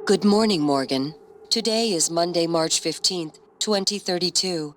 Good morning, Morgan. Today is Monday, March 15th, 2032.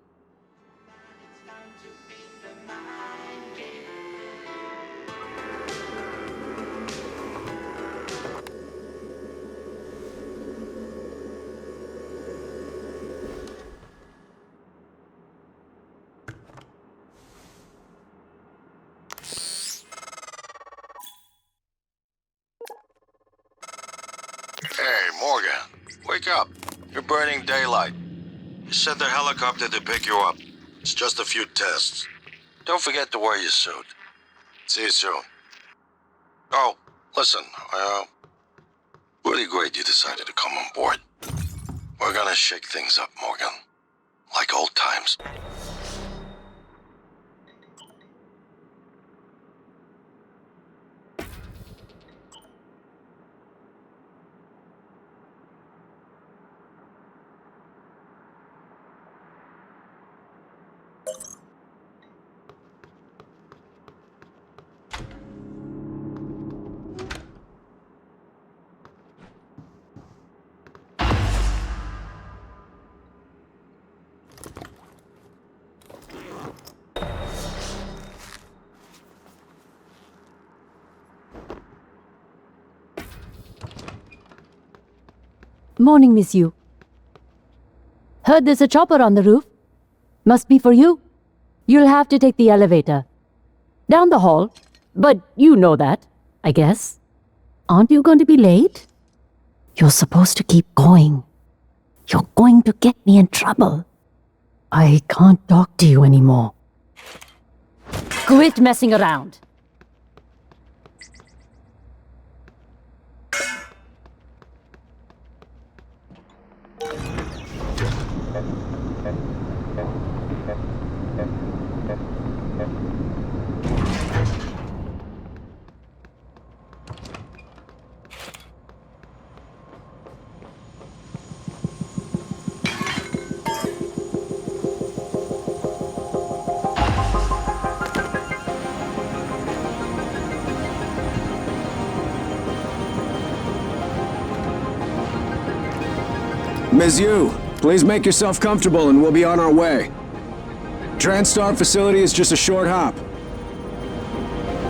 Hey, Morgan. Wake up. You're burning daylight. You sent the helicopter to pick you up. It's just a few tests. Don't forget to wear your suit. See you soon. Oh, listen, really great you decided to come on board. We're gonna shake things up, Morgan. Like old times. Morning, Miss Yu. Heard there's a chopper on the roof. Must be for you. You'll have to take the elevator. Down the hall. But you know that, I guess. Aren't you going to be late? You're supposed to keep going. You're going to get me in trouble. I can't talk to you anymore. Quit messing around. Ms. Yu, please make yourself comfortable and we'll be on our way. TranStar facility is just a short hop.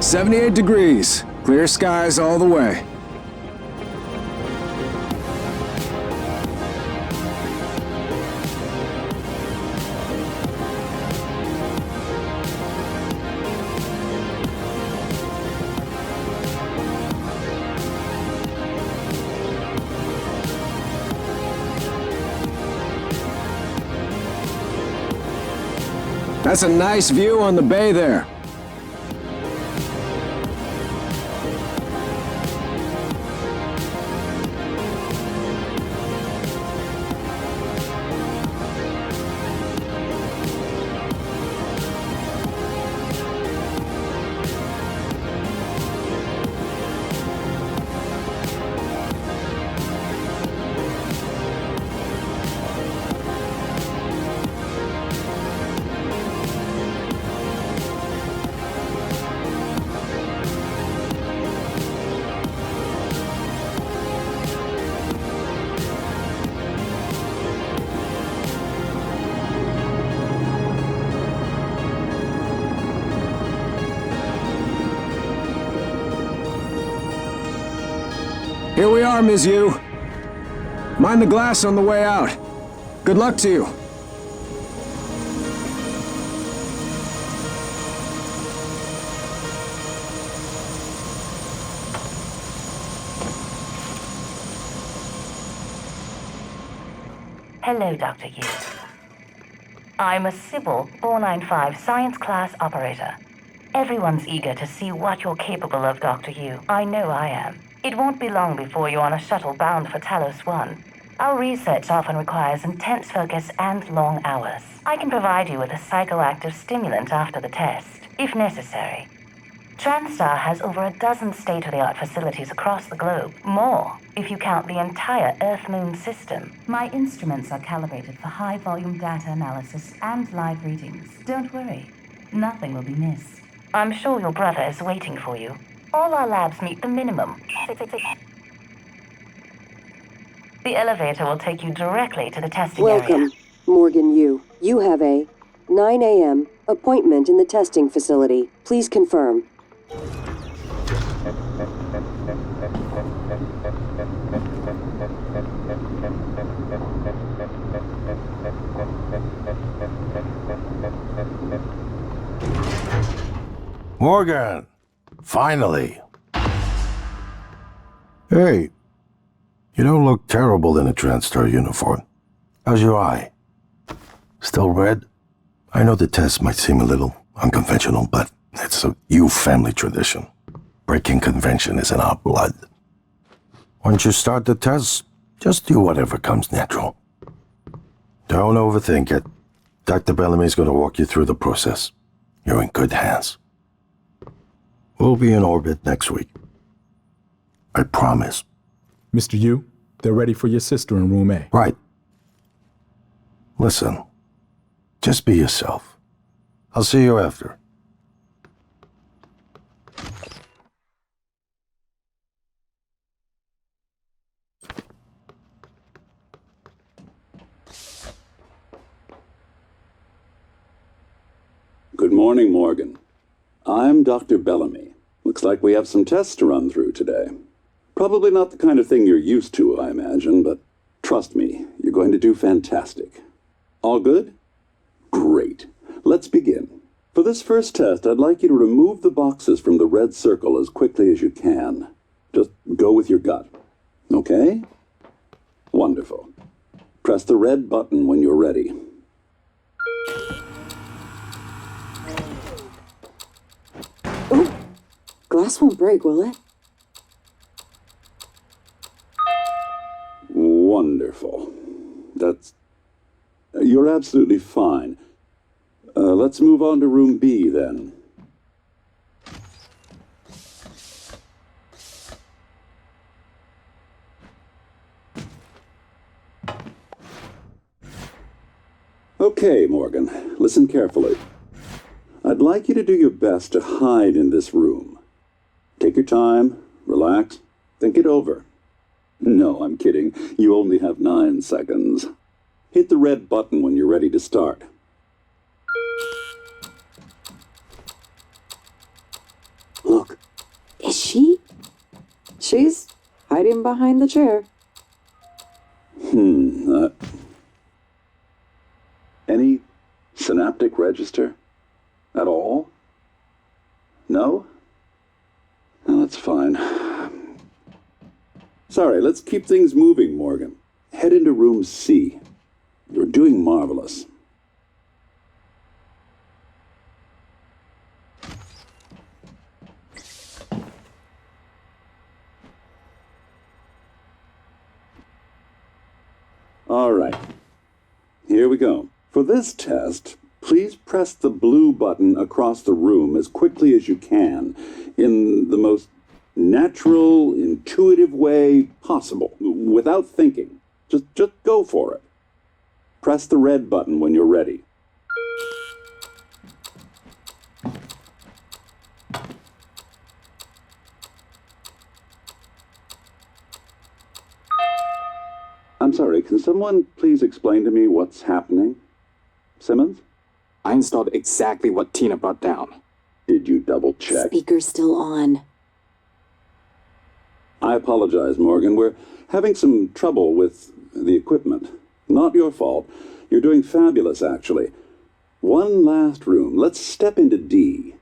78 degrees. Clear skies all the way. That's a nice view on the bay there. Here we are, Ms. Yu. Mind the glass on the way out. Good luck to you. Hello, Dr. Yu. I'm a Sybil 495 science class operator. Everyone's eager to see what you're capable of, Dr. Yu. I know I am. It won't be long before you're on a shuttle bound for Talos 1. Our research often requires intense focus and long hours. I can provide you with a psychoactive stimulant after the test, if necessary. TranStar has over a dozen state-of-the-art facilities across the globe. More, if you count the entire Earth-Moon system. My instruments are calibrated for high-volume data analysis and live readings. Don't worry, nothing will be missed. I'm sure your brother is waiting for you. All our labs meet the minimum. The elevator will take you directly to the testing Welcome, area. Morgan Yu. You have a 9 a.m. appointment in the testing facility. Please confirm. Morgan! Finally! Hey, you don't look terrible in a TranStar uniform. How's your eye? Still red? I know the test might seem a little unconventional, but it's a Yu family tradition. Breaking convention is in our blood. Once you start the test, just do whatever comes natural. Don't overthink it. Dr. Bellamy's going to walk you through the process. You're in good hands. We'll be in orbit next week. I promise. Mr. Yu, they're ready for your sister in room A. Right. Listen, just be yourself. I'll see you after. Good morning, Morgan. I'm Dr. Bellamy. Looks like we have some tests to run through today. Probably not the kind of thing you're used to, I imagine, but trust me, you're going to do fantastic. All good? Great. Let's begin. For this first test, I'd like you to remove the boxes from the red circle as quickly as you can. Just go with your gut. Okay? Wonderful. Press the red button when you're ready. Glass won't break, will it? Wonderful. You're absolutely fine. Let's move on to room B, then. Okay, Morgan, listen carefully. I'd like you to do your best to hide in this room. Take your time, relax, think it over. No, I'm kidding. You only have 9 seconds. Hit the red button when you're ready to start. Look, is she? She's hiding behind the chair. Any synaptic register? At all? No? No, that's fine. Sorry, let's keep things moving, Morgan. Head into room C. You're doing marvelous. All right. Here we go. For this test, please press the blue button across the room as quickly as you can, in the most natural, intuitive way possible, without thinking. Just go for it. Press the red button when you're ready. I'm sorry, can someone please explain to me what's happening? Simmons? I installed exactly what Tina brought down. Did you double check? Speaker's still on. I apologize, Morgan. We're having some trouble with the equipment. Not your fault. You're doing fabulous, actually. One last room. Let's step into D.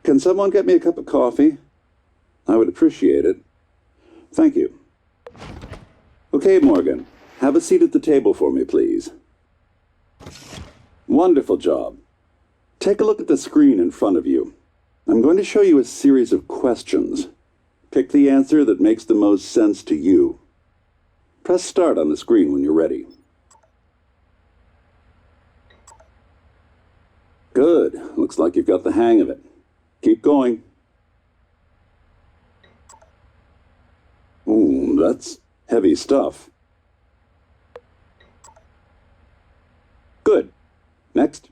Can someone get me a cup of coffee? I would appreciate it. Thank you. Okay, Morgan. Have a seat at the table for me, please. Wonderful job. Take a look at the screen in front of you. I'm going to show you a series of questions. Pick the answer that makes the most sense to you. Press start on the screen when you're ready. Good. Looks like you've got the hang of it. Keep going. Ooh, that's Heavy stuff. Good. Next.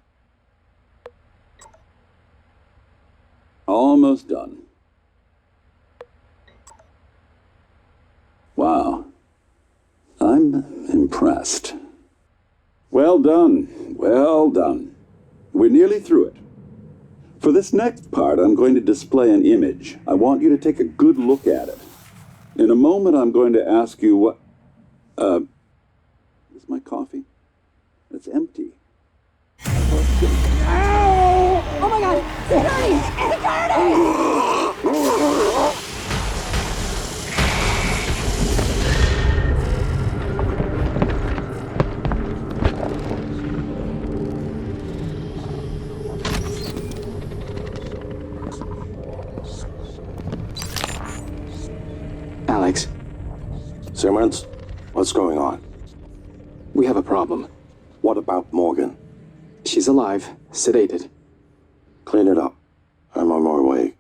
Almost done. Wow. I'm impressed. Well done. Well done. We're nearly through it. For this next part, I'm going to display an image. I want you to take a good look at it. In a moment, I'm going to ask you what... is my coffee? It's empty. Oh my god! Security! Security! Alex, Simmons, what's going on? we have a problem. What about Morgan? She's alive, sedated. Clean it up. I'm on my way.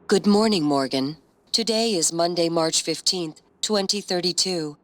Good morning, Morgan. Today is Monday, March 15th, 2032.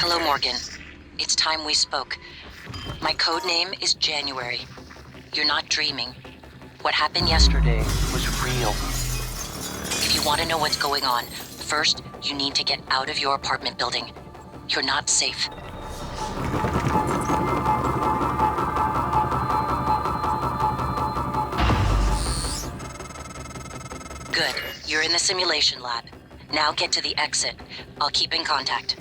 Hello, Morgan. It's time we spoke. My code name is January. You're not dreaming. What happened yesterday was real. If you want to know what's going on, first, you need to get out of your apartment building. You're not safe. Good. You're in the simulation lab. Now get to the exit. I'll keep in contact.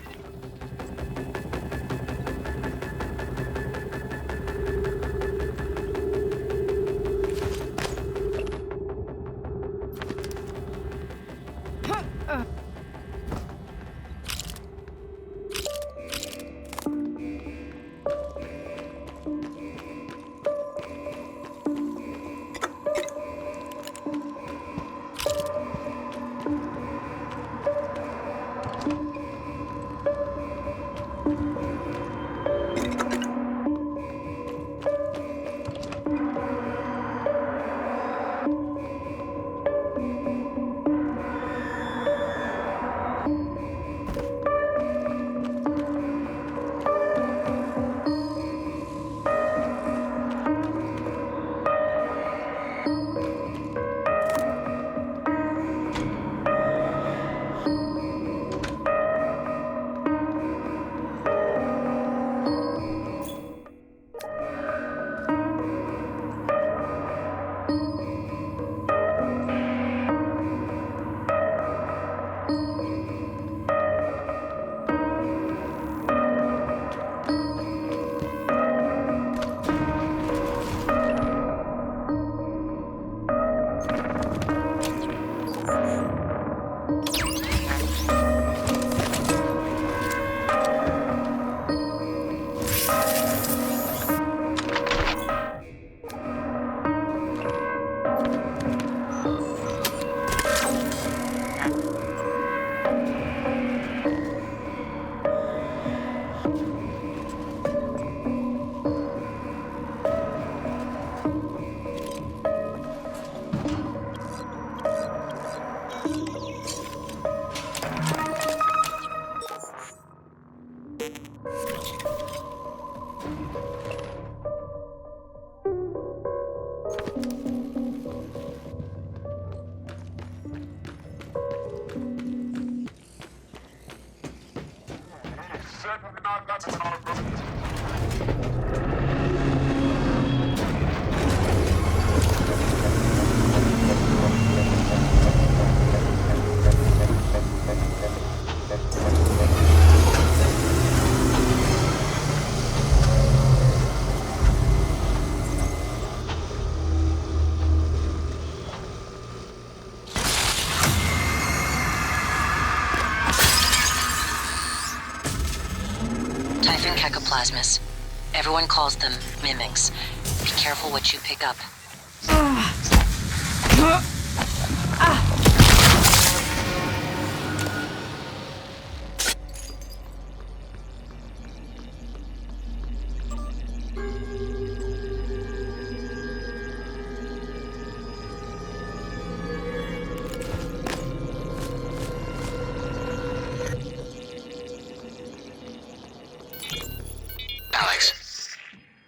Syntoplasmus. Everyone calls them mimics. Be careful what you pick up. Alex.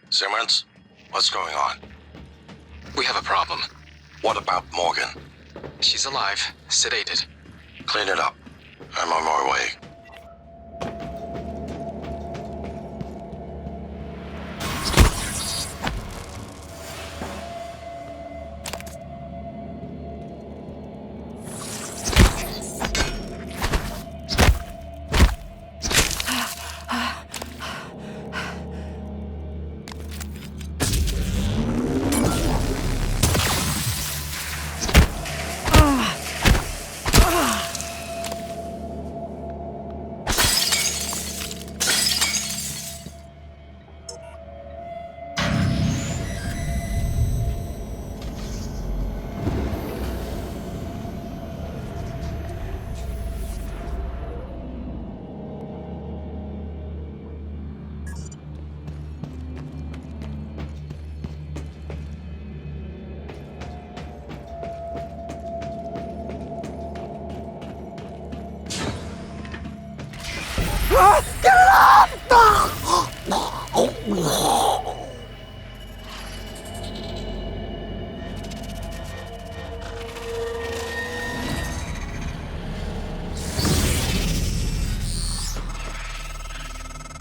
Simmons, what's going on? We have a problem. What about Morgan? She's alive, sedated. Clean it up. I'm on my way.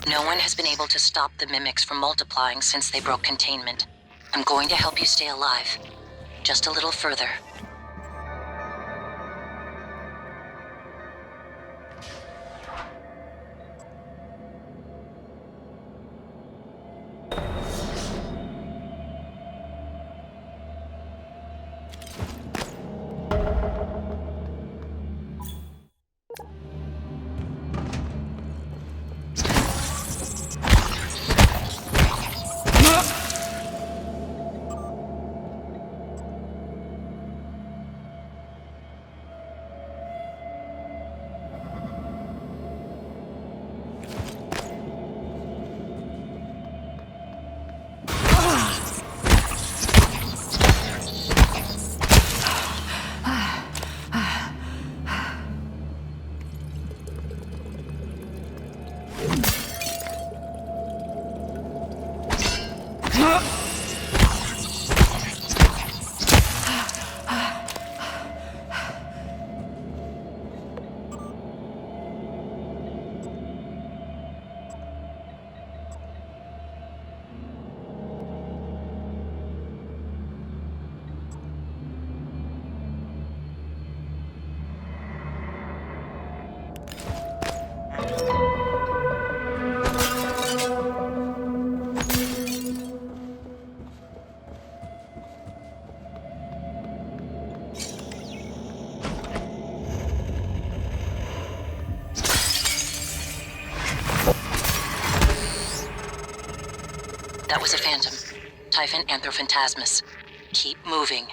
No one has been able to stop the mimics from multiplying since they broke containment. I'm going to help you stay alive. Just a little further. That was a phantom. Typhon Anthrophantasmus. Keep moving.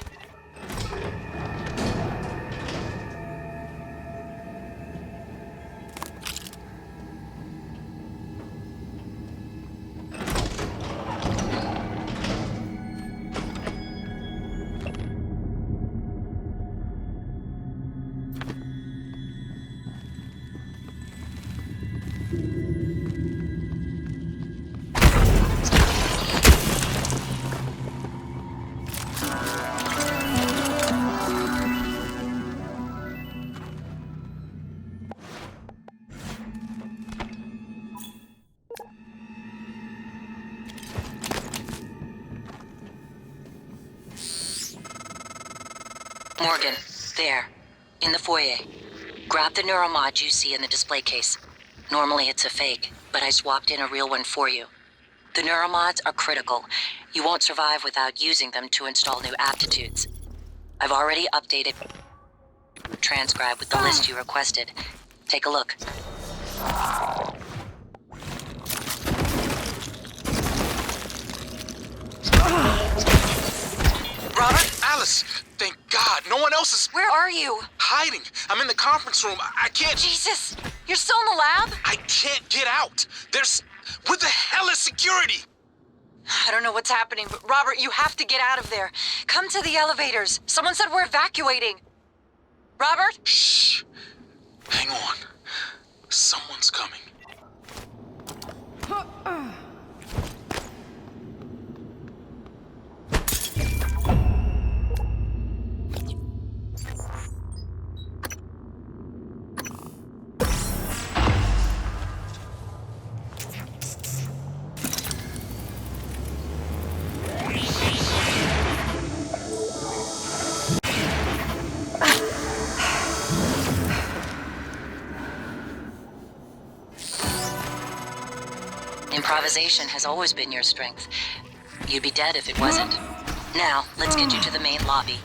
Morgan, there, in the foyer. Grab the neuromod you see in the display case. Normally it's a fake, but I swapped in a real one for you. The neuromods are critical. You won't survive without using them to install new aptitudes. I've already updated transcribe with the list you requested. Take a look. Thank God, no one else is Where are you? hiding. I'm in the conference room. I can't. Jesus! You're still in the lab? I can't get out. Where the hell is security? I don't know what's happening, but Robert, you have to get out of there. Come to the elevators. Someone said we're evacuating. Robert? Shh. Hang on. Someone's coming. Improvisation has always been your strength. You'd be dead if it wasn't. Now, let's get you to the main lobby.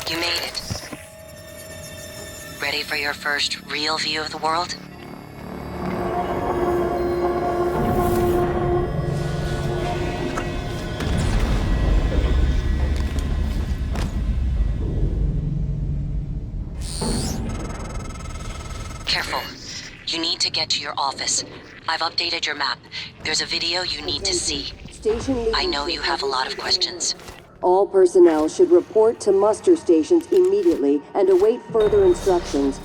You made it. Ready for your first real view of the world? Careful. You need to get to your office. I've updated your map. There's a video you need to see. I know you have a lot of questions. All personnel should report to muster stations immediately and await further instructions.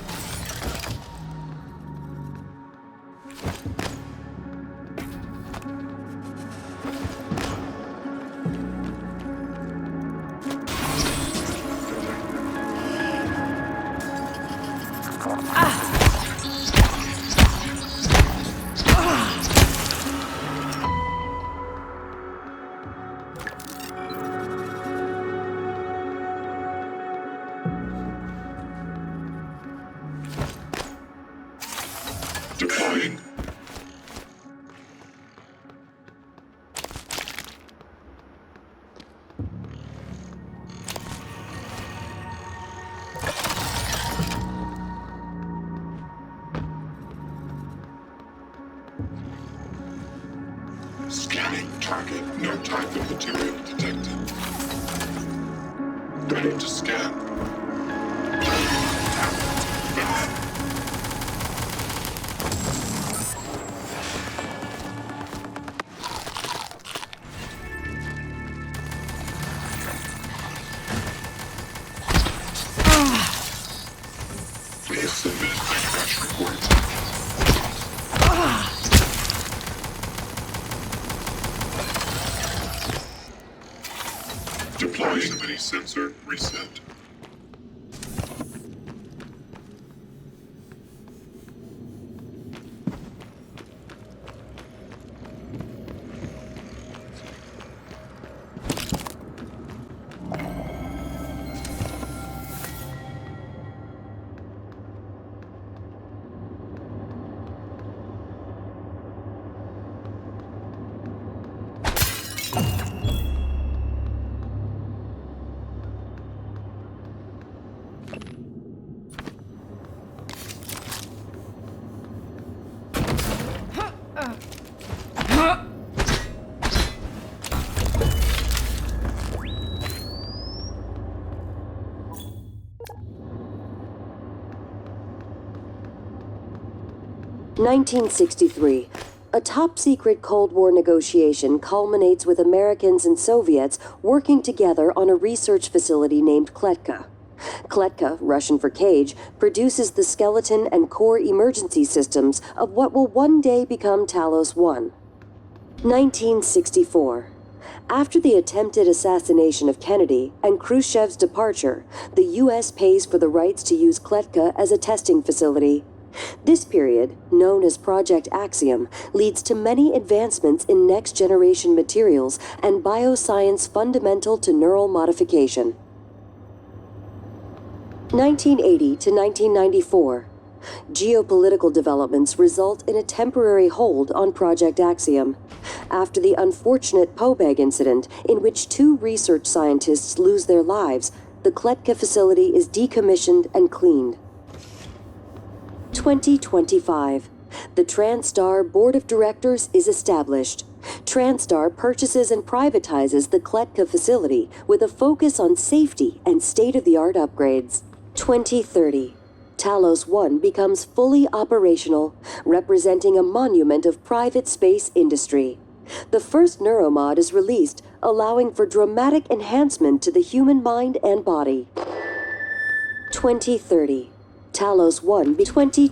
Deploying. Scanning target. No type of material detected. Ready to scan. Please submit crash report. Deploying proximity sensor reset. 1963. A top-secret Cold War negotiation culminates with Americans and Soviets working together on a research facility named Kletka. Kletka, Russian for cage, produces the skeleton and core emergency systems of what will one day become Talos 1. 1964. After the attempted assassination of Kennedy and Khrushchev's departure, the U.S. pays for the rights to use Kletka as a testing facility. This period, known as Project Axiom, leads to many advancements in next-generation materials and bioscience fundamental to neural modification. 1980 to 1994. Geopolitical developments result in a temporary hold on Project Axiom. After the unfortunate Pobeg incident, in which 2 research scientists lose their lives, the Kletka facility is decommissioned and cleaned. 2025. The TranStar Board of Directors is established. TranStar purchases and privatizes the Kletka facility with a focus on safety and state-of-the-art upgrades. 2030. Talos 1 becomes fully operational, representing a monument of private space industry. The first neuromod is released, allowing for dramatic enhancement to the human mind and body. 2030. Talos 1 be 19.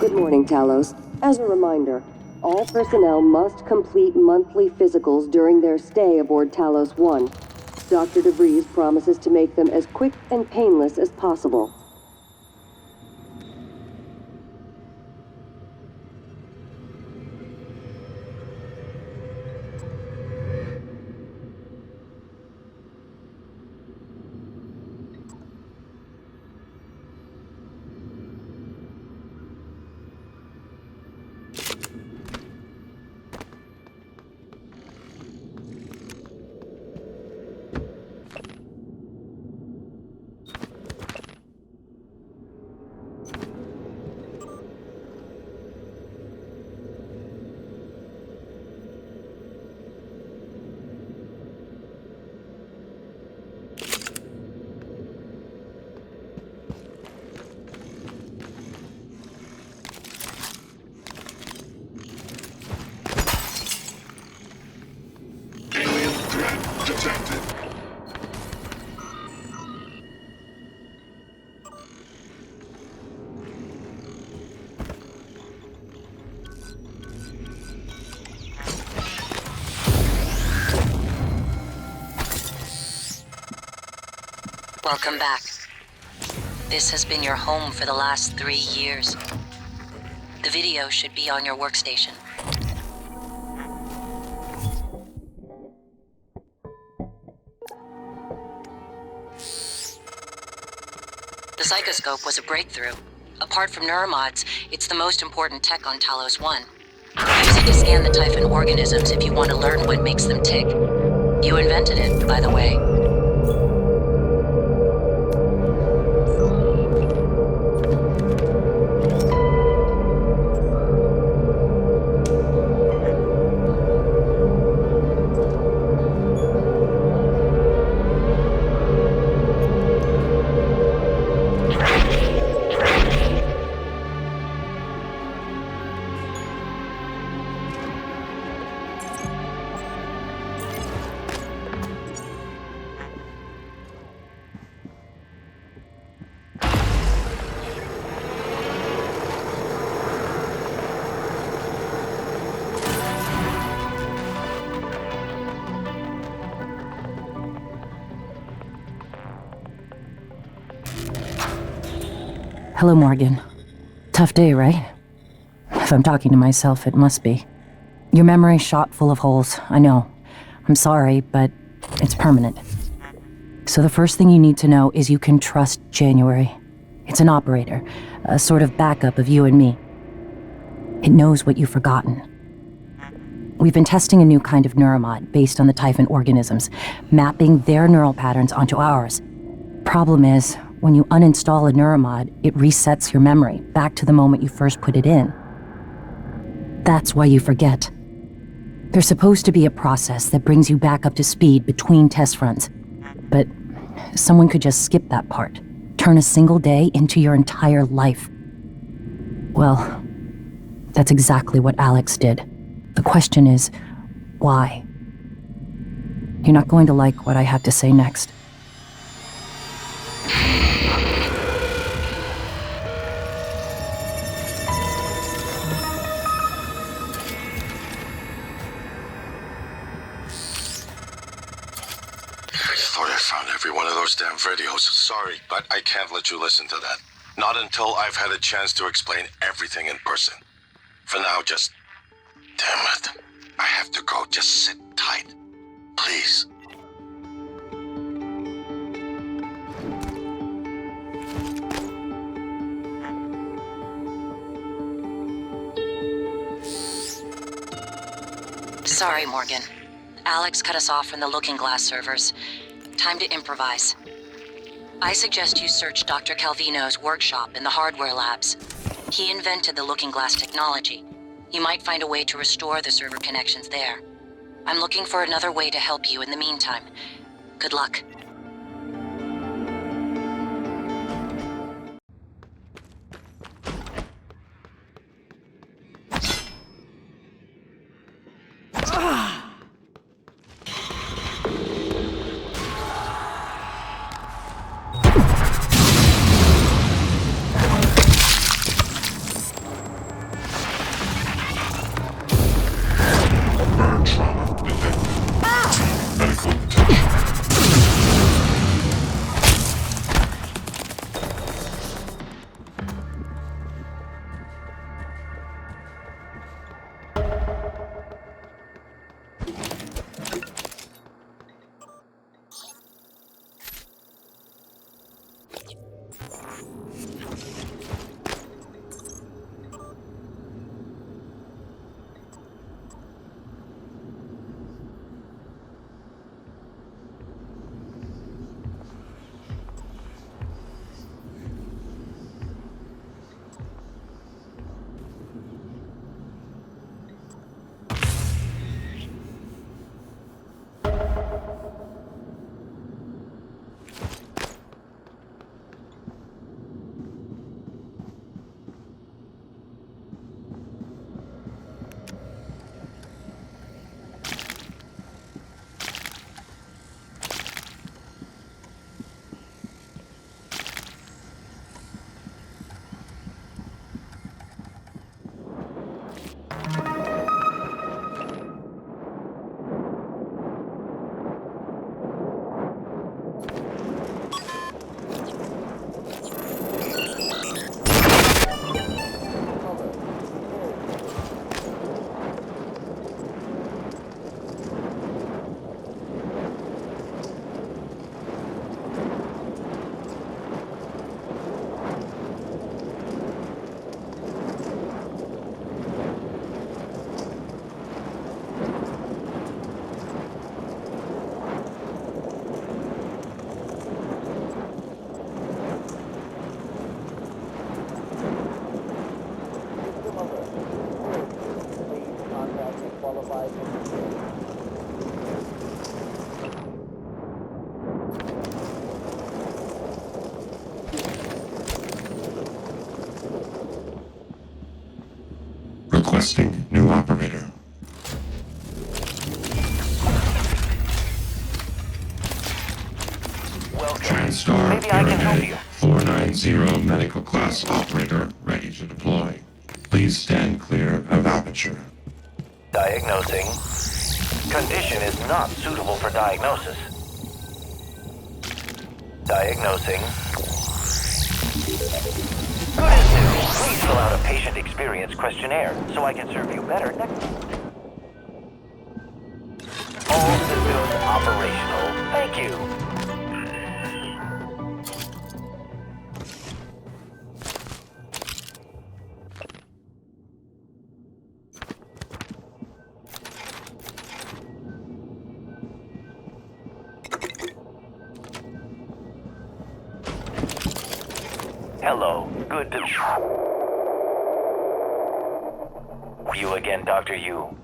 Good morning, Talos. As a reminder, all personnel must complete monthly physicals during their stay aboard Talos 1. Dr. DeVries promises to make them as quick and painless as possible. Alien threat detected. Welcome back. This has been your home for the last 3 years. The video should be on your workstation. The psychoscope was a breakthrough. Apart from neuromods, it's the most important tech on Talos 1. Use it to scan the Typhon organisms if you want to learn what makes them tick. You invented it, by the way. Hello, Morgan. Tough day, right? If I'm talking to myself, it must be. Your memory's shot full of holes, I know. I'm sorry, but it's permanent. So the first thing you need to know is you can trust January. It's an operator, a sort of backup of you and me. It knows what you've forgotten. We've been testing a new kind of neuromod based on the Typhon organisms, mapping their neural patterns onto ours. Problem is, when you uninstall a neuromod, it resets your memory back to the moment you first put it in. That's why you forget. There's supposed to be a process that brings you back up to speed between test runs. But someone could just skip that part, turn a single day into your entire life. Well, that's exactly what Alex did. The question is, why? You're not going to like what I have to say next. Damn videos. Sorry, but I can't let you listen to that. Not until I've had a chance to explain everything in person. For now, just... Damn it. I have to go. Just sit tight. Please. Sorry, Morgan. Alex cut us off from the Looking Glass servers. Time to improvise. I suggest you search Dr. Calvino's workshop in the hardware labs. He invented the Looking Glass technology. You might find a way to restore the server connections there. I'm looking for another way to help you in the meantime. Good luck. Requesting new operator. TranStar Maybe I can help you. 490 medical class operator ready to deploy. Please stand clear of aperture. Diagnosing. Condition is not suitable for diagnosis. Diagnosing. Good as new. Please fill out a patient experience questionnaire so I can serve you better next time. All systems operational. Thank you. Hello. Good to... You again, Dr. Yu.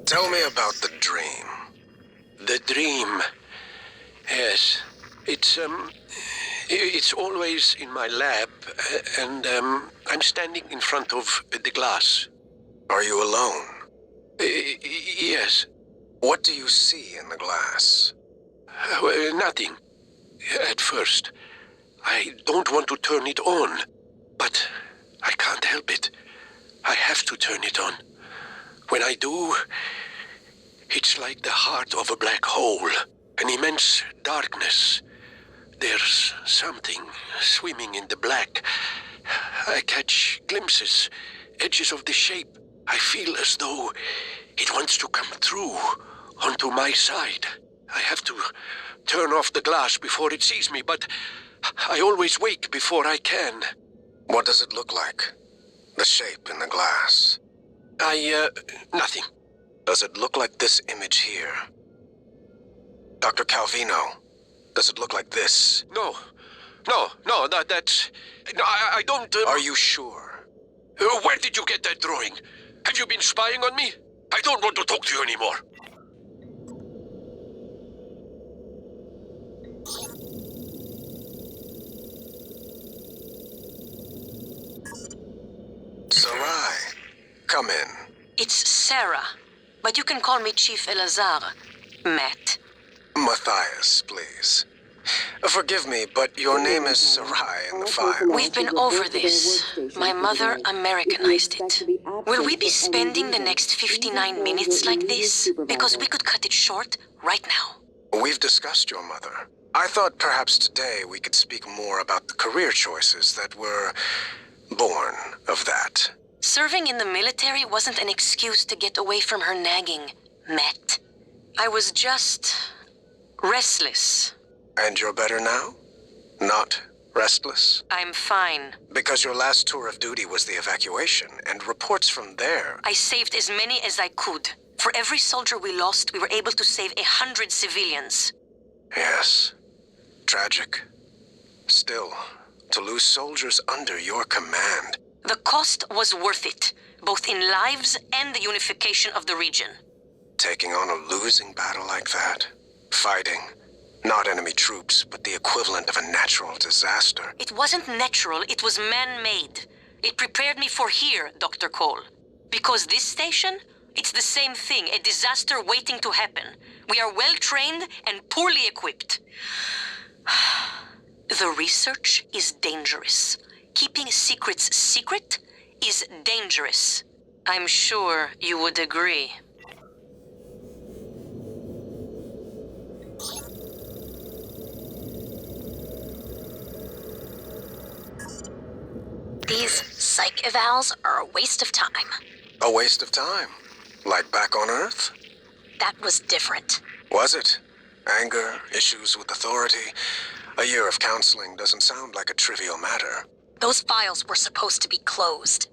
Tell me about the dream. The dream. Yes. It's always in my lab, and I'm standing in front of the glass. Are you alone? Yes. What do you see in the glass? Nothing. At first. I don't want to turn it on, but I can't help it. I have to turn it on. When I do, it's like the heart of a black hole, an immense darkness. There's something swimming in the black. I catch glimpses, edges of the shape. I feel as though it wants to come through onto my side. I have to turn off the glass before it sees me, but I always wake before I can. What does it look like? The shape in the glass? Nothing. Does it look like this image here? Dr. Calvino, does it look like this? No, that's... No, I don't... Are you sure? Where did you get that drawing? Have you been spying on me? I don't want to talk to you anymore. Sarai, come in. It's Sarah, but you can call me Chief Elazar. Matt. Matthias, please. Forgive me, but your name is Sarai in the file. We've been over this. My mother Americanized it. Will we be spending the next 59 minutes like this? Because we could cut it short right now. We've discussed your mother. I thought perhaps today we could speak more about the career choices that were born of that. Serving in the military wasn't an excuse to get away from her nagging, Matt. I was just restless. And you're better now? Not restless? I'm fine. Because your last tour of duty was the evacuation, and reports from there... I saved as many as I could. For every soldier we lost, we were able to save 100 civilians. Yes. Tragic. Still, to lose soldiers under your command... The cost was worth it, both in lives and the unification of the region. Taking on a losing battle like that? Fighting... not enemy troops, but the equivalent of a natural disaster. It wasn't natural, it was man-made. It prepared me for here, Dr. Cole. Because this station, it's the same thing, a disaster waiting to happen. We are well-trained and poorly equipped. The research is dangerous. Keeping secrets secret is dangerous. I'm sure you would agree. These psych evals are a waste of time. A waste of time? Like back on Earth? That was different. Was it? Anger, issues with authority. A year of counseling doesn't sound like a trivial matter. Those files were supposed to be closed.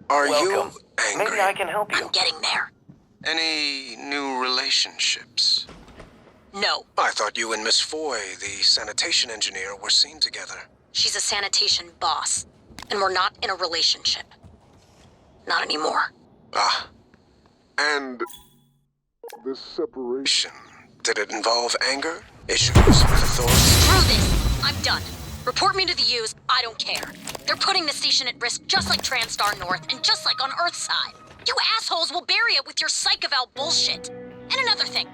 Are Welcome. you angry? Maybe I can help you. I'm getting there. Any new relationships? No. I thought you and Miss Foy, the sanitation engineer, were seen together. She's a sanitation boss, and we're not in a relationship. Not anymore. Ah. And this separation, did it involve anger? Issues with authority? Screw this! I'm done. Report me to the U's, I don't care. They're putting the station at risk just like TranStar North and just like on Earthside. You assholes will bury it with your psych eval bullshit. And another thing.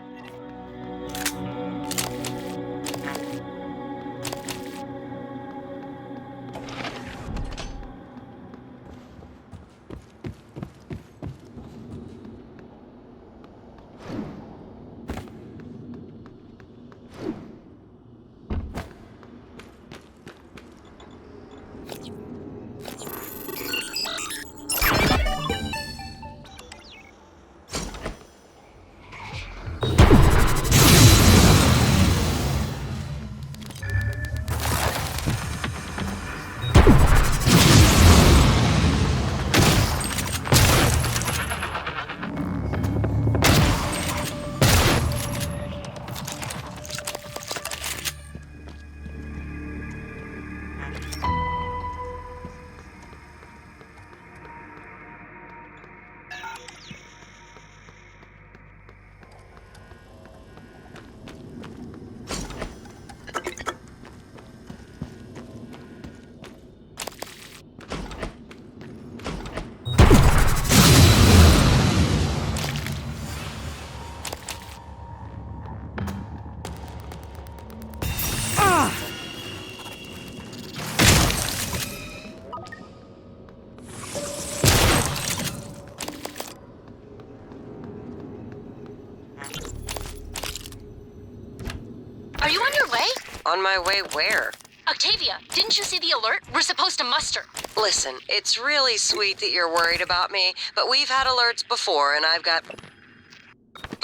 Are you on your way? On my way where? Octavia, didn't you see the alert? We're supposed to muster. Listen, it's really sweet that you're worried about me, but we've had alerts before, and I've got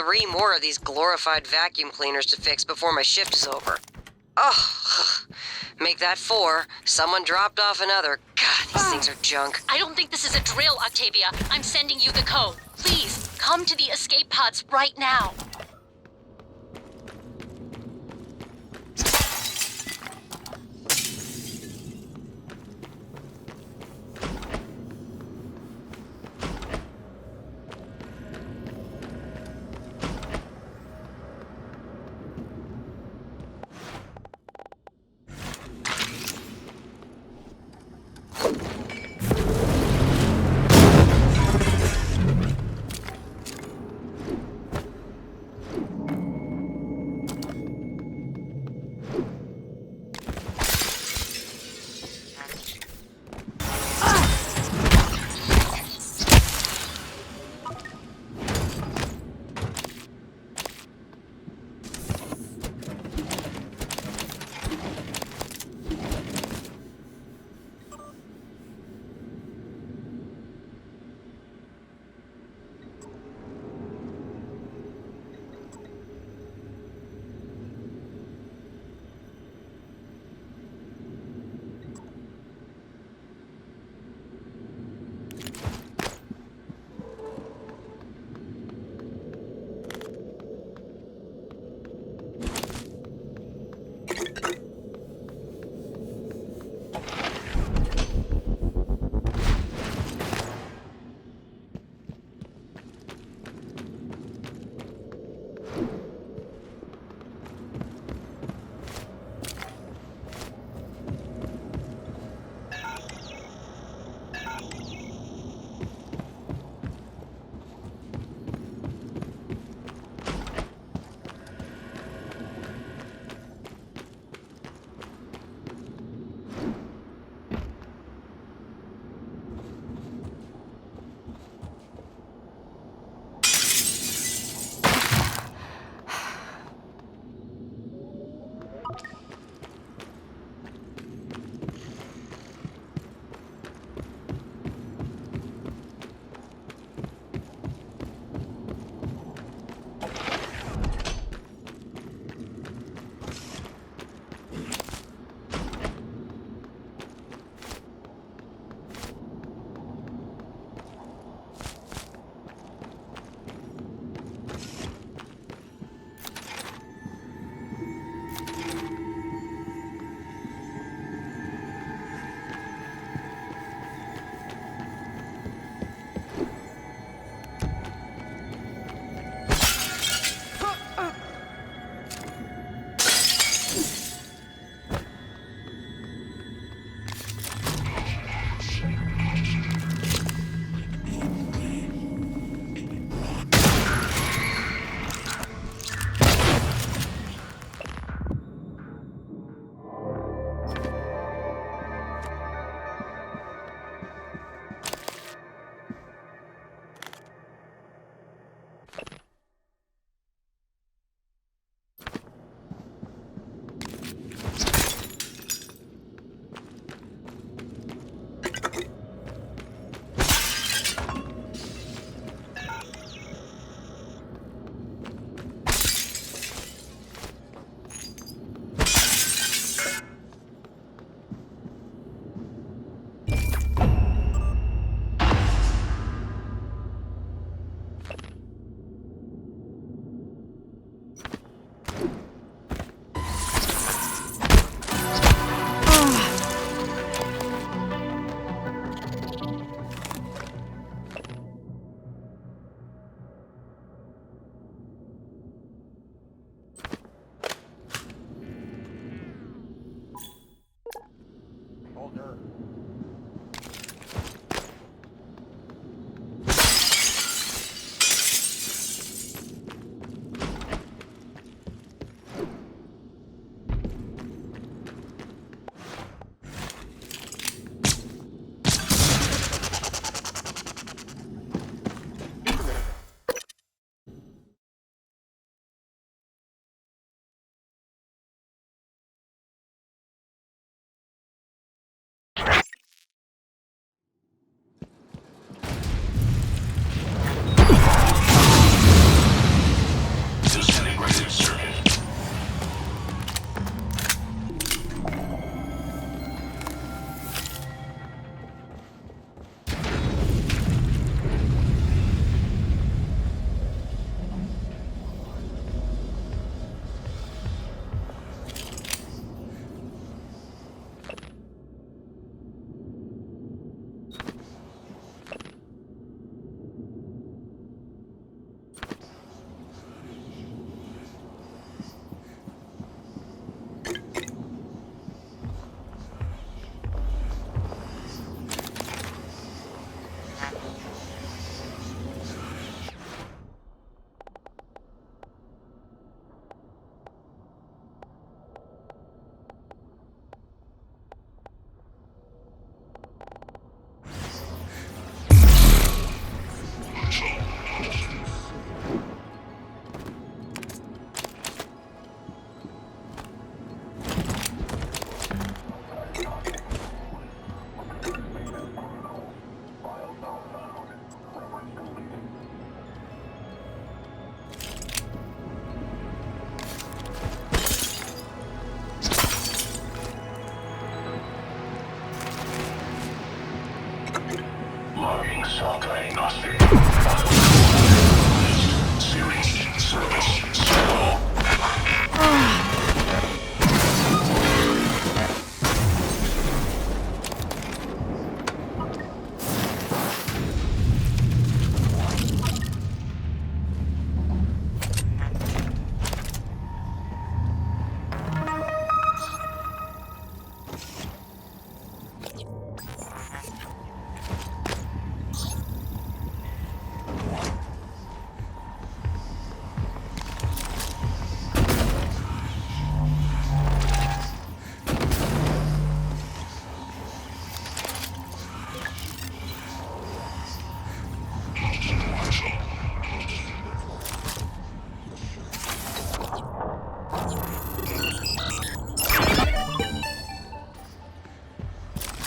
3 more of these glorified vacuum cleaners to fix before my shift is over. Oh, make that 4. Someone dropped off another. God, these things are junk. I don't think this is a drill, Octavia. I'm sending you the code. Please, come to the escape pods right now.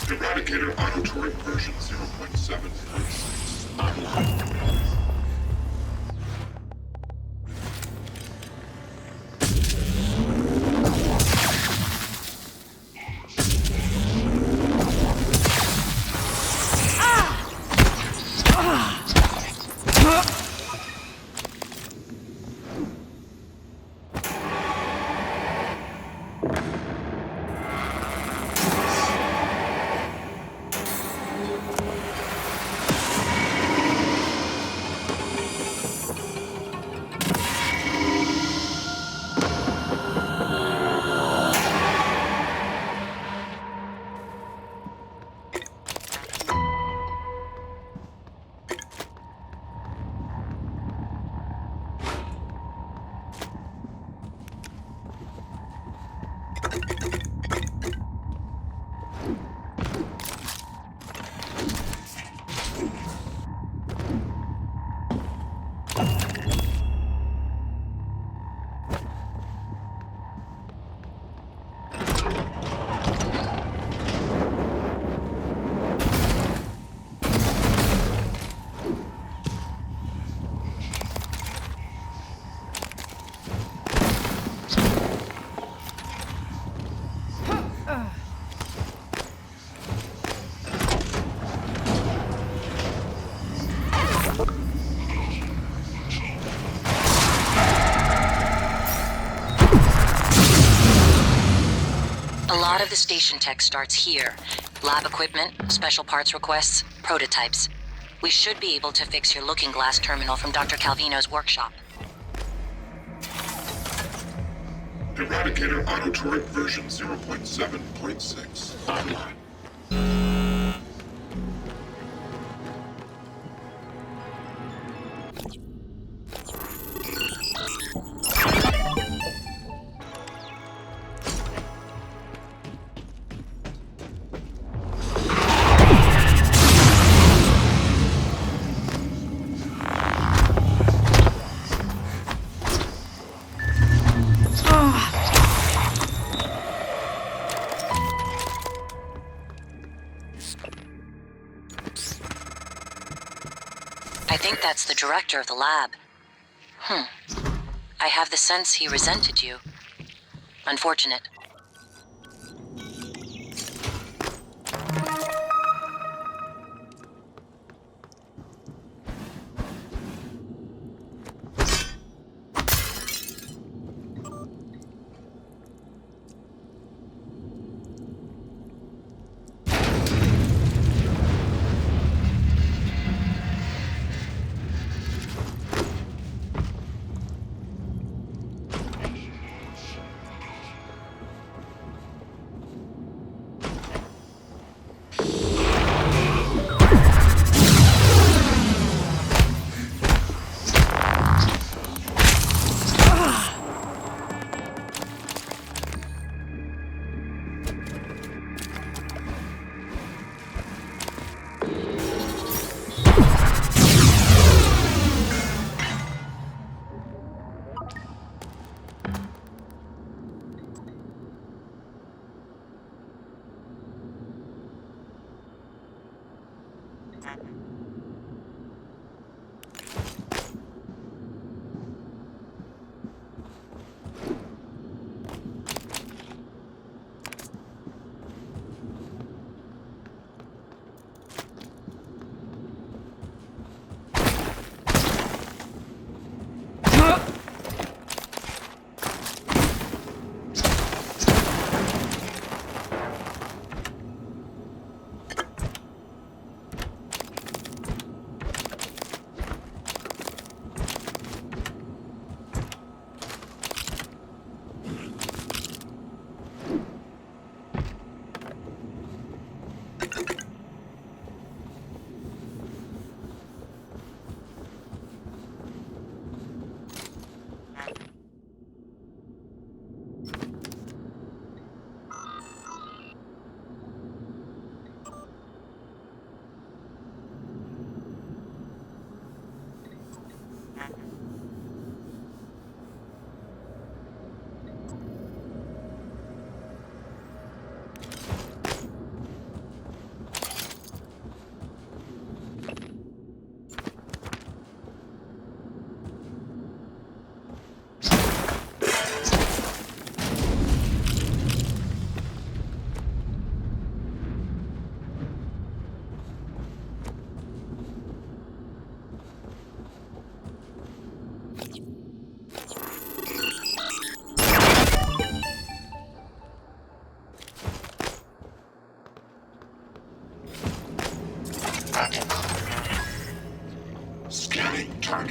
Eradicator auto-turret version 0.7 online. A lot of the station tech starts here. Lab equipment, special parts requests, prototypes. We should be able to fix your looking glass terminal from Dr. Calvino's workshop. Eradicator auto-turret version 0.7.6 online. I think that's the director of the lab. I have the sense he resented you. Unfortunate.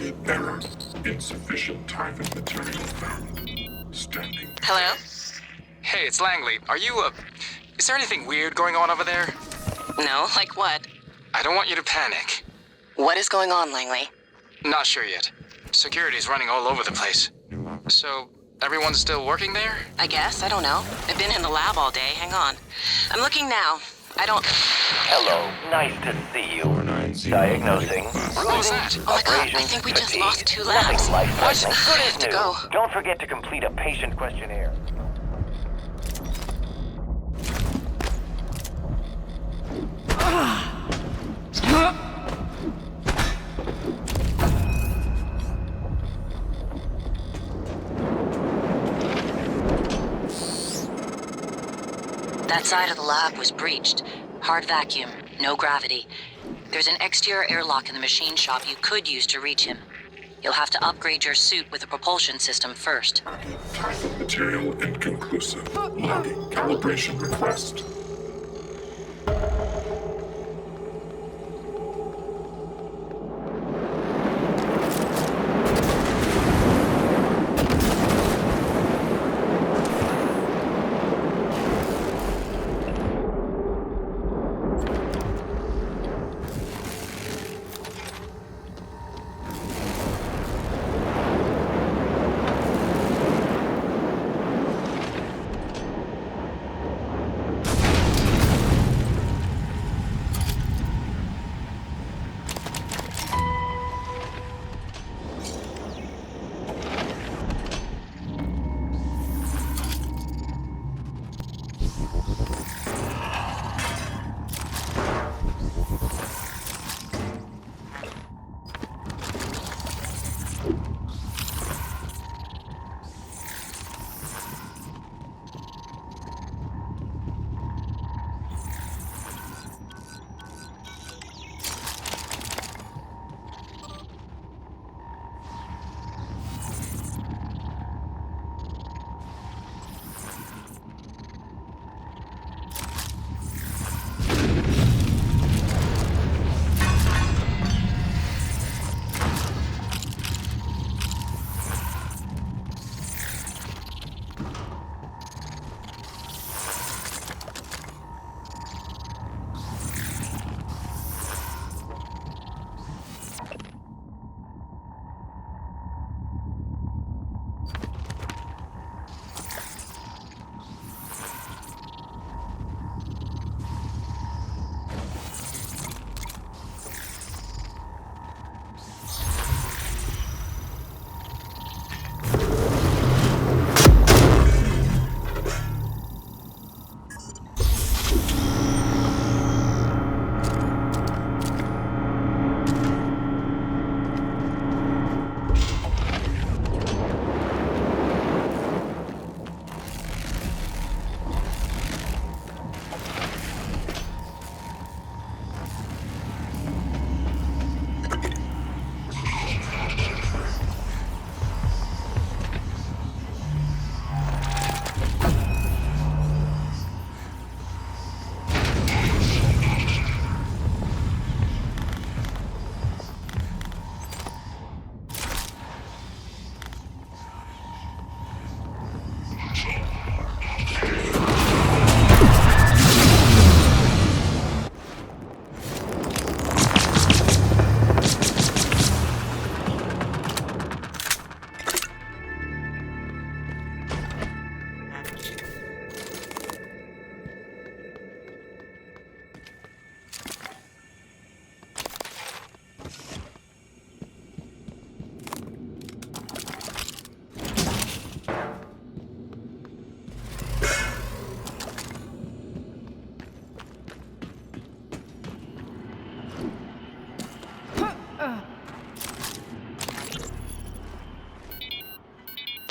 Error. Insufficient tithing material found. Standing. Hello? Hey, it's Langley. Is there anything weird going on over there? No, like what? I don't want you to panic. What is going on, Langley? Not sure yet. Security's running all over the place. So, everyone's still working there? I guess, I don't know. I've been in the lab all day, hang on. I'm looking now. I don't... Hello, nice to see you. Diagnosing. What was that? Oh my god, I think we just lost 2 labs. What? I have to go. Don't forget to complete a patient questionnaire. That side of the lab was breached. Hard vacuum, no gravity. There's an exterior airlock in the machine shop you could use to reach him. You'll have to upgrade your suit with a propulsion system first. Tithing material inconclusive. Logging calibration request.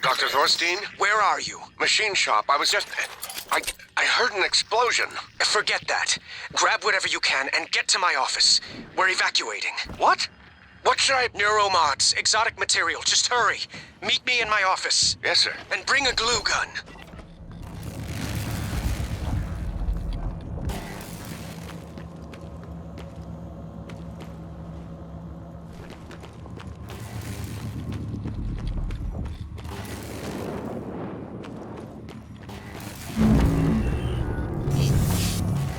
Dr. Thorstein, where are you? Machine shop. I was just... I heard an explosion. Forget that. Grab whatever you can and get to my office. We're evacuating. What? What should I... Neuromods, exotic material. Just hurry. Meet me in my office. Yes, sir. And bring a glue gun.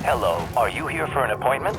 Hello, are you here for an appointment?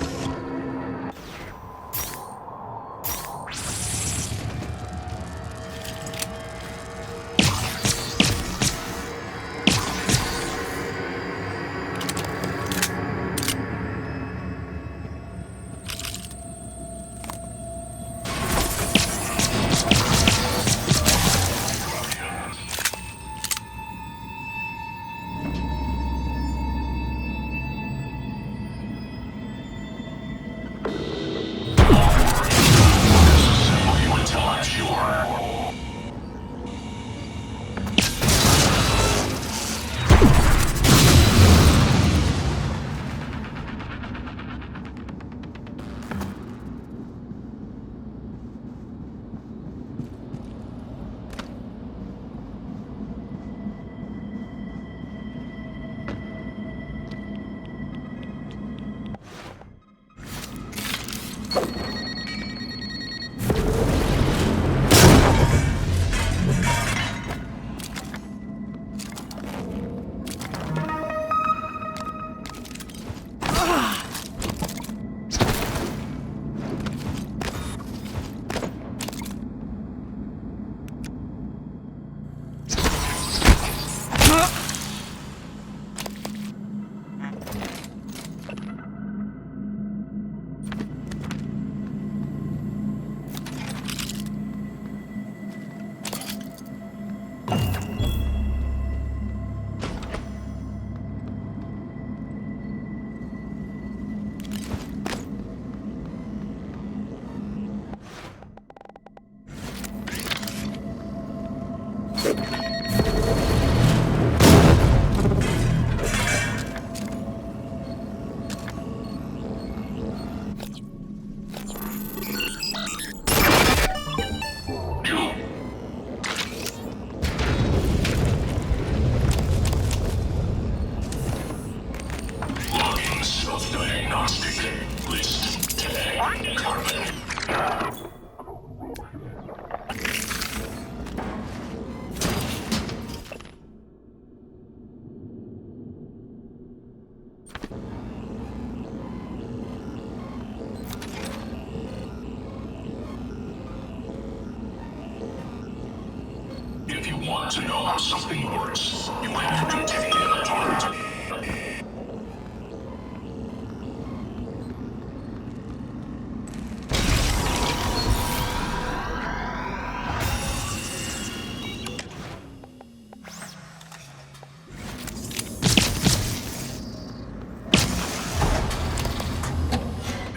If you want to know how something works, you have to take it apart.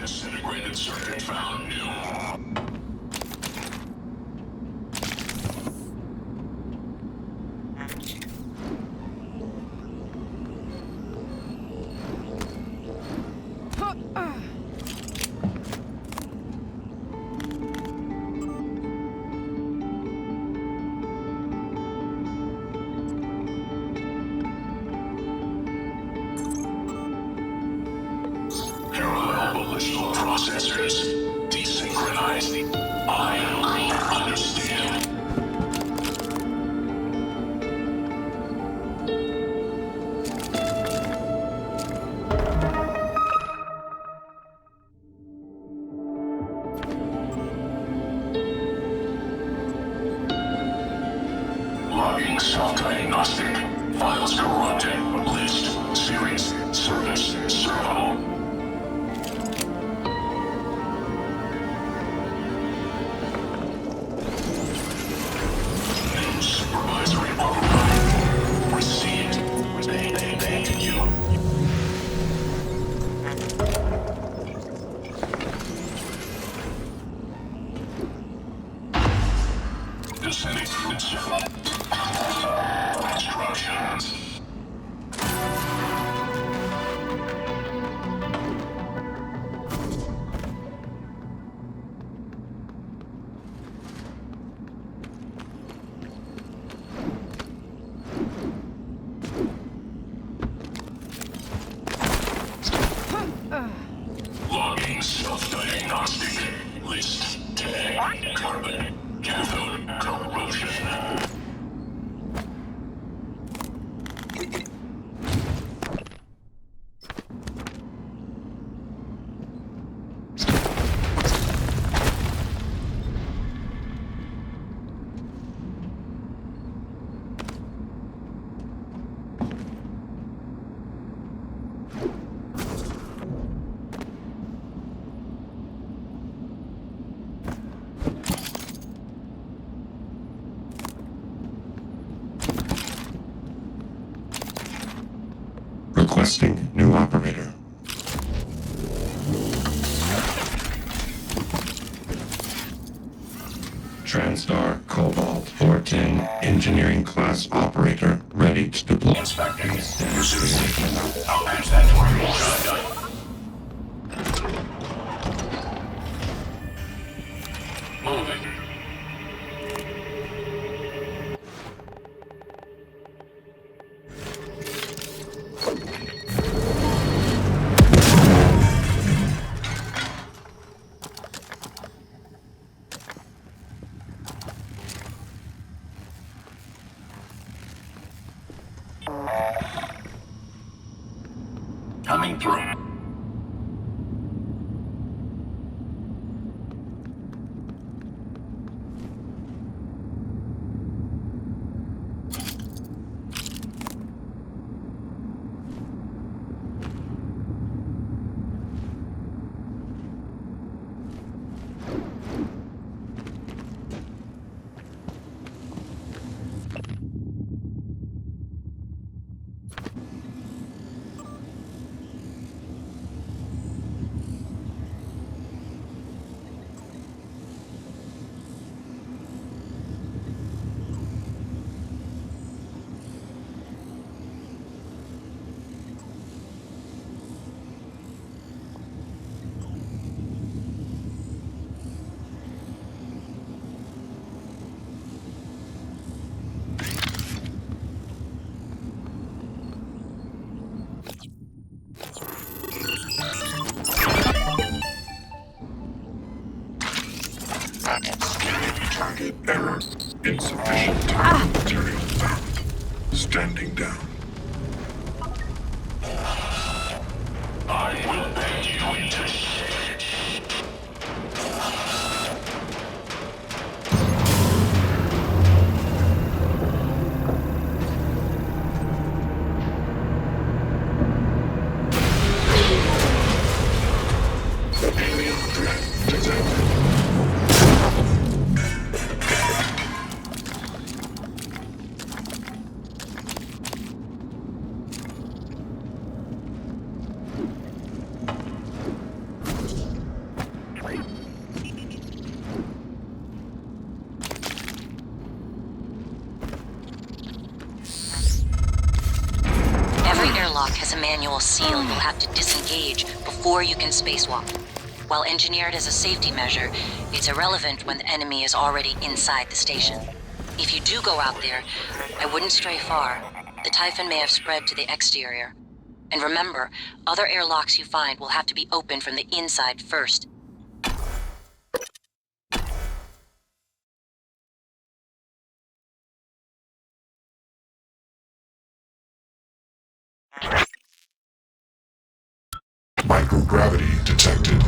Disintegrated circuit found new. Parallel volitional processors. Desynchronized. I understand. Logging self-diagnostic. Files corrupted. List. Series. Service. Servo. New supervisory override. Received. Thank you. Descending instructions. Logging self-diagnostic. List. Tag. Carbon. Cathode. Corrosion. Requesting new operator. TranStar Cobalt 410 engineering class operator ready to deploy. Inspecting. I'll patch that for you. Moving. Coming through. Target error. Insufficient target material found. Standing down. I will bend you into shape. Alien threat detected. Airlock has a manual seal you'll have to disengage before you can spacewalk. While engineered as a safety measure, it's irrelevant when the enemy is already inside the station. If you do go out there, I wouldn't stray far. The Typhon may have spread to the exterior. And remember, other airlocks you find will have to be opened from the inside first. Microgravity detected.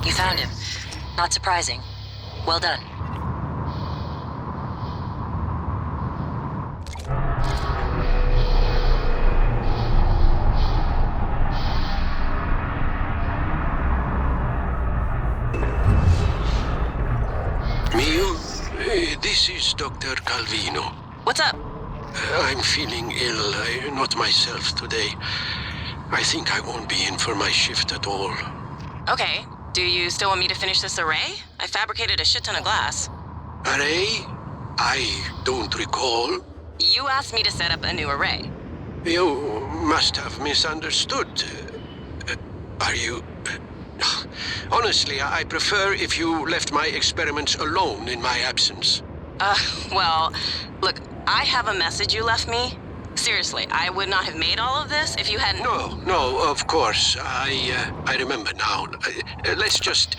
You found him. Not surprising. Well done. Mio, this is Dr. Calvino. What's up? I'm feeling ill. Not myself today. I think I won't be in for my shift at all. Okay. Do you still want me to finish this array? I fabricated a shit ton of glass. Array? I don't recall. You asked me to set up a new array. You must have misunderstood. Are you... Honestly, I prefer if you left my experiments alone in my absence. Well, look, I have a message you left me. Seriously, I would not have made all of this if you hadn't... No, of course. I remember now. Let's just,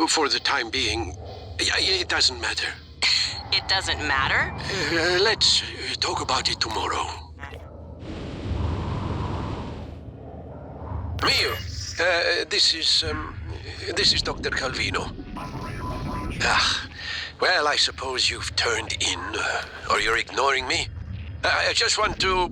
for the time being, it doesn't matter. It doesn't matter? Let's talk about it tomorrow. Mio, this is Dr. Calvino. Well, I suppose you've turned in, or you're ignoring me. I just want to...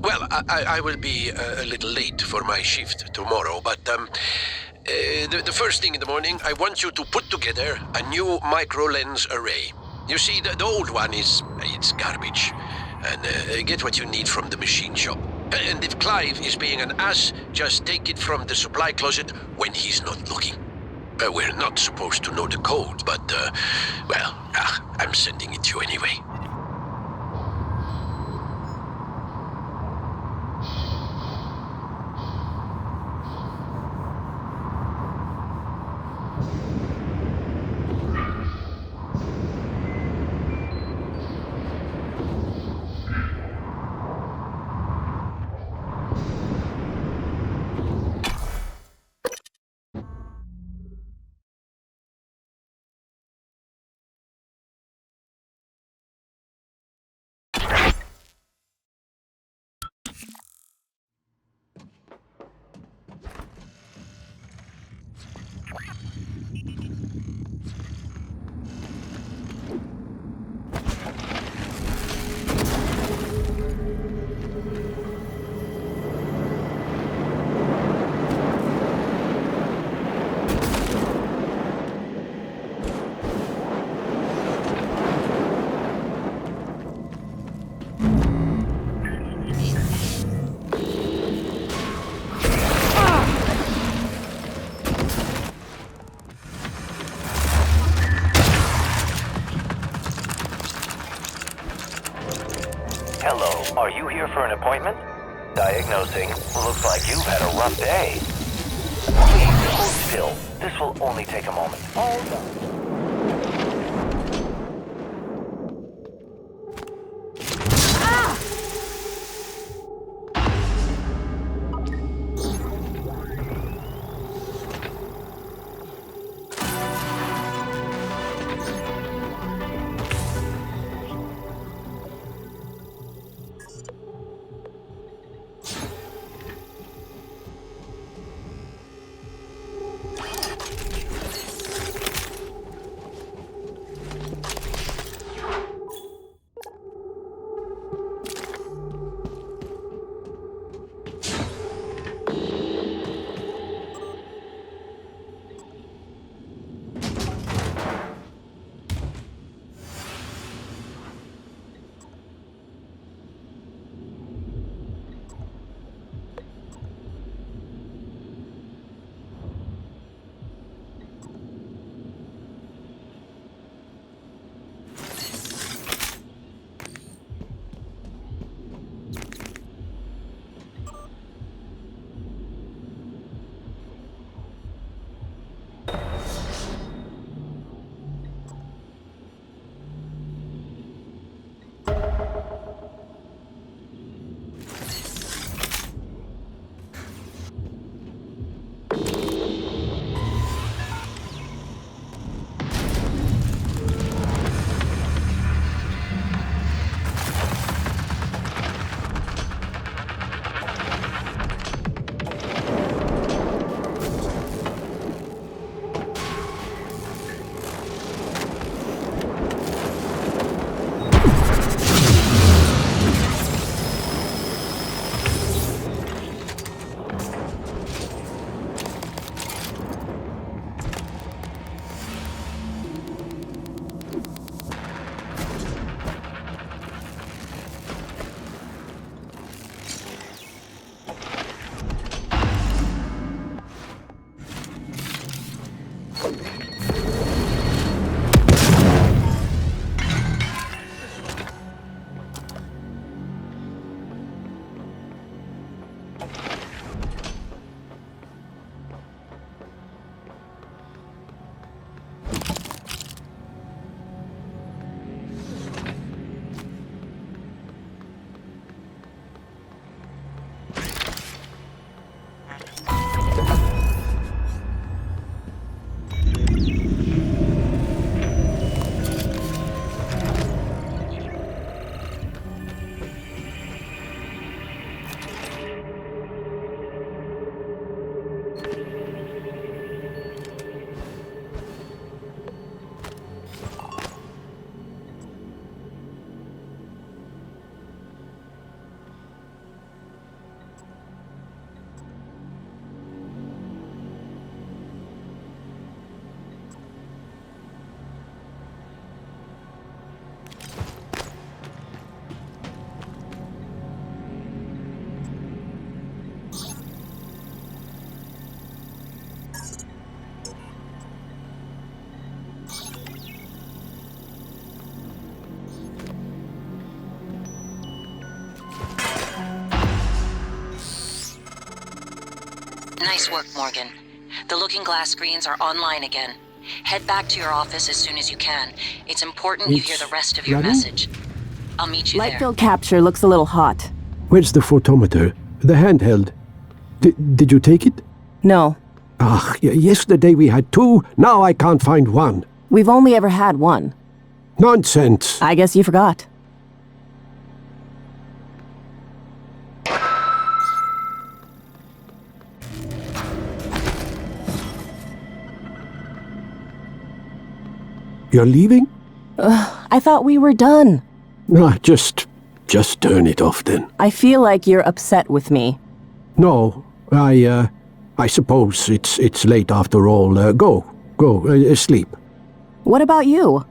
Well, I will be a little late for my shift tomorrow, but the first thing in the morning, I want you to put together a new micro-lens array. You see, the old one it's garbage. And get what you need from the machine shop. And if Clive is being an ass, just take it from the supply closet when he's not looking. We're not supposed to know the code, but, well, I'm sending it to you anyway. Hello, are you here for an appointment? Diagnosing. Looks like you've had a rough day. Please, hold still. This will only take a moment. All done. Nice work, Morgan. The looking glass screens are online again. Head back to your office as soon as you can. It's important you hear the rest of your message. I'll meet you Light there. field capture looks a little hot. Where's the photometer? The handheld. Did you take it? No. Yesterday we had 2, now I can't find 1. We've only ever had 1. Nonsense. I guess you forgot. You're leaving? I thought we were done. No, just turn it off then. I feel like you're upset with me. No, I suppose it's late after all. Go, sleep. What about you?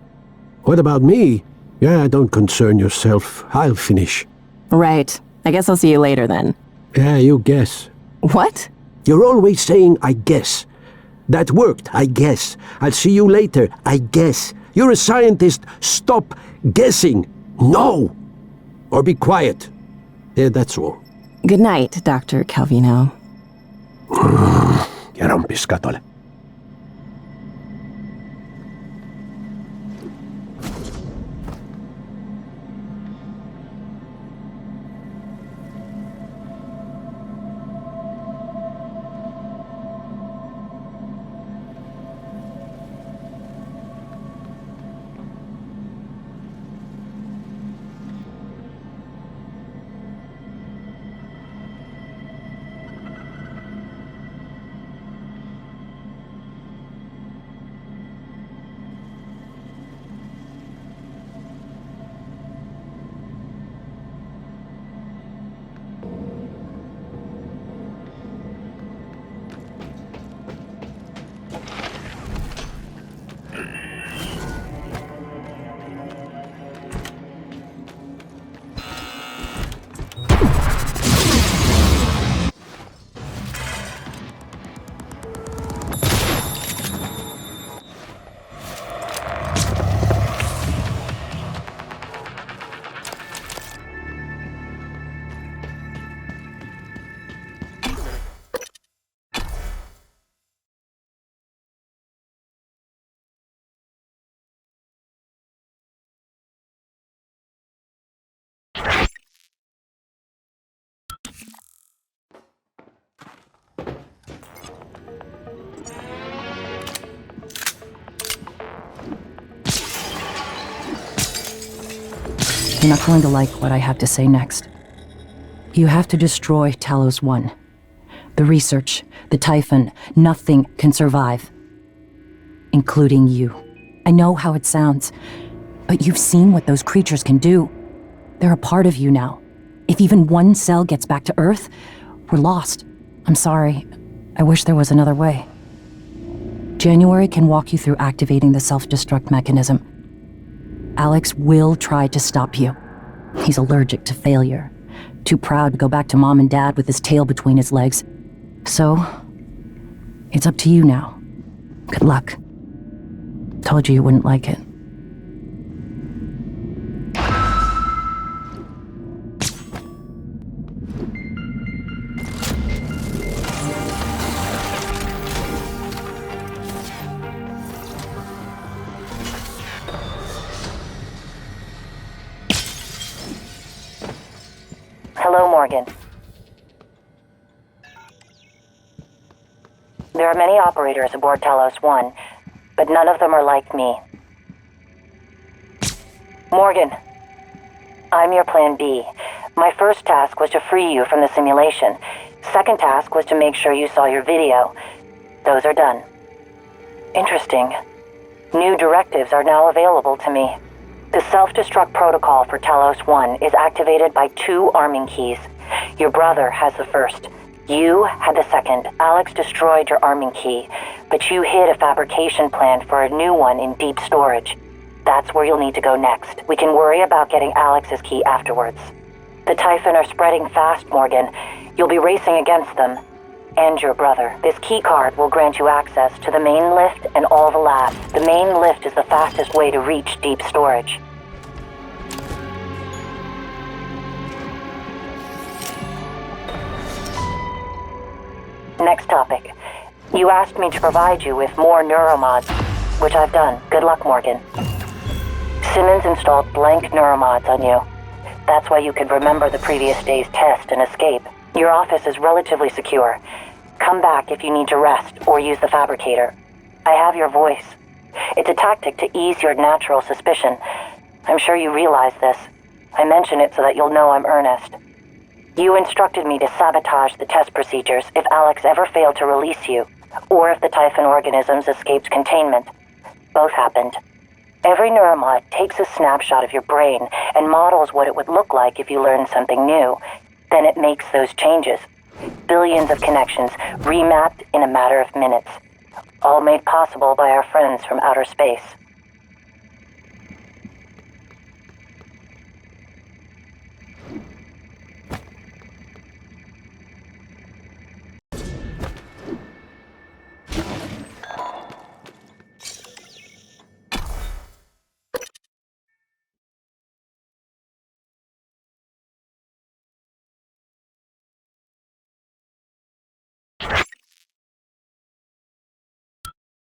What about me? Yeah, don't concern yourself. I'll finish. Right. I guess I'll see you later then. Yeah, you guess. What? You're always saying, I guess. That worked, I guess. I'll see you later, I guess. You're a scientist. Stop guessing. No! Or be quiet. Yeah, that's all. Good night, Dr. Calvino. Ja rompiskatole. You're not going to like what I have to say next. You have to destroy Talos 1. The research, the Typhon, nothing can survive. Including you. I know how it sounds, but you've seen what those creatures can do. They're a part of you now. If even one cell gets back to Earth, we're lost. I'm sorry. I wish there was another way. January can walk you through activating the self-destruct mechanism. Alex will try to stop you. He's allergic to failure. Too proud to go back to Mom and Dad with his tail between his legs. So, it's up to you now. Good luck. Told you wouldn't like it. Hello, Morgan. There are many operators aboard Talos 1, but none of them are like me. Morgan, I'm your plan B. My first task was to free you from the simulation. Second task was to make sure you saw your video. Those are done. Interesting. New directives are now available to me. The self-destruct protocol for Talos 1 is activated by 2 arming keys. Your brother has the first. You had the second. Alex destroyed your arming key, but you hid a fabrication plan for a new one in deep storage. That's where you'll need to go next. We can worry about getting Alex's key afterwards. The Typhon are spreading fast, Morgan. You'll be racing against them. And your brother. This key card will grant you access to the main lift and all the labs. The main lift is the fastest way to reach deep storage. Next topic. You asked me to provide you with more neuromods, which I've done. Good luck, Morgan. Simmons installed blank neuromods on you. That's why you could remember the previous day's test and escape. Your office is relatively secure. Come back if you need to rest or use the fabricator. I have your voice. It's a tactic to ease your natural suspicion. I'm sure you realize this. I mention it so that you'll know I'm earnest. You instructed me to sabotage the test procedures if Alex ever failed to release you, or if the Typhon organisms escaped containment. Both happened. Every neuromod takes a snapshot of your brain and models what it would look like if you learned something new. Then it makes those changes. Billions of connections, remapped in a matter of minutes. All made possible by our friends from outer space.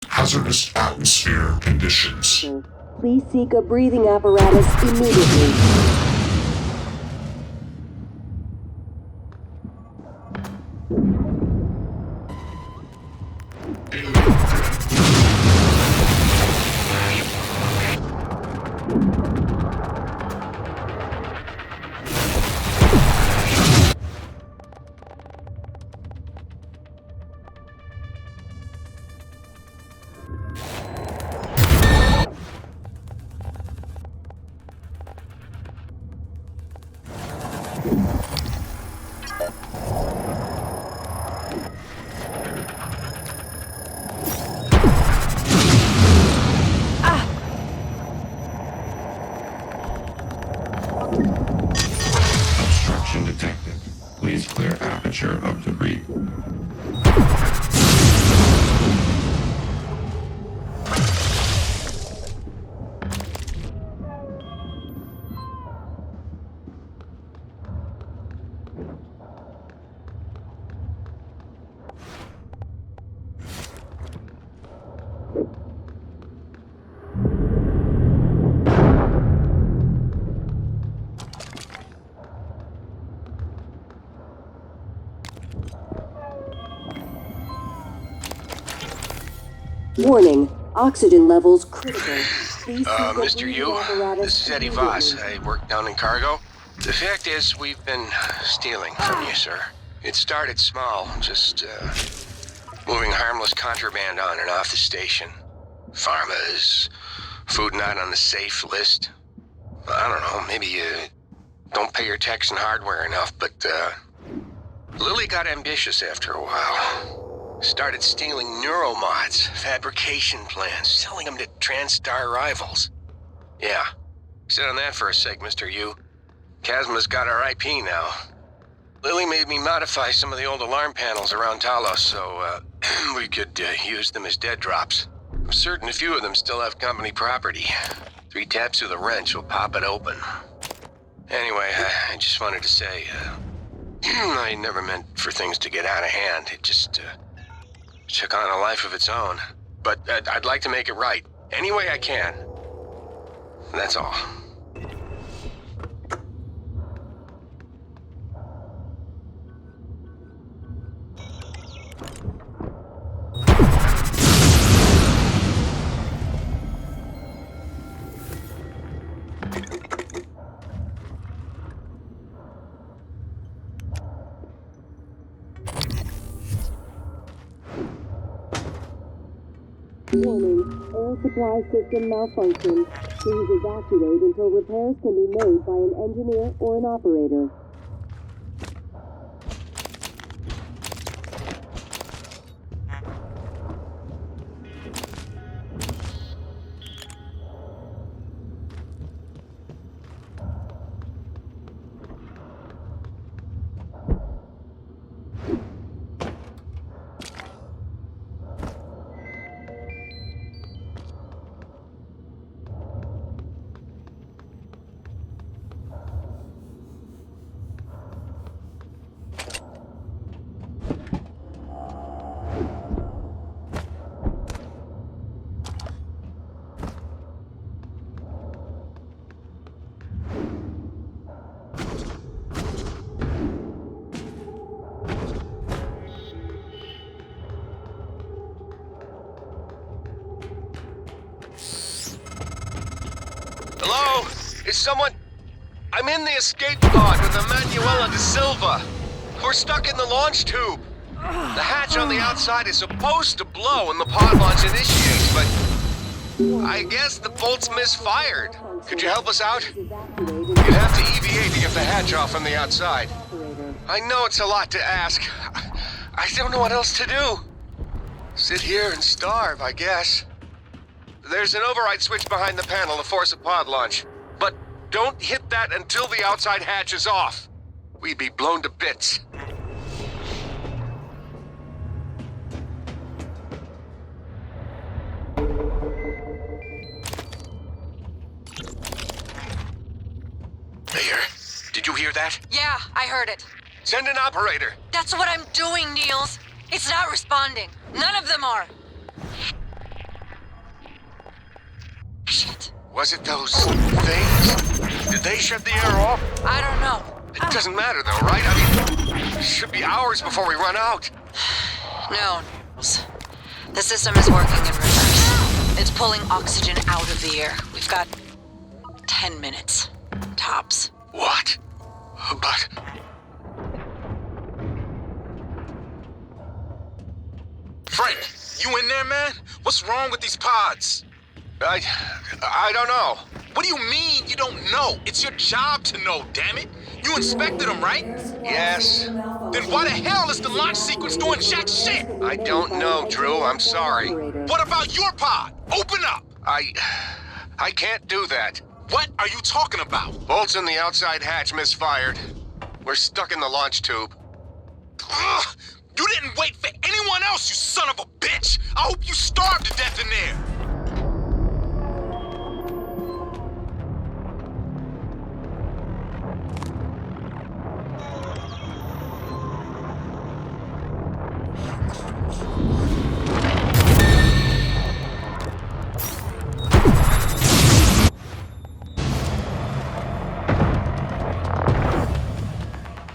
Hazardous atmosphere conditions. Please seek a breathing apparatus immediately. Obstruction detected. Please clear aperture of debris. Warning, oxygen levels critical. Please seek a Mr. breathing Yu, apparatus this is Eddie immediately. Voss. I work down in cargo. The fact is, we've been stealing from you, sir. It started small, just moving harmless contraband on and off the station. Pharmas, food not on the safe list. I don't know, maybe you don't pay your tax and hardware enough, but Lily got ambitious after a while. Started stealing neuromods, fabrication plans, selling them to TranStar rivals. Yeah, sit on that for a sec, Mr. Yu. Chasma's got our IP now. Lily made me modify some of the old alarm panels around Talos so we could use them as dead drops. I'm certain a few of them still have company property. 3 taps with a wrench will pop it open. Anyway, I just wanted to say, I never meant for things to get out of hand. It just, took on a life of its own. But I'd like to make it right, any way I can. That's all. Warning, air supply system malfunction. Please evacuate until repairs can be made by an engineer or an operator. Hello? Is someone... I'm in the escape pod with Emanuela de Silva. We're stuck in the launch tube. The hatch on the outside is supposed to blow when the pod launch initiates, but... I guess the bolt's misfired. Could you help us out? You'd have to EVA to get the hatch off from the outside. I know it's a lot to ask. I don't know what else to do. Sit here and starve, I guess. There's an override switch behind the panel to force a pod launch. But don't hit that until the outside hatch is off. We'd be blown to bits. Mayor, did you hear that? Yeah, I heard it. Send an operator. That's what I'm doing, Niels. It's not responding. None of them are. Shit. Was it those things? Did they shut the air off? I don't know. It doesn't matter though, right? I mean, it should be hours before we run out. No, Niels. The system is working in reverse. It's pulling oxygen out of the air. We've got 10 minutes. Tops. What? But... Frank, you in there, man? What's wrong with these pods? I don't know. What do you mean you don't know? It's your job to know, damn it. You inspected them, right? Yes. Then why the hell is the launch sequence doing jack shit? I don't know, Drew. I'm sorry. What about your pod? Open up! I can't do that. What are you talking about? Bolts in the outside hatch misfired. We're stuck in the launch tube. Ugh! You didn't wait for anyone else, you son of a bitch! I hope you starve to death in there!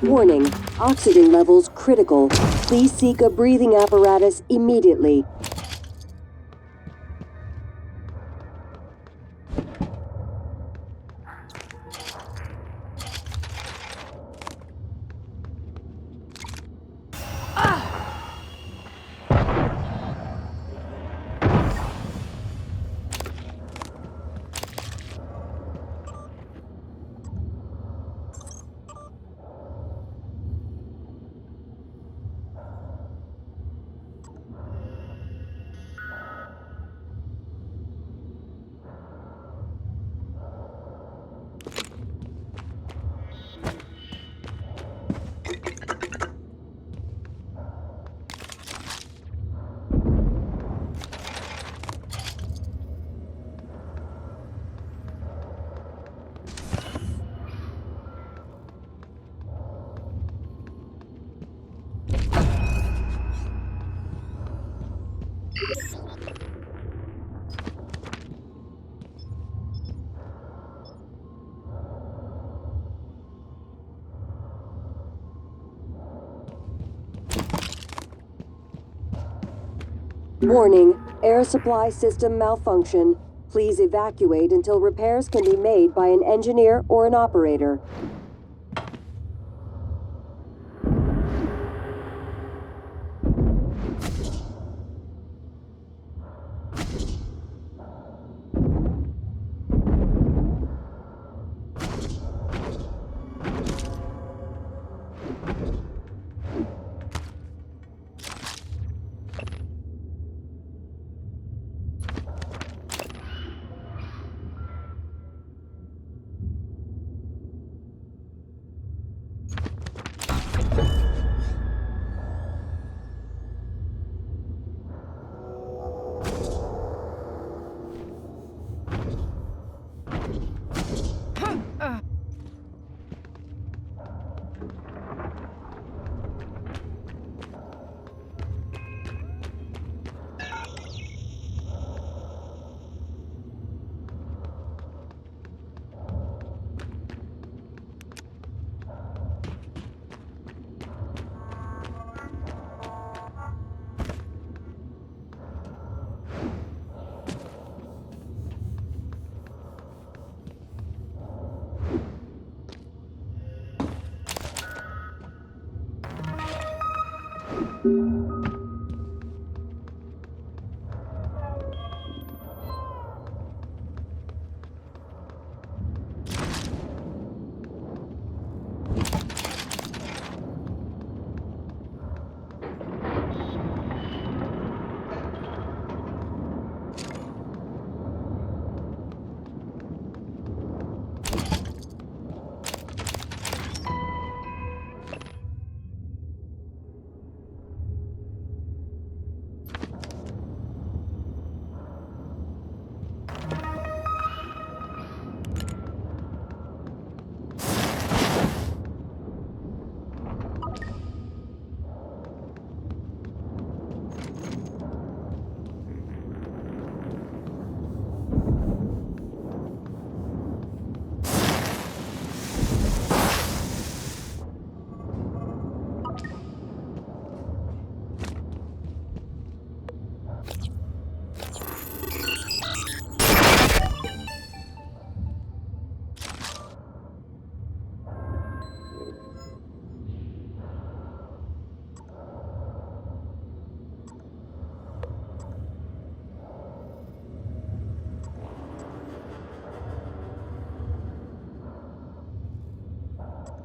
Warning, oxygen levels critical. Please seek a breathing apparatus immediately. Warning, air supply system malfunction. Please evacuate until repairs can be made by an engineer or an operator.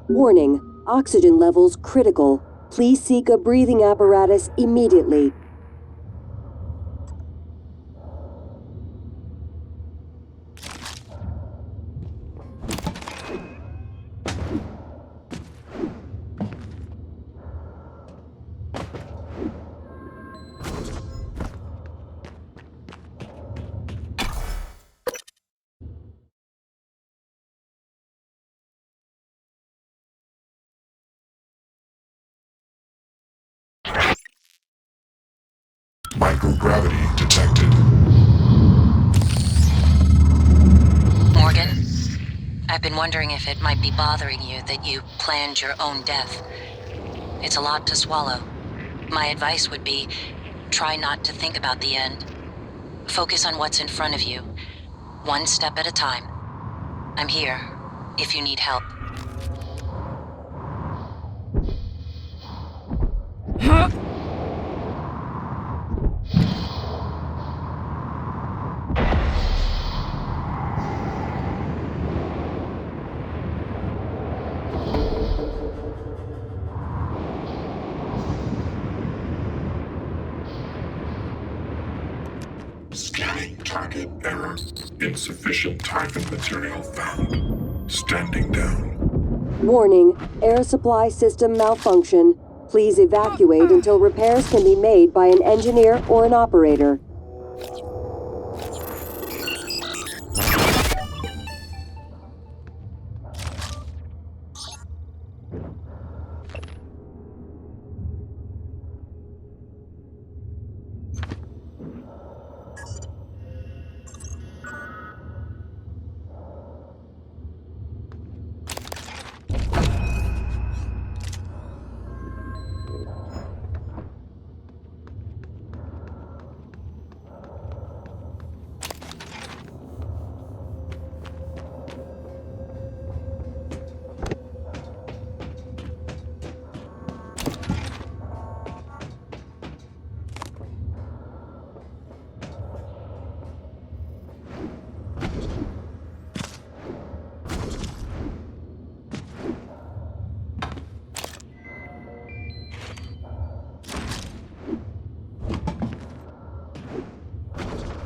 Warning, oxygen levels critical. Please seek a breathing apparatus immediately. Microgravity detected. Morgan, I've been wondering if it might be bothering you that you planned your own death. It's a lot to swallow. My advice would be, try not to think about the end. Focus on what's in front of you, one step at a time. I'm here, if you need help. Scanning target error. Insufficient Typhon material found. Standing down. Warning, air supply system malfunction. Please evacuate until repairs can be made by an engineer or an operator.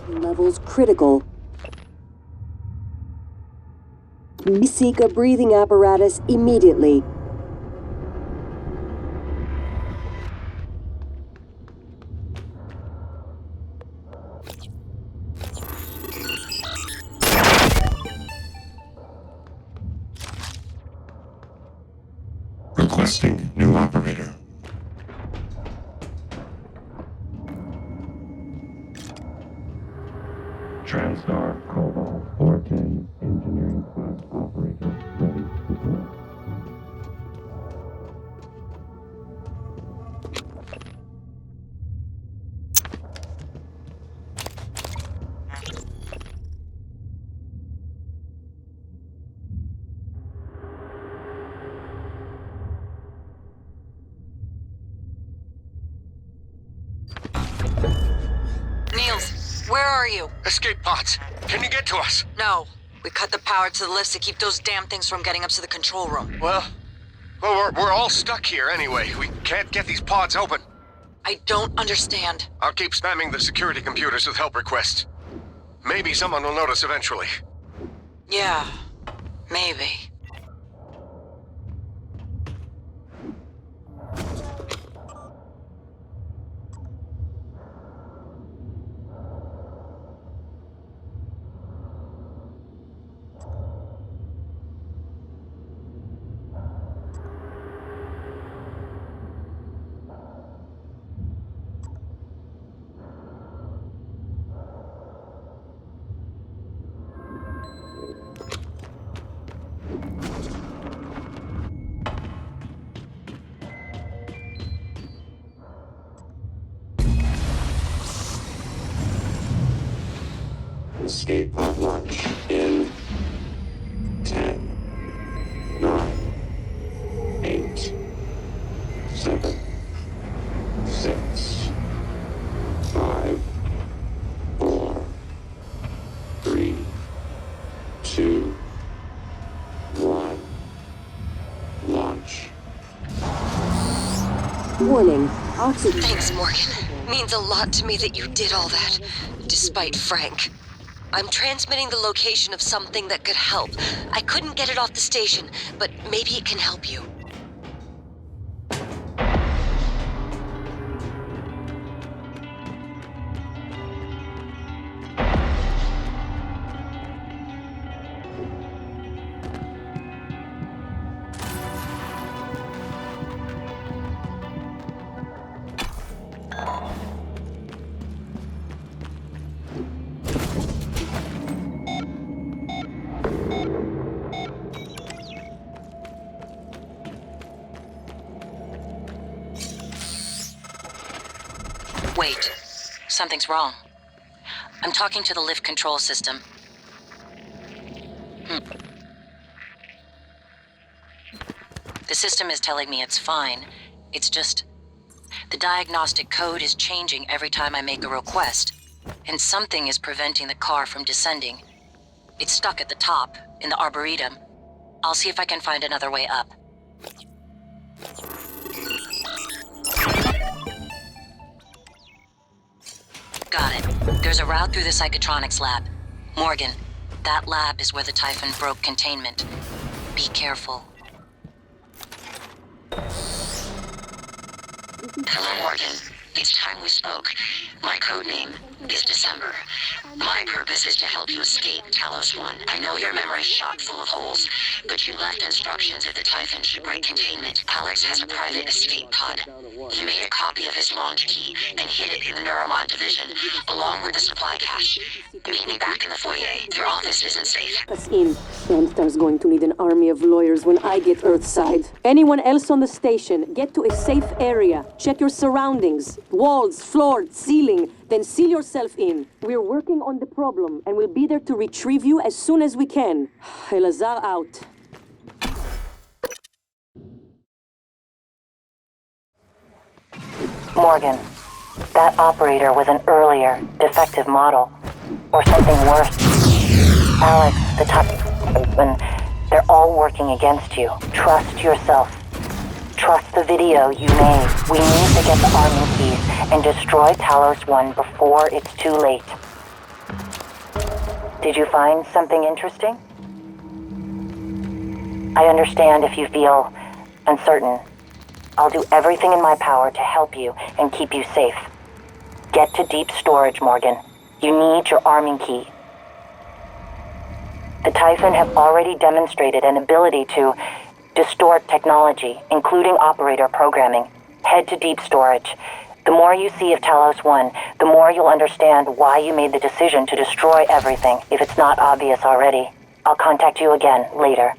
Levels critical. We seek a breathing apparatus immediately. Requesting new operator. TranStar Cobalt 410 engineering class operator ready to deploy. Niels, where are you? Escape pods. Can you get to us? No. We cut the power to the lifts to keep those damn things from getting up to the control room. Well, we're all stuck here anyway. We can't get these pods open. I don't understand. I'll keep spamming the security computers with help requests. Maybe someone will notice eventually. Yeah, maybe. Escape pod launch in 10, 9, 8, 7, 6, 5, 4, 3, 2, 1. Launch. Warning. Oxygen. Thanks, Morgan. Means a lot to me that you did all that, despite Frank. I'm transmitting the location of something that could help. I couldn't get it off the station, but maybe it can help you. Wait. Something's wrong. I'm talking to the lift control system. The system is telling me it's fine. It's just... the diagnostic code is changing every time I make a request, and something is preventing the car from descending. It's stuck at the top, in the Arboretum. I'll see if I can find another way up. Got it. There's a route through the psychotronics lab. Morgan, that lab is where the Typhon broke containment. Be careful. Hello, Morgan. It's time we spoke. My codename is December. My purpose is to help you escape Talos 1. I know your memory's chock full of holes, but you left instructions at the Typhon shipwreck containment. Alex has a private escape pod. He made a copy of his launch key and hid it in the Neuromod division, along with the supply cache. Meet me back in the foyer. Your office isn't safe. Us in. Landstar's going to need an army of lawyers when I get Earthside. Anyone else on the station, get to a safe area. Check your surroundings. Walls, floor, ceiling. Then seal yourself in. We're working on the problem, and we'll be there to retrieve you as soon as we can. Elazar out. Morgan, that operator was an earlier, defective model. Or something worse. Alex, the Typhon, they're all working against you. Trust yourself. Trust the video you made. We need to get the arming keys and destroy Talos 1 before it's too late. Did you find something interesting? I understand if you feel uncertain. I'll do everything in my power to help you and keep you safe. Get to deep storage, Morgan. You need your arming key. The Typhon have already demonstrated an ability to distort technology, including operator programming. Head to deep storage. The more you see of Talos 1, the more you'll understand why you made the decision to destroy everything, if it's not obvious already. I'll contact you again later.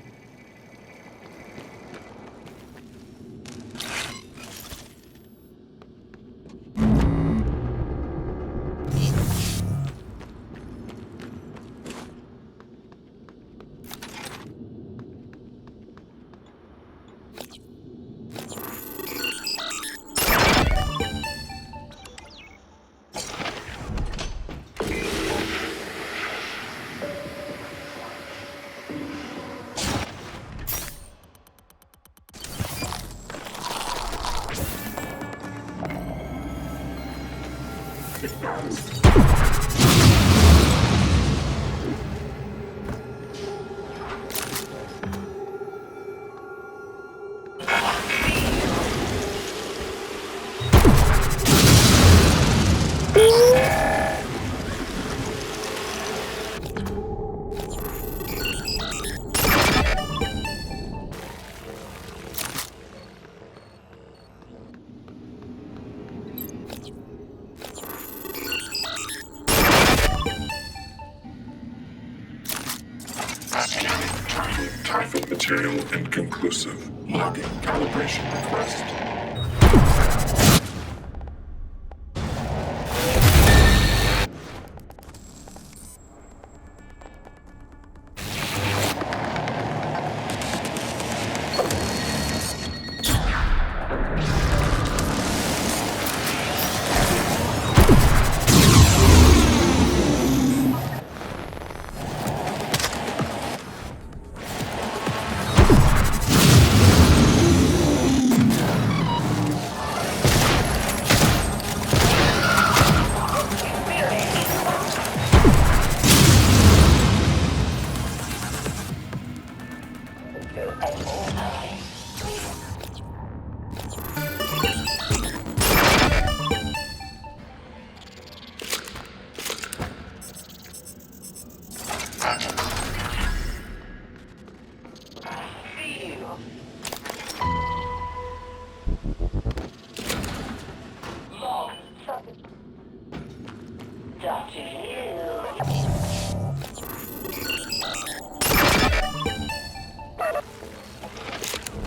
Typhon material inconclusive. Logging calibration request.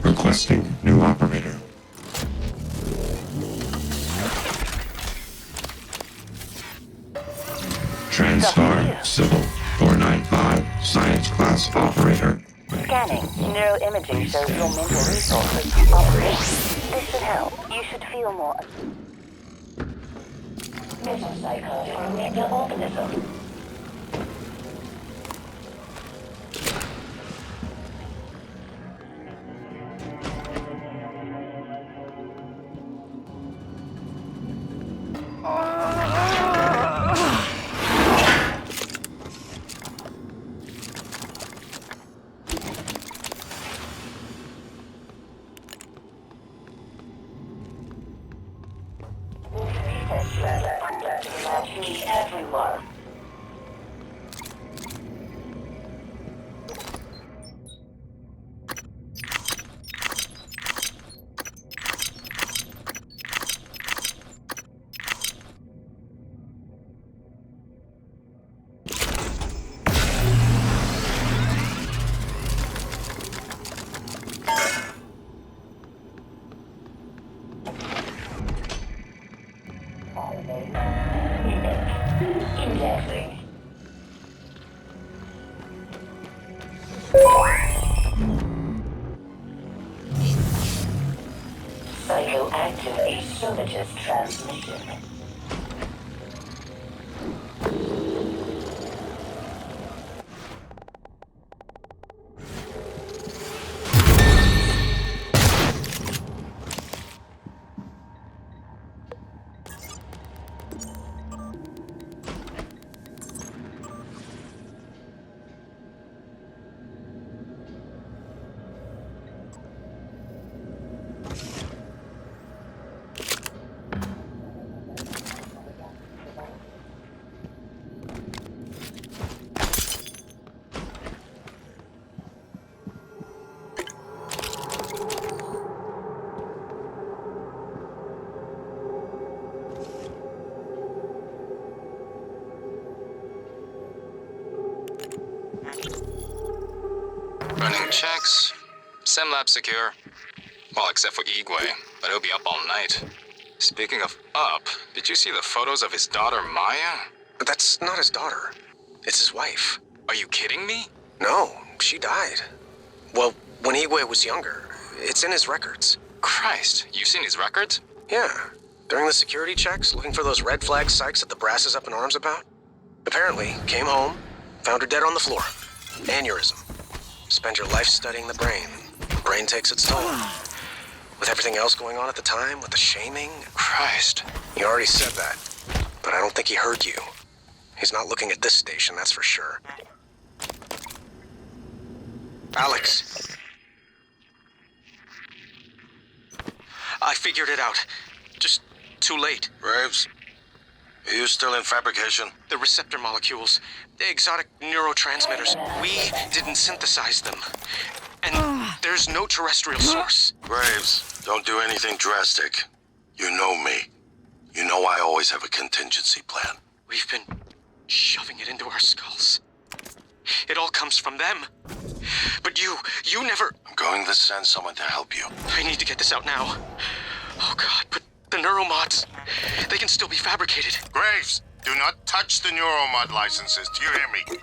Requesting new operator. TranStar Civil 495 Science Class Operator. Scanning. Neuroimaging shows your mental resources operate. This should help. You should feel more. Metapsychotic or mega-organism. Everyone. Indexing. Psychoactivate somatist transmission. Running checks. SimLab secure. Well, except for Igwe, but he'll be up all night. Speaking of up, did you see the photos of his daughter Maya? But that's not his daughter. It's his wife. Are you kidding me? No, she died. Well, when Igwe was younger. It's in his records. Christ, you've seen his records? Yeah. During the security checks, looking for those red flag psychs that the brass is up in arms about. Apparently, came home, found her dead on the floor. Aneurysm. Spend your life studying the brain. Brain takes its toll. With everything else going on at the time, with the shaming. Christ. He already said that, but I don't think he heard you. He's not looking at this station, that's for sure. Alex. I figured it out. Just too late. Graves, are you still in fabrication? The receptor molecules, the exotic neurotransmitters, we didn't synthesize them. And there's no terrestrial source. Graves, don't do anything drastic. You know me. You know I always have a contingency plan. We've been shoving it into our skulls. It all comes from them. But you never... I'm going to send someone to help you. I need to get this out now. Oh God, but the neuromods, they can still be fabricated. Graves, do not touch the neuromod licenses. Do you hear me?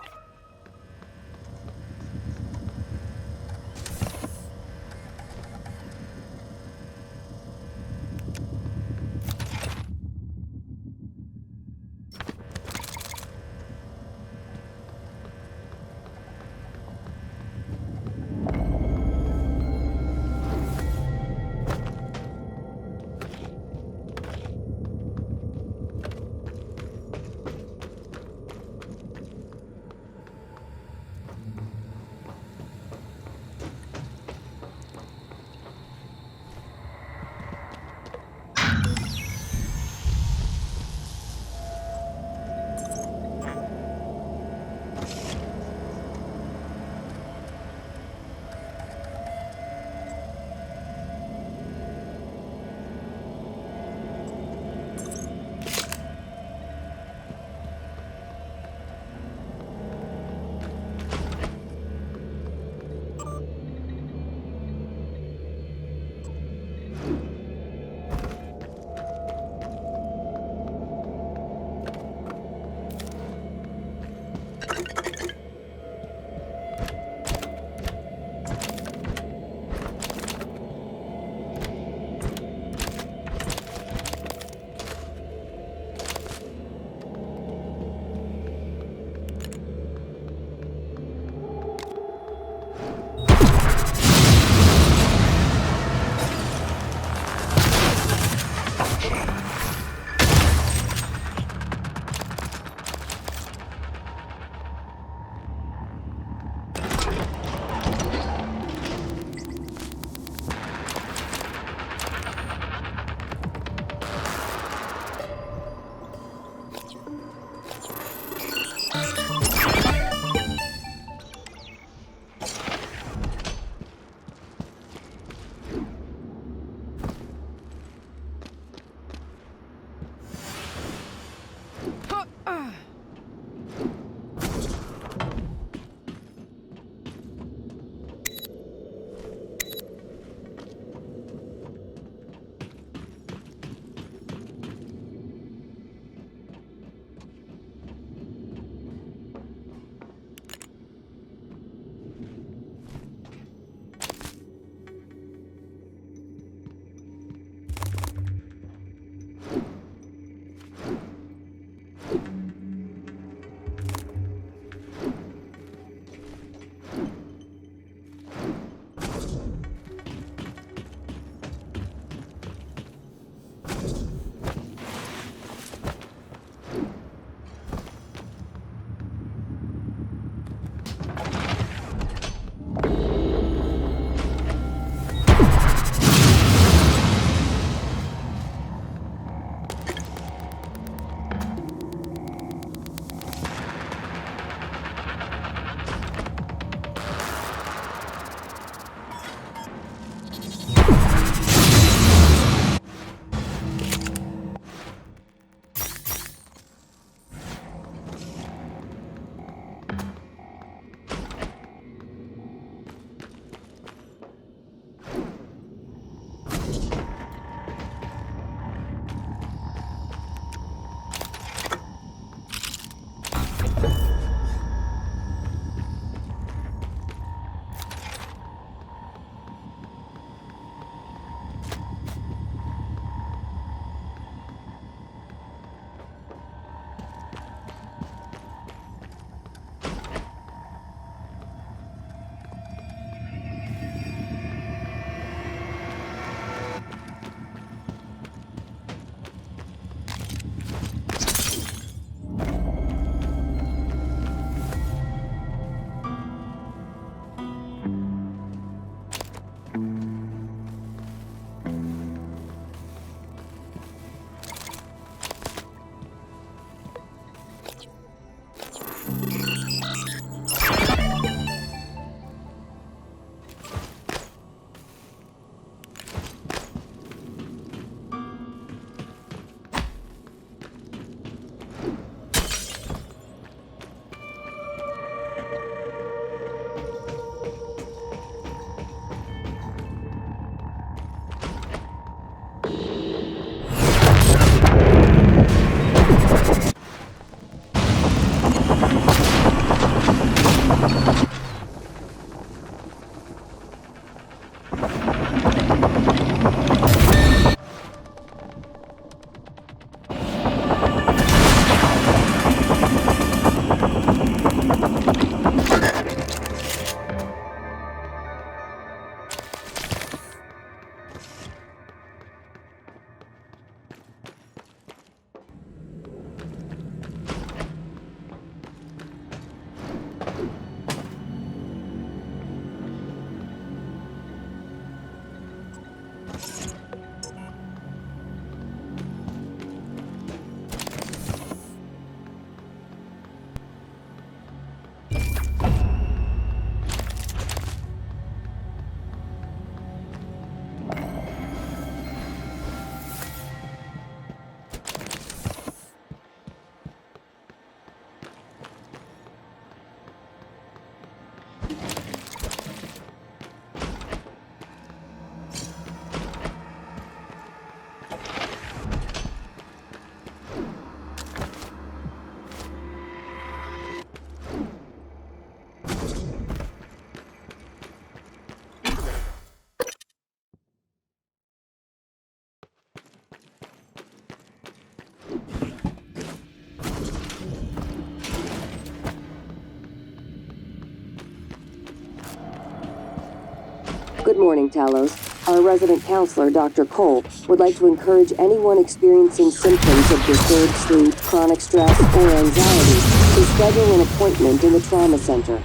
Good morning, Talos. Our resident counselor, Dr. Cole, would like to encourage anyone experiencing symptoms of disturbed sleep, chronic stress, or anxiety to schedule an appointment in the trauma center.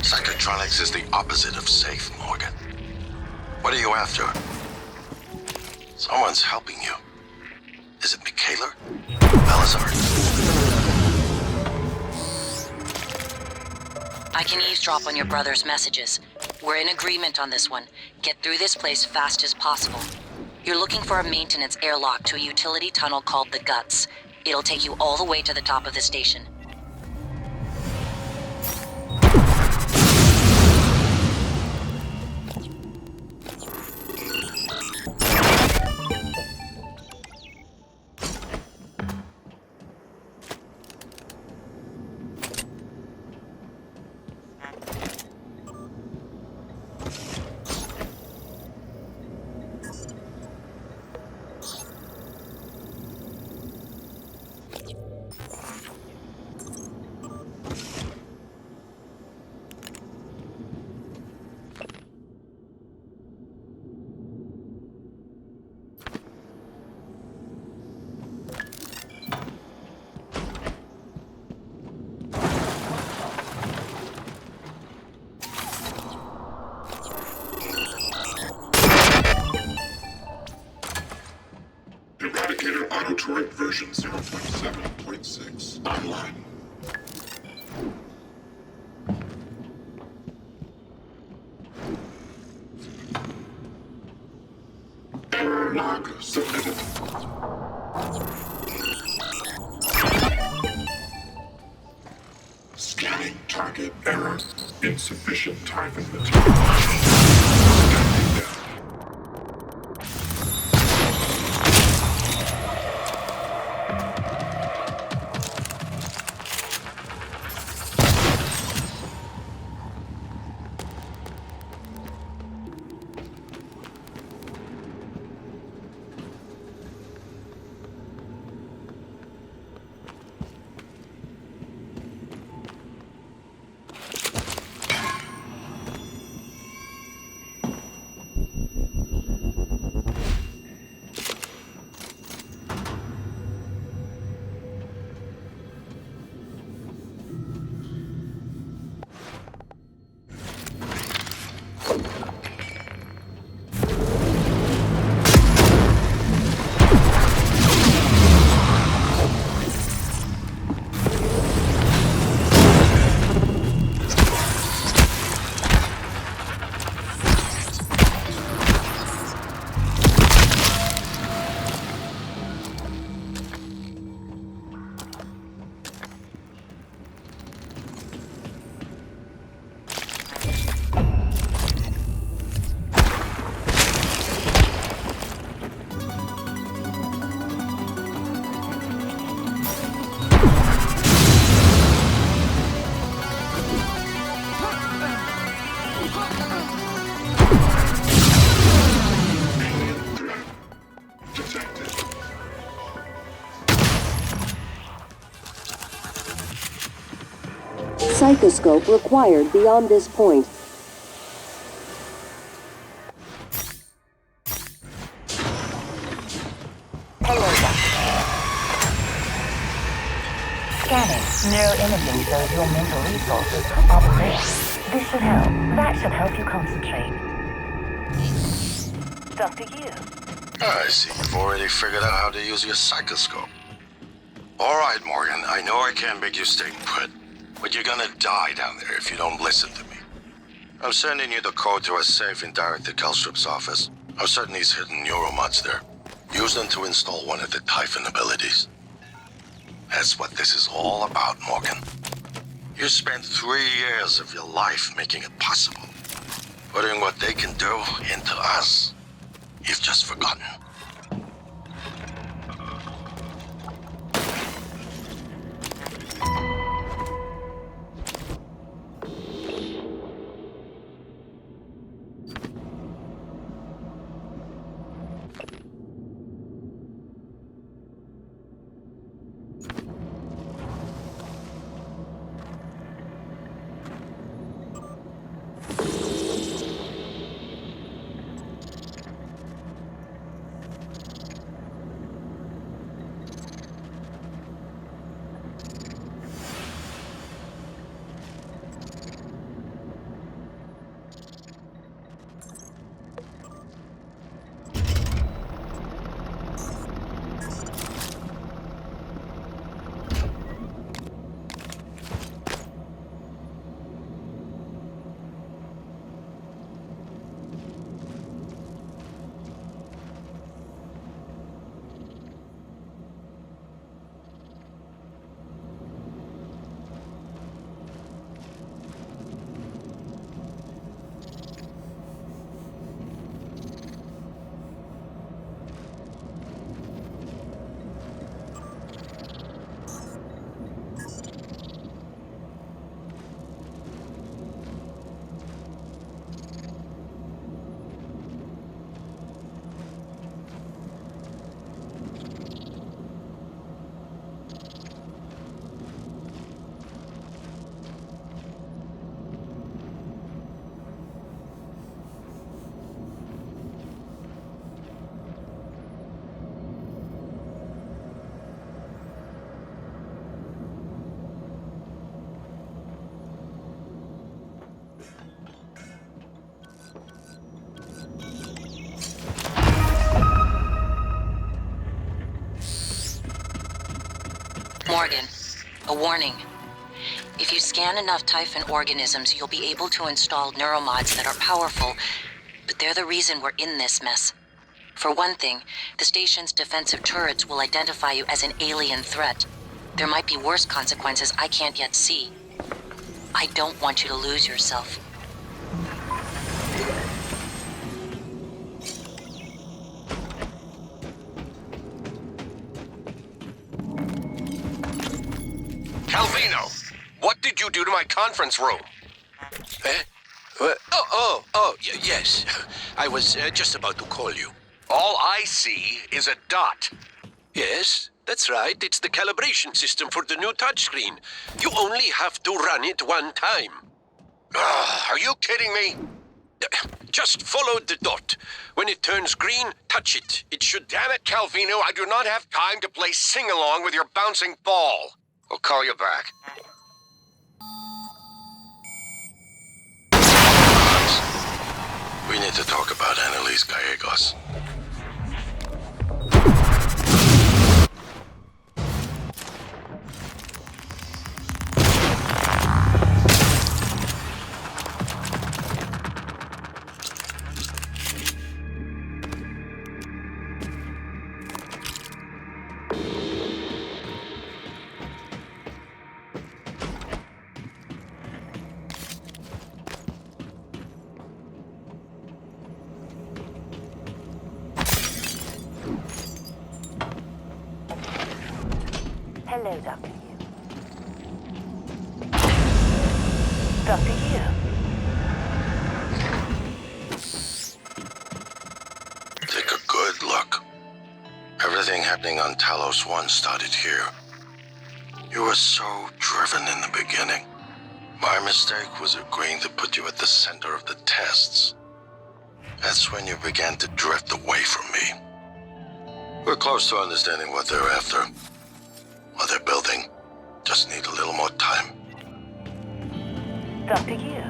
Psychotronics is the opposite of safe, Morgan. What are you after? Someone's helping you. Is it Michaela? Belisar? I can eavesdrop on your brother's messages. We're in agreement on this one. Get through this place fast as possible. You're looking for a maintenance airlock to a utility tunnel called the Guts. It'll take you all the way to the top of the station. Eradicator Auto Turret version 0.7.6 online. Error log submitted. Scanning target error. Insufficient time and material. Standing down. Psychoscope required beyond this point. Hello, Doctor. Scanning. Neuroimaging shows your mental resources are rich. This should help. That should help you concentrate. Dr. Yu. I see you've already figured out how to use your psychoscope. All right, Morgan, I know I can't make you stay put, but you're gonna die down there if you don't listen to me. I'm sending you the code to a safe in Director Kelstrup's office. I'm certain he's hidden neuromods there. Use them to install one of the Typhon abilities. That's what this is all about, Morgan. You spent 3 years of your life making it possible. Putting what they can do into us. You've just forgotten. Morgan, a warning. If you scan enough Typhon organisms, you'll be able to install neuromods that are powerful, but they're the reason we're in this mess. For one thing, the station's defensive turrets will identify you as an alien threat. There might be worse consequences I can't yet see. I don't want you to lose yourself. Calvino, what did you do to my conference room? Eh? Yes. I was just about to call you. All I see is a dot. Yes, that's right. It's the calibration system for the new touchscreen. You only have to run it one time. Are you kidding me? Just follow the dot. When it turns green, touch it. It should... Damn it, Calvino, I do not have time to play sing-along with your bouncing ball. I'll call you back. We need to talk about Annalise Gallegos. Hello, Dr. Yu. Dr. Yu. Take a good look. Everything happening on Talos 1 started here. You were so driven in the beginning. My mistake was agreeing to put you at the center of the tests. That's when you began to drift away from me. We're close to understanding what they're after. What they're building. Just need a little more time. Dr. Yu.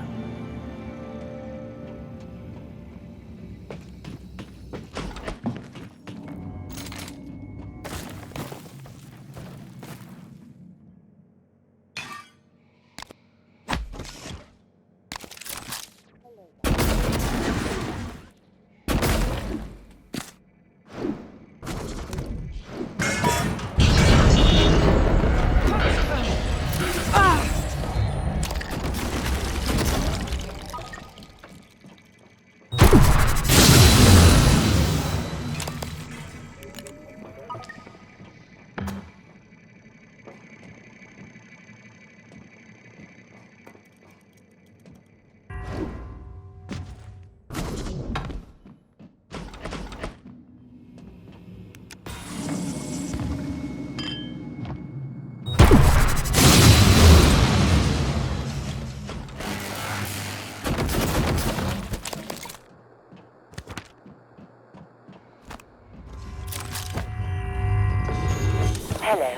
Hello.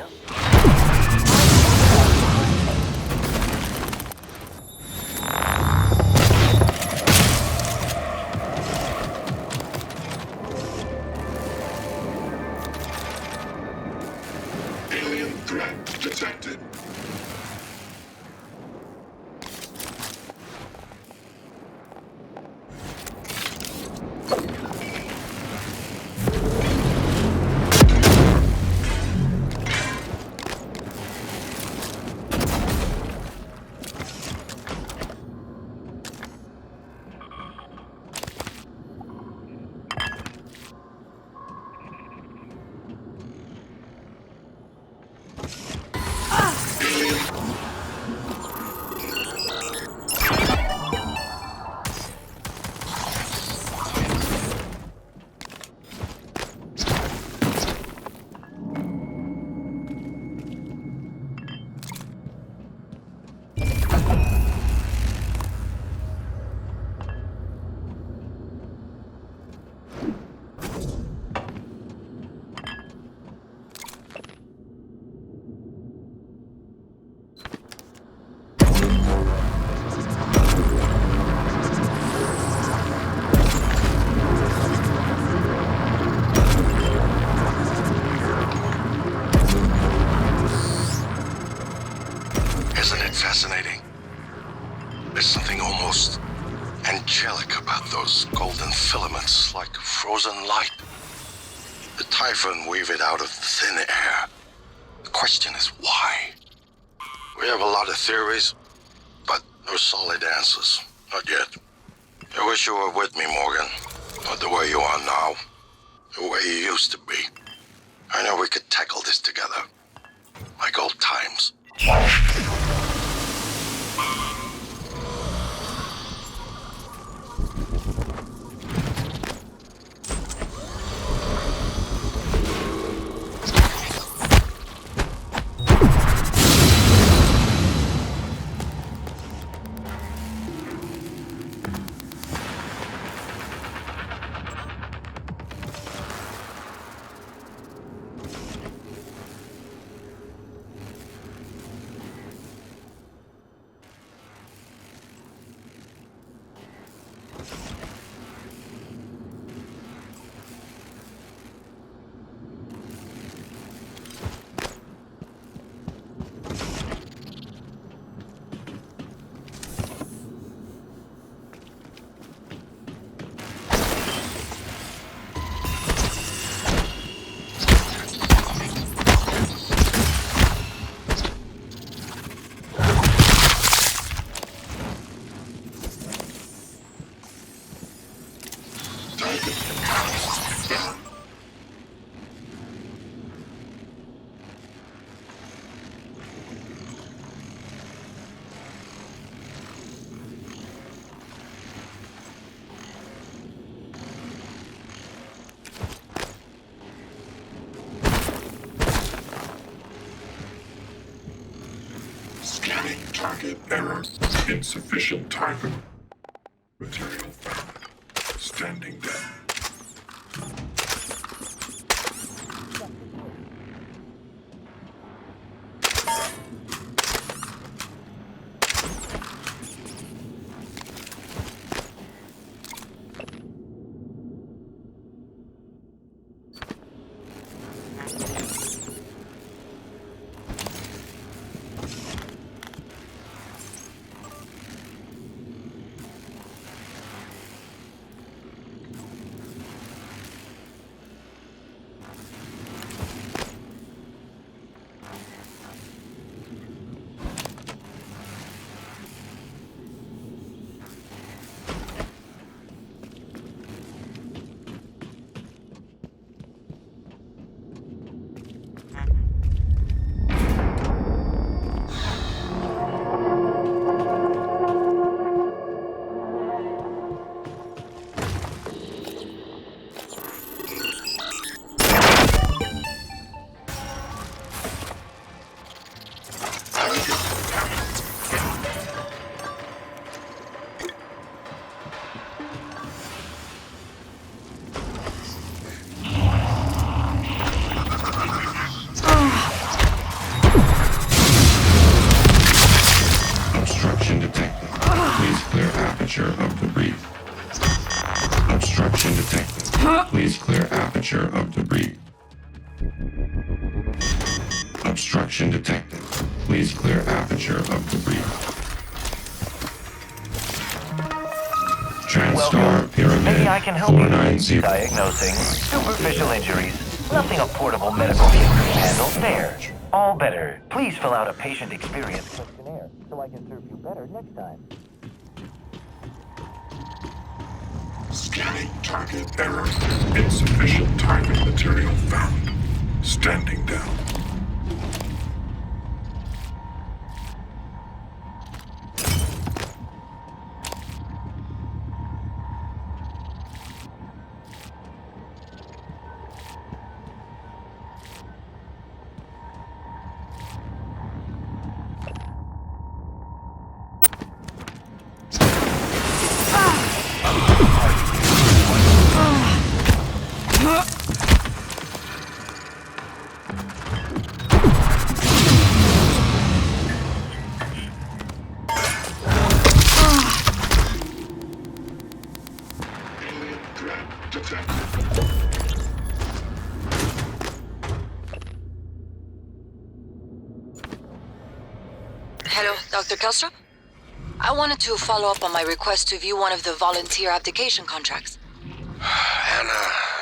Alien threat detected. Isn't it fascinating? There's something almost angelic about those golden filaments, like frozen light. The Typhon weave it out of thin air. The question is why? We have a lot of theories, but no solid answers. Not yet. I wish you were with me, Morgan. Not the way you are now. The way you used to be. I know we could tackle this together. Like old times. Scanning target error. Insufficient Typhon. Material found. Standing down. Obstruction detected. Please clear aperture of debris. Obstruction detected. Please clear aperture of debris. TranStar Pyramid Maybe I can help you. 490. Diagnosing superficial injuries. Nothing a portable medical kit could handle. There. All better. Please fill out a patient experience questionnaire so I can serve you better next time. Scanning target error. Insufficient target material found. Standing down. Hello, Dr. Kelstrup? I wanted to follow up on my request to view one of the volunteer application contracts. Anna,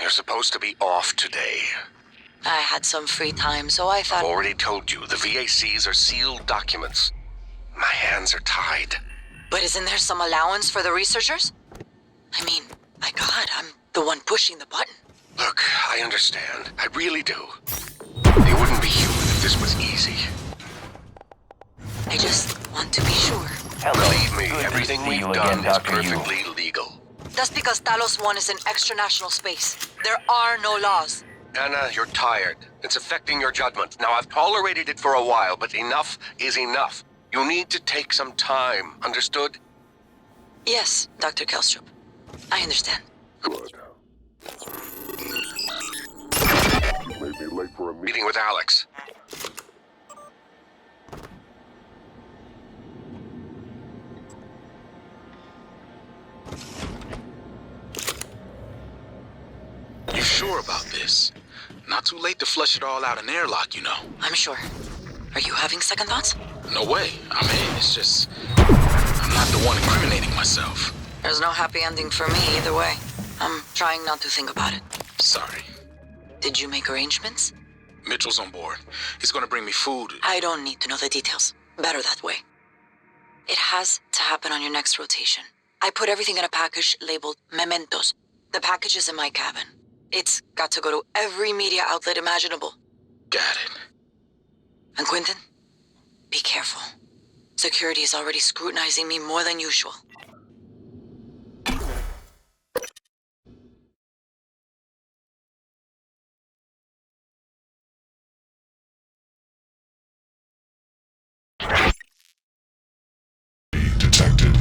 you're supposed to be off today. I had some free time, so I thought... I've already told you, the VACs are sealed documents. My hands are tied. But isn't there some allowance for the researchers? I mean, my God, I'm the one pushing the button. Look, I understand. I really do. It wouldn't be human if this was easy. I just want to be sure. Believe me, everything we've done is perfectly legal. That's because Talos 1 is in extra-national space. There are no laws. Anna, you're tired. It's affecting your judgment. Now, I've tolerated it for a while, but enough is enough. You need to take some time, understood? Yes, Dr. Kelstrup. I understand. Good. You may be late for a meeting with Alex. You sure about this? Not too late to flush it all out in airlock, you know. I'm sure. Are you having second thoughts? No way. I'm in. It's just... I'm not the one incriminating myself. There's no happy ending for me either way. I'm trying not to think about it. Sorry. Did you make arrangements? Mitchell's on board. He's gonna bring me food. I don't need to know the details. Better that way. It has to happen on your next rotation. I put everything in a package labeled Mementos. The package is in my cabin. It's got to go to every media outlet imaginable. Got it. And Quentin, be careful. Security is already scrutinizing me more than usual. Detected.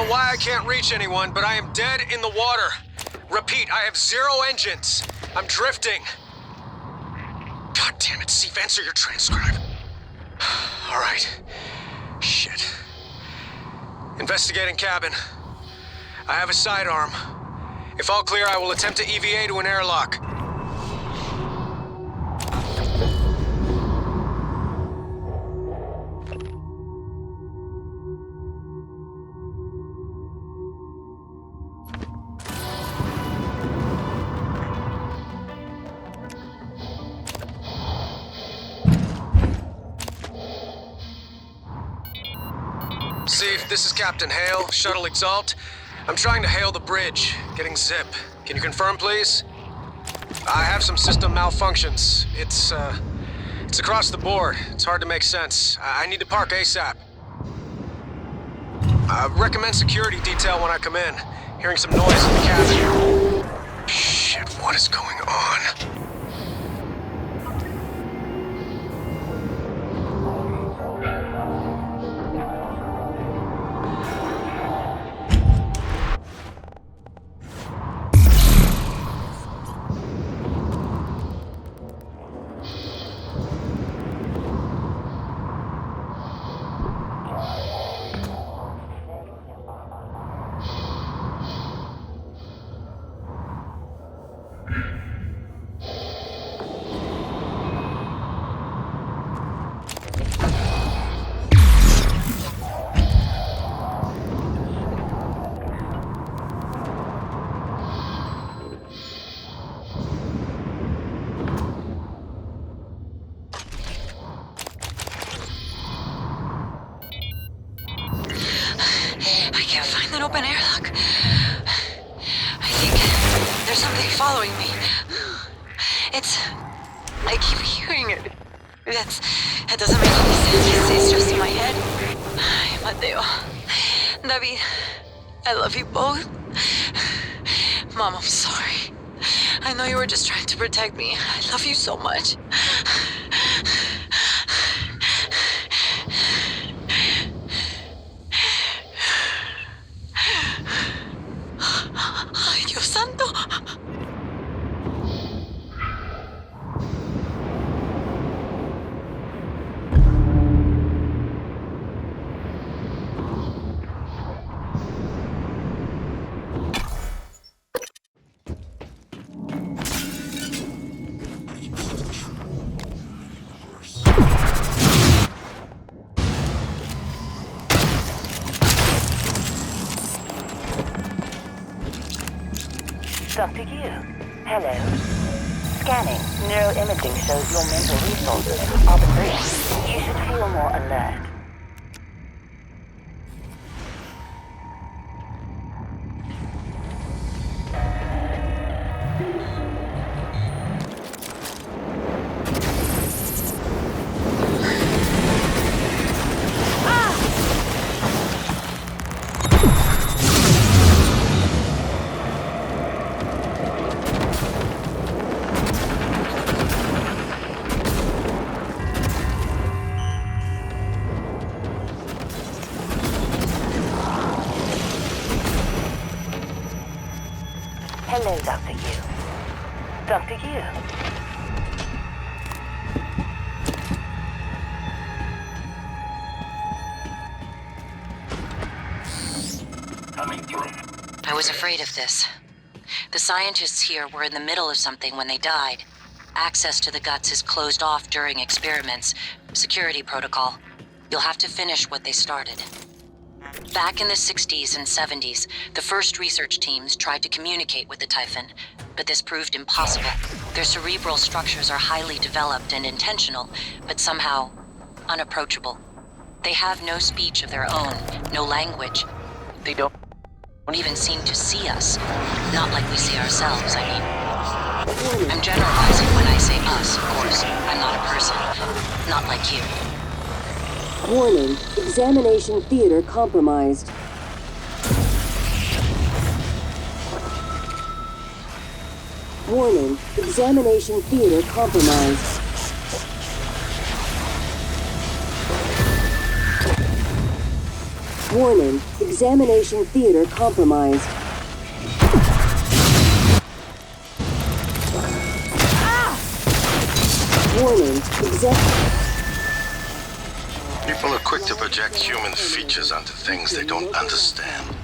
Why I can't reach anyone, but I am dead in the water. Repeat, I have 0 engines. I'm drifting. God damn it, Steve, answer your transcribe. All right. Shit. Investigating cabin. I have a sidearm. If all clear, I will attempt to EVA to an airlock. this is Captain Hale, Shuttle Exalt. I'm trying to hail the bridge, getting zip. Can you confirm, please? I have some system malfunctions. It's across the board. It's hard to make sense. I need to park ASAP. Recommend security detail when I come in. Hearing some noise in the cabin. Shit, what is going on? An open airlock. I think there's something following me. I keep hearing it. That doesn't make any sense. It's just in my head. Mateo, David, I love you both. Mom, I'm sorry. I know you were just trying to protect me. I love you so much. Dr. Yu. Hello. Scanning. Neuroimaging shows your mental resources are depleted. You should feel more alert. Hello, Dr. Yu. Dr. Yu. Coming through. I was afraid of this. The scientists here were in the middle of something when they died. Access to the guts is closed off during experiments. Security protocol. You'll have to finish what they started. Back in the 60s and 70s, the first research teams tried to communicate with the Typhon, but this proved impossible. Their cerebral structures are highly developed and intentional, but somehow unapproachable. They have no speech of their own, no language. They don't even seem to see us. Not like we see ourselves, I mean. I'm generalizing when I say us, of course. I'm not a person. Not like you. Warning, examination theater compromised. Warning, examination theater compromised. Warning, examination theater compromised. Warning, People are quick to project human features onto things they don't understand.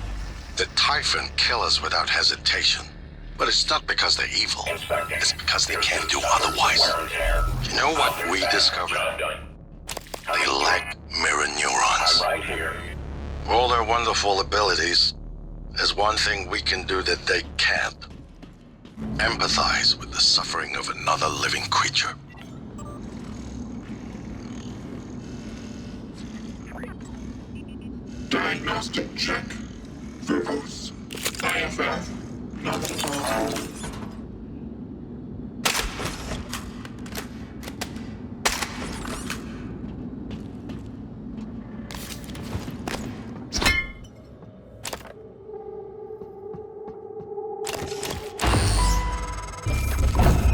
The Typhon kill us without hesitation. But it's not because they're evil. It's because they can't do otherwise. You know what we discovered? They lack mirror neurons. Right here. All their wonderful abilities, there's one thing we can do that they can't. Empathize with the suffering of another living creature. Diagnostic check. Verbose. IFF. Not detected.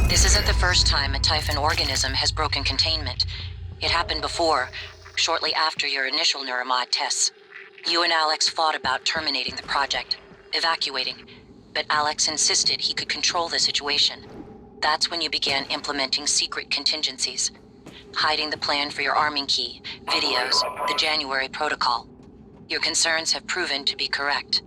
This isn't the first time a Typhon organism has broken containment. It happened before, shortly after your initial neuromod tests. You and Alex fought about terminating the project, evacuating, but Alex insisted he could control the situation. That's when you began implementing secret contingencies, hiding the plan for your arming key, videos, the January protocol. Your concerns have proven to be correct.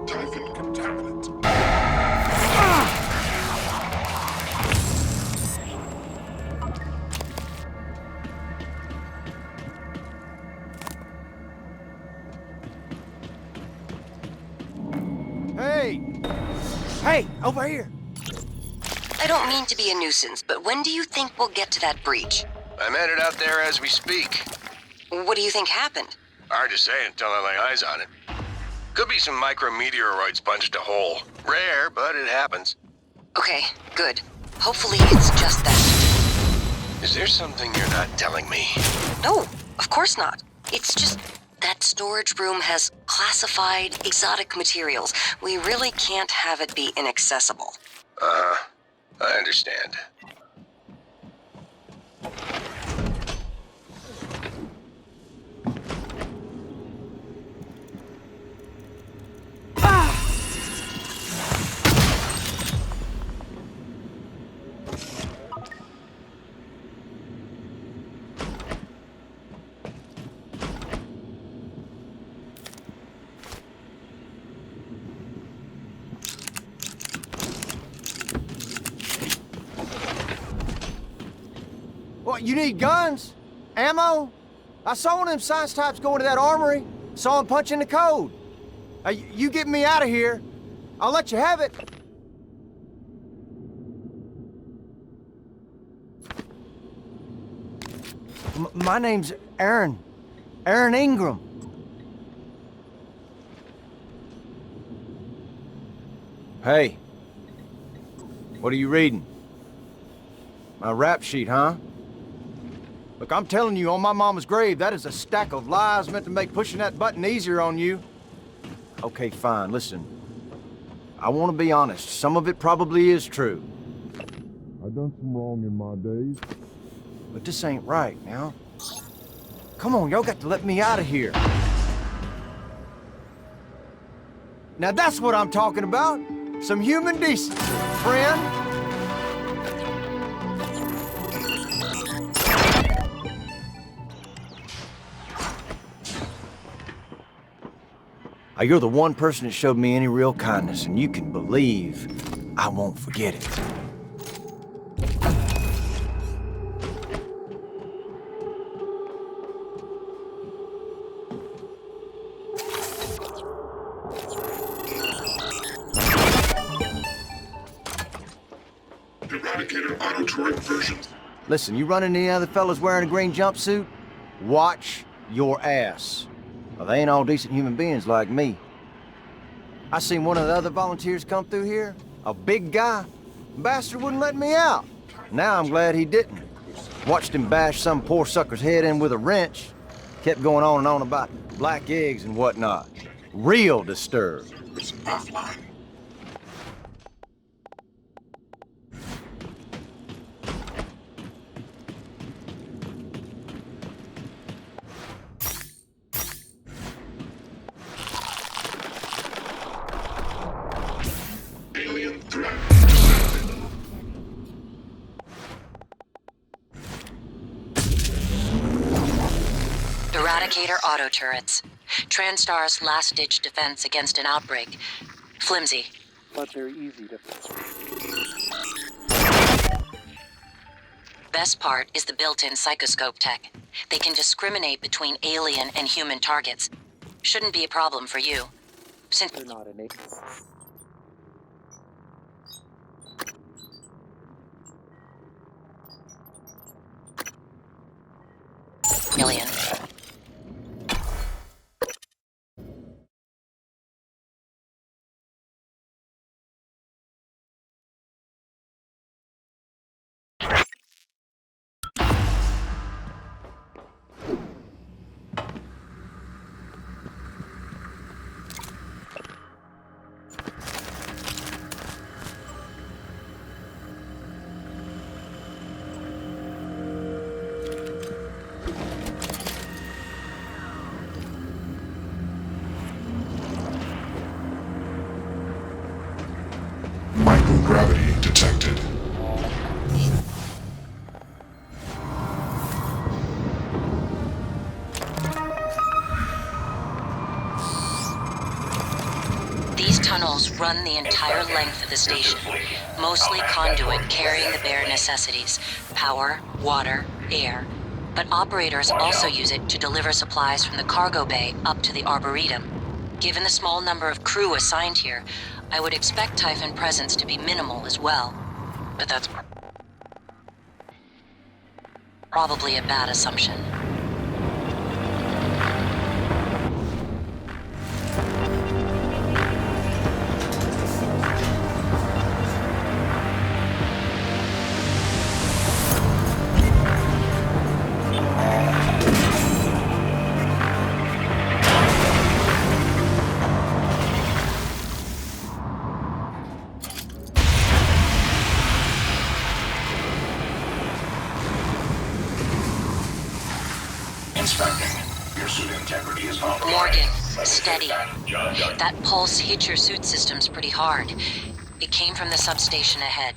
Typhon contaminant. Hey! Hey, over here! I don't mean to be a nuisance, but when do you think we'll get to that breach? I'm headed out there as we speak. What do you think happened? Hard to say until I lay eyes on it. Could be some micrometeoroids punched a hole. Rare, but it happens. Okay, good. Hopefully it's just that. Is there something you're not telling me? No, of course not. It's just that storage room has classified exotic materials. We really can't have it be inaccessible. I understand. What, you need guns? Ammo? I saw one of them science types go into that armory. Saw him punching the code. You get me out of here. I'll let you have it. My name's Aaron. Aaron Ingram. Hey. What are you reading? My rap sheet, huh? Look, I'm telling you, on my mama's grave, that is a stack of lies meant to make pushing that button easier on you. Okay, fine, listen. I want to be honest. Some of it probably is true. I've done some wrong in my days. But this ain't right, now. Come on, y'all got to let me out of here. Now that's what I'm talking about. Some human decency, friend. You're the one person that showed me any real kindness, and you can believe I won't forget it. Eradicator auto-turret version. Listen, you run into any other fellas wearing a green jumpsuit? Watch your ass. Well, they ain't all decent human beings like me. I seen one of the other volunteers come through here. A big guy. Bastard wouldn't let me out. Now I'm glad he didn't. Watched him bash some poor sucker's head in with a wrench. Kept going on and on about black eggs and whatnot. Real disturbed. It's offline. Eradicator auto turrets. TranStar's last-ditch defense against an outbreak. Flimsy. But they're easy to... Best part is the built-in psychoscope tech. They can discriminate between alien and human targets. Shouldn't be a problem for you. Since they're not innate. Alien. Microgravity detected. These tunnels run the entire length of the station, mostly conduit carrying the bare necessities, power, water, air. But operators also use it to deliver supplies from the cargo bay up to the Arboretum. Given the small number of crew assigned here, I would expect Typhon presence to be minimal as well. But that's probably a bad assumption. Morgan, steady. That pulse hit your suit systems pretty hard. It came from the substation ahead.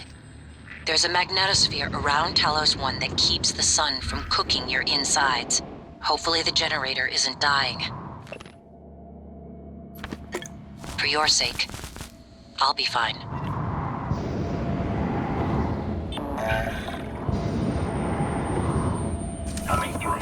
There's a magnetosphere around Talos 1 that keeps the sun from cooking your insides. Hopefully the generator isn't dying. For your sake, I'll be fine. Coming through.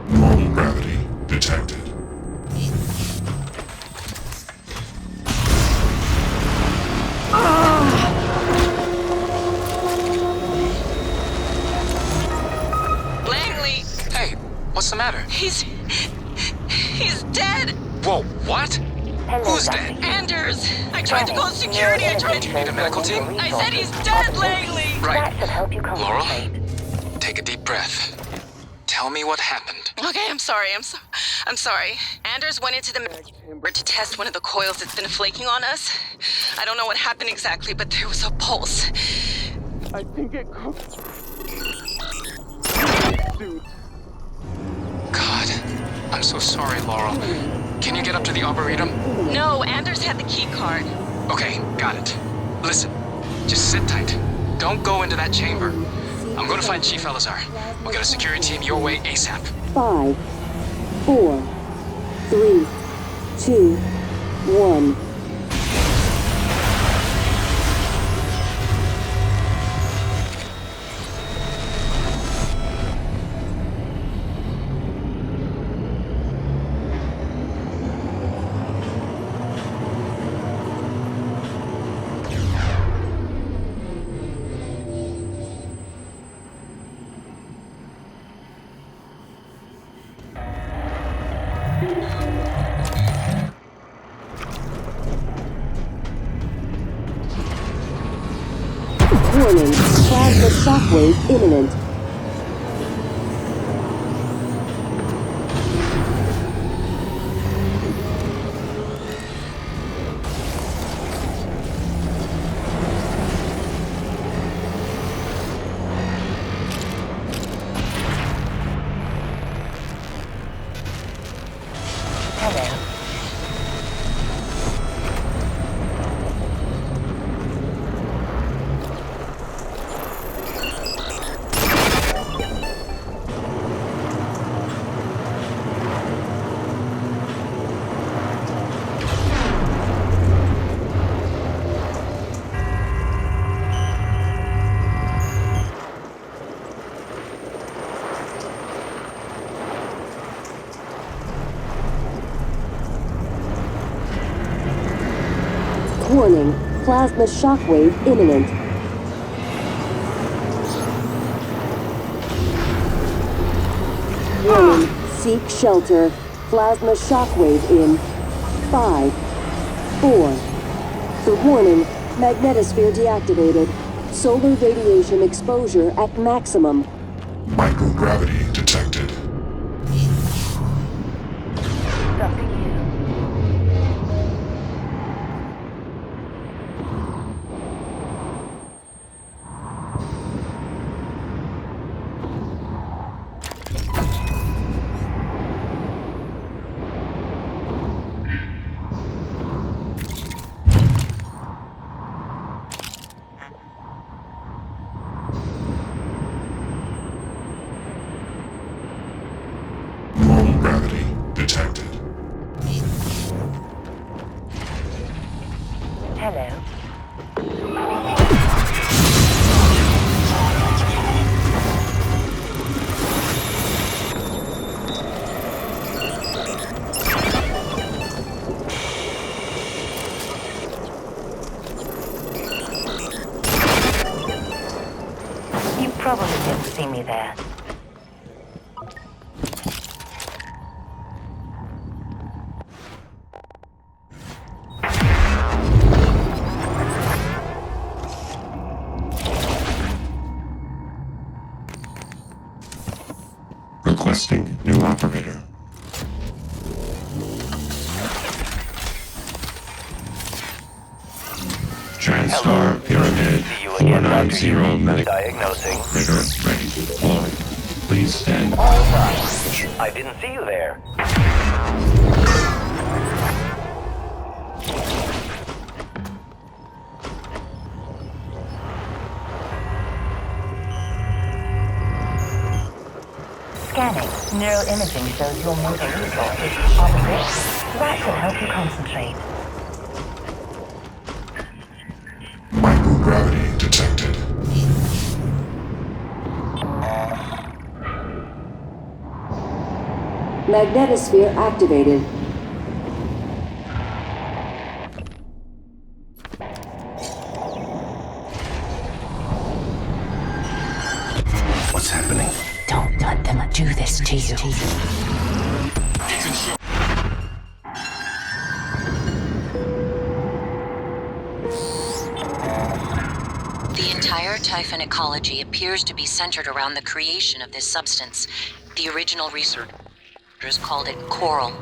Normal gravity detected. Langley! Hey, what's the matter? He's dead! Whoa, what? Who's dead? Anders! I tried to call security, I tried to... Need a medical team? I said he's dead, Langley! Right. That should help you Laurel, concentrate. take a deep breath. Tell me what happened. Okay, I'm sorry. I'm sorry. Anders went into the chamber to test one of the coils that's been flaking on us. I don't know what happened exactly, but there was a pulse. I think it cooked. Suit. God, I'm so sorry, Laurel. Can you get up to the Arboretum? No, Anders had the key card. Okay, got it. Listen, just sit tight. Don't go into that chamber. I'm gonna find Chief Elazar. We'll get a security team your way ASAP. 5, 4, 3, 2, 1. Warning, plasma shockwave imminent. Warning, plasma shockwave imminent. Warning, seek shelter. Plasma shockwave in 5, 4. Warning, magnetosphere deactivated. Solar radiation exposure at maximum. Microgravity detected. Normal gravity detected. Hello. You probably didn't see me there. Requesting new operator. TranStar Pyramid 490 medical Diagnosing. operator ready to deploy. Please stand. All right. I didn't see you there. Scanning. Neuroimaging shows your motor resources are rich. That should help you concentrate. Microgravity detected. Magnetosphere activated. What's happening? Don't let them do this to you. The entire Typhon ecology appears to be centered around the creation of this substance. The original researchers called it coral.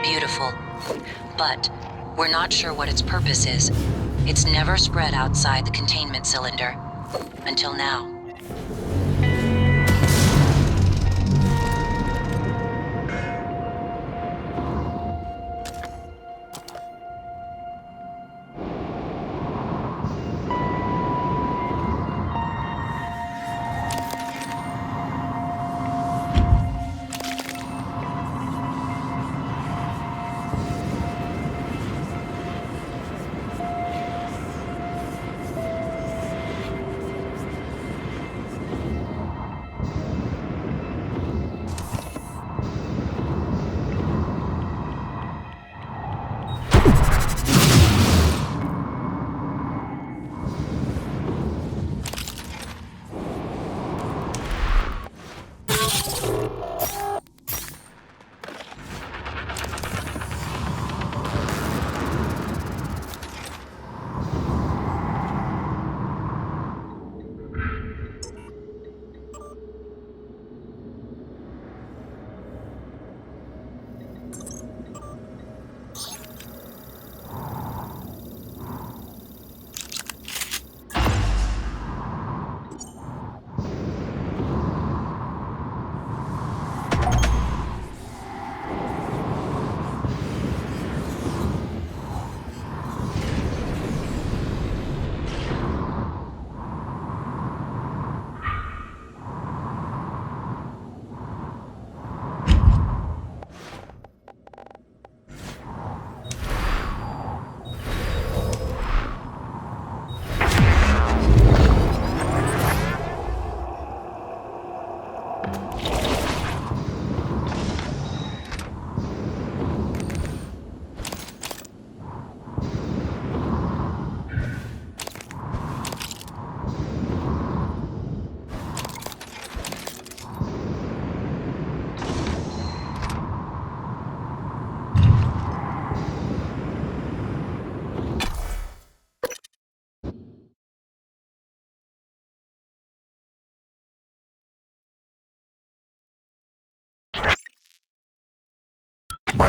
Beautiful. But we're not sure what its purpose is. It's never spread outside the containment cylinder. Until now.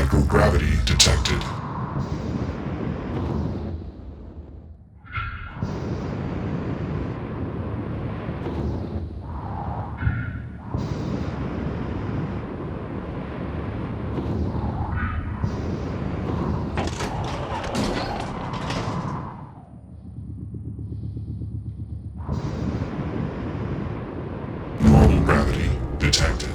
Microgravity detected. Normal gravity detected.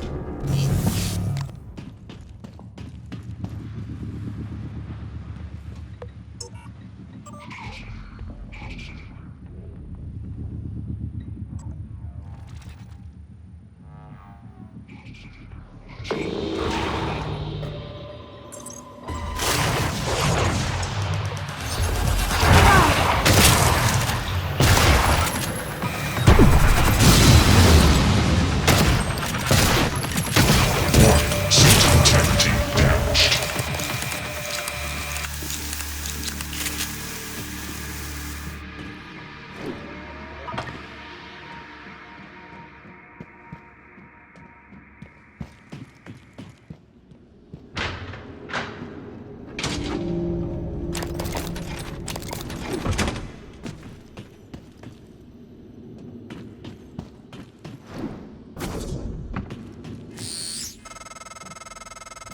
System integrity damaged.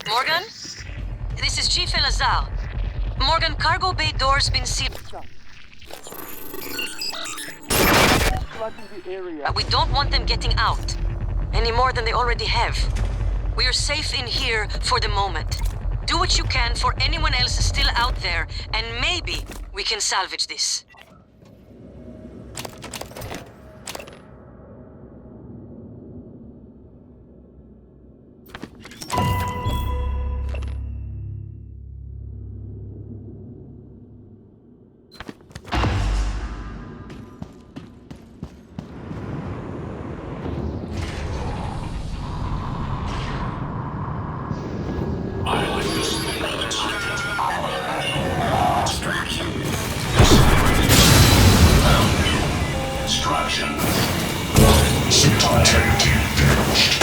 Morgan? This is Chief Elazar. Morgan, cargo bay doors been sealed. We don't want them getting out. Any more than they already have. We are safe in here for the moment. Do what you can for anyone else still out there, and maybe we can salvage this. Extraction. System integrity damaged.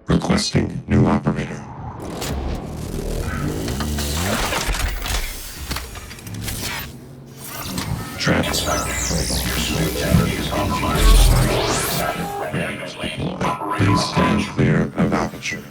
Requesting new operator. Please stand clear of aperture.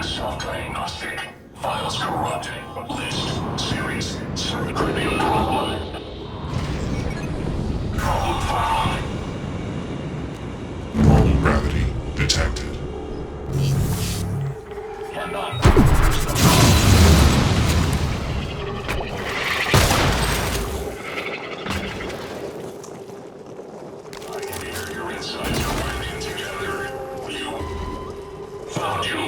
Self-diagnostic. Files corrupted. List. Series. Critical problem. Problem found. Normal gravity detected. And on. I can hear your insides grinding together. You. Found you.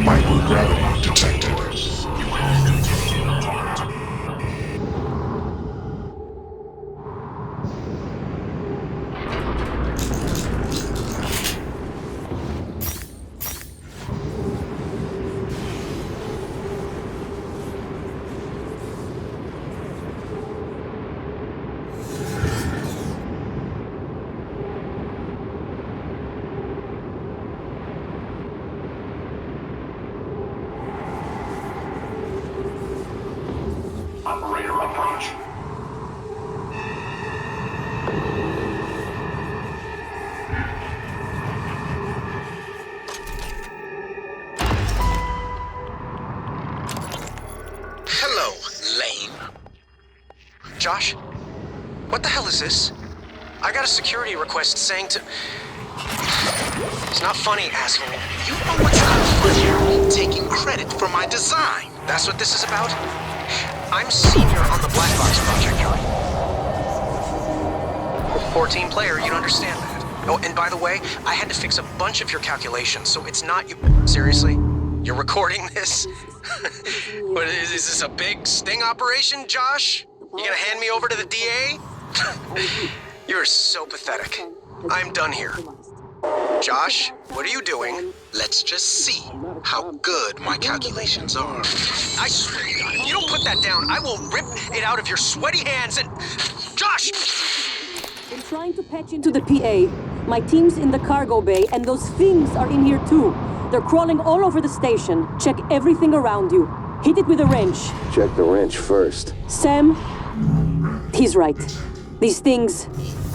Microgravity detected. Operator approach. Hello, lame. Josh? What the hell is this? I got a security request saying to... It's not funny, asshole. You know what's not funny? Taking credit for my design. That's what this is about? I'm senior on the Black Box project, Johnny. 14 player, you'd understand that. Oh, and by the way, I had to fix a bunch of your calculations, so it's not you... Seriously? You're recording this? What, is this a big sting operation, Josh? You gonna hand me over to the DA? You're so pathetic. I'm done here. Josh, what are you doing? Let's just see how good my calculations are. I swear to God, if you don't put that down, I will rip it out of your sweaty hands and... Josh! Been trying to patch into the PA. My team's in the cargo bay, and those things are in here too. They're crawling all over the station. Check everything around you. Hit it with a wrench. Check the wrench first. Sam, he's right. These things...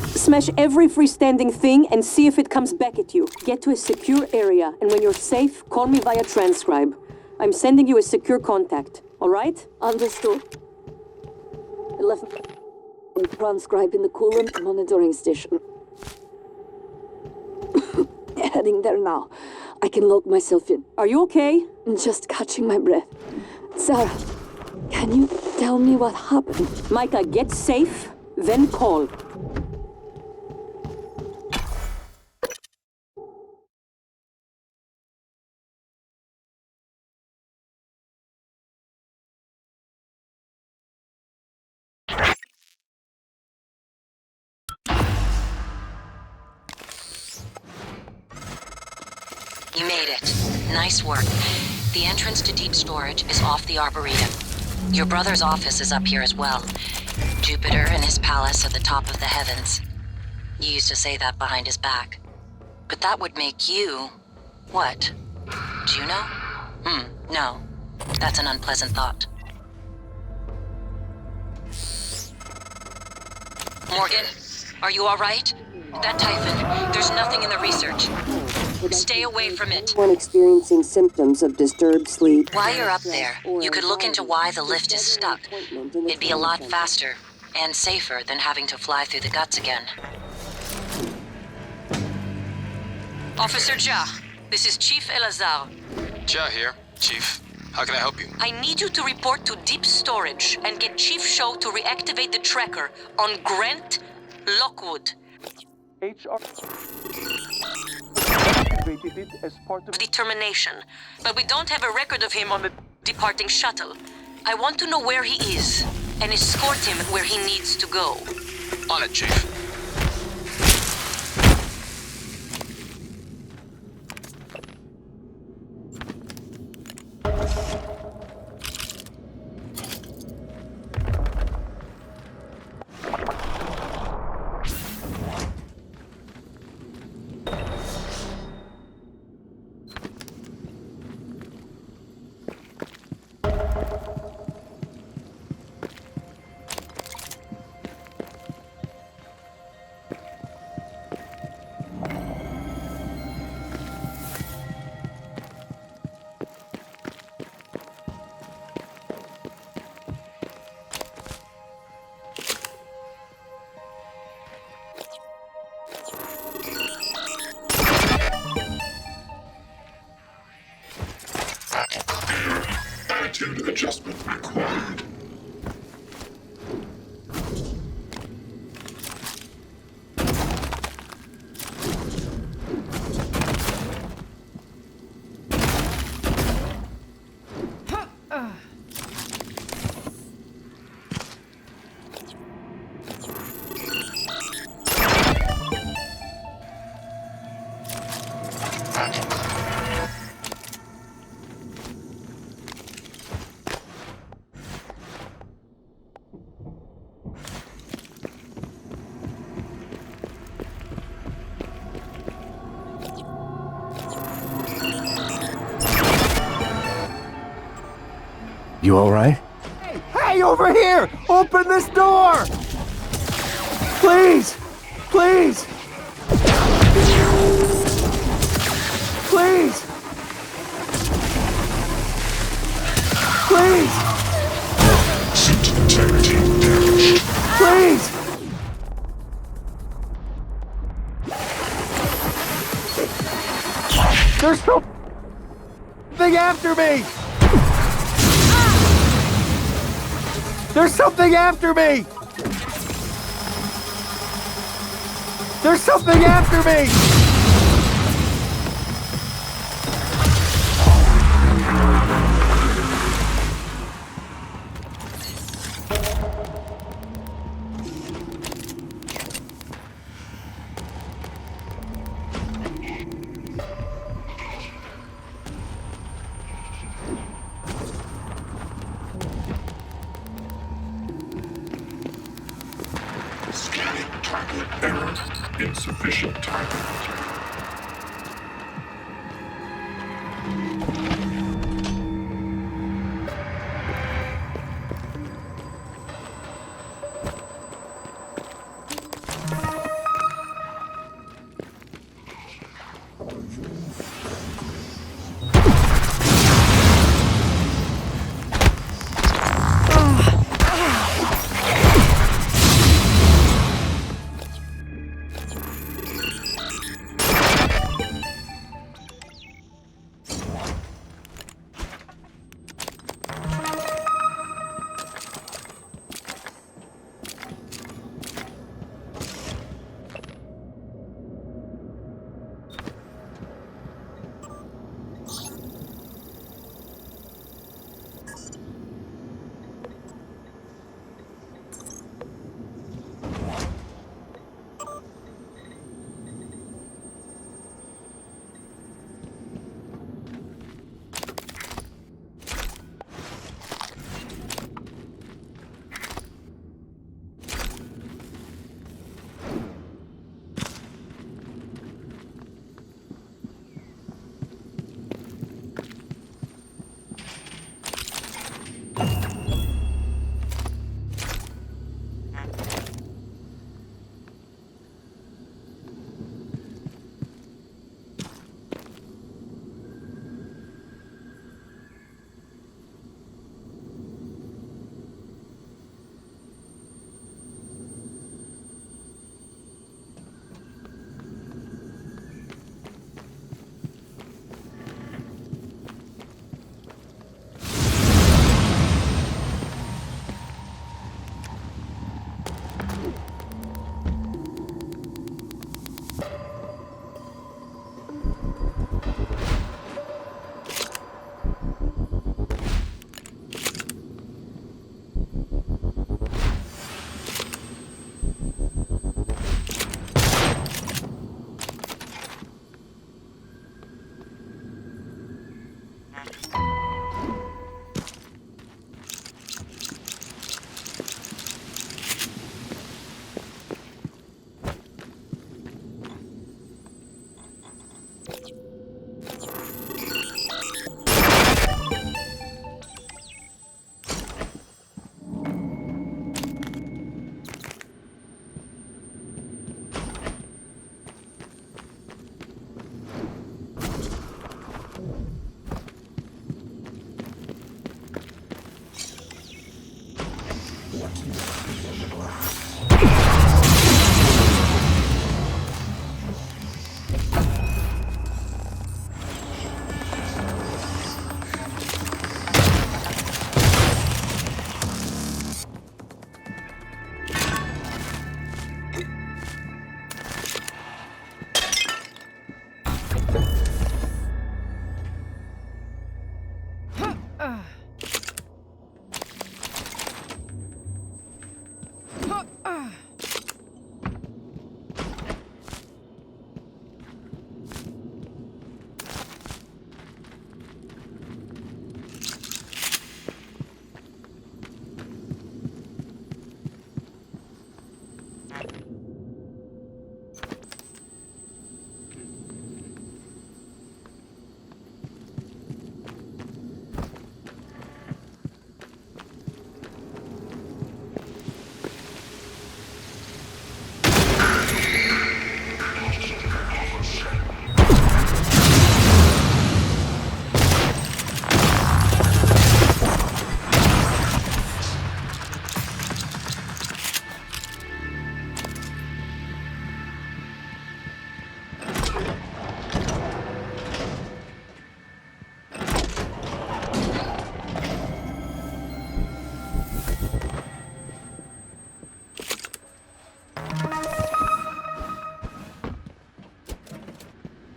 Smash every freestanding thing and see if it comes back at you. Get to a secure area, and when you're safe, call me via transcribe. I'm sending you a secure contact, all right? Understood. 11. Transcribe in the coolant monitoring station. Heading there now. I can lock myself in. Are you okay? Just catching my breath. Sarah, can you tell me what happened? Micah, get safe, then call. You made it. Nice work. The entrance to deep storage is off the Arboretum. Your brother's office is up here as well. Jupiter and his palace at the top of the heavens. You used to say that behind his back. But that would make you... what? Juno? No. That's an unpleasant thought. Morgan, are you all right? That Typhon, there's nothing in the research. Stay away from it. One experiencing symptoms of disturbed sleep. While you're up there, you could look into why the lift is stuck. It'd be a lot faster and safer than having to fly through the guts again. Officer Ja, this is Chief Elazar. Ja here. Chief, how can I help you? I need you to report to deep storage and get Chief Show to reactivate the tracker on Grant Lockwood. HR activated it as part of determination, but we don't have a record of him on the departing shuttle. I want to know where he is and escort him where he needs to go. On it, Chief. Attitude adjustment required. You all right? Hey, over here! Open this door! Please! Please! Please! Please! Suit integrity damaged. Please! There's something after me! There's something after me! There's something after me! Scanning target error. Insufficient target.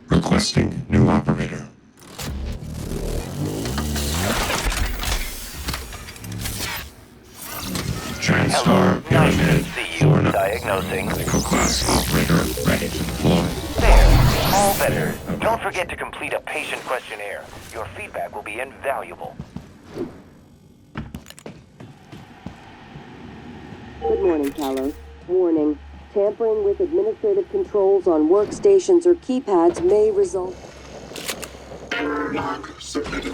Requesting new operator. TranStar Pyramid 4 Diagnosing. medical class operator ready to deploy. There. All better. Don't forget to complete a patient questionnaire. Your feedback will be invaluable. Good morning, Talos. Warning. Tampering with administrative controls on workstations or keypads may result... Log submitted.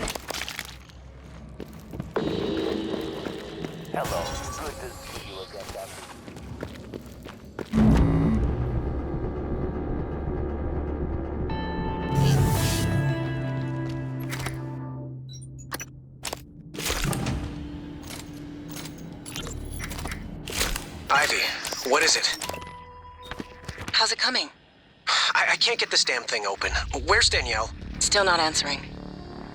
Hello. Good to see you again, Doctor. Ivy, what is it? How's it coming? I can't get this damn thing open. Where's Danielle? Still not answering.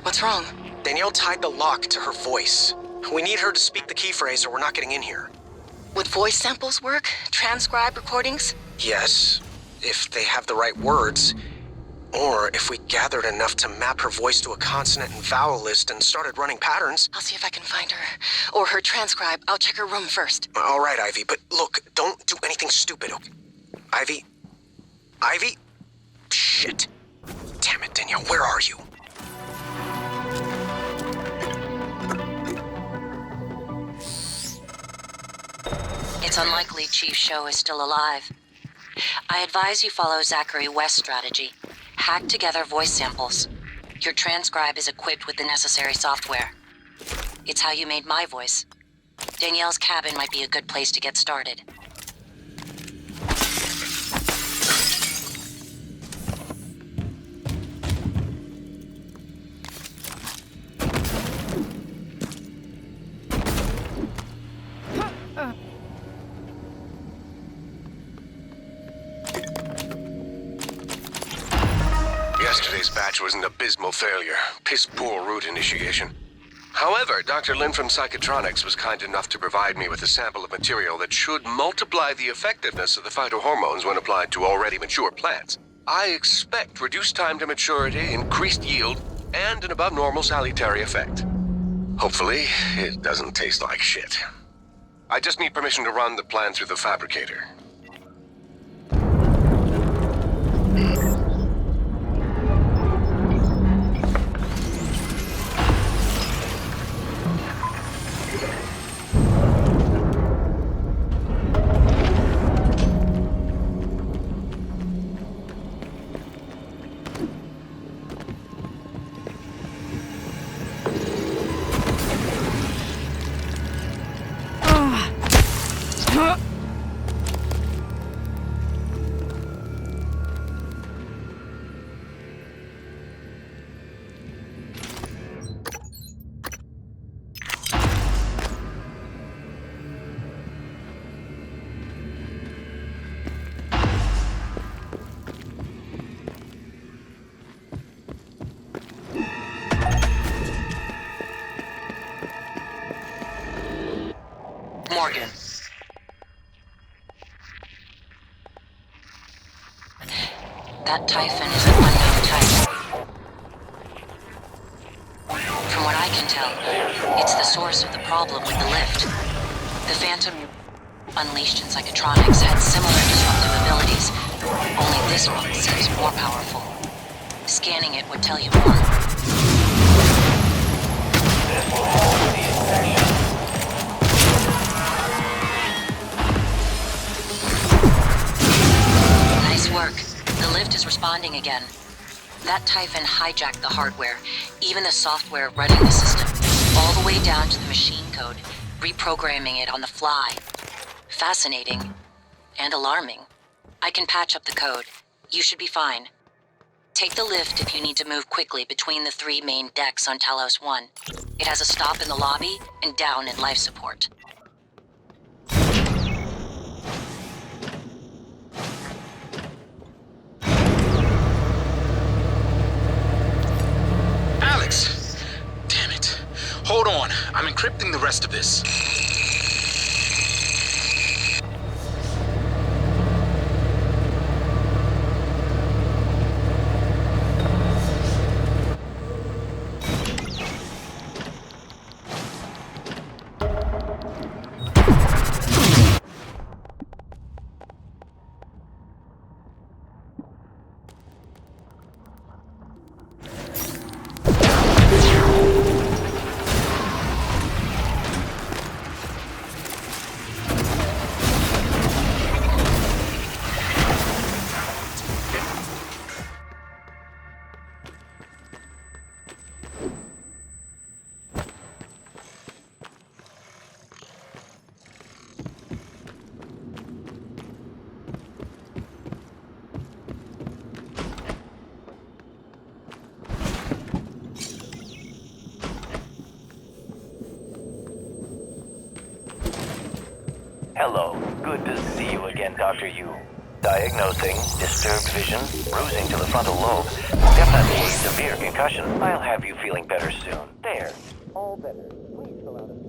What's wrong? Danielle tied the lock to her voice. We need her to speak the key phrase or we're not getting in here. Would voice samples work? Transcribe recordings? Yes, if they have the right words. Or if we gathered enough to map her voice to a consonant and vowel list and started running patterns. I'll see if I can find her. Or her transcribe. I'll check her room first. All right, Ivy, but look, don't do anything stupid, okay? Ivy? Ivy? Shit. Damn it, Danielle, where are you? It's unlikely Chief Show is still alive. I advise you follow Zachary West's strategy. Hack together voice samples. Your transcribe is equipped with the necessary software. It's how you made my voice. Danielle's cabin might be a good place to get started. Yesterday's batch was an abysmal failure. Piss-poor route initiation. However, Dr. Lin from Psychotronics was kind enough to provide me with a sample of material that should multiply the effectiveness of the phytohormones when applied to already mature plants. I expect reduced time to maturity, increased yield, and an above-normal salutary effect. Hopefully, it doesn't taste like shit. I just need permission to run the plan through the fabricator. That Typhon is an unknown type. From what I can tell, it's the source of the problem with the lift. The Phantom, unleashed in Psychotronics, had similar disruptive abilities, only this one seems more powerful. Scanning it would tell you more. Nice work. The lift is responding again. That Typhon hijacked the hardware, even the software running the system, all the way down to the machine code, reprogramming it on the fly. Fascinating. And alarming. I can patch up the code. You should be fine. Take the lift if you need to move quickly between the 3 main decks on Talos 1. It has a stop in the lobby and down in life support. Alex! Damn it. Hold on. I'm encrypting the rest of this. Hello. Good to see you again, Dr. Yu. Diagnosing disturbed vision, bruising to the frontal lobe, definitely a severe concussion. I'll have you feeling better soon. There. All better. Please fill out a...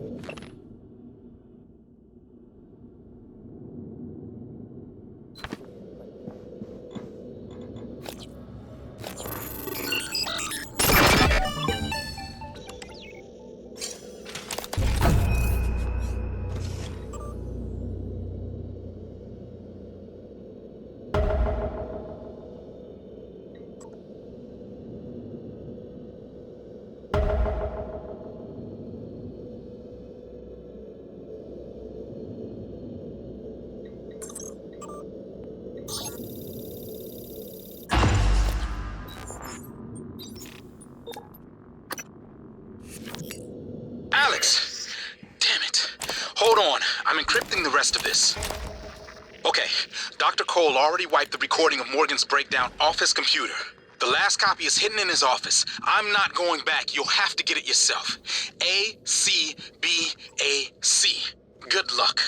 Alex! Damn it. Hold on. I'm encrypting the rest of this. Okay. Dr. Cole already wiped the recording of Morgan's breakdown off his computer. The last copy is hidden in his office. I'm not going back. You'll have to get it yourself. A-C-B-A-C. Good luck.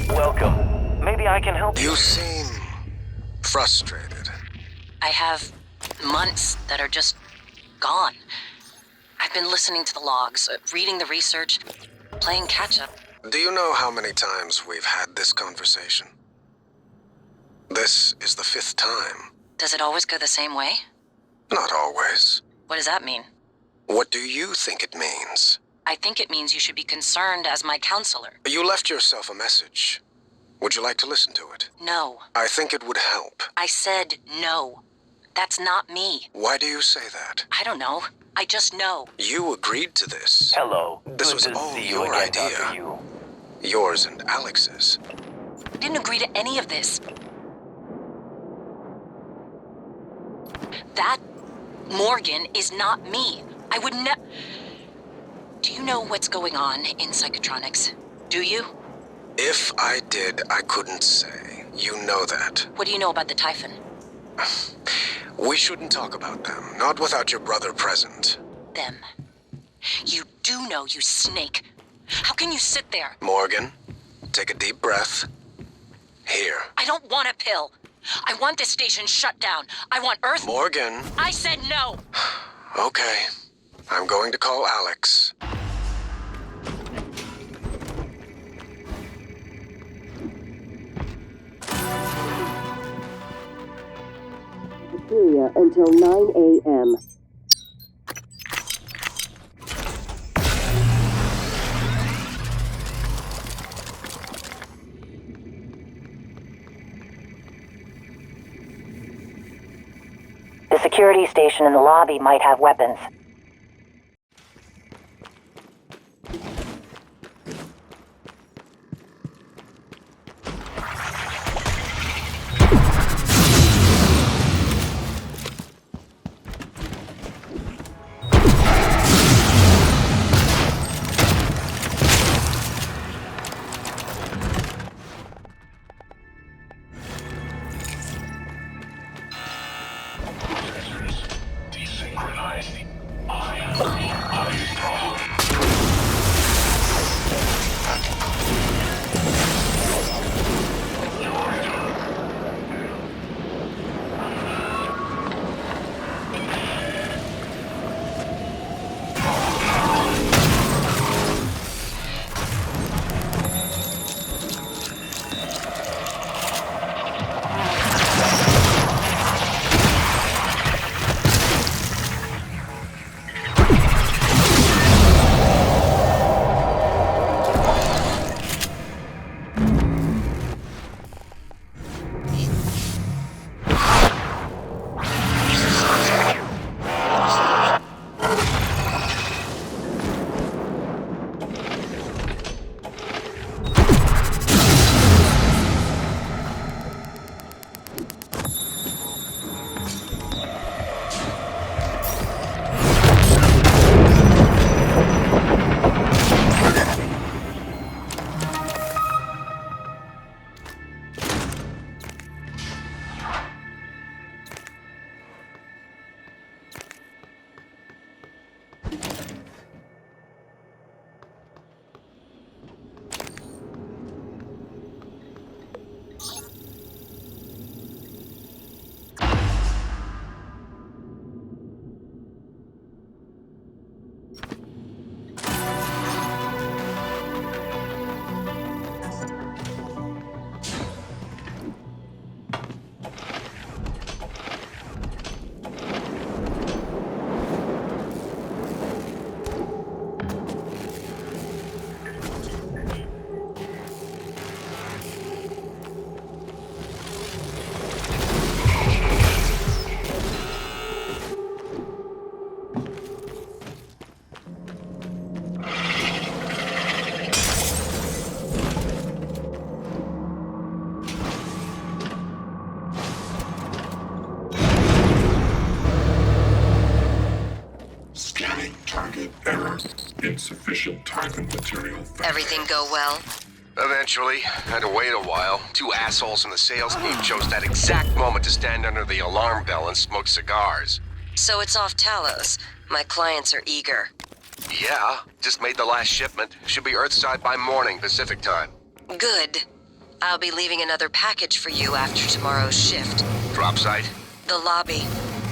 Welcome. Maybe I can help you. You seem frustrated. I have months that are just gone. I've been listening to the logs, reading the research, playing catch-up. Do you know how many times we've had this conversation? This is the 5th time. Does it always go the same way? Not always. What does that mean? What do you think it means? I think it means you should be concerned as my counselor. You left yourself a message. Would you like to listen to it? No. I think it would help. I said no. That's not me. Why do you say that? I don't know. I just know. You agreed to this. Hello. This was all your idea. Yours and Alex's. I didn't agree to any of this. That Morgan is not me. I would never... Do you know what's going on in Psychotronics? Do you? If I did, I couldn't say. You know that. What do you know about the Typhon? We shouldn't talk about them, not without your brother present. Them. You do know, you snake. How can you sit there? Morgan, take a deep breath. Here. I don't want a pill. I want this station shut down. I want Earth... Morgan. I said no! Okay. I'm going to call Alex. Cafeteria until 9 a.m. The security station in the lobby might have weapons. Scanning target error. Insufficient time and material. Everything go well? Eventually. Had to wait a while. Two assholes from the sales team chose that exact moment to stand under the alarm bell and smoke cigars. So it's off Talos. My clients are eager. Yeah, just made the last shipment. Should be Earthside by morning, Pacific time. Good. I'll be leaving another package for you after tomorrow's shift. Drop site? The lobby.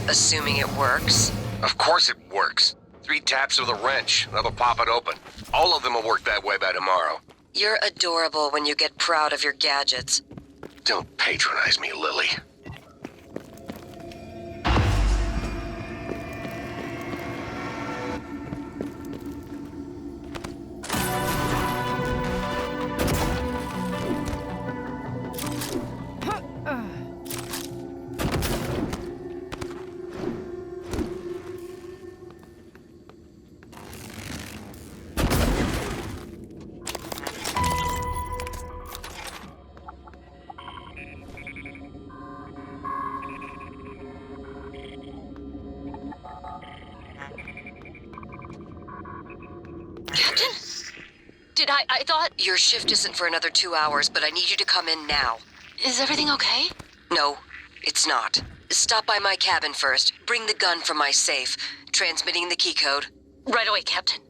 Assuming it works. Of course it works. 3 taps of the wrench, that'll pop it open. All of them will work that way by tomorrow. You're adorable when you get proud of your gadgets. Don't patronize me, Lily. Captain? I thought... Your shift isn't for another 2 hours, but I need you to come in now. Is everything okay? No, it's not. Stop by my cabin first. Bring the gun from my safe. Transmitting the key code. Right away, Captain.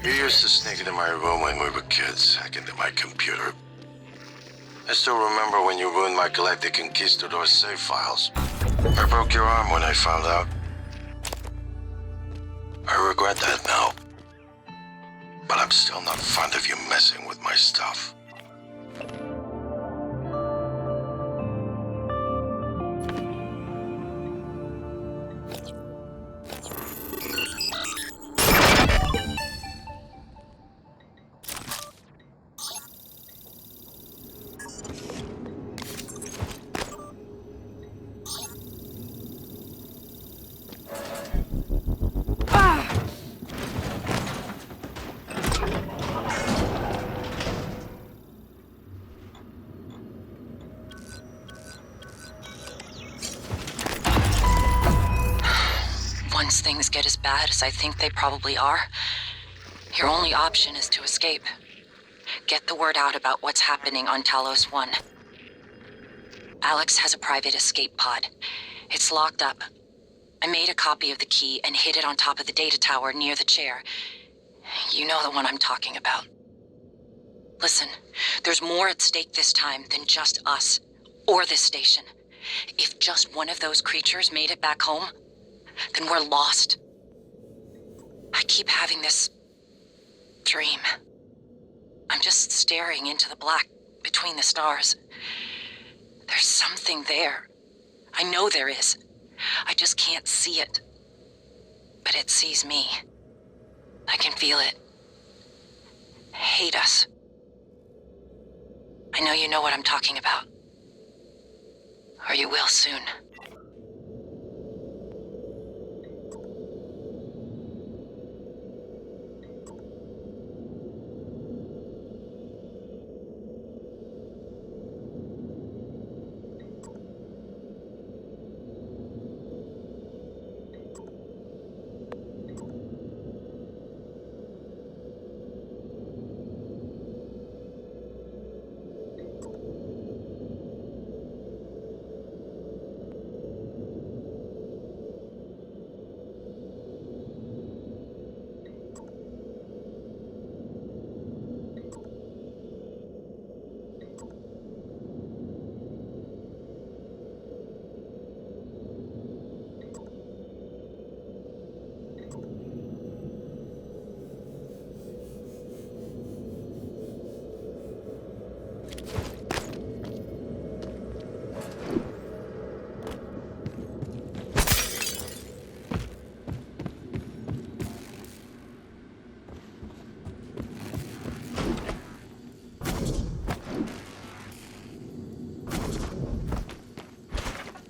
You used to sneak into my room when we were kids, hack into my computer. I still remember when you ruined my Galactic Conquistador save files. I broke your arm when I found out. I regret that now. But I'm still not fond of you messing with my stuff. Once things get as bad as I think they probably are, your only option is to escape. Get the word out about what's happening on Talos 1. Alex has a private escape pod. It's locked up. I made a copy of the key and hid it on top of the data tower near the chair. You know the one I'm talking about. Listen, there's more at stake this time than just us, or this station. If just one of those creatures made it back home, then we're lost. I keep having this dream. I'm just staring into the black between the stars. There's something there. I know there is. I just can't see it. But it sees me. I can feel it. Hate us. I know you know what I'm talking about. Or you will soon.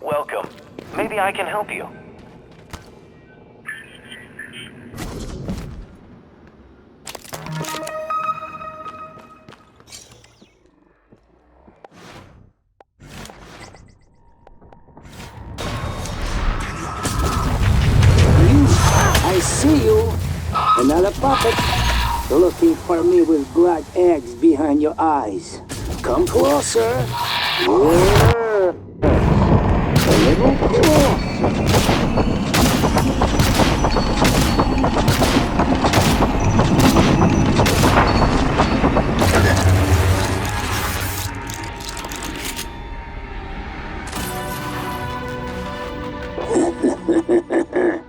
Welcome. Maybe I can help you. I see you. Another puppet. Looking for me with black eggs behind your eyes. Come closer. Yeah. A little closer.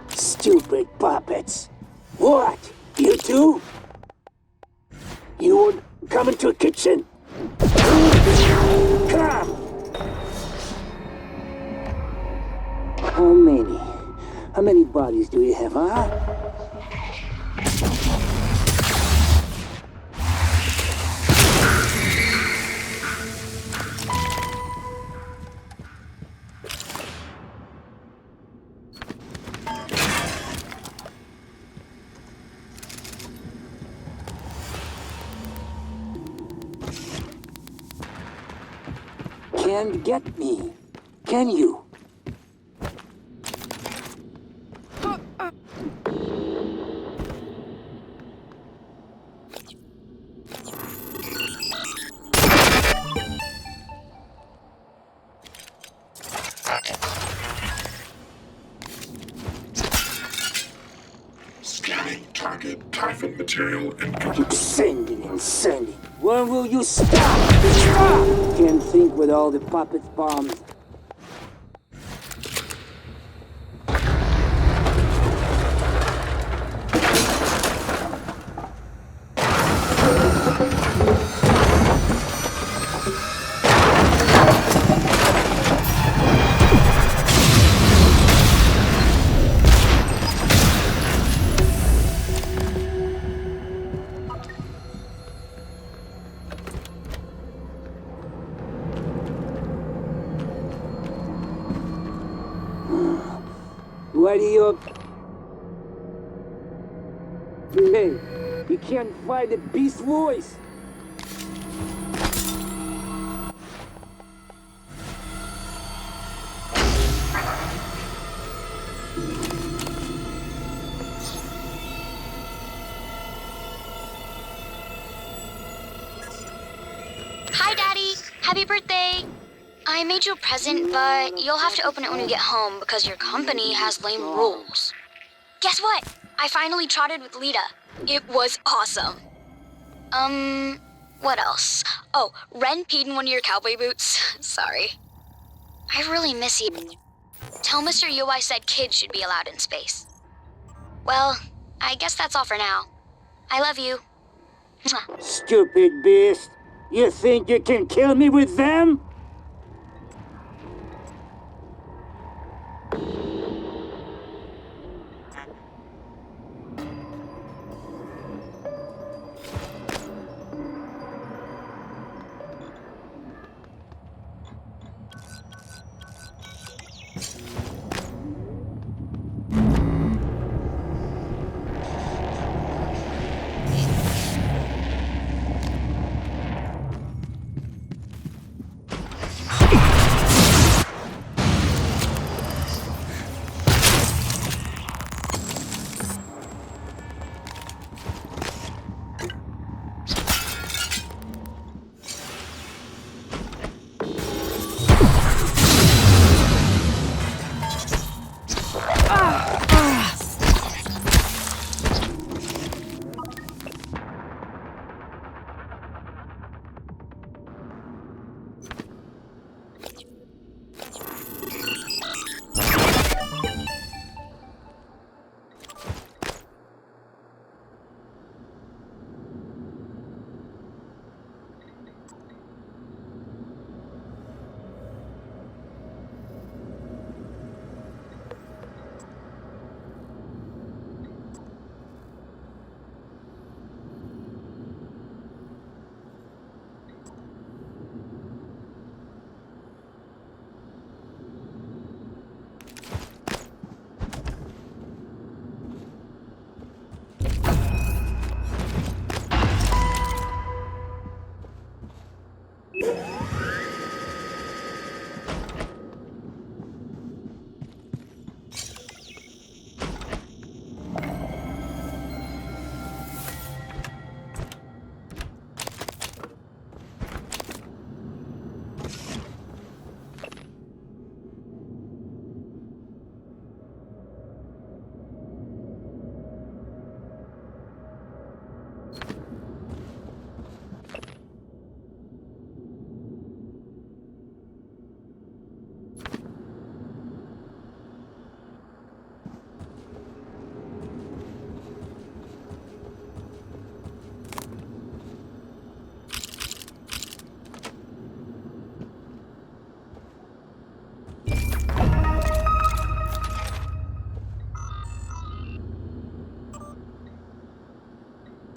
Stupid puppets. What? You two? You would come into a kitchen? Come! How many bodies do you have, huh? Can't get me, can you? Scanning target Typhon. Typhon material incoming. Keep sending and sending. When will you stop? Stop! Can't think with all the puppets bombed. What are you... Hey, you can't find the beast voice. Hi, Daddy. Happy birthday. I made you a present, but you'll have to open it when you get home because your company has lame rules. Guess what? I finally trotted with Lita. It was awesome. What else? Oh, Ren peed in one of your cowboy boots. Sorry. I really miss you. Tell Mr. Yu I said kids should be allowed in space. Well, I guess that's all for now. I love you. Mwah. Stupid beast. You think you can kill me with them?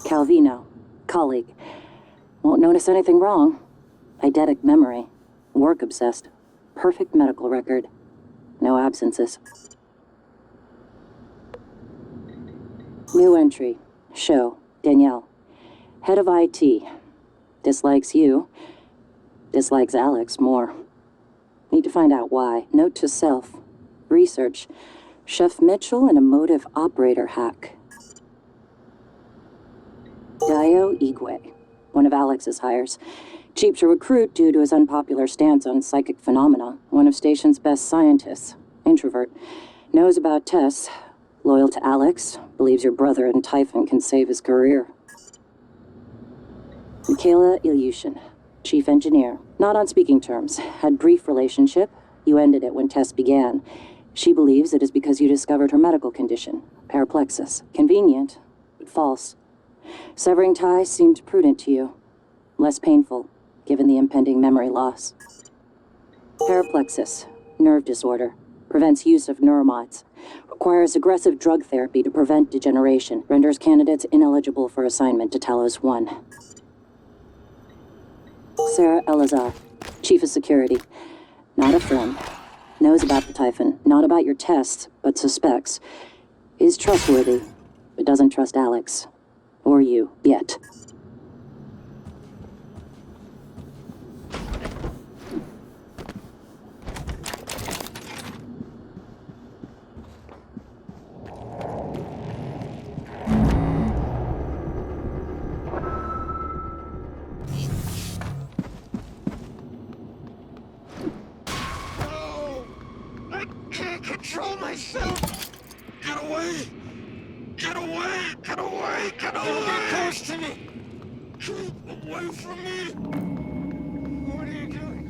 Calvino, colleague. Won't notice anything wrong. Eidetic memory. Work obsessed. Perfect medical record. No absences. New entry. Show. Danielle. Head of IT. Dislikes you. Dislikes Alex more. Need to find out why. Note to self. Research. Chef Mitchell and a motive operator hack. Dio Igwe, one of Alex's hires. Cheap to recruit due to his unpopular stance on psychic phenomena. One of station's best scientists. Introvert. Knows about Tess. Loyal to Alex, believes your brother and Typhon can save his career. Michaela Ilyushin, chief engineer. Not on speaking terms. Had brief relationship. You ended it when tests began. She believes it is because you discovered her medical condition, paraplexis. Convenient, but false. Severing ties seemed prudent to you. Less painful, given the impending memory loss. Paraplexis, nerve disorder, prevents use of neuromods. Requires aggressive drug therapy to prevent degeneration. Renders candidates ineligible for assignment to Talos 1. Sarah Elazar, chief of security. Not a friend. Knows about the Typhon. Not about your tests, but suspects. Is trustworthy, but doesn't trust Alex. Or you, yet. Control myself! Get away! Get away! Get away! Get away! Don't get close to me! Keep away from me! What are you doing?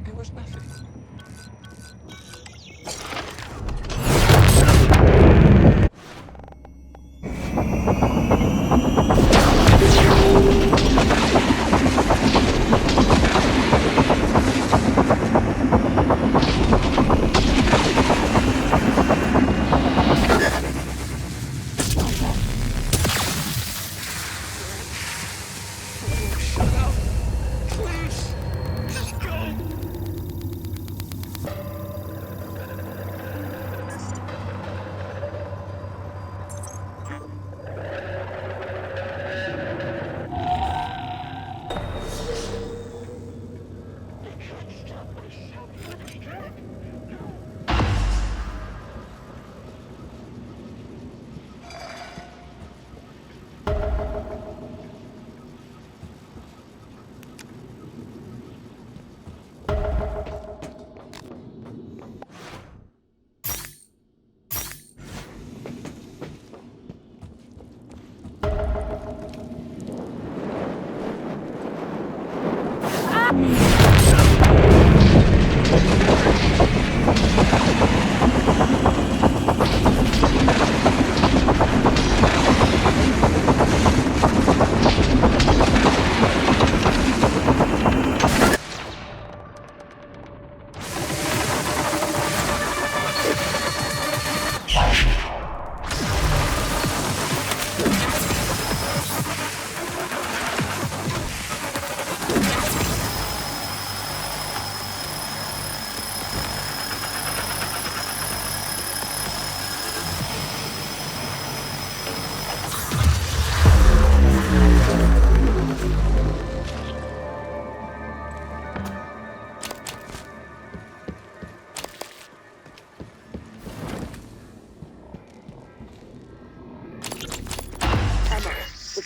There was nothing. Shut up! Please! Just go!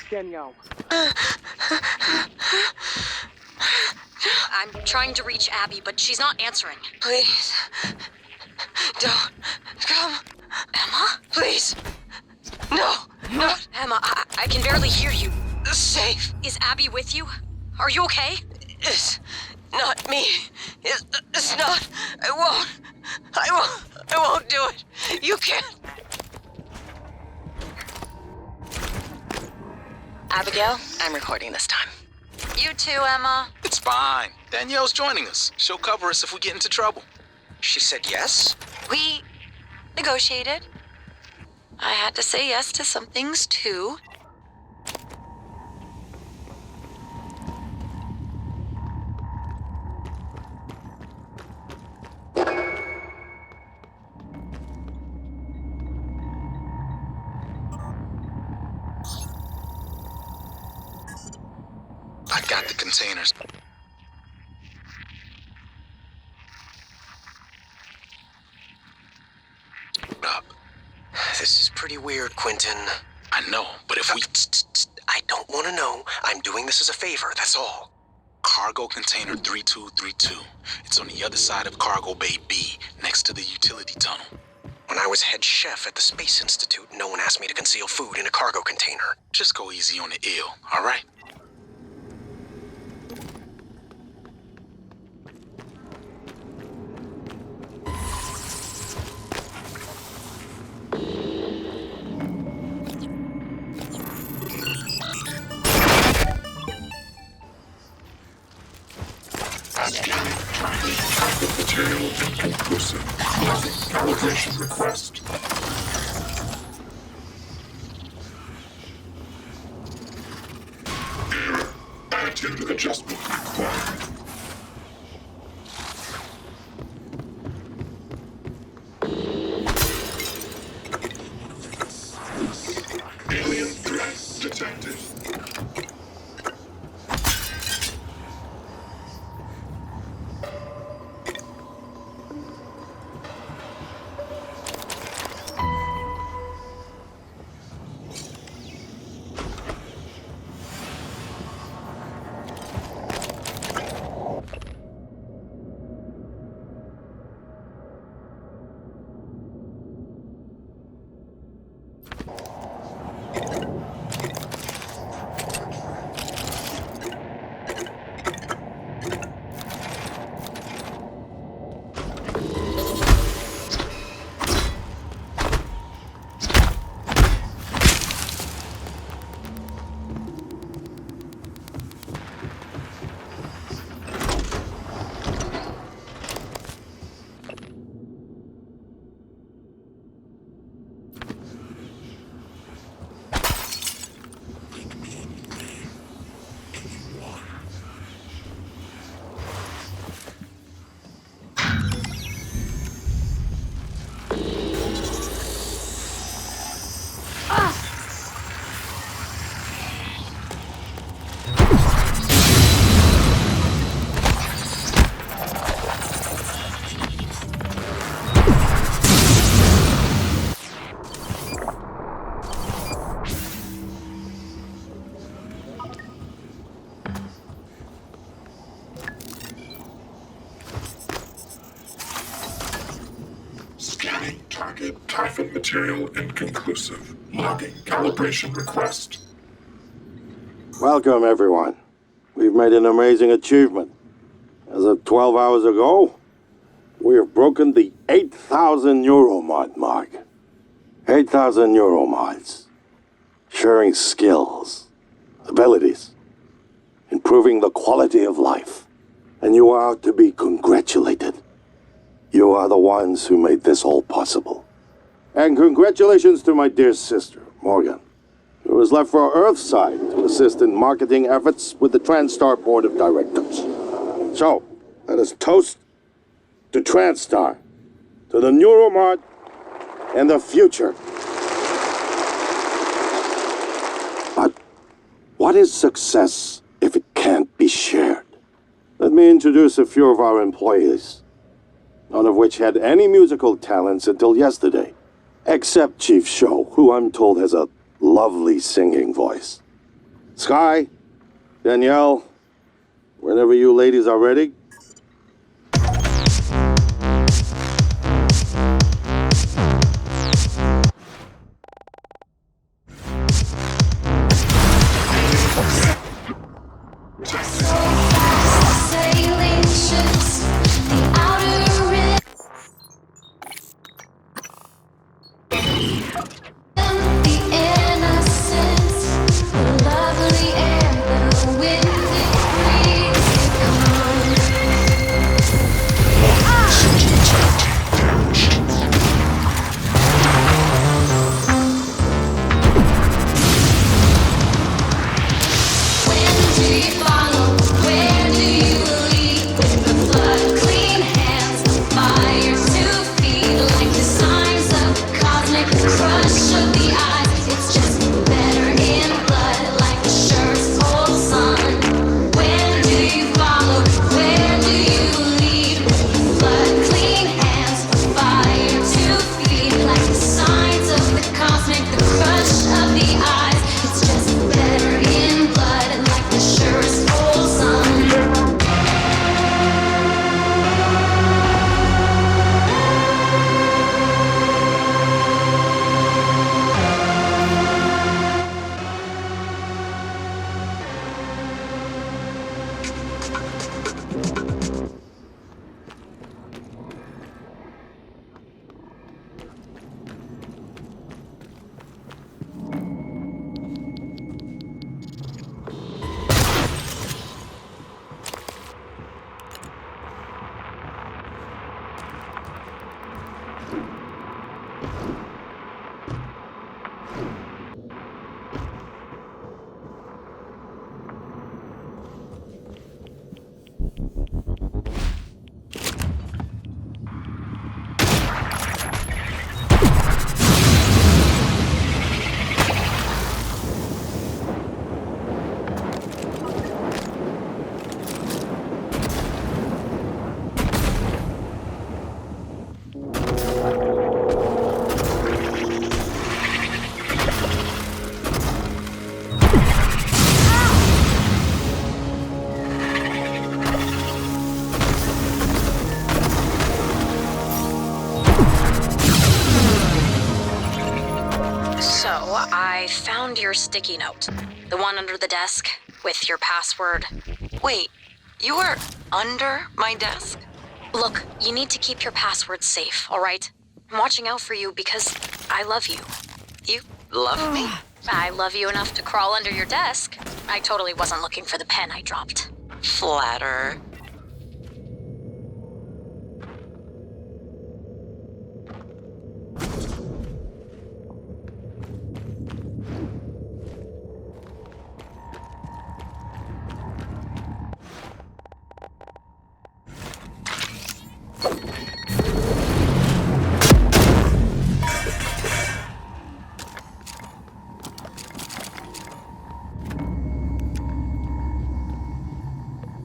Danielle. I'm trying to reach Abby, but she's not answering. Please. Don't come. Emma? Please. No. No. Emma, I can barely hear you. Safe. Is Abby with you? Are you okay? Not me. It's not. I won't do it. You can't. Abigail, I'm recording this time. You too, Emma. It's fine. Danielle's joining us. She'll cover us if we get into trouble. She said yes? We negotiated. I had to say yes to some things too. I got the containers. Up. This is pretty weird, Quentin. I know, but if we... I don't want to know. I'm doing this as a favor, that's all. Cargo container 3232. It's on the other side of Cargo Bay B, next to the utility tunnel. When I was head chef at the Space Institute, no one asked me to conceal food in a cargo container. Just go easy on the ill, all right? Material inconclusive. Calibration request. Error. Attitude adjustment required. Alien threat detected. Scanning target. Typhon material inconclusive. Logging calibration request. Welcome, everyone. We've made an amazing achievement. As of 12 hours ago, we have broken the 8,000 Euromod mark. 8,000 Euromods. Sharing skills, abilities, improving the quality of life. And you are to be congratulated. You are the ones who made this all possible. And congratulations to my dear sister, Morgan, who was left for Earthside to assist in marketing efforts with the TranStar Board of Directors. So, let us toast to TranStar, to the Neuromart, and the future. But what is success if it can't be shared? Let me introduce a few of our employees, none of which had any musical talents until yesterday, except Chief Show, who I'm told has a lovely singing voice. Sky, Danielle, whenever you ladies are ready. Sailing conscious. The outer rim, the innocence, the lovely air, the wind it breathes. When do you follow? Where do you lead? With the blood, clean hands, fire to feed, like the signs of cosmic crush of the eyes. It's just better in blood, like the shirt's old sun. When do you follow? Where do you lead? With the blood, clean hands, fire to feed, like the signs of the cosmic, the crush of the eyes. It's just better in blood, like the surest old sun. So, I found your sticky note. The one under the desk with your password. Wait, you were under my desk? Look, you need to keep your password safe, alright? I'm watching out for you because I love you. You love me? I love you enough to crawl under your desk. I totally wasn't looking for the pen I dropped. Flatter.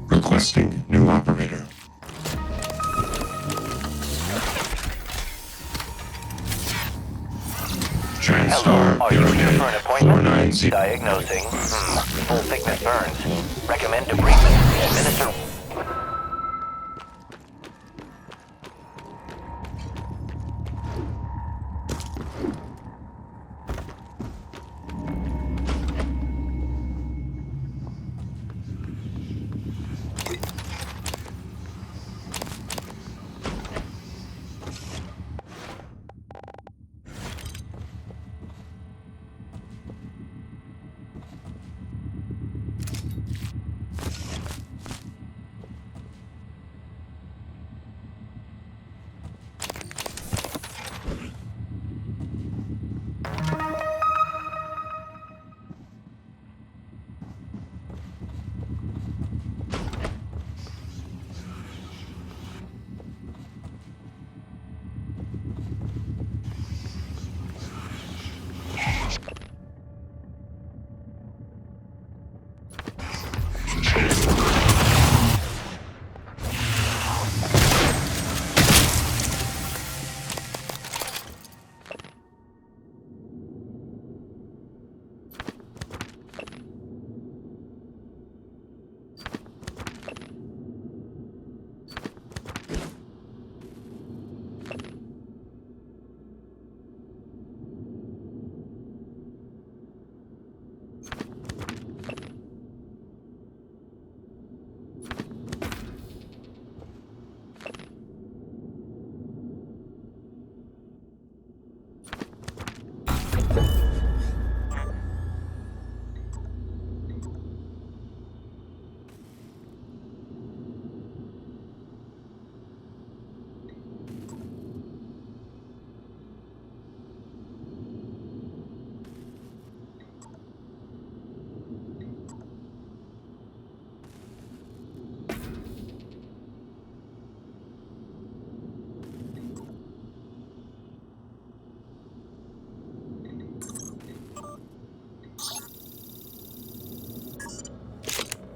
Requesting new operator. TranStar Are you here for an appointment? 490. Diagnosing. Full thickness burns. Recommend debridement. Administer.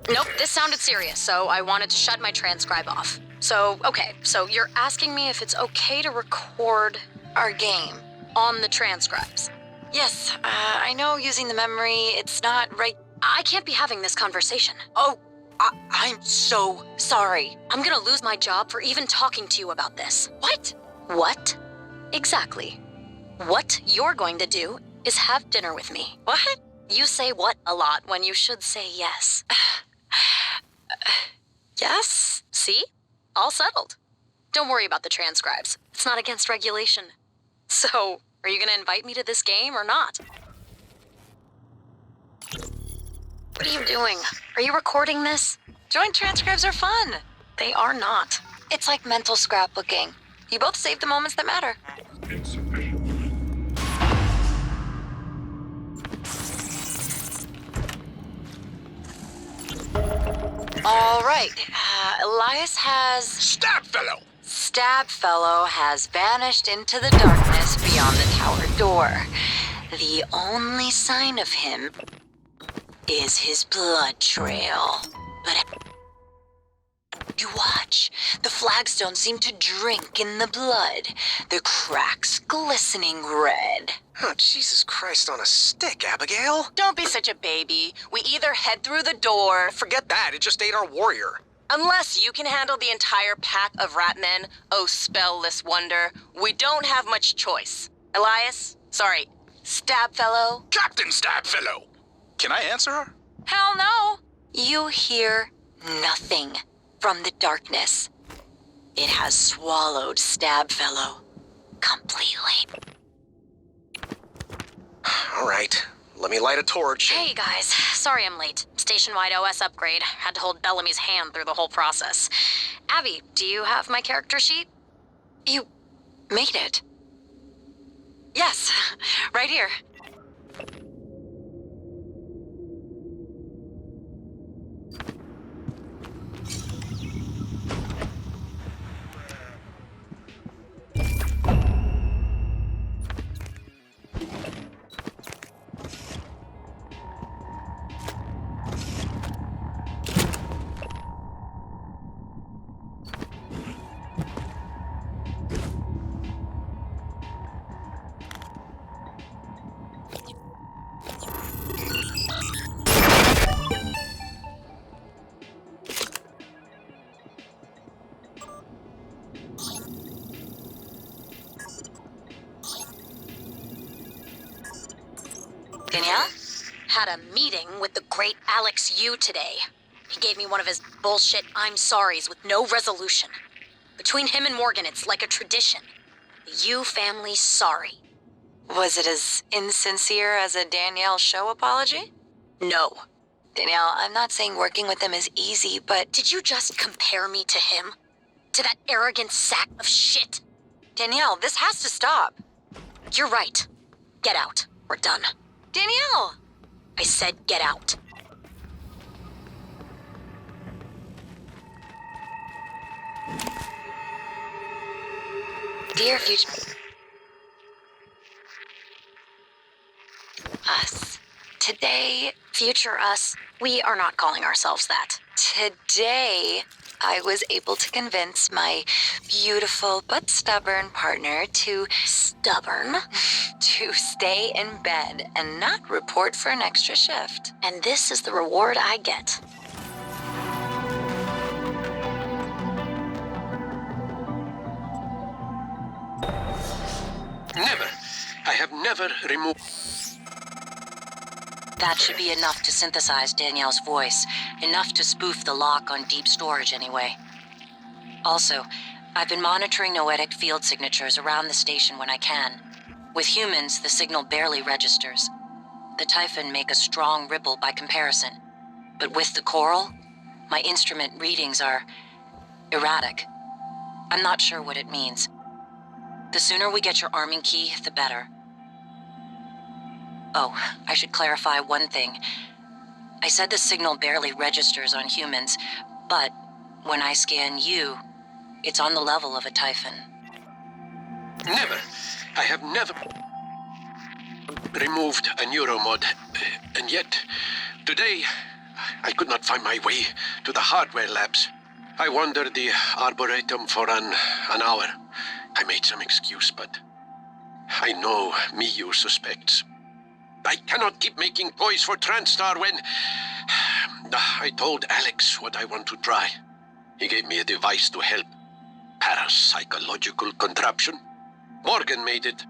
Nope, this sounded serious, so I wanted to shut my transcribe off. So, okay, so you're asking me if it's okay to record our game on the transcribes. Yes, I know using the memory, it's not right. I can't be having this conversation. Oh, I'm so sorry. I'm gonna lose my job for even talking to you about this. What? What? Exactly. What you're going to do is have dinner with me. What? You say what a lot when you should say yes. Yes? See? All settled. Don't worry about the transcribes. It's not against regulation. So, are you gonna invite me to this game or not? What are you doing? Are you recording this? Joint transcribes are fun. They are not. It's like mental scrapbooking. You both save the moments that matter. All right. Elias has... Stabfellow! Stabfellow has vanished into the darkness beyond the tower door. The only sign of him is his blood trail. But you watch. The flagstones seem to drink in the blood, the cracks glistening red. Oh, Jesus Christ on a stick, Abigail. Don't be such a baby. We either head through the door... Forget that, it just ate our warrior. Unless you can handle the entire pack of rat men, oh spellless wonder, we don't have much choice. Elias? Sorry, Stabfellow? Captain Stabfellow! Can I answer her? Hell no! You hear nothing from the darkness. It has swallowed Stabfellow completely. All right, let me light a torch. Hey guys, sorry I'm late. Station-wide OS upgrade. Had to hold Bellamy's hand through the whole process. Abby, do you have my character sheet? You made it. Yes, right here. Danielle? Had a meeting with the great Alex Yu today. He gave me one of his bullshit I'm sorries with no resolution. Between him and Morgan, it's like a tradition. The Yu family's sorry. Was it as insincere as a Danielle show apology? No. Danielle, I'm not saying working with him is easy, but... Did you just compare me to him? To that arrogant sack of shit? Danielle, this has to stop. You're right. Get out. We're done. Danielle! I said get out. Dear future... Us. Today... Future us. We are not calling ourselves that. Today, I was able to convince my beautiful but stubborn partner to... Stubborn? To stay in bed and not report for an extra shift. And this is the reward I get. Never. I have never removed... That should be enough to synthesize Danielle's voice. Enough to spoof the lock on deep storage anyway. Also, I've been monitoring noetic field signatures around the station when I can. With humans, the signal barely registers. The Typhon make a strong ripple by comparison. But with the coral, my instrument readings are erratic. I'm not sure what it means. The sooner we get your arming key, the better. Oh, I should clarify one thing. I said the signal barely registers on humans, but when I scan you, it's on the level of a Typhon. Never. I have never removed a neuromod. And yet, today, I could not find my way to the hardware labs. I wandered the Arboretum for an hour. I made some excuse, but I know Miyu suspects. I cannot keep making toys for TranStar when... I told Alex what I want to try. He gave me a device to help. Parapsychological contraption. Morgan made it.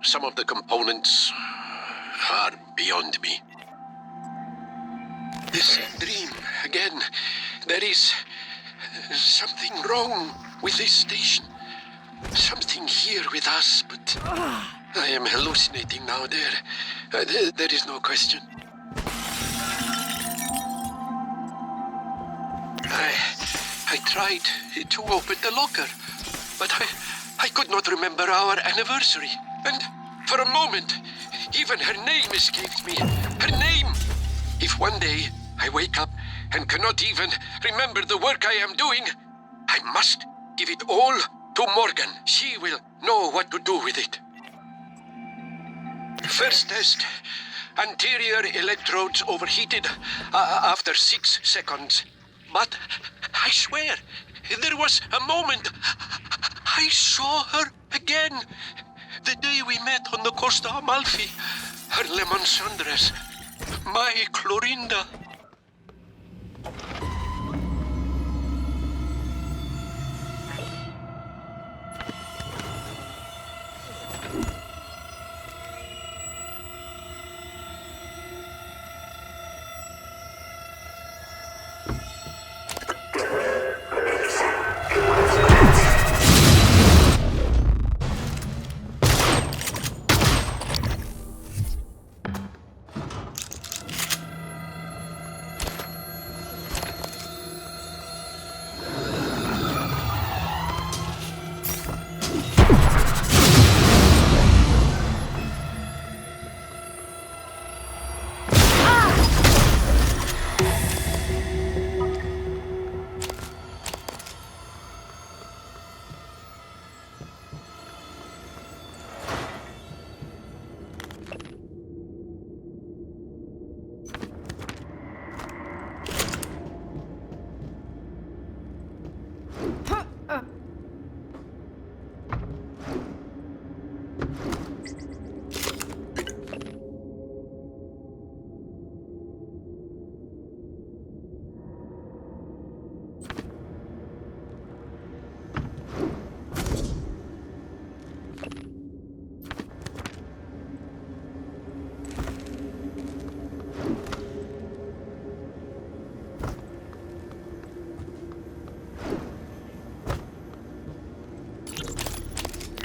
Some of the components are beyond me. The same dream again. There is something wrong with this station. Something here with us, but I am hallucinating now. There is no question. I tried to open the locker, but I could not remember our anniversary. And for a moment, even her name escaped me. Her name! If one day I wake up and cannot even remember the work I am doing, I must give it all to Morgan. She will know what to do with it. First test. Anterior electrodes overheated after 6 seconds. But I swear, there was a moment I saw her again. The day we met on the Costa Amalfi. Her lemon sundress. My Clorinda.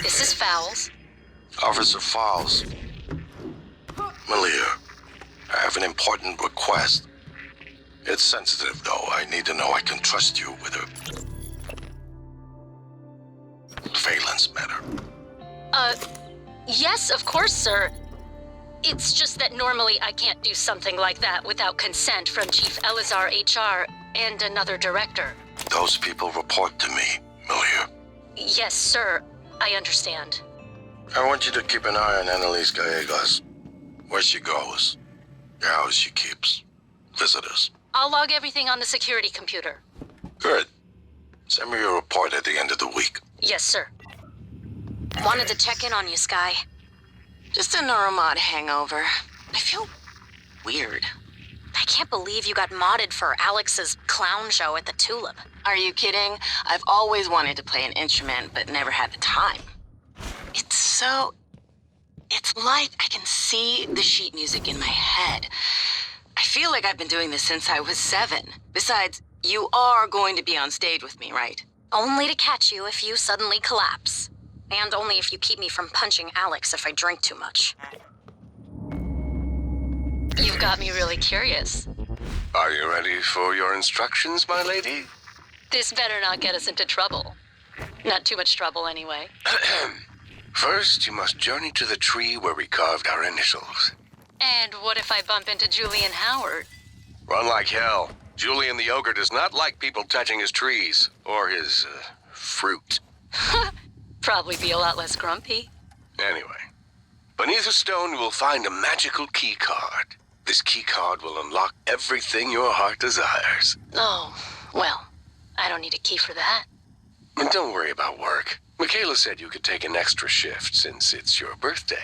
This is Fowles. Officer Fowles. Malia, I have an important request. It's sensitive, though. I need to know I can trust you with a Valence matter. Yes, of course, sir. It's just that normally I can't do something like that without consent from Chief Elazar HR and another director. Those people report to me, Malia. Yes, sir. I understand. I want you to keep an eye on Annalise Gallegos. Where she goes, the house she keeps, visitors. I'll log everything on the security computer. Good. Send me a report at the end of the week. Yes, sir. Wanted to check in on you, Sky. Just a neuromod hangover. I feel weird. I can't believe you got modded for Alex's clown show at the Tulip. Are you kidding? I've always wanted to play an instrument, but never had the time. It's like I can see the sheet music in my head. I feel like I've been doing this since I was 7. Besides, you are going to be on stage with me, right? Only to catch you if you suddenly collapse. And only if you keep me from punching Alex if I drink too much. You've got me really curious. Are you ready for your instructions, my lady? This better not get us into trouble. Not too much trouble, anyway. First, you must journey to the tree where we carved our initials. And what if I bump into Julian Howard? Run like hell. Julian the ogre does not like people touching his trees, or his, fruit. Probably be a lot less grumpy. Anyway, beneath a stone you will find a magical key card. This key card will unlock everything your heart desires. Oh, well, I don't need a key for that. And don't worry about work. Michaela said you could take an extra shift since it's your birthday.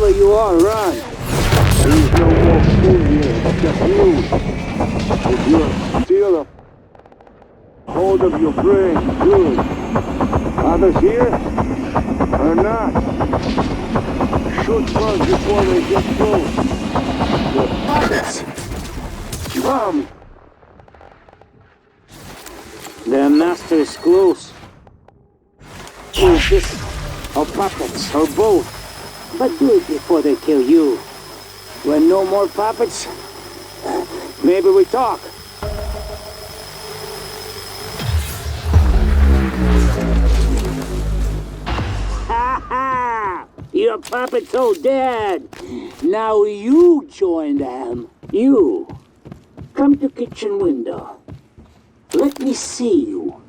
Whoever you are, run. There's no more food here, just you. If you're still a hold of your brain, good. Others here? Or not? Shoot first before they get close. The puppets! Come! The master is close. Is this or puppets, or both? But do it before they kill you. When no more puppets, maybe we talk. Ha ha! Your puppet's all dead. Now you join them. You. Come to kitchen window. Let me see you.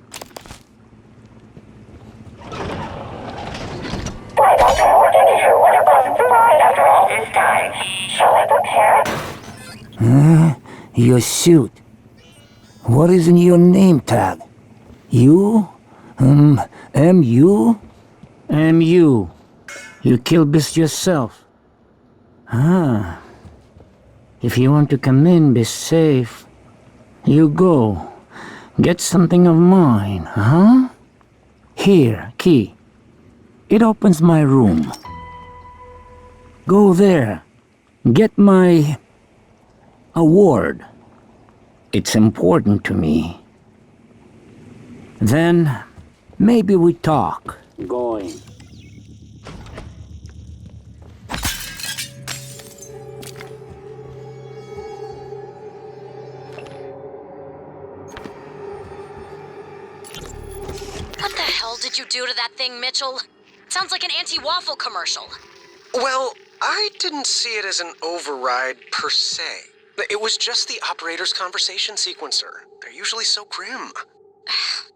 Why, Dr. Morgan here? What about the bride after all this time? Shall I prepare? Your suit. What is in your name tag? You? M.U.? M.U. You killed this yourself. Ah. If you want to come in, be safe. You go. Get something of mine, huh? Here, key. It opens my room. Go there. Get my award. It's important to me. Then, maybe we talk. Going. What the hell did you do to that thing, Mitchell? Sounds like an anti-waffle commercial. Well, I didn't see it as an override per se. It was just the operator's conversation sequencer. They're usually so grim.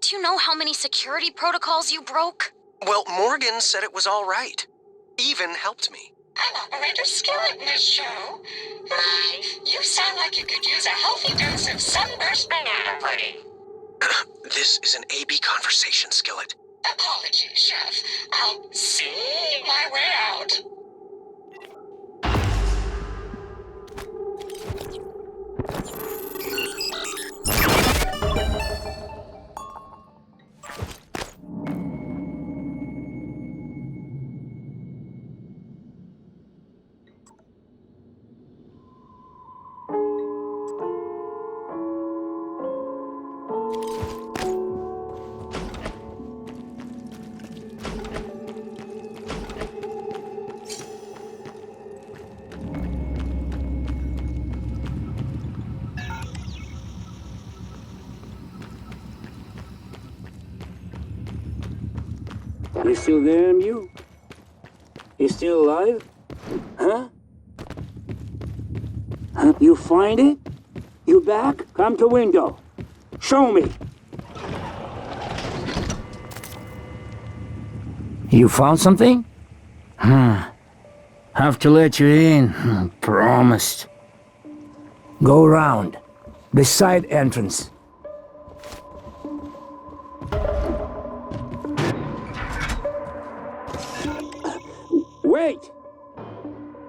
Do you know how many security protocols you broke? Well, Morgan said it was all right. Even helped me. I'm Operator Skillet in this show. My, you sound like you could use a healthy dose of sunburst banana pudding. This is an AB conversation, Skillet. Apologies, Chef. I'll see my way out. You still there, M.U.? You still alive? Huh? Huh? You find it? You back? Come to window. Show me. You found something? Have to let you in. Promised. Go around. The side entrance. Wait!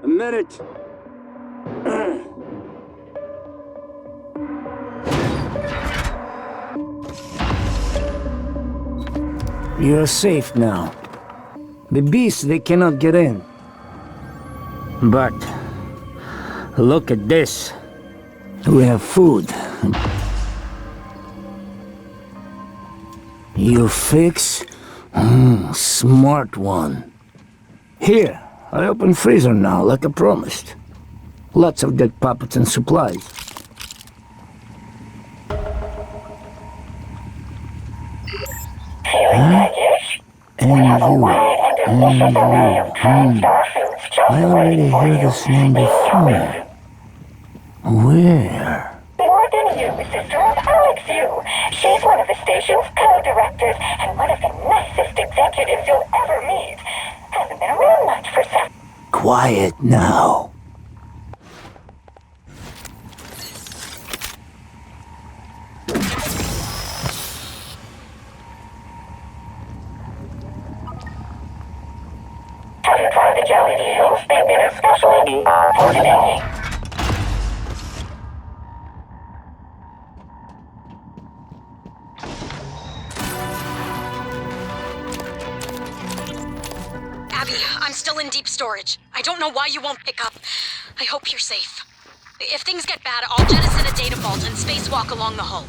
A minute. You're safe now. The beasts, they cannot get in. But look at this. We have food. You fix? Smart one. Here, I open freezer now, like I promised. Lots of dead puppets and supplies. I already heard this name before. Where? Morgan Yu, sister of Alex Yu. She's one of the station's co-directors and one of the nicest executives you'll ever meet. Hasn't been around much for some... Quiet now. Have you tried the jelly deals? They've been Abby, I'm still in deep storage. I don't know why you won't pick up. I hope you're safe. If things get bad, I'll jettison a data vault and spacewalk along the hull.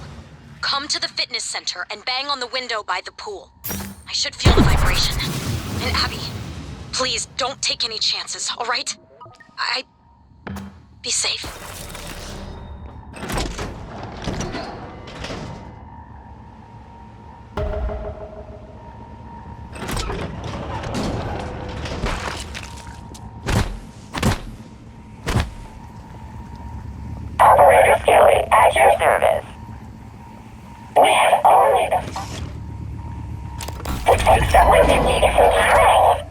Come to the fitness center and bang on the window by the pool. I should feel the vibration. And Abby, please don't take any chances, all right? Be safe. Operator Kelly, at your service. We have only to take someone to need some strength.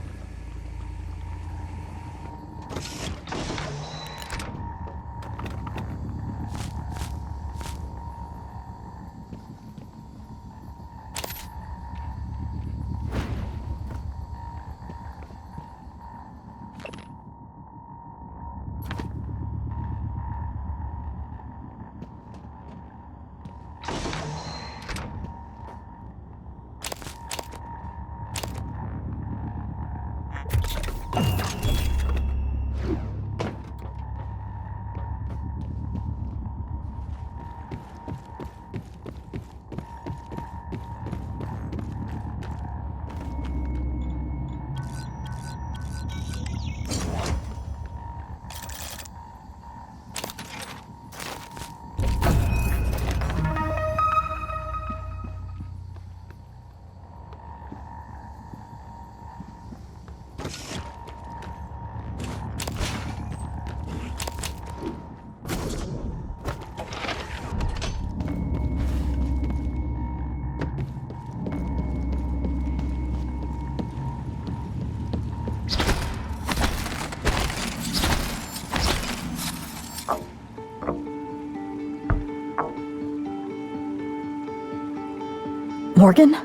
Morgan?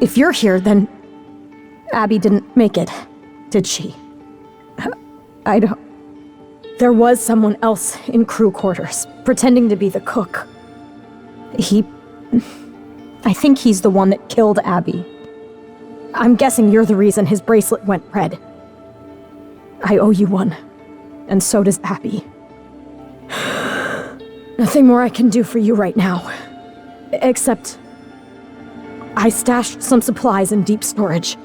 If you're here, then Abby didn't make it, did she? I don't... There was someone else in crew quarters, pretending to be the cook. I think he's the one that killed Abby. I'm guessing you're the reason his bracelet went red. I owe you one, and so does Abby. Nothing more I can do for you right now, except... I stashed some supplies in deep storage.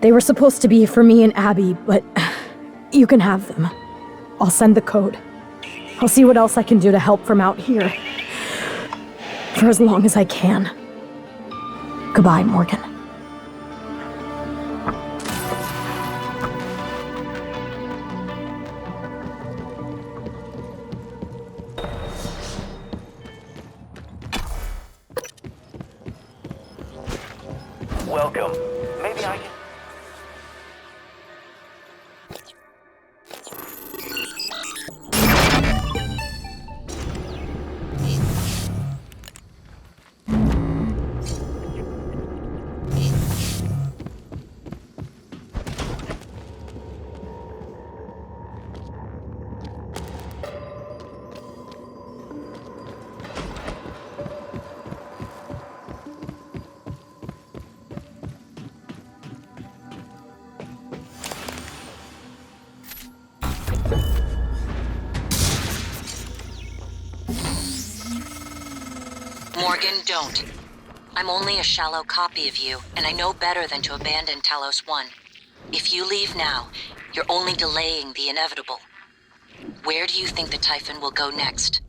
They were supposed to be for me and Abby, but you can have them. I'll send the code. I'll see what else I can do to help from out here. For as long as I can. Goodbye, Morgan. Welcome. Maybe I can... Morgan, don't. I'm only a shallow copy of you, and I know better than to abandon Talos 1. If you leave now, you're only delaying the inevitable. Where do you think the Typhon will go next?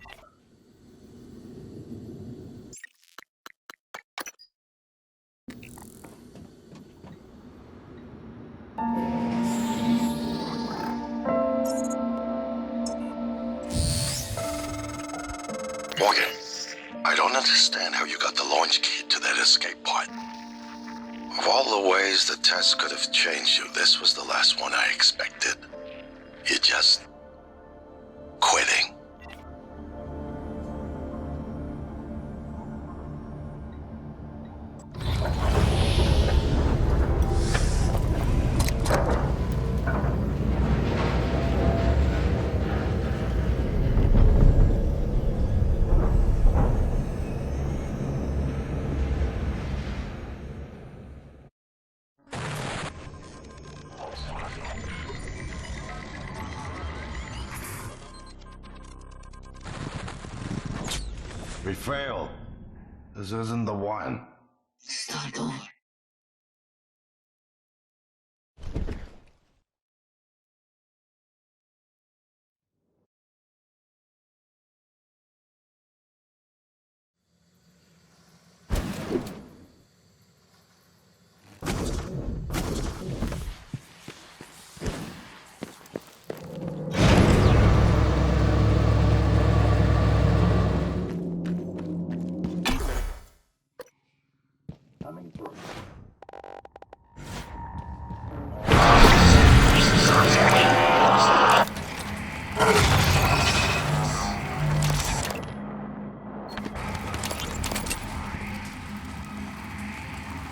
Morgan, I don't understand how you got the launch key to that escape pod. Of all the ways the test could have changed you, this was the last one I expected. You just... quitting. We failed. This isn't the one. Start over.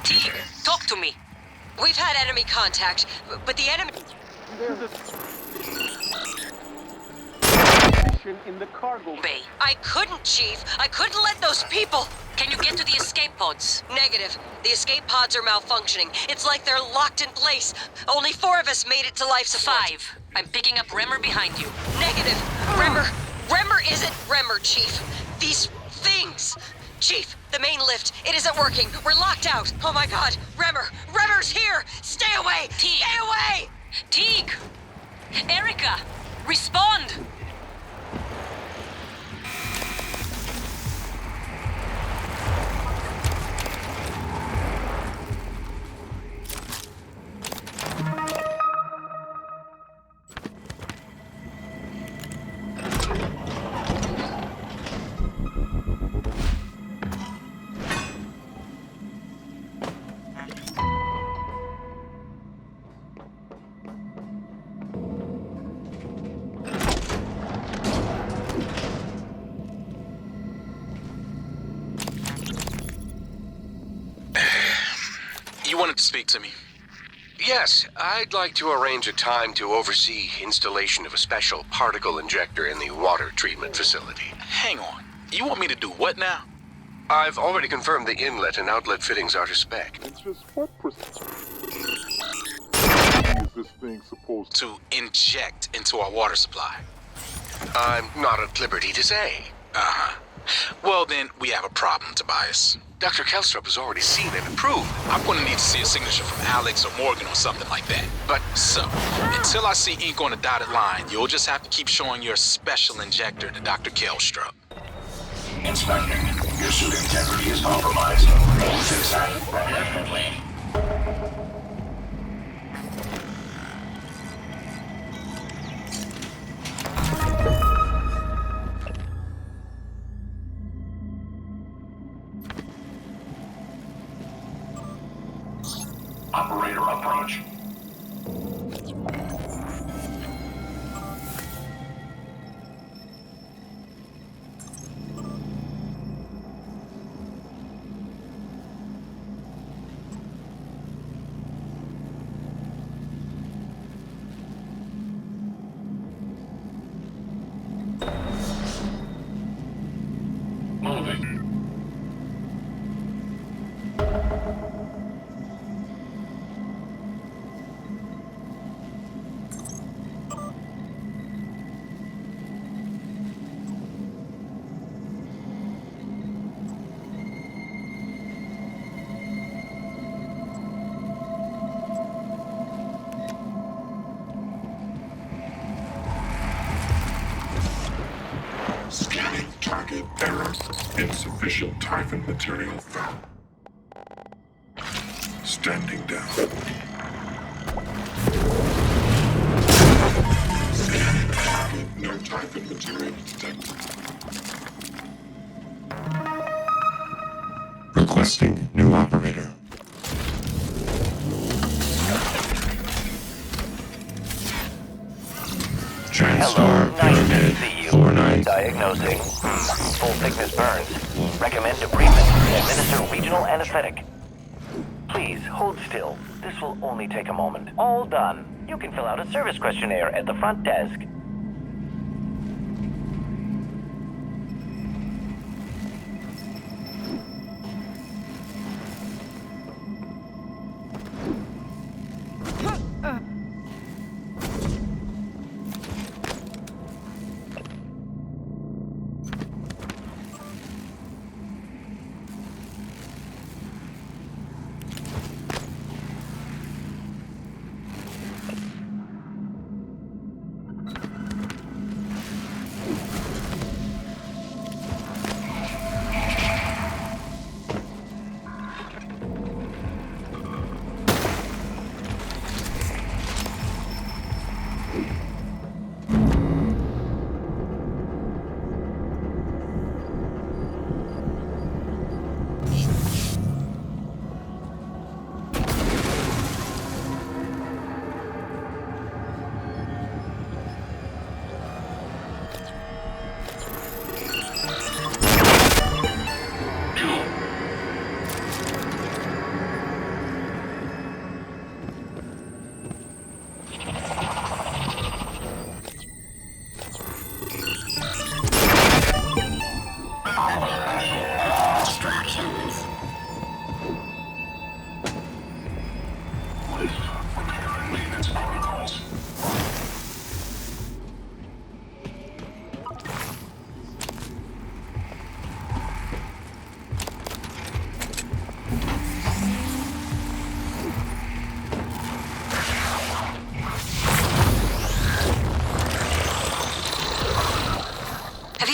Teague, talk to me. We've had enemy contact, but the enemy... There's a mission in the cargo bay. I couldn't, Chief. I couldn't let those people... Can you get to the escape pods? Negative. The escape pods are malfunctioning. It's like they're locked in place. Only 4 of us made it to life support. 5. I'm picking up Remmer behind you. Negative. Remmer isn't Remmer, Chief. These things. Chief, the main lift. It isn't working. We're locked out. Oh my god. Remmer's here. Stay away. Teague. Stay away. Teague! Erica! Respond! You wanted to speak to me? Yes, I'd like to arrange a time to oversee installation of a special particle injector in the water treatment facility. Hang on. You want me to do what now? I've already confirmed the inlet and outlet fittings are to spec. It's just what is this thing supposed to inject into our water supply? I'm not at liberty to say. Uh-huh. Well, then, we have a problem, Tobias. Dr. Kelstrup has already seen and approved. I'm gonna need to see a signature from Alex or Morgan or something like that. But, so, until I see ink on a dotted line, you'll just have to keep showing your special injector to Dr. Kelstrup. Inspector, your suit integrity is compromised. Fix that permanently. Operator approach. Moving. Scanning target error. Insufficient Typhon material found. Standing down. Scanning target. No Typhon material detected. Requesting new operator. TranStar Pyramid 49. Diagnosing. Full thickness burns. Recommend debridement. Administer regional anesthetic. Please hold still. This will only take a moment. All done. You can fill out a service questionnaire at the front desk.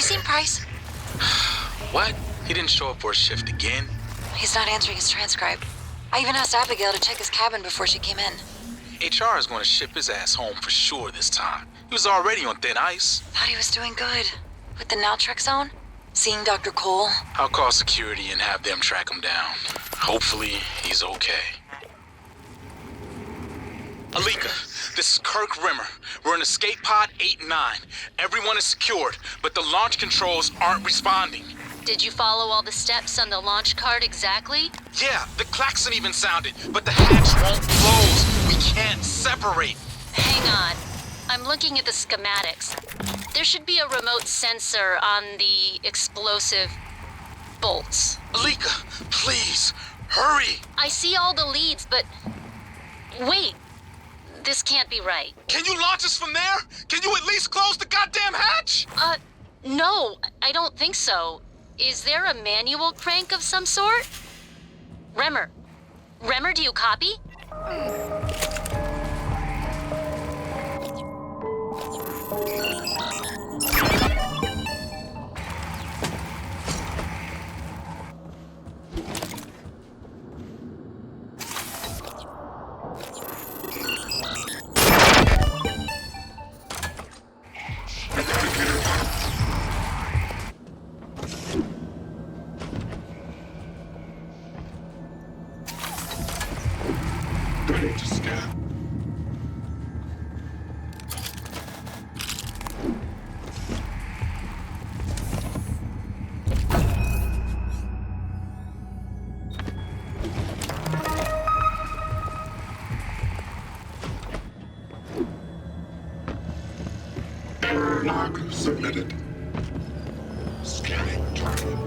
seen Price? What? He didn't show up for a shift again? He's not answering his transcribe. I even asked Abigail to check his cabin before she came in. HR is going to ship his ass home for sure this time. He was already on thin ice. Thought he was doing good. With the naltrexone? Seeing Dr. Cole? I'll call security and have them track him down. Hopefully, he's okay. Alika, this is Kirk Rimmer. We're in escape pod 8 and 9. Everyone is secured, but the launch controls aren't responding. Did you follow all the steps on the launch card exactly? Yeah, the klaxon even sounded, but the hatch won't close. We can't separate. Hang on. I'm looking at the schematics. There should be a remote sensor on the explosive bolts. Alika, please, hurry. I see all the leads, but... Wait. This can't be right. Can you launch us from there? Can you at least close the goddamn hatch? No, I don't think so. Is there a manual crank of some sort? Remmer, do you copy? Ready to scan. Error log submitted. Scanning target.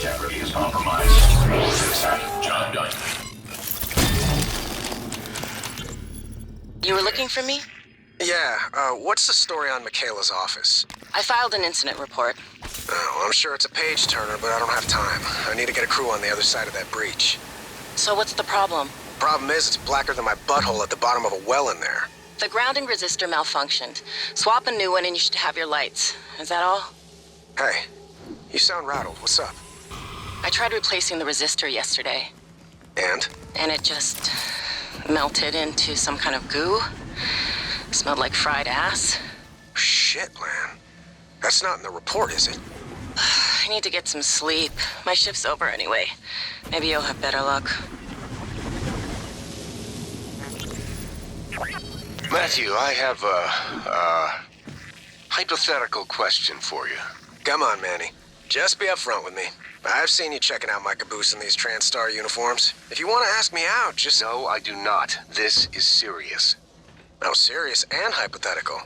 integrity is compromised. We'll fix that. Job done. You were looking for me? Yeah, what's the story on Michaela's office? I filed an incident report. Oh, I'm sure it's a page turner, but I don't have time. I need to get a crew on the other side of that breach. So what's the problem? Problem is, it's blacker than my butthole at the bottom of a well in there. The grounding resistor malfunctioned. Swap a new one and you should have your lights. Is that all? Hey, you sound rattled. What's up? I tried replacing the resistor yesterday. And? And it just melted into some kind of goo. Smelled like fried ass. Shit, man. That's not in the report, is it? I need to get some sleep. My shift's over anyway. Maybe you'll have better luck. Matthew, I have a hypothetical question for you. Come on, Manny. Just be upfront with me. I've seen you checking out my caboose in these TranStar uniforms. If you want to ask me out, just... No, I do not. This is serious. Oh, serious and hypothetical.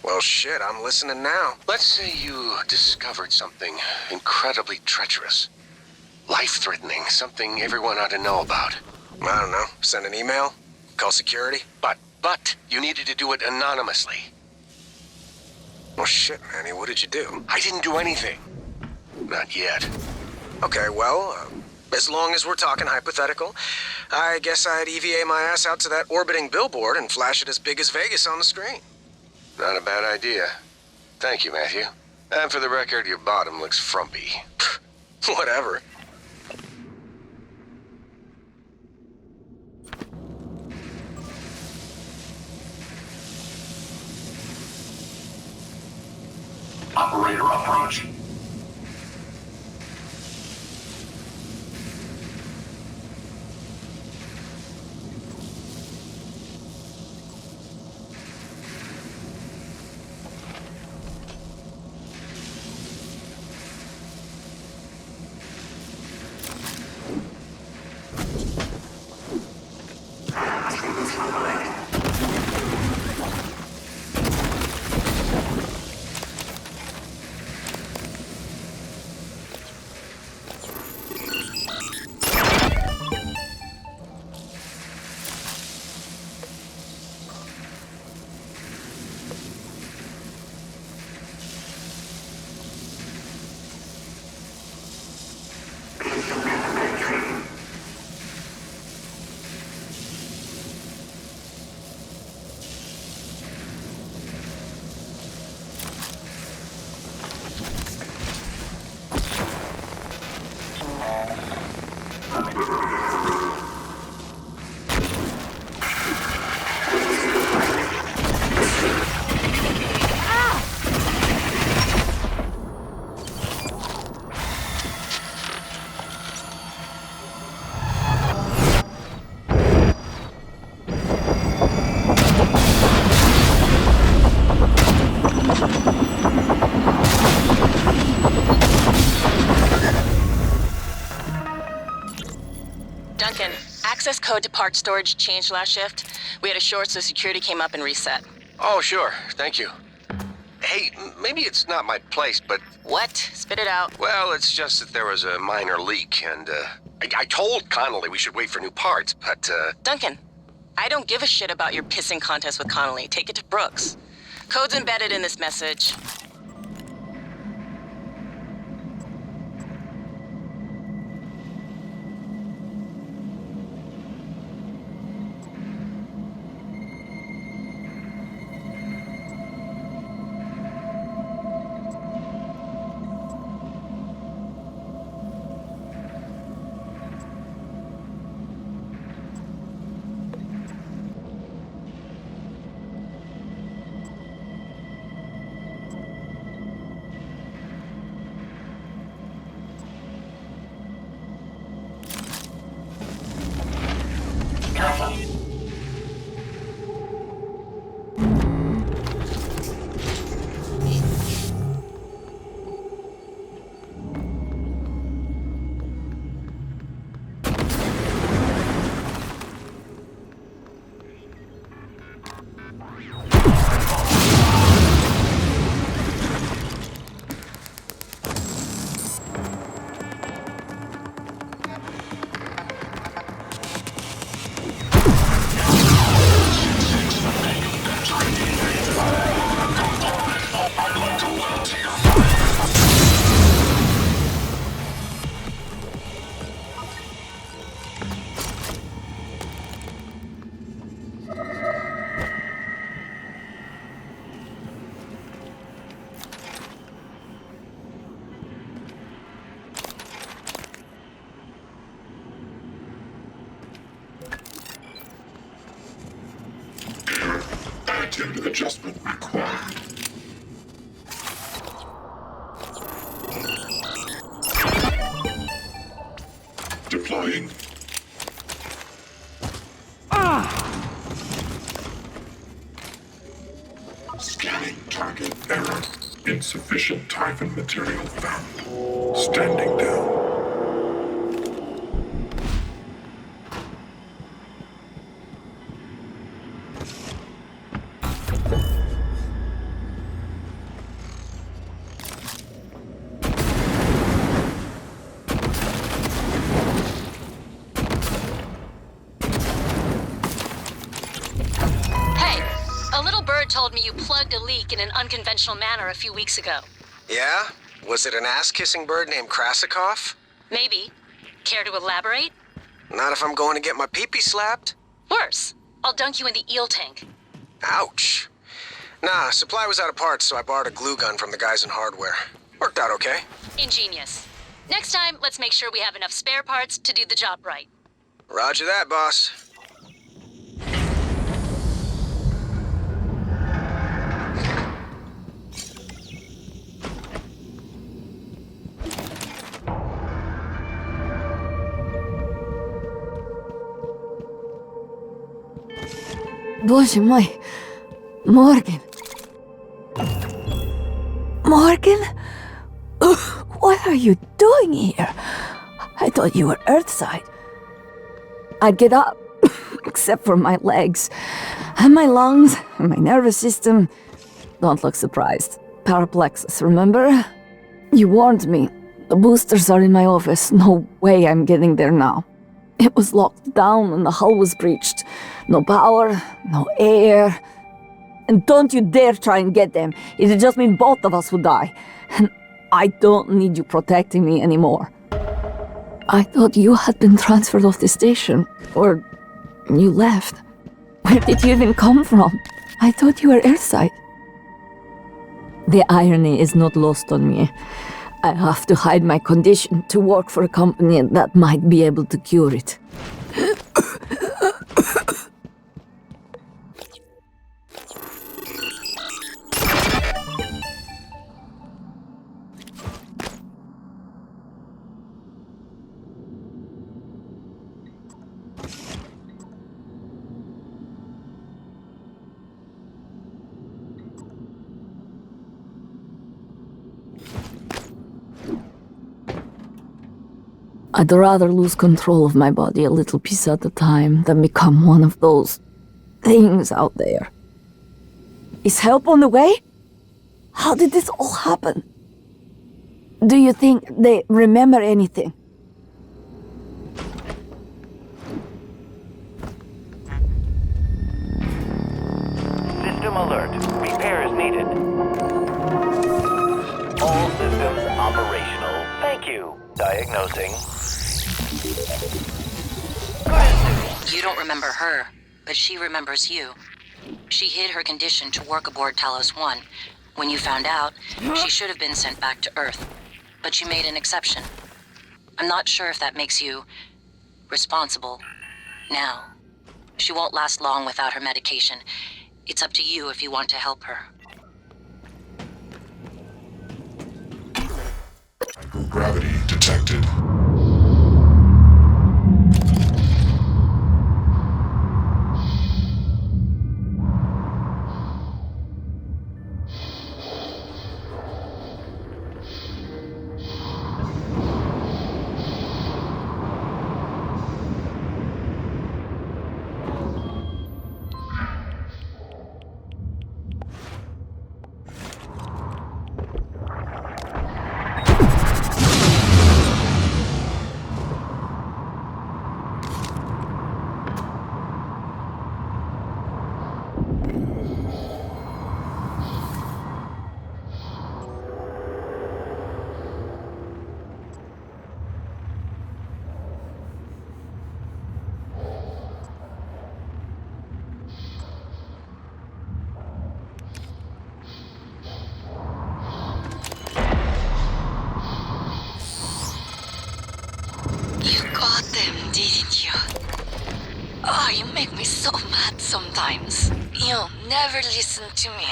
Well, shit, I'm listening now. Let's say you discovered something incredibly treacherous. Life-threatening, something everyone ought to know about. I don't know. Send an email? Call security? But you needed to do it anonymously. Well, shit, Manny, what did you do? I didn't do anything. Not yet. Okay, well, as long as we're talking hypothetical, I guess I'd EVA my ass out to that orbiting billboard and flash it as big as Vegas on the screen. Not a bad idea. Thank you, Matthew. And for the record, your bottom looks frumpy. Whatever. Operator approach. Duncan, access code to part storage changed last shift. We had a short, so security came up and reset. Oh, sure. Thank you. Hey, maybe it's not my place, but... What? Spit it out. Well, it's just that there was a minor leak, and, I told Connolly we should wait for new parts, but, Duncan, I don't give a shit about your pissing contest with Connolly. Take it to Brooks. Code's embedded in this message. Position adjustment required. Deploying. Scanning target error. Insufficient Typhon material found. Standing down. Hey, a little bird told me you plugged a leak in an unconventional manner a few weeks ago. Yeah? Was it an ass-kissing bird named Krasikov? Maybe. Care to elaborate? Not if I'm going to get my pee-pee slapped. Worse. I'll dunk you in the eel tank. Ouch. Nah, supply was out of parts, so I borrowed a glue gun from the guys in hardware. Worked out okay. Ingenious. Next time, let's make sure we have enough spare parts to do the job right. Roger that, boss. Боже мой, Morgan. Morgan? What are you doing here? I thought you were Earthside. I'd get up, except for my legs, and my lungs, and my nervous system. Don't look surprised. Paraplexus, remember? You warned me. The boosters are in my office. No way I'm getting there now. It was locked down and the hull was breached. No power, no air. And don't you dare try and get them. It'd just mean both of us would die. And I don't need you protecting me anymore. I thought you had been transferred off the station. Or you left. Where did you even come from? I thought you were Earthside. The irony is not lost on me. I have to hide my condition to work for a company that might be able to cure it. I'd rather lose control of my body a little piece at a time than become one of those things out there. Is help on the way? How did this all happen? Do you think they remember anything? System alert. Repairs needed. All systems operational. Thank you. Diagnosing. You don't remember her, but she remembers you. She hid her condition to work aboard Talos 1. When you found out, she should have been sent back to Earth. But you made an exception. I'm not sure if that makes you responsible now. She won't last long without her medication. It's up to you if you want to help her. Gravity detected. You got them, didn't you? Oh, you make me so mad sometimes. You'll never listen to me.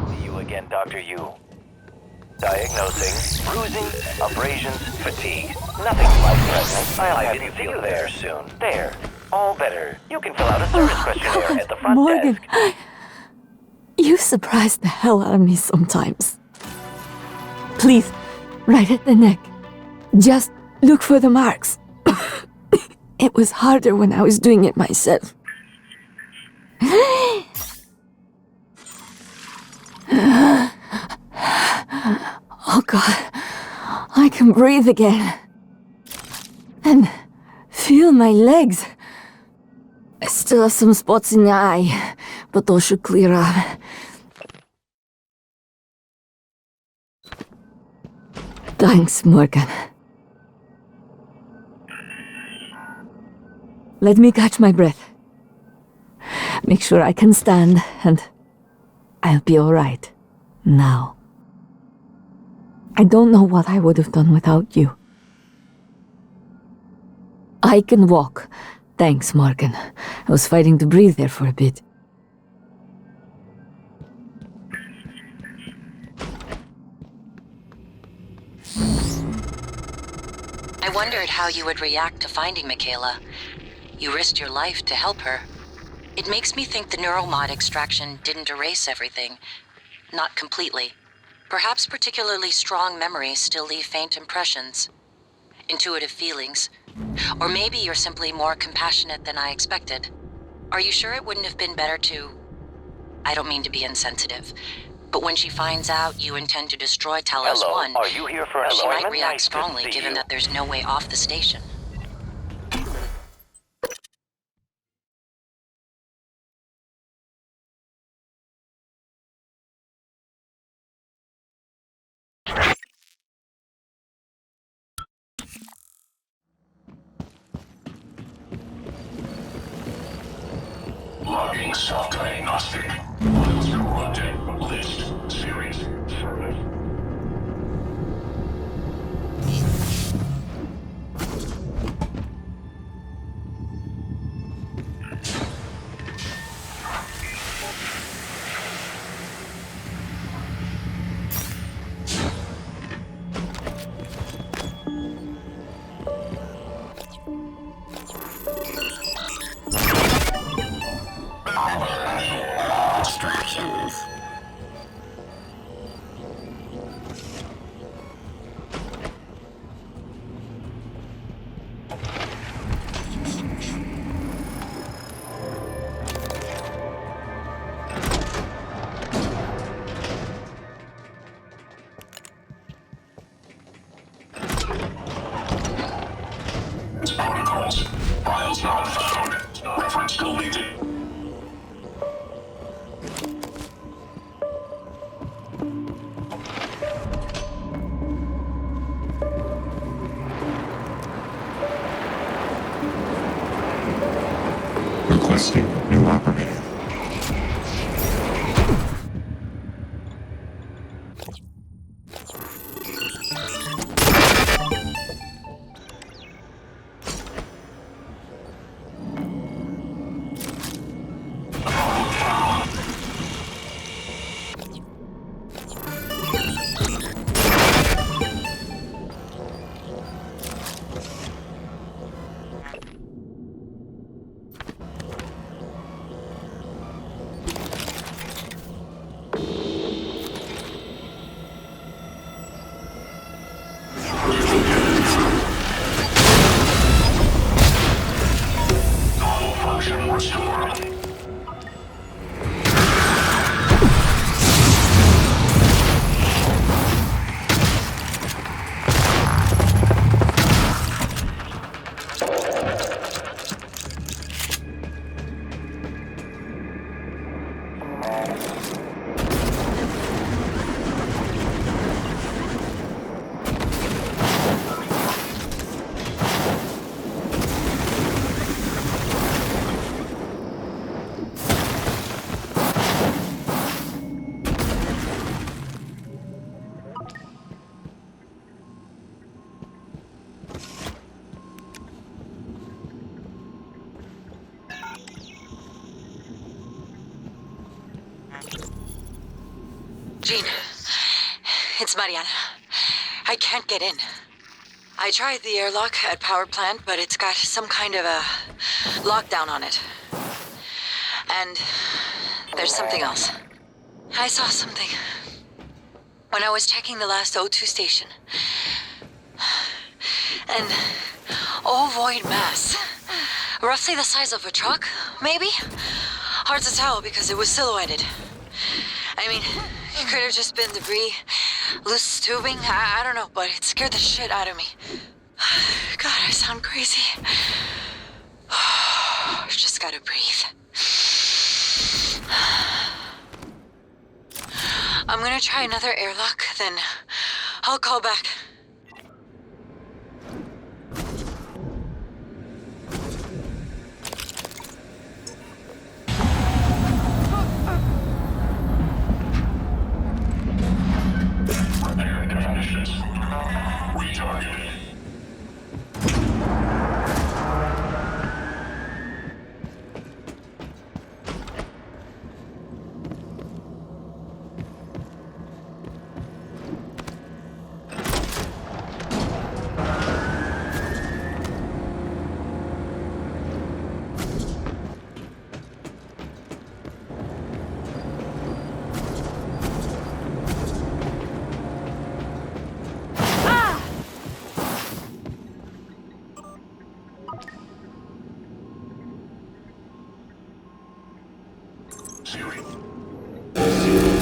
See you again, Dr. Yu. Diagnosing, bruising, abrasions, fatigue. Nothing life-threatening. I'll have you see you there soon. There. All better. You can fill out a service questionnaire at the front Morgan, desk. you surprise the hell out of me sometimes. Please, right at the neck. Just look for the marks. It was harder when I was doing it myself. Oh God, I can breathe again. And feel my legs. I still have some spots in the eye, but those should clear up. Thanks, Morgan. Let me catch my breath. Make sure I can stand, and I'll be all right. Now. I don't know what I would have done without you. I can walk. Thanks, Morgan. I was fighting to breathe there for a bit. I wondered how you would react to finding Michaela. You risked your life to help her. It makes me think the neuromod extraction didn't erase everything. Not completely. Perhaps particularly strong memories still leave faint impressions. Intuitive feelings. Or maybe you're simply more compassionate than I expected. Are you sure it wouldn't have been better to... I don't mean to be insensitive, but when she finds out you intend to destroy Talos Hello, 1, are you here for she might employment? react Nice to strongly see given you. that there's no way off the station. Logging self-diagnostic. Files corrupted. List. Series. Service. Distractions. Protocols. Files not found. Reference deleted. Requesting new operator. It's Mariana. I can't get in. I tried the airlock at power plant, but it's got some kind of a lockdown on it. And there's something else. I saw something when I was checking the last O2 station. An ovoid mass. Roughly the size of a truck, maybe? Hard to tell because it was silhouetted. I mean, it could have just been debris, loose tubing, I don't know, but it scared the shit out of me. God, I sound crazy. Just gotta breathe. I'm gonna try another airlock, then I'll call back. Repair definitions. Retargeting.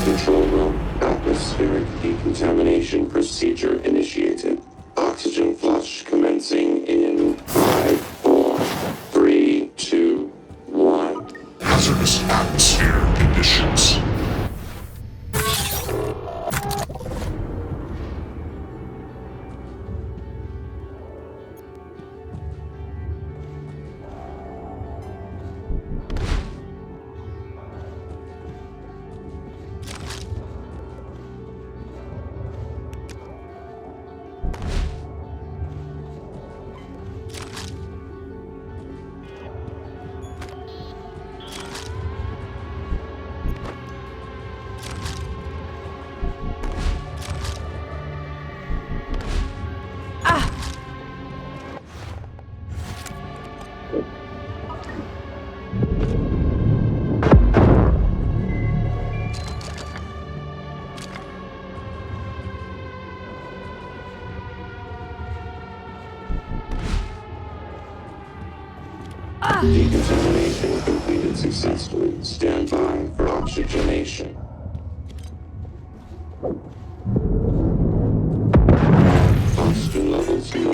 Control room. Atmospheric decontamination procedure initiated. Oxygen flush commencing in 5, 4, 3, 2, 1. Hazardous atmosphere conditions. Decontamination completed successfully. Stand by for oxygenation. Oxygen levels low.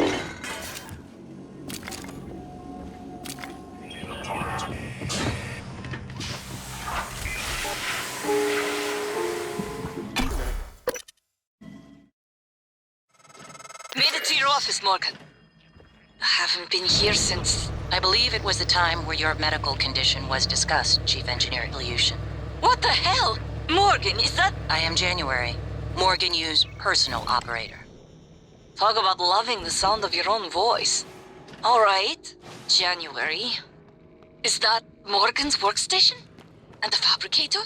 Made it to your office, Morgan. I haven't been here since... I believe it was the time where your medical condition was discussed, Chief Engineer Ilyushin. What the hell? Morgan, is that... I am January. Morgan Yu's personal operator. Talk about loving the sound of your own voice. All right, January. Is that Morgan's workstation? And the fabricator?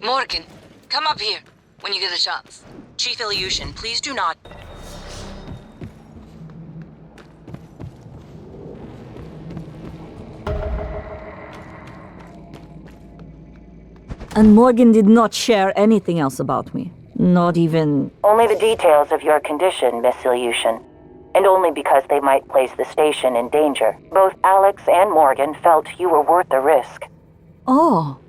Morgan, come up here when you get a chance. Chief Ilyushin, please do not... And Morgan did not share anything else about me. Not even... Only the details of your condition, Miss Ilyushin. And only because they might place the station in danger. Both Alex and Morgan felt you were worth the risk. Oh,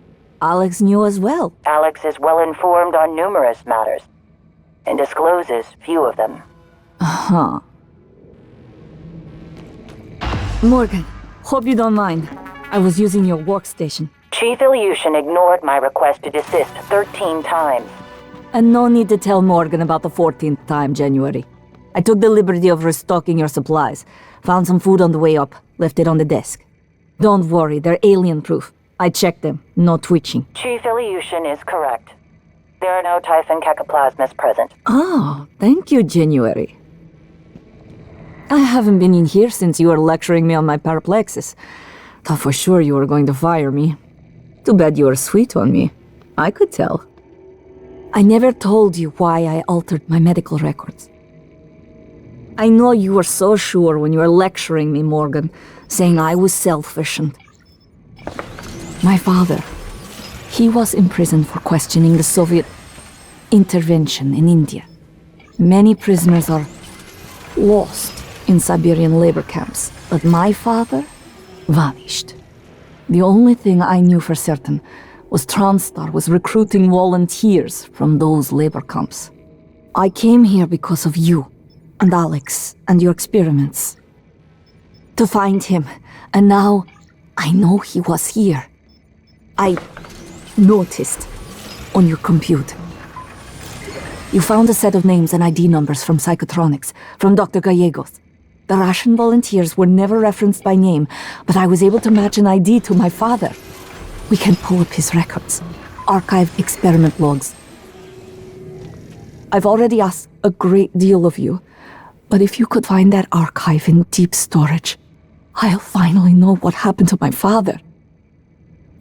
Alex knew as well. Alex is well informed on numerous matters, and discloses few of them. Huh. Morgan, hope you don't mind. I was using your workstation. Chief Ilyushin ignored my request to desist 13 times. And no need to tell Morgan about the 14th time, January. I took the liberty of restocking your supplies. Found some food on the way up, left it on the desk. Don't worry, they're alien-proof. I checked them, no twitching. Chief Ilyushin is correct. There are no Typhon cacoplasmas present. Oh, thank you, January. I haven't been in here since you were lecturing me on my paraplexis. Thought for sure you were going to fire me. Too bad you were sweet on me. I could tell. I never told you why I altered my medical records. I know you were so sure when you were lecturing me, Morgan, saying I was selfish and... My father, he was imprisoned for questioning the Soviet intervention in India. Many prisoners are lost in Siberian labor camps, but my father vanished. The only thing I knew for certain was TranStar was recruiting volunteers from those labor camps. I came here because of you and Alex and your experiments. To find him, and now I know he was here. I noticed on your computer. You found a set of names and ID numbers from Psychotronics, from Dr. Gallegos. The Russian volunteers were never referenced by name, but I was able to match an ID to my father. We can pull up his records, archive experiment logs. I've already asked a great deal of you, but if you could find that archive in deep storage, I'll finally know what happened to my father.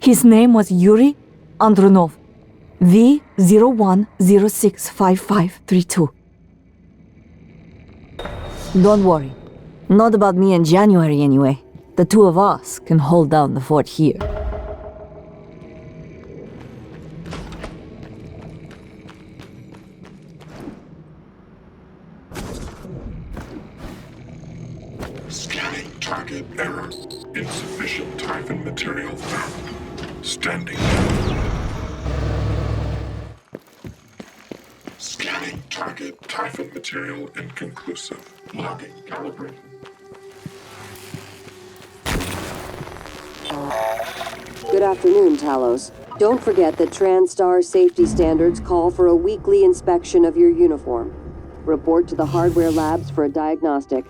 His name was Yuri Andronov, V01065532. Don't worry. Not about me in January, anyway. The two of us can hold down the fort here. Scanning target error. Insufficient Typhon material found. Standing. Scanning target Typhon material inconclusive. Logging calibrated. Good afternoon, Talos. Don't forget that TranStar safety standards call for a weekly inspection of your uniform. Report to the hardware labs for a diagnostic.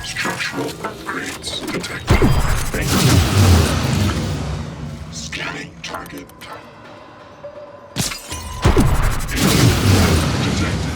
Structural upgrades detected. Scanning target. Detected.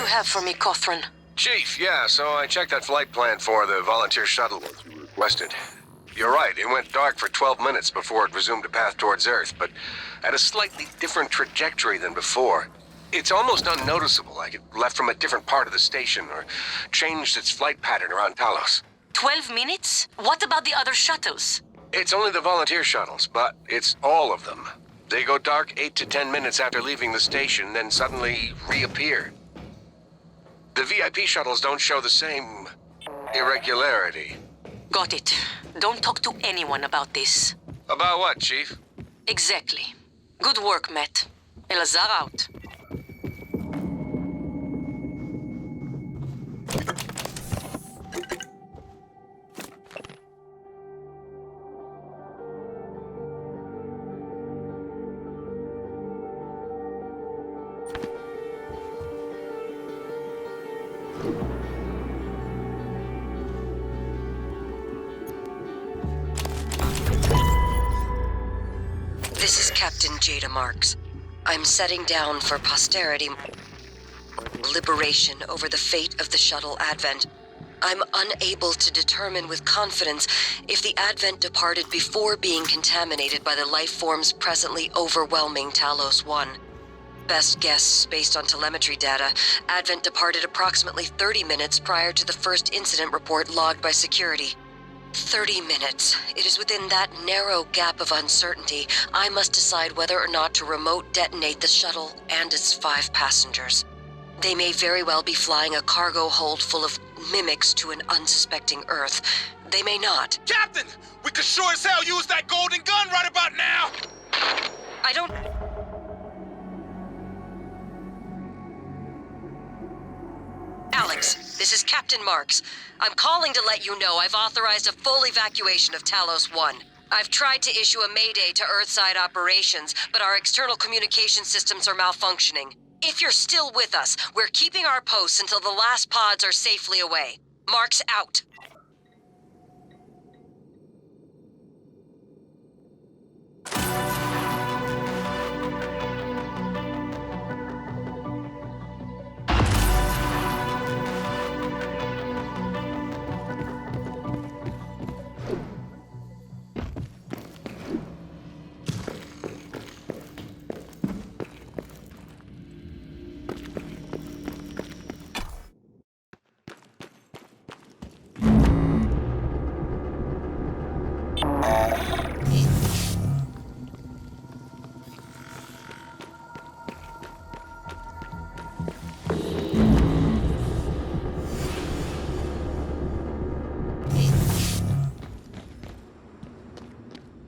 have for me, Cothran? Chief, yeah, so I checked that flight plan for the volunteer shuttle as you requested. You're right, it went dark for 12 minutes before it resumed a path towards Earth, but at a slightly different trajectory than before. It's almost unnoticeable, like it left from a different part of the station or changed its flight pattern around Talos. 12 minutes? What about the other shuttles? It's only the volunteer shuttles, but it's all of them. They go dark 8 to 10 minutes after leaving the station, then suddenly reappear. The VIP shuttles don't show the same irregularity. Got it. Don't talk to anyone about this. About what, Chief? Exactly. Good work, Matt. Elazar out. This is Captain Jada Marks. I'm setting down for posterity liberation over the fate of the shuttle Advent. I'm unable to determine with confidence if the Advent departed before being contaminated by the life forms presently overwhelming Talos 1. Best guess, based on telemetry data, Advent departed approximately 30 minutes prior to the first incident report logged by security. 30 minutes. It is within that narrow gap of uncertainty I must decide whether or not to remote detonate the shuttle and its 5 passengers. They may very well be flying a cargo hold full of mimics to an unsuspecting Earth. They may not. Captain! We could sure as hell use that golden gun right about now! I don't... Alex, this is Captain Marks. I'm calling to let you know I've authorized a full evacuation of Talos 1. I've tried to issue a mayday to Earthside operations, but our external communication systems are malfunctioning. If you're still with us, we're keeping our posts until the last pods are safely away. Marks out.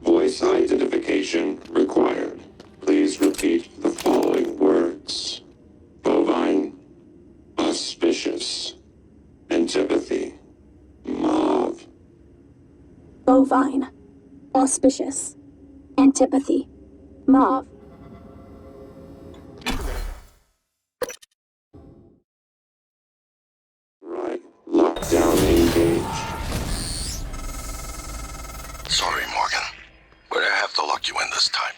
Voice identification required. Please repeat the following words. Bovine, auspicious, antipathy, mauve. Bovine, auspicious, antipathy, mauve. Right. Lockdown engaged. Sorry, Morgan. But I have to lock you in this time.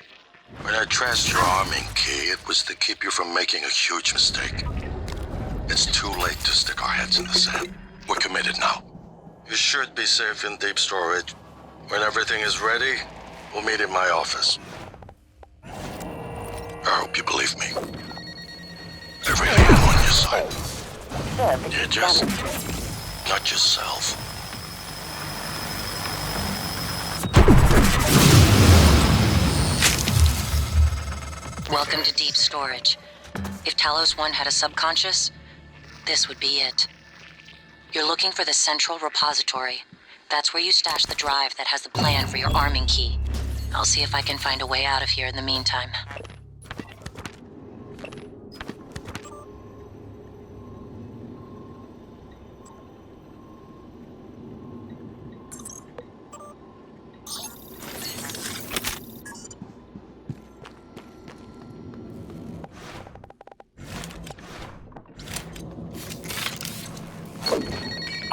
When I traced your arming key, it was to keep you from making a huge mistake. It's too late to stick our heads in the sand. We're committed now. You should be safe in deep storage. When everything is ready, we'll meet in my office. I hope you believe me. Everything on your side. You're just not yourself. Welcome to deep storage. If Talos 1 had a subconscious, this would be it. You're looking for the central repository. That's where you stash the drive that has the plan for your arming key. I'll see if I can find a way out of here in the meantime.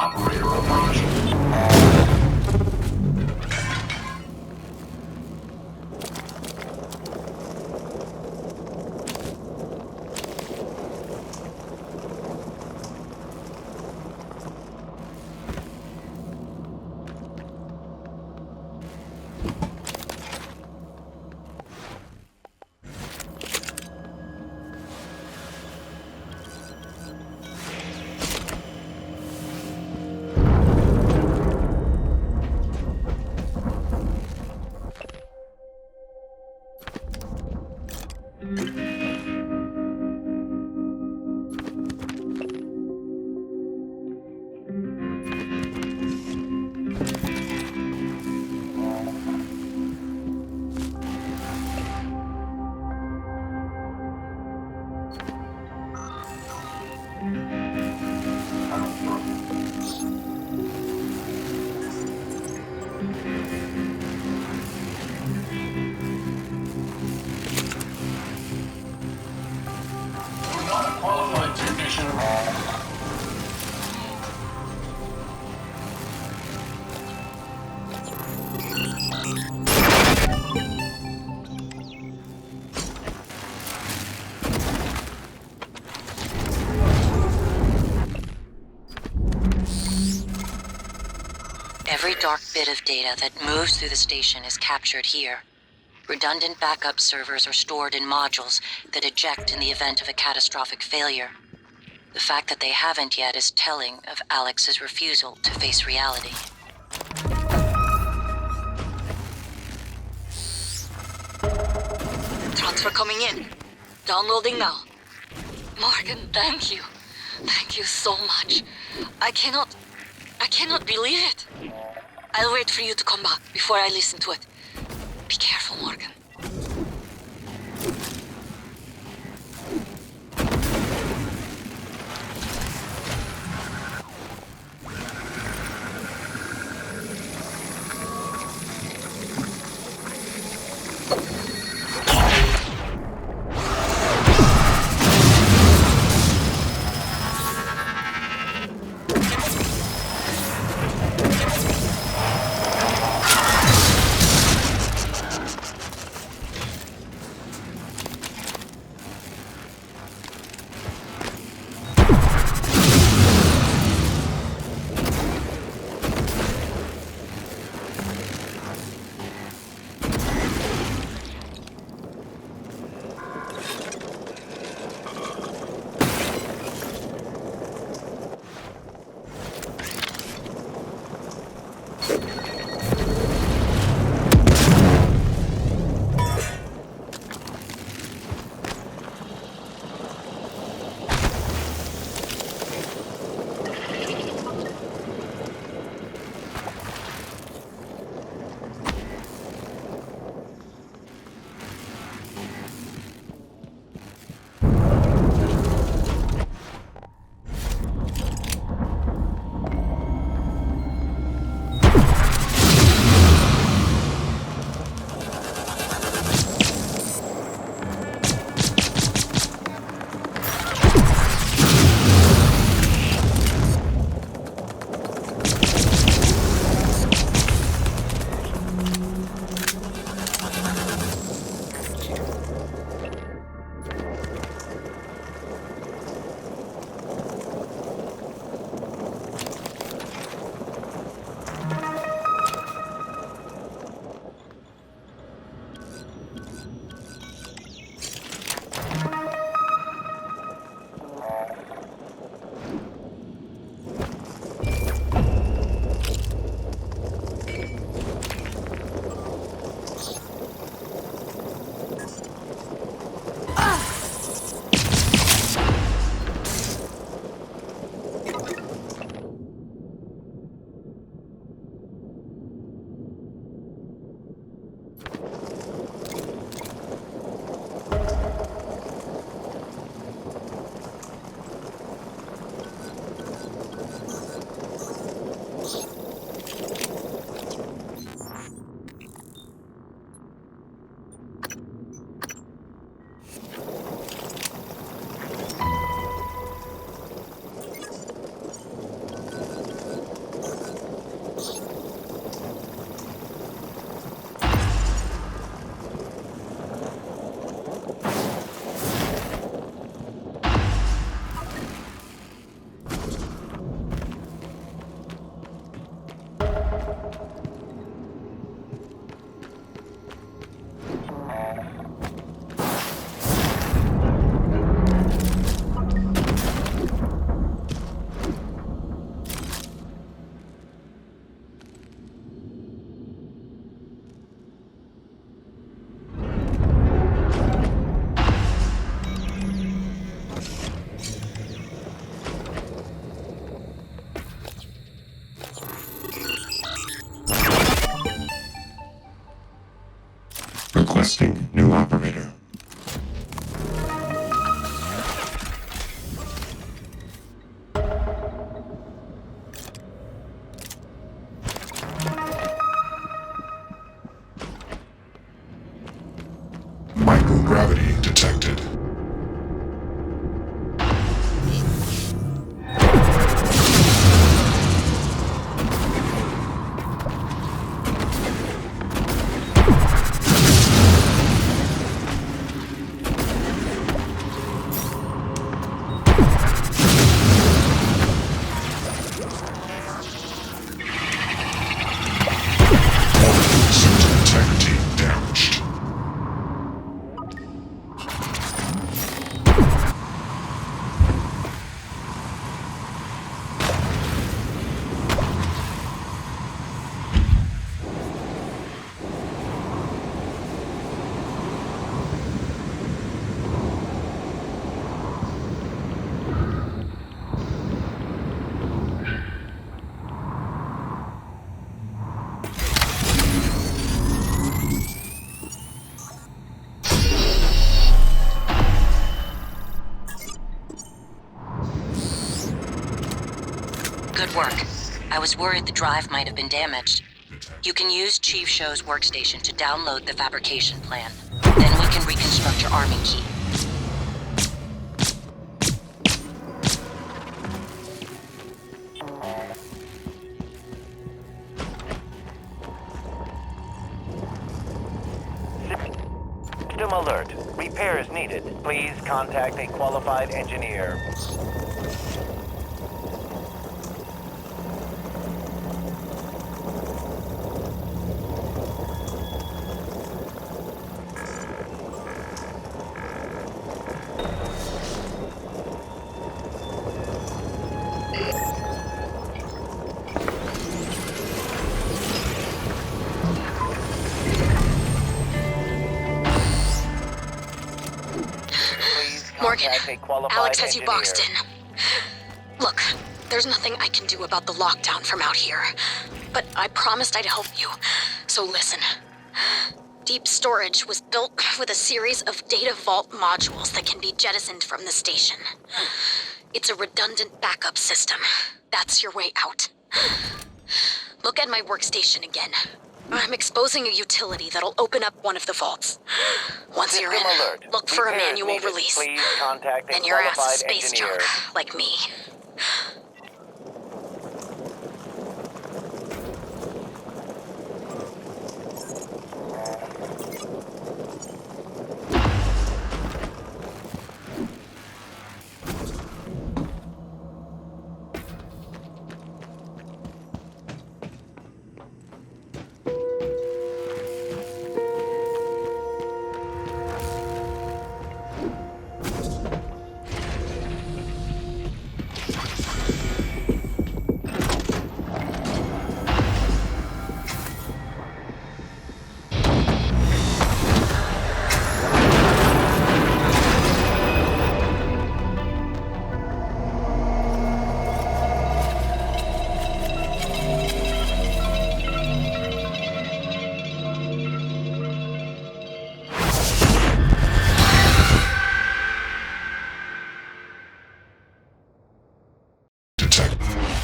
Operator approaching. Not a qualified technician. Every dark bit of data that moves through the station is captured here. Redundant backup servers are stored in modules that eject in the event of a catastrophic failure. The fact that they haven't yet is telling of Alex's refusal to face reality. Transfer coming in. Downloading now. Morgan, thank you. Thank you so much. I cannot believe it. I'll wait for you to come back before I listen to it. Be careful, Morgan. Requesting new operator. Microgravity detected. Integrity damaged. Good work. I was worried the drive might have been damaged. You can use Chief Show's workstation to download the fabrication plan. Then we can reconstruct your arming key. System alert. Repairs needed. Please contact a qualified engineer. Morgan, Contact a qualified Alex has you engineer. boxed in. Look, there's nothing I can do about the lockdown from out here. But I promised I'd help you. So listen. Deep storage was built with a series of data vault modules that can be jettisoned from the station. It's a redundant backup system. That's your way out. Look at my workstation again. I'm exposing a utility that'll open up one of the vaults. Once you're in, System alert. look for a Repairs manual needed. release. Please contact a Then your ass is qualified space engineer. junk, like me.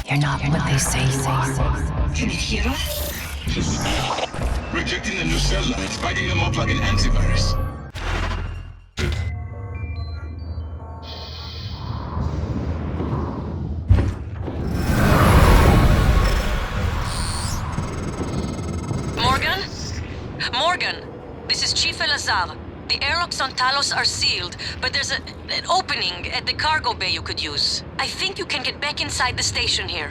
You're not what they say you are. Can you hear us? Rejecting the new cell lines, biting them up like an antivirus. Morgan? Morgan, this is Chief Elazar. The airlocks on Talos are sealed, but there's an opening at the cargo bay you could use. I think you can get back inside the station here.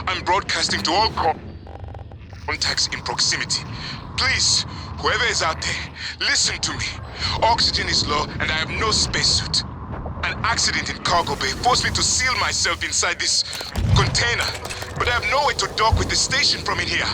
I'm broadcasting to all contacts in proximity. Please, whoever is out there, listen to me. Oxygen is low and I have no spacesuit. An accident in cargo bay forced me to seal myself inside this container, but I have no way to dock with the station from in here.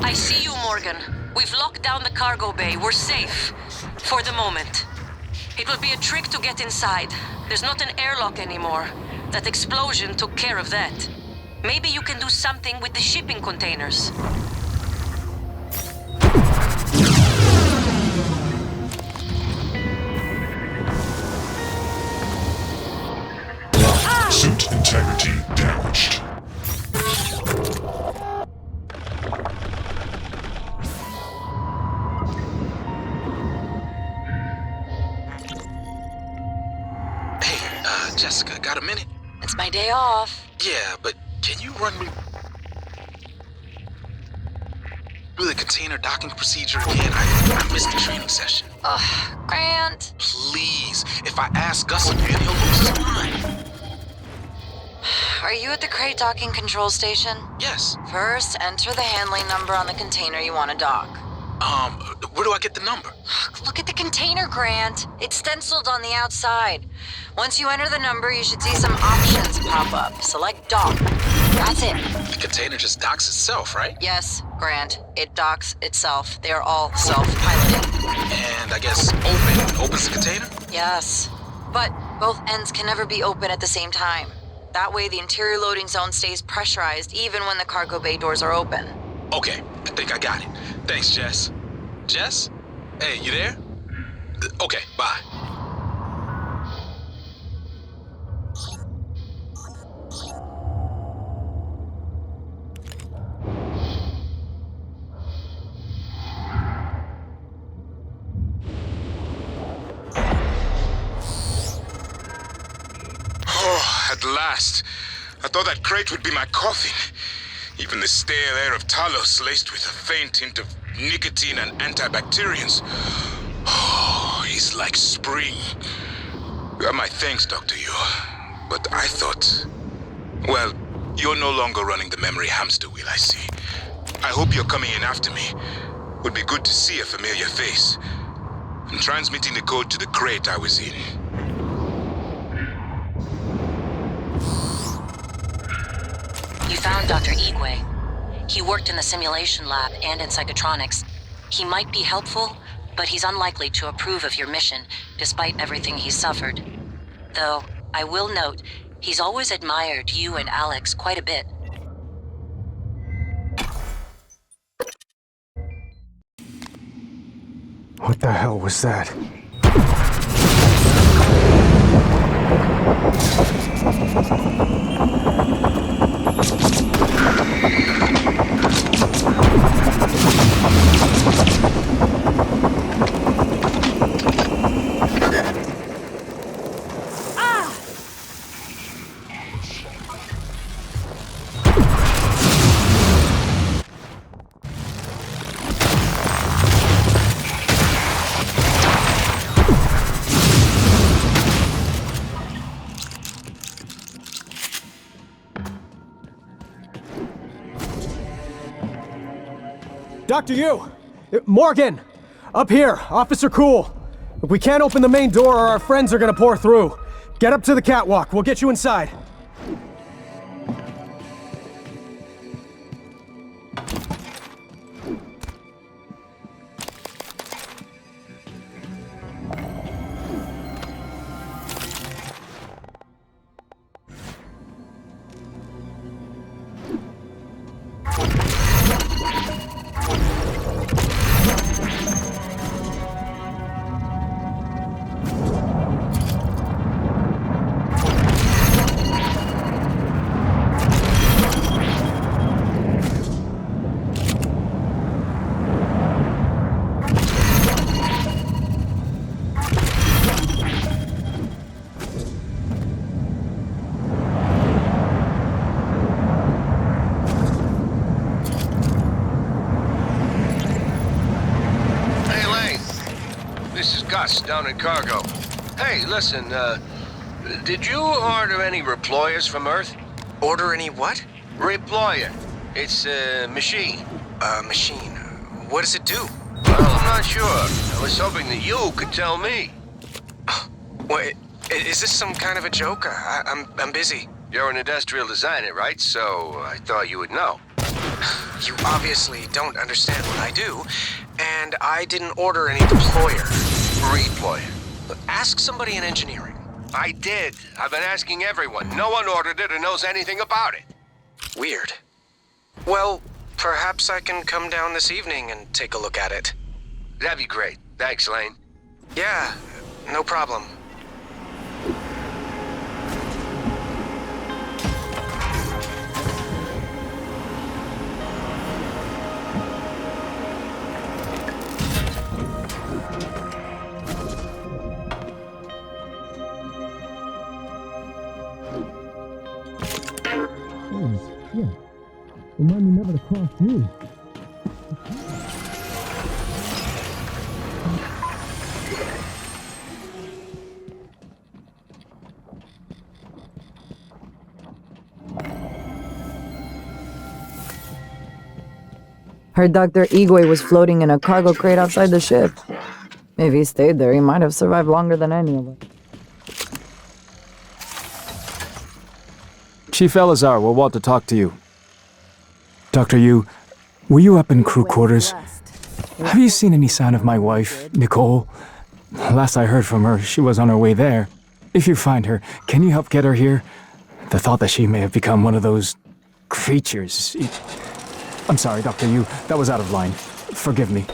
I see you, Morgan. We've locked down the cargo bay. We're safe. For the moment. It will be a trick to get inside. There's not an airlock anymore. That explosion took care of that. Maybe you can do something with the shipping containers. Suit integrity damaged. Jessica, got a minute? It's my day off. Yeah, but can you run me through the container docking procedure again? I missed the training session. Ugh, Grant. Please, if I ask Gus again, he'll lose his mind. Are you at the crate docking control station? Yes. First, enter the handling number on the container you want to dock. Where do I get the number? Look at the container, Grant. It's stenciled on the outside. Once you enter the number, you should see some options pop up. Select dock. That's it. The container just docks itself, right? Yes, Grant. It docks itself. They are all self-piloting. And I guess opens the container? Yes. But both ends can never be open at the same time. That way the interior loading zone stays pressurized even when the cargo bay doors are open. Okay, I think I got it. Thanks, Jess. Jess? Hey, you there? Okay, bye. Oh, at last. I thought that crate would be my coffin. Even the stale air of Talos laced with a faint hint of nicotine and antibacterians. Oh, it's like spring. You have my thanks, Dr. Yu. But I thought... Well, you're no longer running the memory hamster wheel, I see. I hope you're coming in after me. Would be good to see a familiar face. I'm transmitting the code to the crate I was in. You found Dr. Igwe. He worked in the simulation lab and in psychotronics. He might be helpful, but he's unlikely to approve of your mission, despite everything he's suffered. Though, I will note, he's always admired you and Alex quite a bit. What the hell was that? Dr. Yu! Morgan! Up here, Officer Cool. We can't open the main door or our friends are gonna pour through. Get up to the catwalk, we'll get you inside. Down in cargo. Hey, listen, did you order any reployers from Earth? Order any what? Reployer. It's a machine. Machine. What does it do? Well, I'm not sure. I was hoping that you could tell me. Wait, is this some kind of a joke? I'm busy. You're an industrial designer, right? So I thought you would know. You obviously don't understand what I do, and I didn't order any deployer. Redeploy. Ask somebody in engineering. I did. I've been asking everyone. No one ordered it or knows anything about it. Weird. Well, perhaps I can come down this evening and take a look at it. That'd be great. Thanks, Lane. Yeah, no problem. Yeah. Remind me never to cross through. Heard Dr. Igwe was floating in a cargo crate outside the ship. If he stayed there, he might have survived longer than any of us. Chief Elazar will want to talk to you. Dr. Yu, were you up in crew quarters? Have you seen any sign of my wife, Nicole? Last I heard from her, she was on her way there. If you find her, can you help get her here? The thought that she may have become one of those creatures. I'm sorry, Dr. Yu, that was out of line. Forgive me.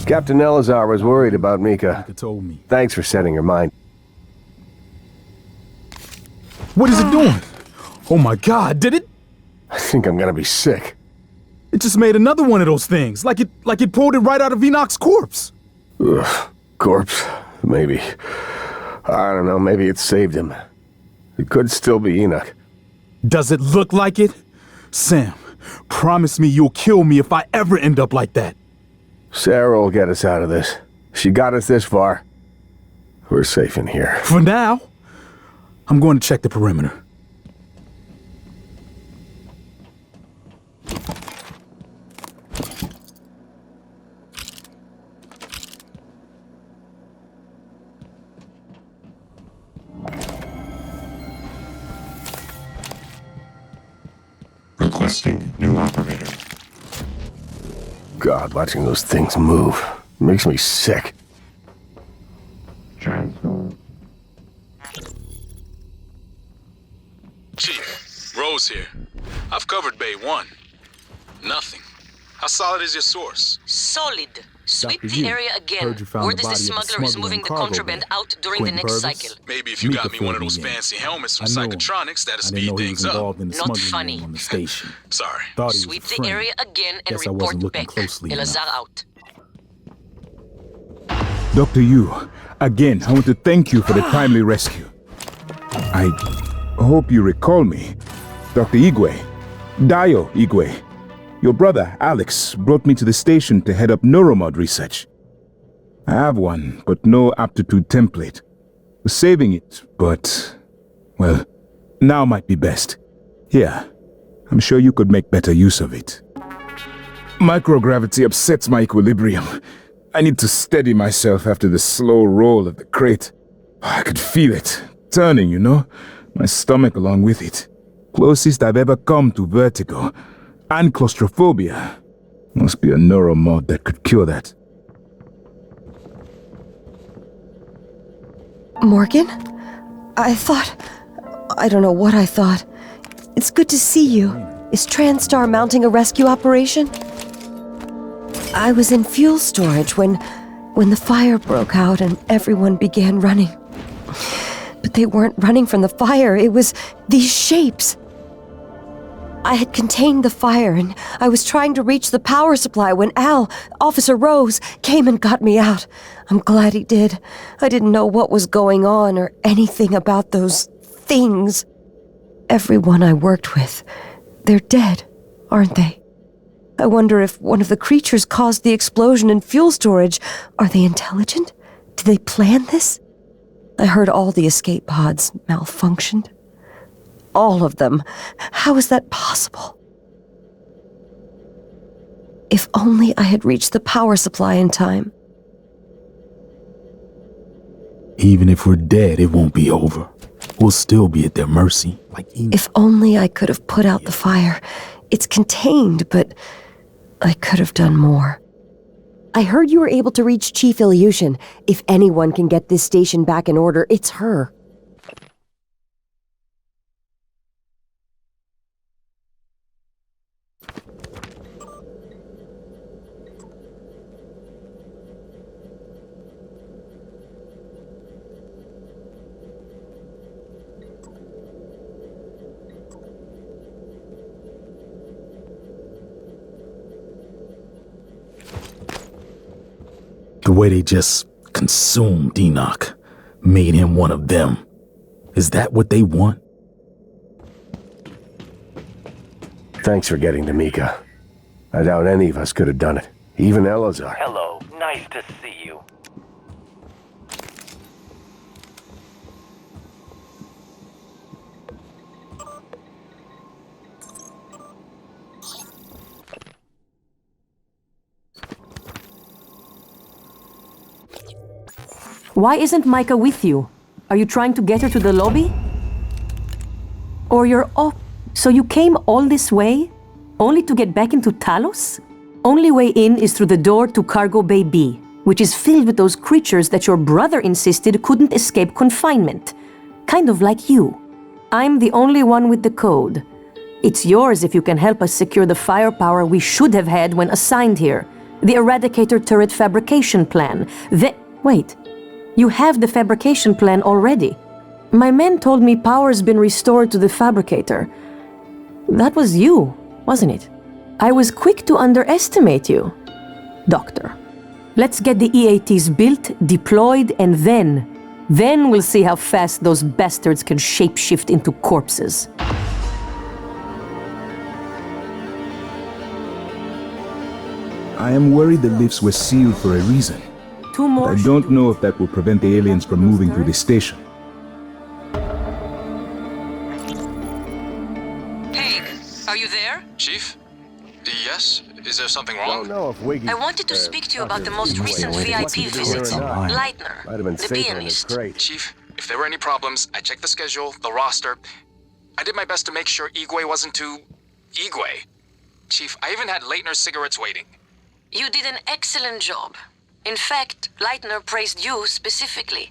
Captain Elazar was worried about Mika. Mika told me. Thanks for setting her mind. What is it doing? Oh my god, did it? I think I'm gonna be sick. It just made another one of those things, like it pulled it right out of Enoch's corpse. Ugh, corpse, maybe. I don't know, maybe it saved him. It could still be Enoch. Does it look like it? Sam, promise me you'll kill me if I ever end up like that. Sarah will get us out of this. She got us this far. We're safe in here. For now, I'm going to check the perimeter. Requesting new operator. God, watching those things move makes me sick. Transfer. Chief, Rose here. I've covered Bay 1. Nothing. How solid is your source? Solid. Sweep Dr. the Yu, area again. heard you found Word the is the body of the smuggler is smuggler moving in the cargo contraband bay. out during the Quentin next Purvis? cycle. Maybe if you Mika got me one of filled those me in. fancy helmets from I know him. Psychotronics, that'll I didn't speed know he was things up. involved in the Not smuggling funny. ring on the station. Sorry. Thought he was Sweep a the friend. area again and Guess I report wasn't looking back. closely enough. Elazar out. Dr. Yu, again, I want to thank you for the timely rescue. I hope you recall me. Dr. Igwe. Dio Igwe. Your brother, Alex, brought me to the station to head up neuromod research. I have one, but no aptitude template. Was saving it, but, well, now might be best. Here, I'm sure you could make better use of it. Microgravity upsets my equilibrium. I need to steady myself after the slow roll of the crate. I could feel it, turning, you know? My stomach along with it. Closest I've ever come to vertigo. And claustrophobia. Must be a neuromod that could cure that. Morgan? I don't know what I thought. It's good to see you. Is TranStar mounting a rescue operation? I was in fuel storage when the fire broke out and everyone began running. But they weren't running from the fire, it was these shapes. I had contained the fire and I was trying to reach the power supply when Officer Rose, came and got me out. I'm glad he did. I didn't know what was going on or anything about those things. Everyone I worked with, they're dead, aren't they? I wonder if one of the creatures caused the explosion in fuel storage. Are they intelligent? Did they plan this? I heard all the escape pods malfunctioned. All of them. How is that possible? If only I had reached the power supply in time. Even if we're dead, it won't be over. We'll still be at their mercy. If only I could have put out the fire. It's contained, but I could have done more. I heard you were able to reach Chief Ilyushin. If anyone can get this station back in order, it's her. The way they just consumed Enoch, made him one of them. Is that what they want? Thanks for getting to Mika. I doubt any of us could have done it. Even Elazar. Hello, nice to see you. Why isn't Micah with you? Are you trying to get her to the lobby? Or you're off? So you came all this way, only to get back into Talos? Only way in is through the door to Cargo Bay B, which is filled with those creatures that your brother insisted couldn't escape confinement. Kind of like you. I'm the only one with the code. It's yours if you can help us secure the firepower we should have had when assigned here. The Eradicator turret fabrication plan. Wait. You have the fabrication plan already. My men told me power's been restored to the fabricator. That was you, wasn't it? I was quick to underestimate you, Doctor. Let's get the EATs built, deployed, and then we'll see how fast those bastards can shapeshift into corpses. I am worried the lifts were sealed for a reason. I don't know if that will prevent the aliens from moving through the station. Hey, are you there? Chief? Yes? Is there something wrong? I wanted to speak to you about the most recent VIP visit. Leitner, the pianist. Chief, if there were any problems, I checked the schedule, the roster. I did my best to make sure Igwe wasn't too... Igwe. Chief, I even had Leitner's cigarettes waiting. You did an excellent job. In fact, Leitner praised you specifically.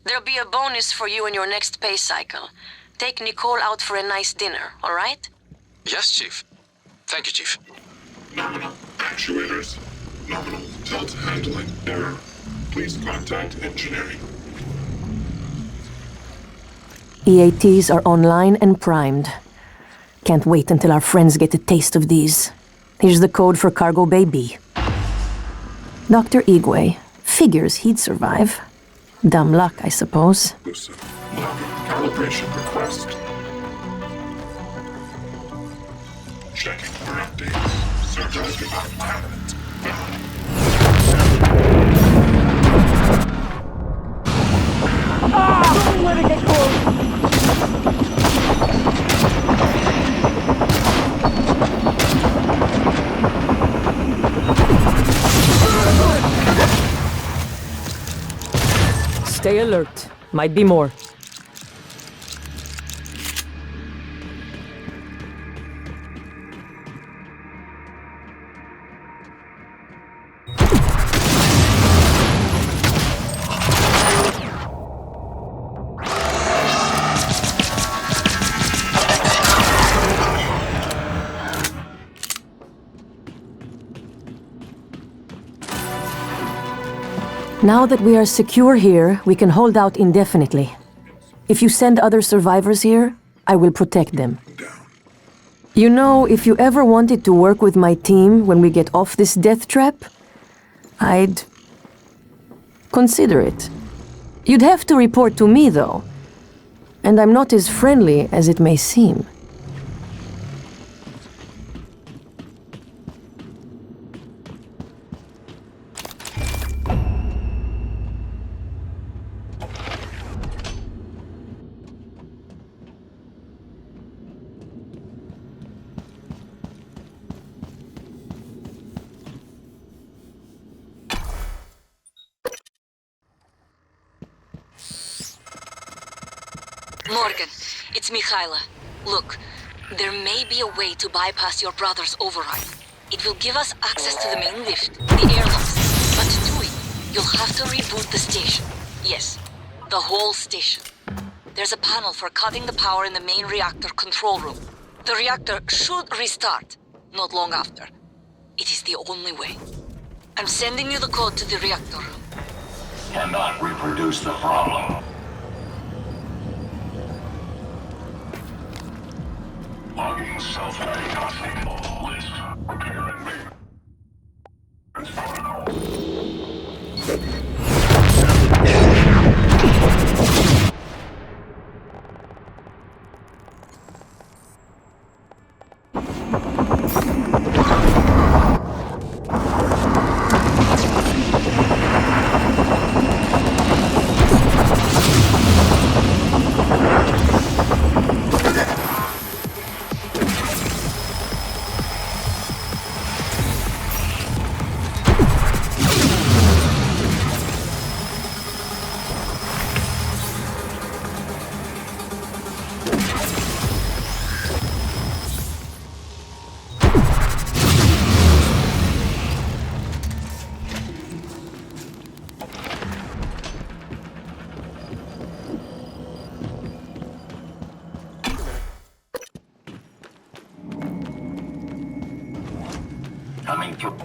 There'll be a bonus for you in your next pay cycle. Take Nicole out for a nice dinner, all right? Yes, Chief. Thank you, Chief. Nominal actuators. Nominal tilt handling error. Please contact engineering. EATs are online and primed. Can't wait until our friends get a taste of these. Here's the code for Cargo Bay B. Dr. Igwe figures he'd survive. Dumb luck, I suppose. Calibration request. Checking for updates. Surface contaminant. Don't let it get close! Stay alert. Might be more. Now that we are secure here, we can hold out indefinitely. If you send other survivors here, I will protect them. You know, if you ever wanted to work with my team when we get off this death trap, I'd consider it. You'd have to report to me, though. And I'm not as friendly as it may seem. Morgan, it's Mikhaila. Look, there may be a way to bypass your brother's override. It will give us access to the main lift, the airlocks. But to do it, you'll have to reboot the station. Yes, the whole station. There's a panel for cutting the power in the main reactor control room. The reactor should restart, not long after. It is the only way. I'm sending you the code to the reactor room. Cannot reproduce the problem. Logging self-diagnostic. List. Repair and maintenance protocol. Coming through.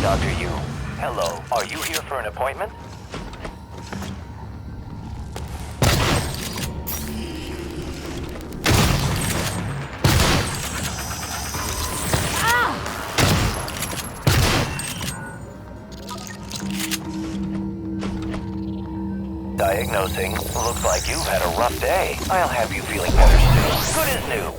Dr. Yu. Hello. Are you here for an appointment? Diagnosing. Looks like you've had a rough day. I'll have you feeling better soon. Good as new.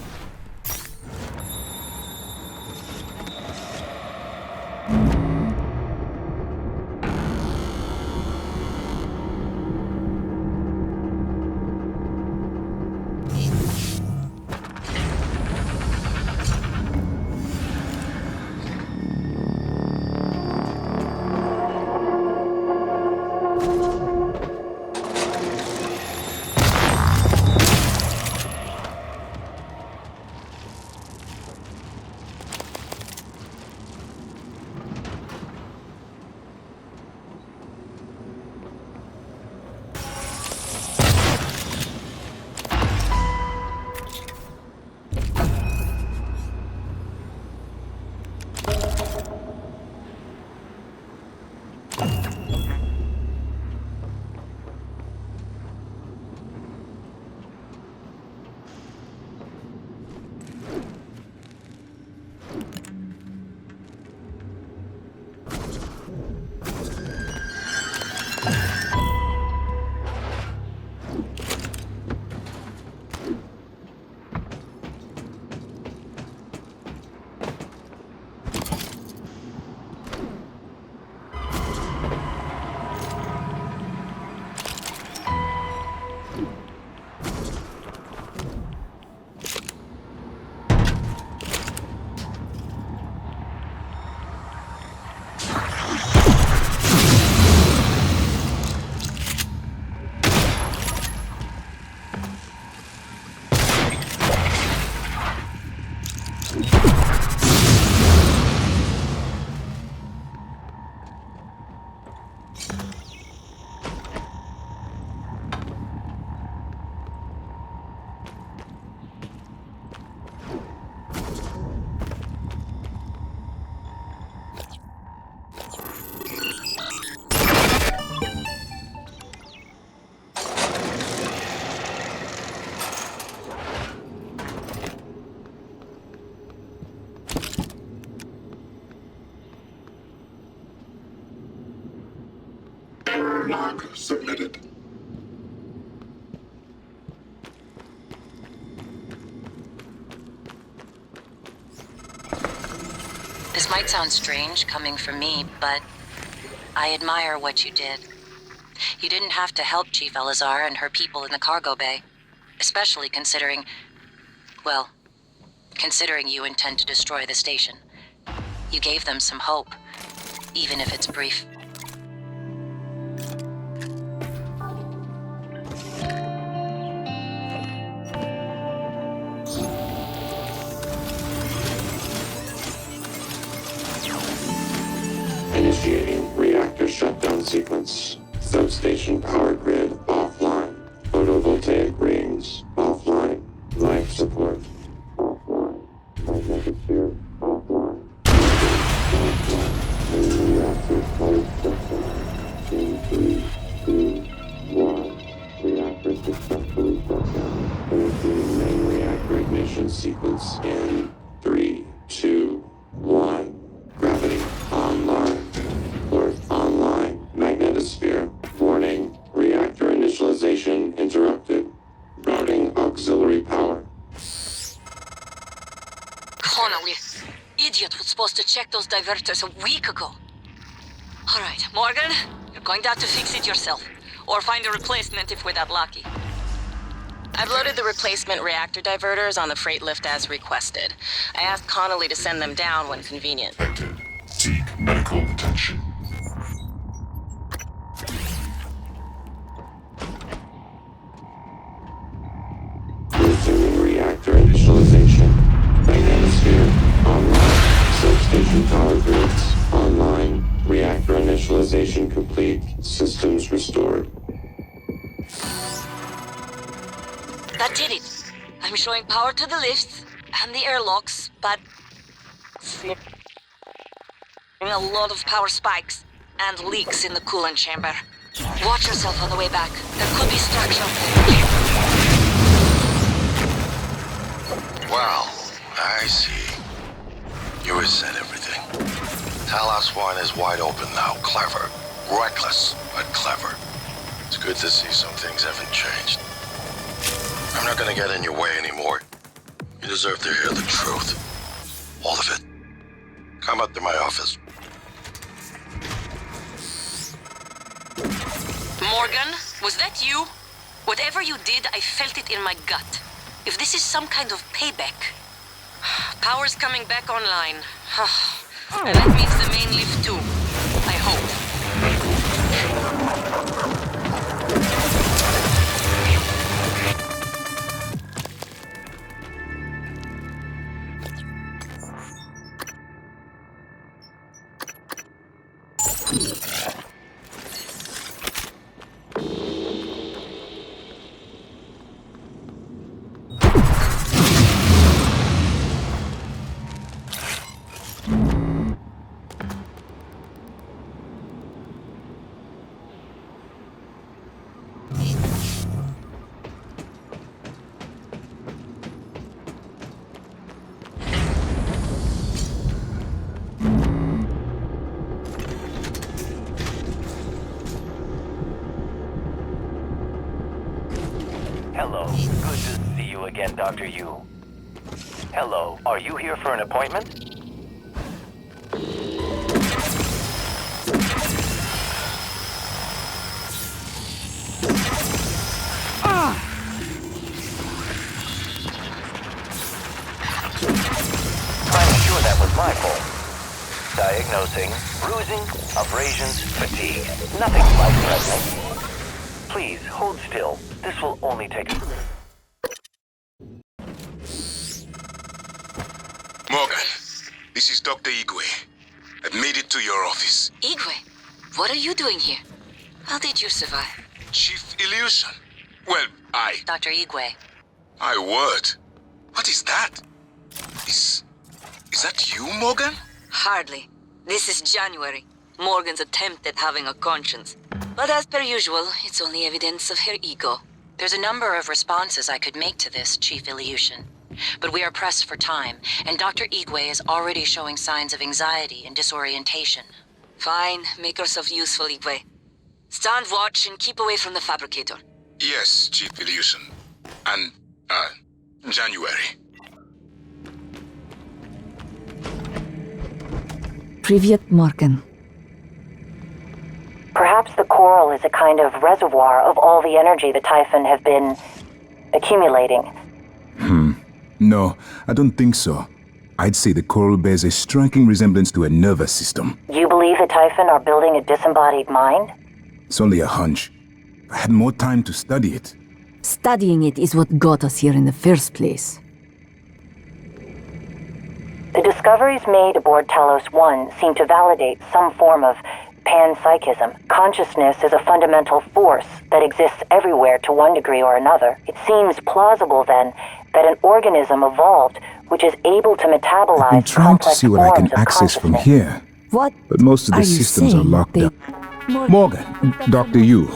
log submitted. This might sound strange coming from me, but I admire what you did. You didn't have to help Chief Elazar and her people in the cargo bay, especially considering, well, considering you intend to destroy the station. You gave them some hope, even if it's brief. Initiating reactor shutdown sequence. Substation power grid offline. Photovoltaic rings offline. Life support offline. Magnetic sphere offline. Main reactor power structure. In 3, 2, 1. Reactor successfully shut down. Initiating main reactor ignition sequence in 3, 2, 1. Gravity online. Alert online. Magnetosphere. Warning. Reactor initialization interrupted. Routing auxiliary power. Connolly, idiot was supposed to check those diverters a week ago. All right, Morgan, you're going to have to fix it yourself. Or find a replacement if we're that lucky. I've loaded the replacement reactor diverters on the freight lift as requested. I asked Connolly to send them down when convenient. Seek medical attention. Resuming reactor initialization. Magnetosphere online. Substation power grids online. Reactor initialization complete. Systems restored. That did it. I'm showing power to the lifts and the airlocks, but a lot of power spikes and leaks in the coolant chamber. Watch yourself on the way back. There could be structural damage. Well, I see. You reset everything. Talos 1 is wide open now. Clever. Reckless, but clever. It's good to see some things haven't changed. I'm not gonna get in your way anymore. You deserve to hear the truth. All of it. Come up to my office. Morgan, was that you? Whatever you did, I felt it in my gut. If this is some kind of payback... Power's coming back online. That means the main lift too. I hope. Hello. Good to see you again, Dr. Yu. Hello. Are you here for an appointment? I'm sure that was my fault. Diagnosing, bruising, abrasions, fatigue. Nothing life-threatening. Please, hold still. This will only take... Morgan, this is Dr. Igwe. I've made it to your office. Igwe, what are you doing here? How did you survive? Chief Illusion. Well, Dr. Igwe. My word. What is that? Is that you, Morgan? Hardly. This is January. Morgan's attempt at having a conscience. But as per usual, it's only evidence of her ego. There's a number of responses I could make to this, Chief Ilyushin. But we are pressed for time, and Dr. Igwe is already showing signs of anxiety and disorientation. Fine, make yourself useful, Igwe. Stand watch and keep away from the fabricator. Yes, Chief Illusion. And, January. Привет, Morgan. Perhaps the coral is a kind of reservoir of all the energy the Typhon have been accumulating. No, I don't think so. I'd say the coral bears a striking resemblance to a nervous system. You believe the Typhon are building a disembodied mind? It's only a hunch. I had more time to study it. Studying it is what got us here in the first place. The discoveries made aboard Talos 1 seem to validate some form of panpsychism. Consciousness is a fundamental force that exists everywhere to one degree or another. It seems plausible, then, that an organism evolved which is able to metabolize I've been trying to see what I can forms of access from consciousness. here. What? But most of the are you systems are saying? locked up. Morgan, Dr. Yu.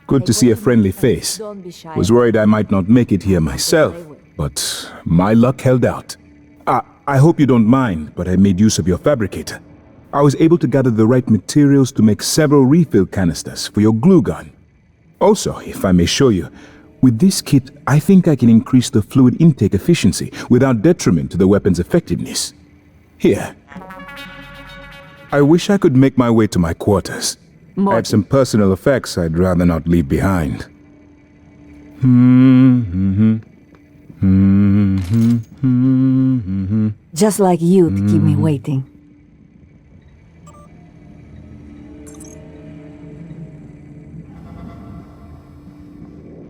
Good to see a friendly face. Was worried I might not make it here myself, but my luck held out. I hope you don't mind, but I made use of your fabricator. I was able to gather the right materials to make several refill canisters for your glue gun. Also, if I may show you, with this kit, I think I can increase the fluid intake efficiency without detriment to the weapon's effectiveness. Here. I wish I could make my way to my quarters. I have some personal effects I'd rather not leave behind. Just like you to keep me waiting.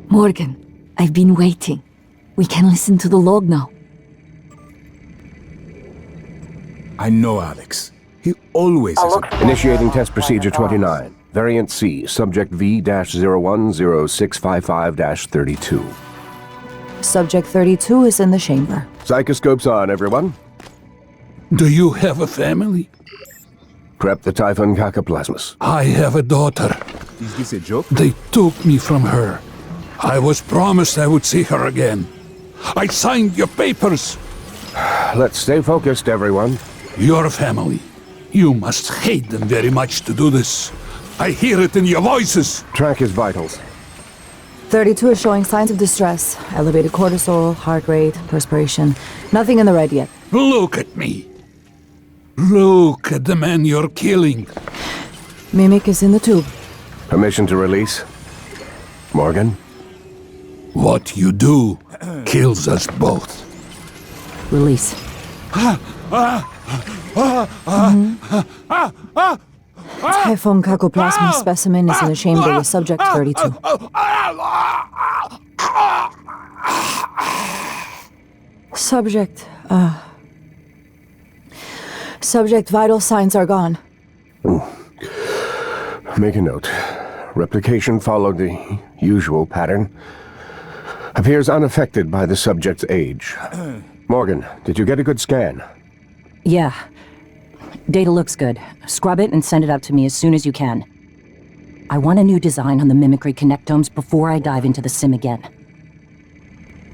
Morgan, I've been waiting. We can listen to the log now. I know Alex. He always has a... Initiating test procedure 29. Variant C, subject V-010655-32. Subject 32 is in the chamber. Psychoscopes on, everyone. Do you have a family? Prep the Typhon Cacoplasmus. I have a daughter. Is this a joke? They took me from her. I was promised I would see her again. I signed your papers. Let's stay focused, everyone. Your family. You must hate them very much to do this. I hear it in your voices. Track his vitals. 32 is showing signs of distress. Elevated cortisol, heart rate, perspiration. Nothing in the red yet. Look at me. Look at the man you're killing. Mimic is in the tube. Permission to release. Morgan? What you do kills us both. Release. Typhon Cacoplasma specimen is in the chamber with subject 32. Subject vital signs are gone. Make a note. Replication followed the usual pattern. Appears unaffected by the subject's age. Morgan, did you get a good scan? Yeah. Data looks good. Scrub it and send it out to me as soon as you can. I want a new design on the mimicry connectomes before I dive into the sim again.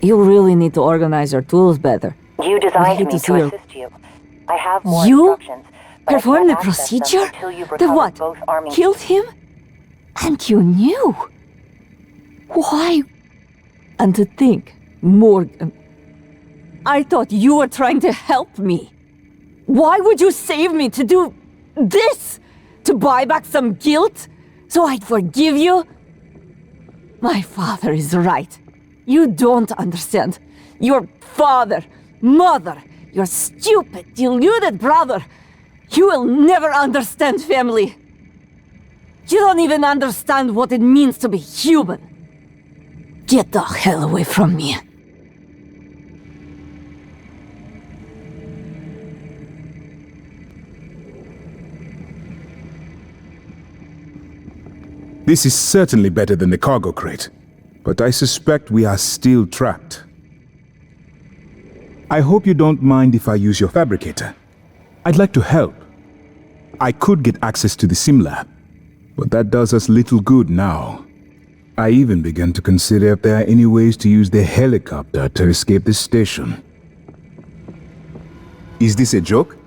You really need to organize your tools better. You designed me to assist you. I have more You instructions, but I performed the can't access them procedure? until you've The recovered what? both armies. Killed him? And you knew? Why? And to think, Morgan, I thought you were trying to help me. Why would you save me to do this? To buy back some guilt? So I'd forgive you? My father is right. You don't understand. Your father, mother, your stupid, deluded brother. You will never understand family. You don't even understand what it means to be human. Get the hell away from me. This is certainly better than the cargo crate, but I suspect we are still trapped. I hope you don't mind if I use your fabricator. I'd like to help. I could get access to the sim lab, but that does us little good now. I even began to consider if there are any ways to use the helicopter to escape the station. Is this a joke?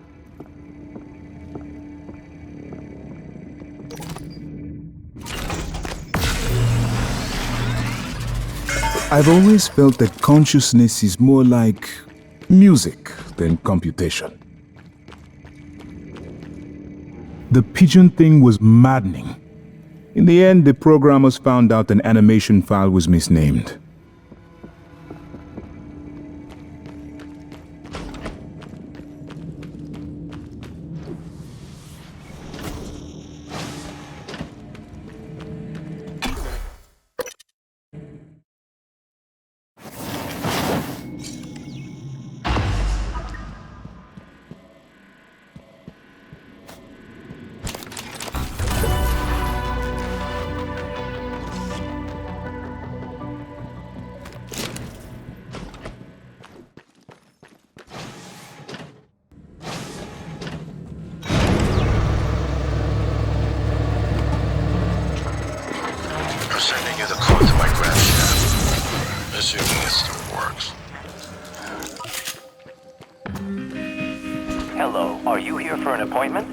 I've always felt that consciousness is more like music than computation. The pigeon thing was maddening. In the end, the programmers found out an animation file was misnamed. I'm sending you the code to my grab shaft. Assuming it still works. Hello, are you here for an appointment?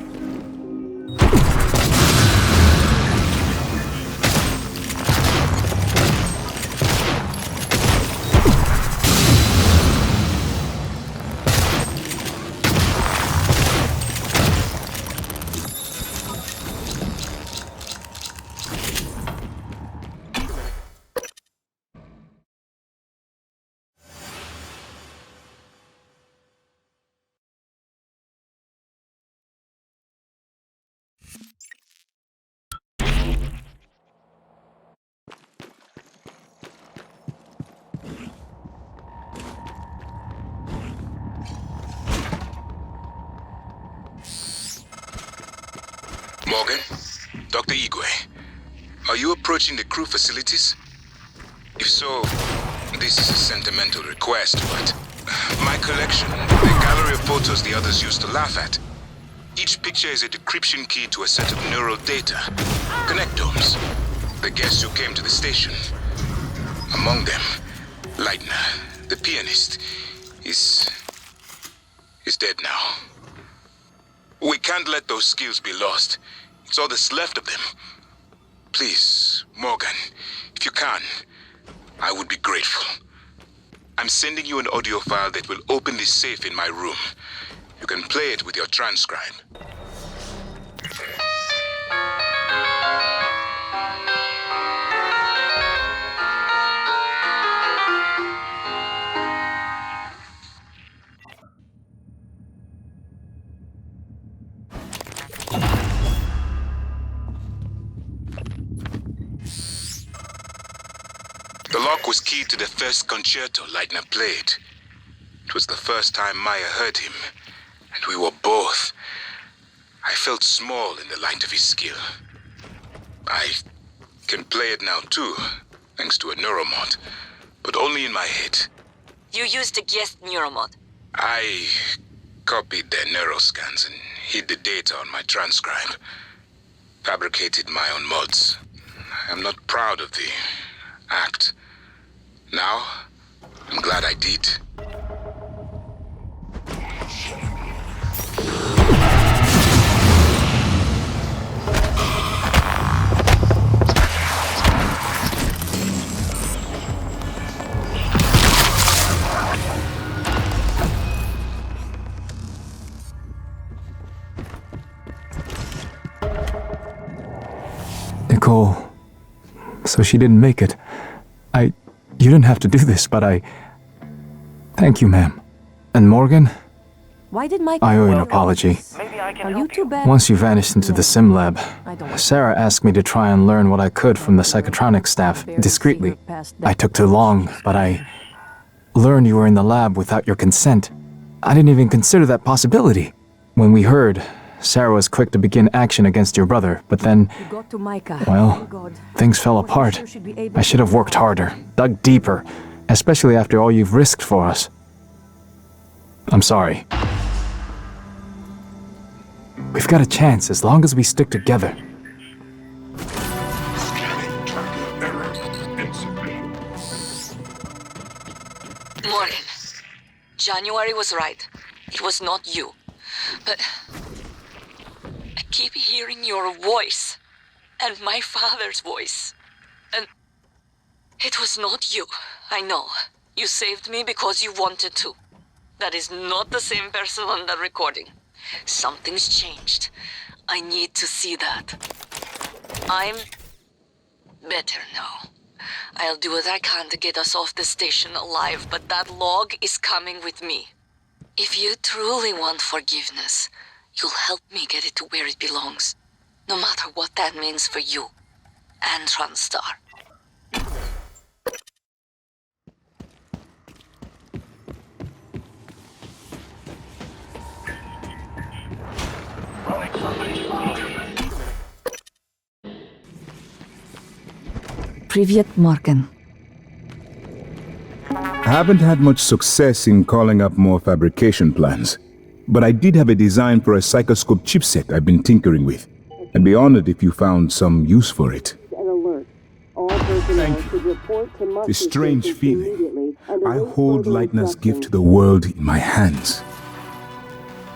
Morgan? Dr. Igwe, are you approaching the crew facilities? If so, this is a sentimental request, but my collection, the gallery of photos the others used to laugh at. Each picture is a decryption key to a set of neural data, connectomes, the guests who came to the station. Among them, Leitner, the pianist, is dead now. We can't let those skills be lost. It's all that's left of them. Please, Morgan, if you can, I would be grateful. I'm sending you an audio file that will open this safe in my room. You can play it with your transcribe. The lock was keyed to the first concerto Leitner played. It was the first time Maya heard him, and we were both. I felt small in the light of his skill. I can play it now too, thanks to a neuromod, but only in my head. You used a guest neuromod. I copied their neural scans and hid the data on my transcribe. Fabricated my own mods. I'm not proud of the act. Now, I'm glad I did. Nicole. So she didn't make it. You didn't have to do this, but Thank you, ma'am. And Morgan? Why did Mike... I owe you an apology. Are you too bad? Once you vanished into the sim lab, Sarah asked me to try and learn what I could from the psychotronics staff, discreetly. I took too long, but I learned you were in the lab without your consent. I didn't even consider that possibility. When we heard, Sarah was quick to begin action against your brother, but then, well, things fell apart. I should have worked harder, dug deeper, especially after all you've risked for us. I'm sorry. We've got a chance as long as we stick together. Morgan, January was right. It was not you. But I keep hearing your voice and my father's voice. And it was not you. I know. You saved me because you wanted to. That is not the same person on the recording. Something's changed. I need to see that. I'm better now. I'll do what I can to get us off the station alive, but that log is coming with me. If you truly want forgiveness, you'll help me get it to where it belongs. No matter what that means for you and TranStar. Привет, Morgan. I haven't had much success in calling up more fabrication plans, but I did have a design for a psychoscope chipset I've been tinkering with. I'd be honored if you found some use for it. Thank you. This strange feeling. I hold Leitner's gift to the world in my hands.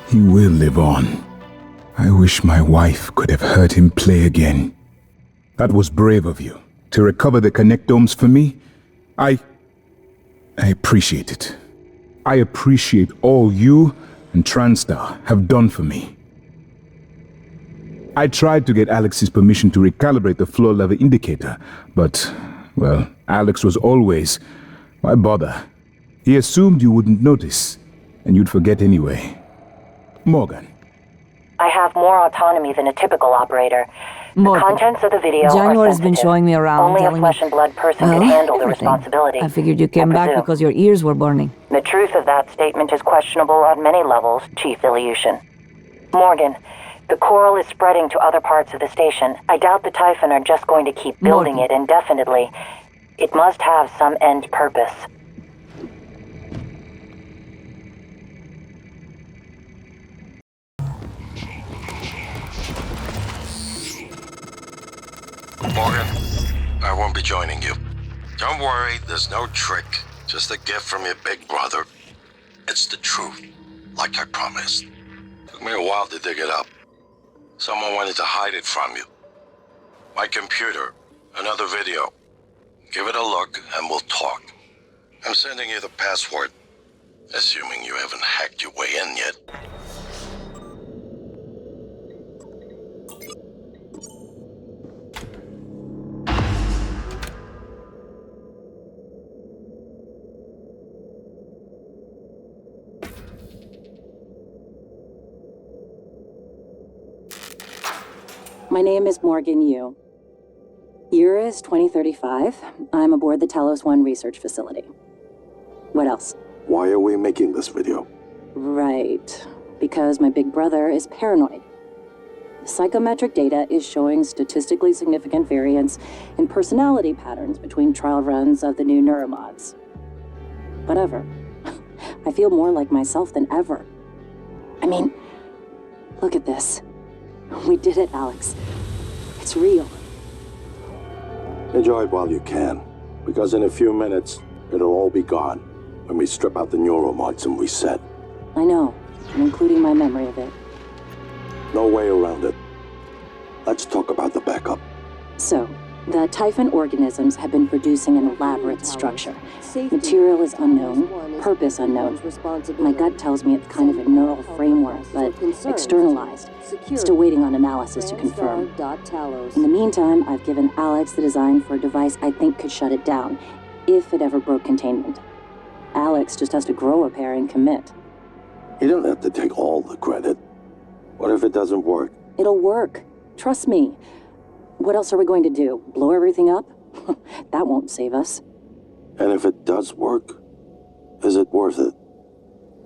He will live on. I wish my wife could have heard him play again. That was brave of you. To recover the connectomes for me, I appreciate it. I appreciate all you and TranStar have done for me. I tried to get Alex's permission to recalibrate the floor level indicator, but, well, Alex was always... Why bother? He assumed you wouldn't notice, and you'd forget anyway. Morgan. I have more autonomy than a typical operator. Morgan. The contents of the video January are has been sensitive. showing me around, Only a telling flesh me, and blood person well, can handle the everything. responsibility. I figured you came back presume. because your ears were burning. The truth of that statement is questionable on many levels, Chief Ilyushin. Morgan, the coral is spreading to other parts of the station. I doubt the Typhon are just going to keep building it indefinitely. It must have some end purpose. Morgan, I won't be joining you. Don't worry, there's no trick. Just a gift from your big brother. It's the truth, like I promised. Took me a while to dig it up. Someone wanted to hide it from you. My computer, another video. Give it a look and we'll talk. I'm sending you the password, assuming you haven't hacked your way in yet. My name is Morgan Yu. Year is 2035. I'm aboard the Talos 1 research facility. What else? Why are we making this video? Right. Because my big brother is paranoid. Psychometric data is showing statistically significant variance in personality patterns between trial runs of the new neuromods. Whatever. I feel more like myself than ever. I mean, look at this. We did it, Alex. It's real. Enjoy it while you can, because in a few minutes, it'll all be gone when we strip out the neuromods and reset. I know, including my memory of it. No way around it. Let's talk about the backup. So, the Typhon organisms have been producing an elaborate structure. Material is unknown, purpose unknown. My gut tells me it's kind of a neural framework, but externalized. Still waiting on analysis to confirm. In the meantime, I've given Alex the design for a device I think could shut it down, if it ever broke containment. Alex just has to grow a pair and commit. You don't have to take all the credit. What if it doesn't work? It'll work. Trust me. What else are we going to do? Blow everything up? That won't save us. And if it does work, is it worth it?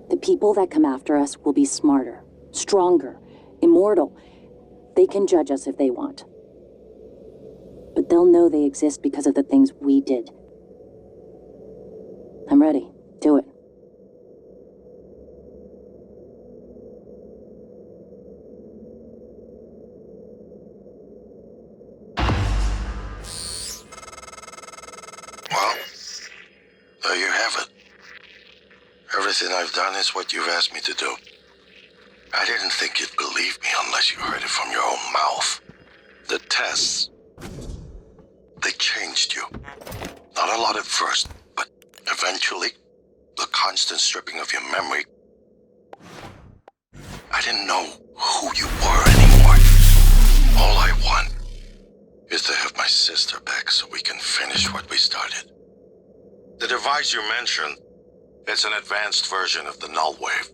The people that come after us will be smarter, stronger, immortal. They can judge us if they want. But they'll know they exist because of the things we did. I'm ready. Do it. Well, there you have it. Everything I've done is what you've asked me to do. I didn't think you'd believe me unless you heard it from your own mouth. The tests, they changed you. Not a lot at first, but Eventually, the constant stripping of your memory. I didn't know who you were anymore. All I want is to have my sister back so we can finish what we started. The device you mentioned, it's an advanced version of the null wave.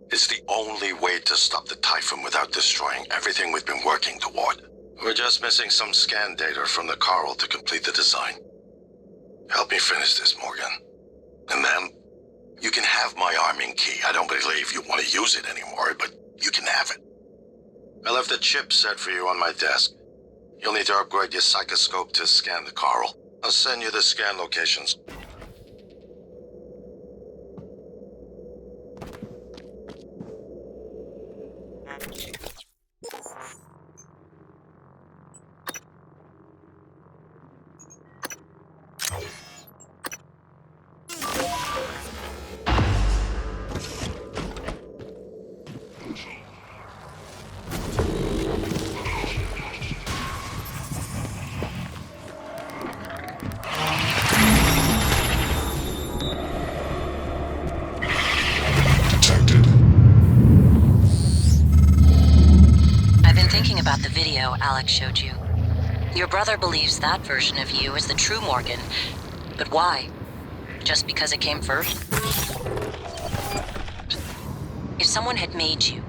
It's the only way to stop the Typhon without destroying everything we've been working toward. We're just missing some scan data from the coral to complete the design. Help me finish this, Morgan. And then, you can have my arming key. I don't believe you want to use it anymore, but you can have it. I left the chip set for you on my desk. You'll need to upgrade your psychoscope to scan the coral. I'll send you the scan locations. About the video Alex showed you. Your brother believes that version of you is the true Morgan. But why? Just because it came first? If someone had made you,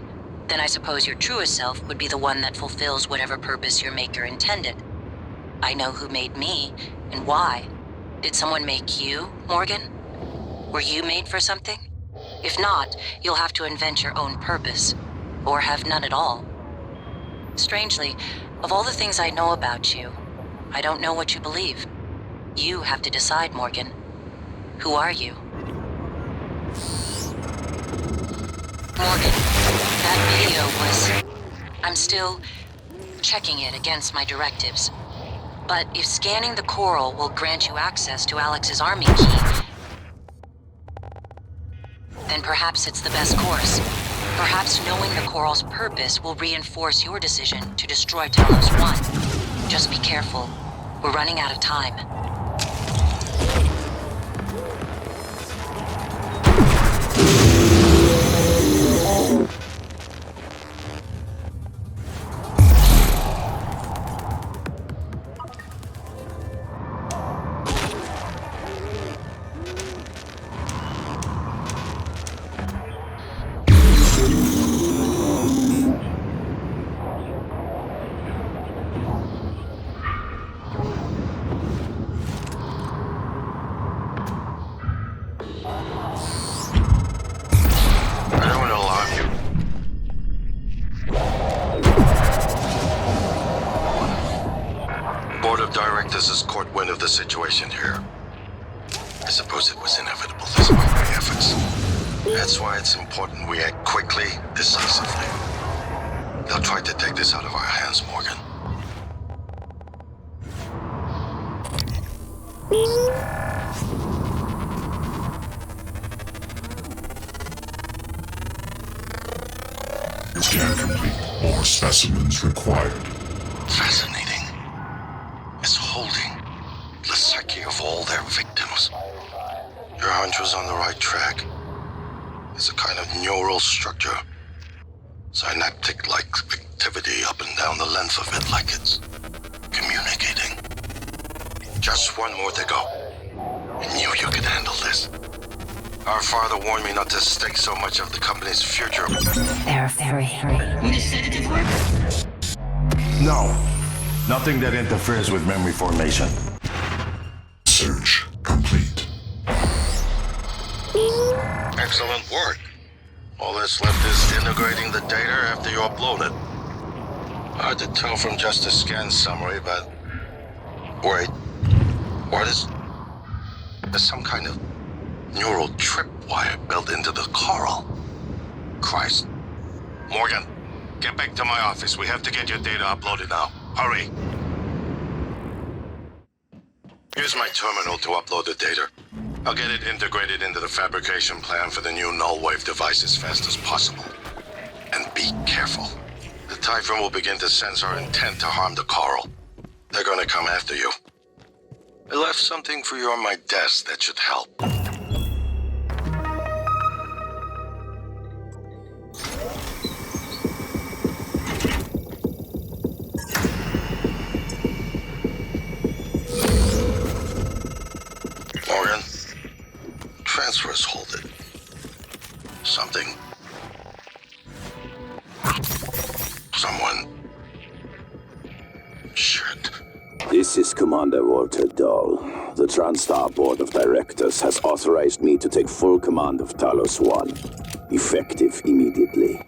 then I suppose your truest self would be the one that fulfills whatever purpose your maker intended. I know who made me, and why. Did someone make you, Morgan? Were you made for something? If not, you'll have to invent your own purpose. Or have none at all. Strangely, of all the things I know about you, I don't know what you believe. You have to decide, Morgan. Who are you? Morgan, that video was... I'm still checking it against my directives. But if scanning the coral will grant you access to Alex's army key, then perhaps it's the best course. Perhaps knowing the coral's purpose will reinforce your decision to destroy Talos 1. Just be careful. We're running out of time. Situation here. I suppose it was inevitable despite my efforts. That's why it's important we act quickly, decisively. They'll try to take this out of our hands, Morgan. Scan complete. More specimens required. Fascinating. It's holding the psyche of all their victims. Your hunch was on the right track. It's a kind of neural structure. Synaptic-like activity up and down the length of it, like it's communicating. Just one more to go. I knew you could handle this. Our father warned me not to stake so much of the company's future. They're very... Would a sedative work? No. Nothing that interferes with memory formation. Search complete. Excellent work. All that's left is integrating the data after you upload it. Hard to tell from just a scan summary, but... Wait. What is... There's some kind of neural tripwire built into the coral. Christ. Morgan, get back to my office. We have to get your data uploaded now. Hurry. Here's my terminal to upload the data. I'll get it integrated into the fabrication plan for the new null wave device as fast as possible. And be careful. The Typhon will begin to sense our intent to harm the coral. They're gonna come after you. I left something for you on my desk that should help. someone. Shit. This is Commander Walter Dahl. The TranStar Board of Directors has authorized me to take full command of Talos 1, effective immediately.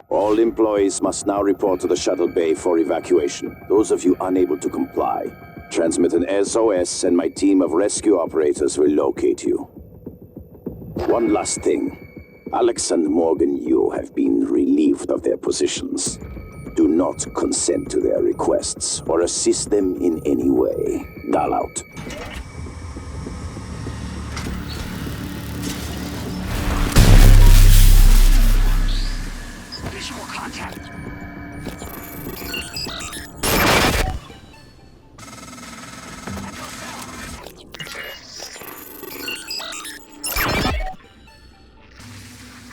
All employees must now report to the shuttle bay for evacuation. Those of you unable to comply, transmit an SOS and my team of rescue operators will locate you. One last thing. Alex and Morgan Yu have been relieved of their positions. Do not consent to their requests or assist them in any way. Dahl out. Visual contact.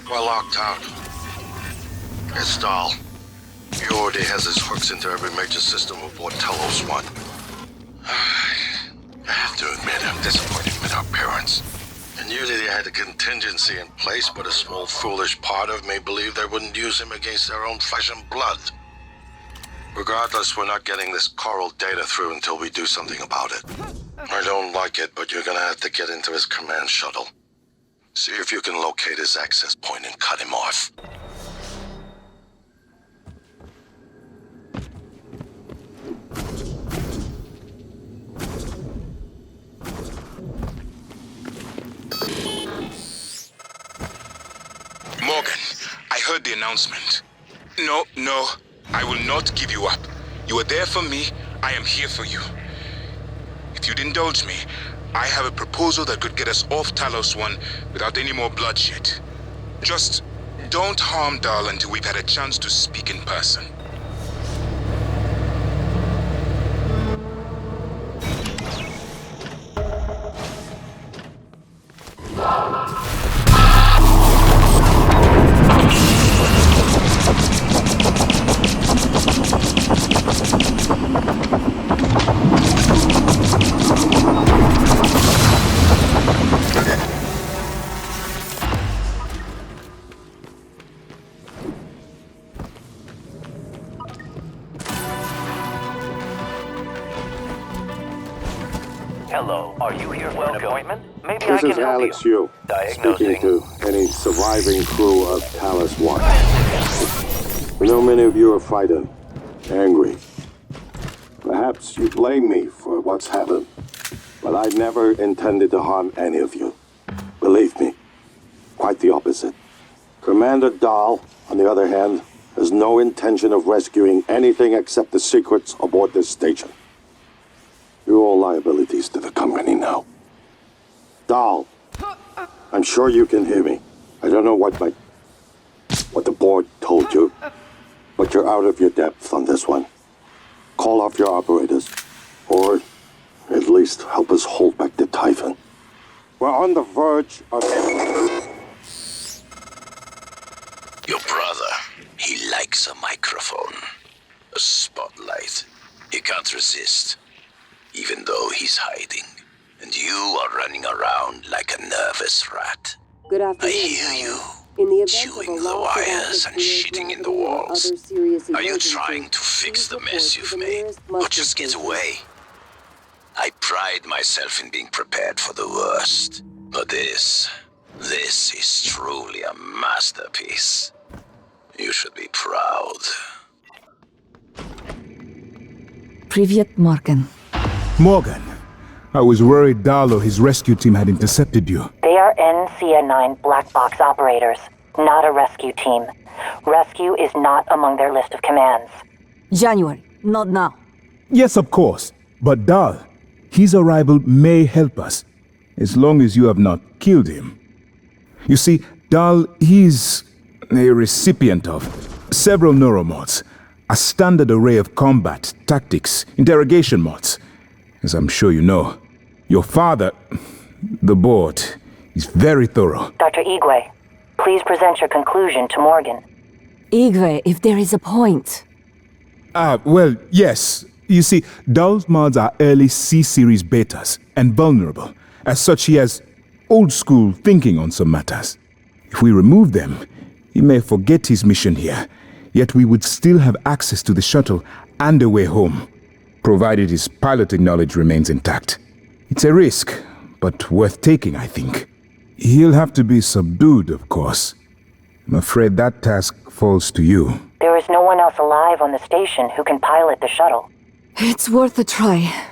We're locked out. It's Dahl. He already has his hooks into every major system aboard Talos 1. I have to admit, I'm disappointed with our parents. I knew that he had a contingency in place, but a small foolish part of me believed they wouldn't use him against their own flesh and blood. Regardless, we're not getting this coral data through until we do something about it. I don't like it, but you're gonna have to get into his command shuttle. See if you can locate his access point and cut him off. Morgan, I heard the announcement. No, I will not give you up. You are there for me, I am here for you. If you'd indulge me, I have a proposal that could get us off Talos 1 without any more bloodshed. Just don't harm Dahl until we've had a chance to speak in person. Hello, are you here for an appointment? Maybe This I can is help Alex you. Yu, speaking to any surviving crew of Talos 1. I know many of you are frightened, angry. Perhaps you blame me for what's happened, but I never intended to harm any of you. Believe me, quite the opposite. Commander Dahl, on the other hand, has no intention of rescuing anything except the secrets aboard this station. You're all liabilities to the company now. Dahl, I'm sure you can hear me. I don't know what the board told you, but you're out of your depth on this one. Call off your operators, or at least help us hold back the Typhon. We're on the verge of... Your brother, he likes a microphone. A spotlight. He can't resist. Even though he's hiding. And you are running around like a nervous rat. Good afternoon. I hear you. In the event Chewing of a the loss of wires and shitting in the walls. Are you trying to fix the mess you've made? Or just get away? I pride myself in being prepared for the worst. But this is truly a masterpiece. You should be proud. Привет, Morgan. Morgan, I was worried Dahl or his rescue team had intercepted you. They are NCA-9 black box operators, not a rescue team. Rescue is not among their list of commands. January, not now. Yes, of course. But Dahl, his arrival may help us, as long as you have not killed him. You see, Dahl, he's a recipient of several neuromods, a standard array of combat, tactics, interrogation mods. As I'm sure you know, your father, the board, is very thorough. Dr. Igwe, please present your conclusion to Morgan. Igwe, if there is a point. Well, yes. You see, Dahl's mods are early C-series betas and vulnerable. As such, he has old-school thinking on some matters. If we remove them, he may forget his mission here. yet we would still have access to the shuttle and a way home, provided his piloting knowledge remains intact. It's a risk, but worth taking, I think. He'll have to be subdued, of course. I'm afraid that task falls to you. There is no one else alive on the station who can pilot the shuttle. It's worth a try.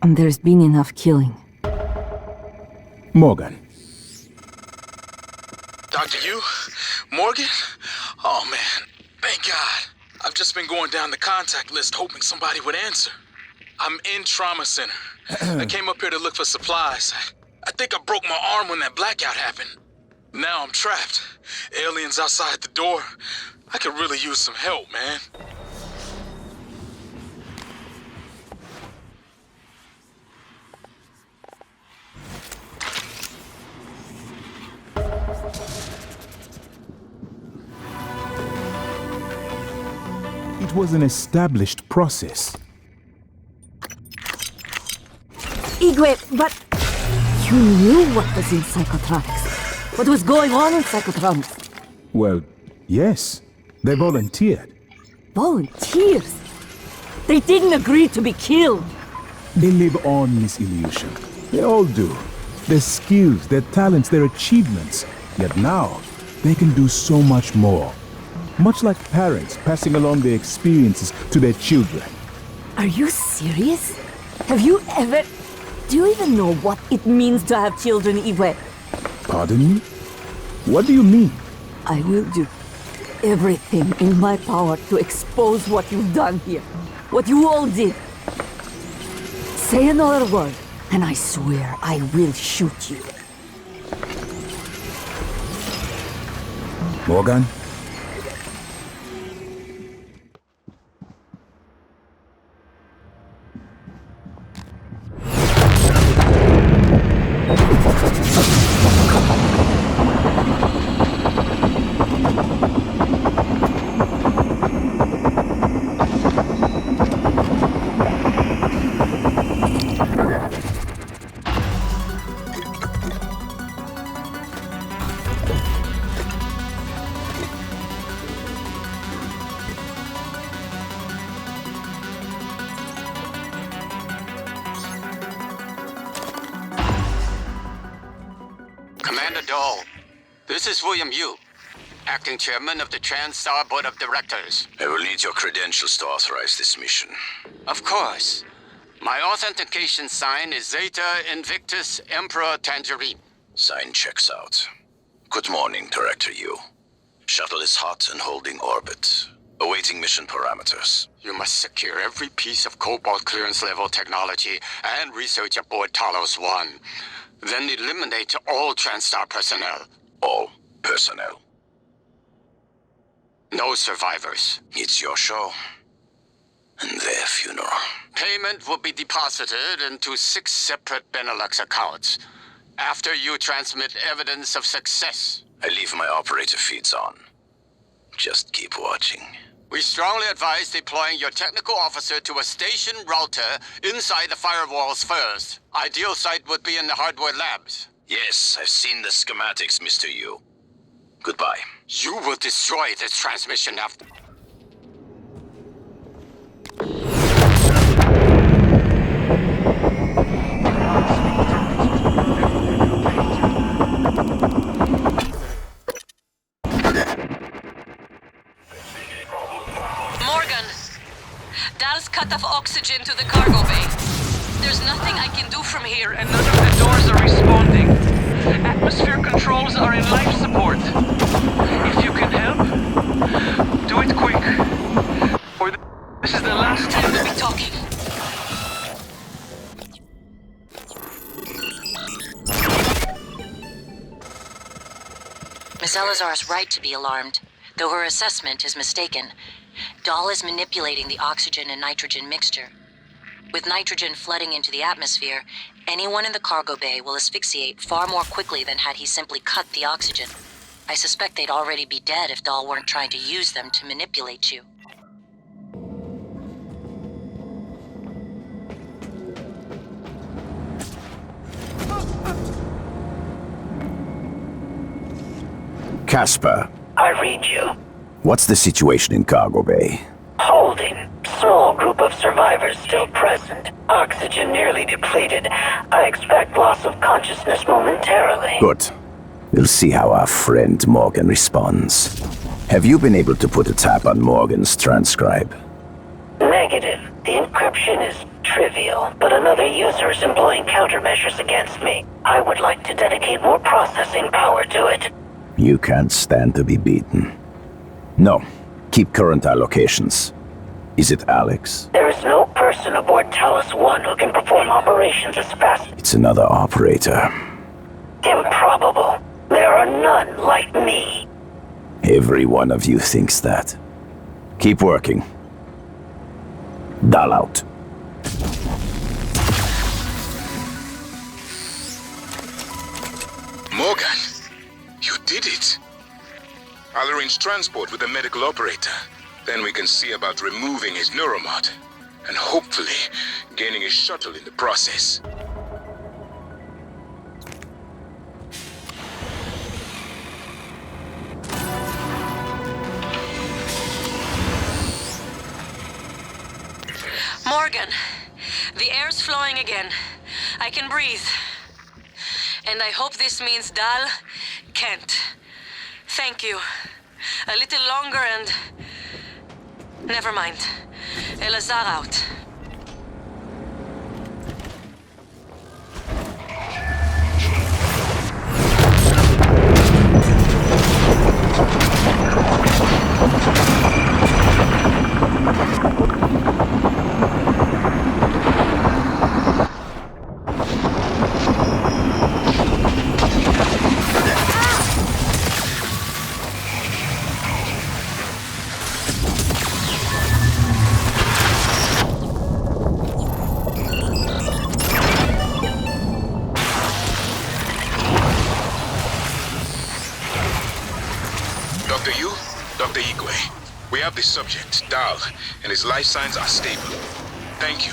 And there's been enough killing. Morgan. Dr. Yu? Morgan? Oh man, thank God. I've just been going down the contact list hoping somebody would answer. I'm in trauma center. I came up here to look for supplies. I think I broke my arm when that blackout happened. Now I'm trapped. Aliens outside the door. I could really use some help, man. It was an established process. Igwe, but you knew what was in psychotronics. What was going on in psychotronics? Well, yes. They volunteered. Volunteers? They didn't agree to be killed. They live on, Miss Illusion. They all do. Their skills, their talents, their achievements. Yet now, they can do so much more. Much like parents passing along their experiences to their children. Are you serious? Have you ever... Do you even know what it means to have children, Igwe? Pardon me? What do you mean? I will do everything in my power to expose what you've done here. What you all did. Say another word, and I swear I will shoot you. Morgan? Commander Dole, this is William Yu, acting chairman of the TranStar Board of Directors. I will need your credentials to authorize this mission. Of course. My authentication sign is Zeta Invictus Emperor Tangerine. Sign checks out. Good morning, Director Yu. Shuttle is hot and holding orbit. Awaiting mission parameters. You must secure every piece of Cobalt clearance level technology and research aboard Talos 1. Then eliminate all TranStar personnel. All personnel. No survivors. It's your show. And their funeral. Payment will be deposited into 6 separate Benelux accounts. After you transmit evidence of success. I leave my operator feeds on. Just keep watching. We strongly advise deploying your technical officer to a station router inside the firewalls first. Ideal site would be in the hardware labs. Yes, I've seen the schematics, Mr. Yu. Goodbye. You will destroy this transmission after... Morgan, Dal's cut off oxygen to the cargo bay. There's nothing I can do from here, and none of the doors are responding. Atmosphere controls are in life support. If you can help, do it quick. Or this is the last time we'll be talking. Miss Elazar is right to be alarmed, though her assessment is mistaken. Dahl is manipulating the oxygen and nitrogen mixture. With nitrogen flooding into the atmosphere, anyone in the cargo bay will asphyxiate far more quickly than had he simply cut the oxygen. I suspect they'd already be dead if Dahl weren't trying to use them to manipulate you. Casper. I read you. What's the situation in cargo bay? Holding. Small group of survivors still present. Oxygen nearly depleted. I expect loss of consciousness momentarily. Good. We'll see how our friend Morgan responds. Have you been able to put a tap on Morgan's transcribe? Negative. The encryption is trivial, but another user is employing countermeasures against me. I would like to dedicate more processing power to it. You can't stand to be beaten. No. Keep current allocations. Is it Alex? There is no person aboard Talos 1 who can perform operations as fast. It's another operator. Improbable. There are none like me. Every one of you thinks that. Keep working. Dial out. Morgan, you did it. I'll arrange transport with the medical operator. Then we can see about removing his neuromod, and hopefully gaining a shuttle in the process. Morgan, the air's flowing again. I can breathe. And I hope this means Dal can't. Thank you. A little longer and... Never mind. Elazar out. Dr. Igwe, we have the subject, Dal, and his life signs are stable. Thank you.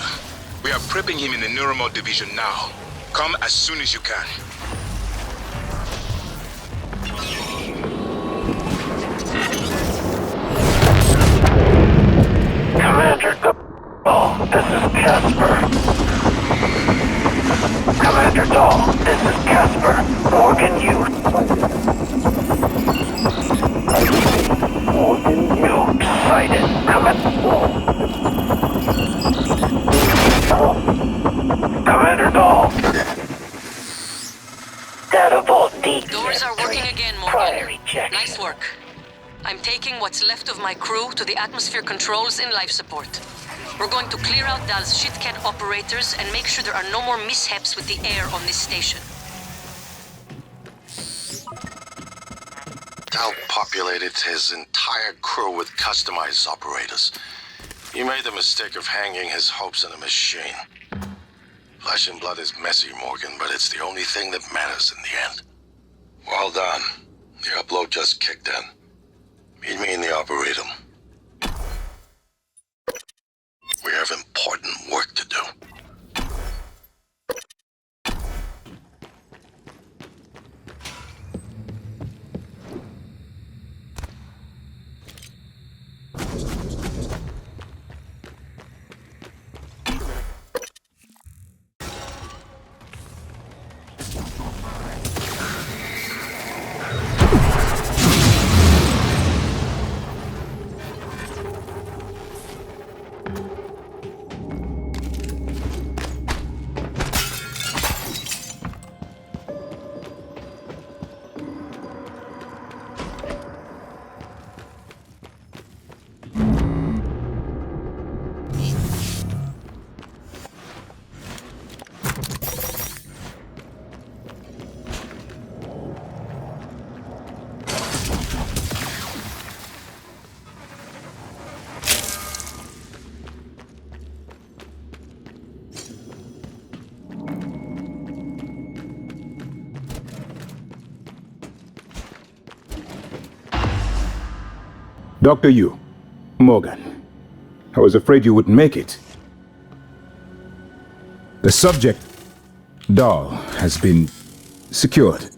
We are prepping him in the Neuromod division now. Come as soon as you can. Commander Dahl, this is Casper. Commander Dahl, this is Casper. Morgan, you sighted. Commander Dahl. Data vault D. Doors are working again, Morgan. Nice work. I'm taking what's left of my crew to the atmosphere controls in life support. We're going to clear out Dal's shitcat operators and make sure there are no more mishaps with the air on this station. Dal populated his entire crew with customized operators. He made the mistake of hanging his hopes on a machine. Flesh and blood is messy, Morgan, but it's the only thing that matters in the end. Well done. The upload just kicked in. Meet me in the operator. We have important work to do. Dr. Yu, Morgan, I was afraid you wouldn't make it. The subject, Dahl, has been secured.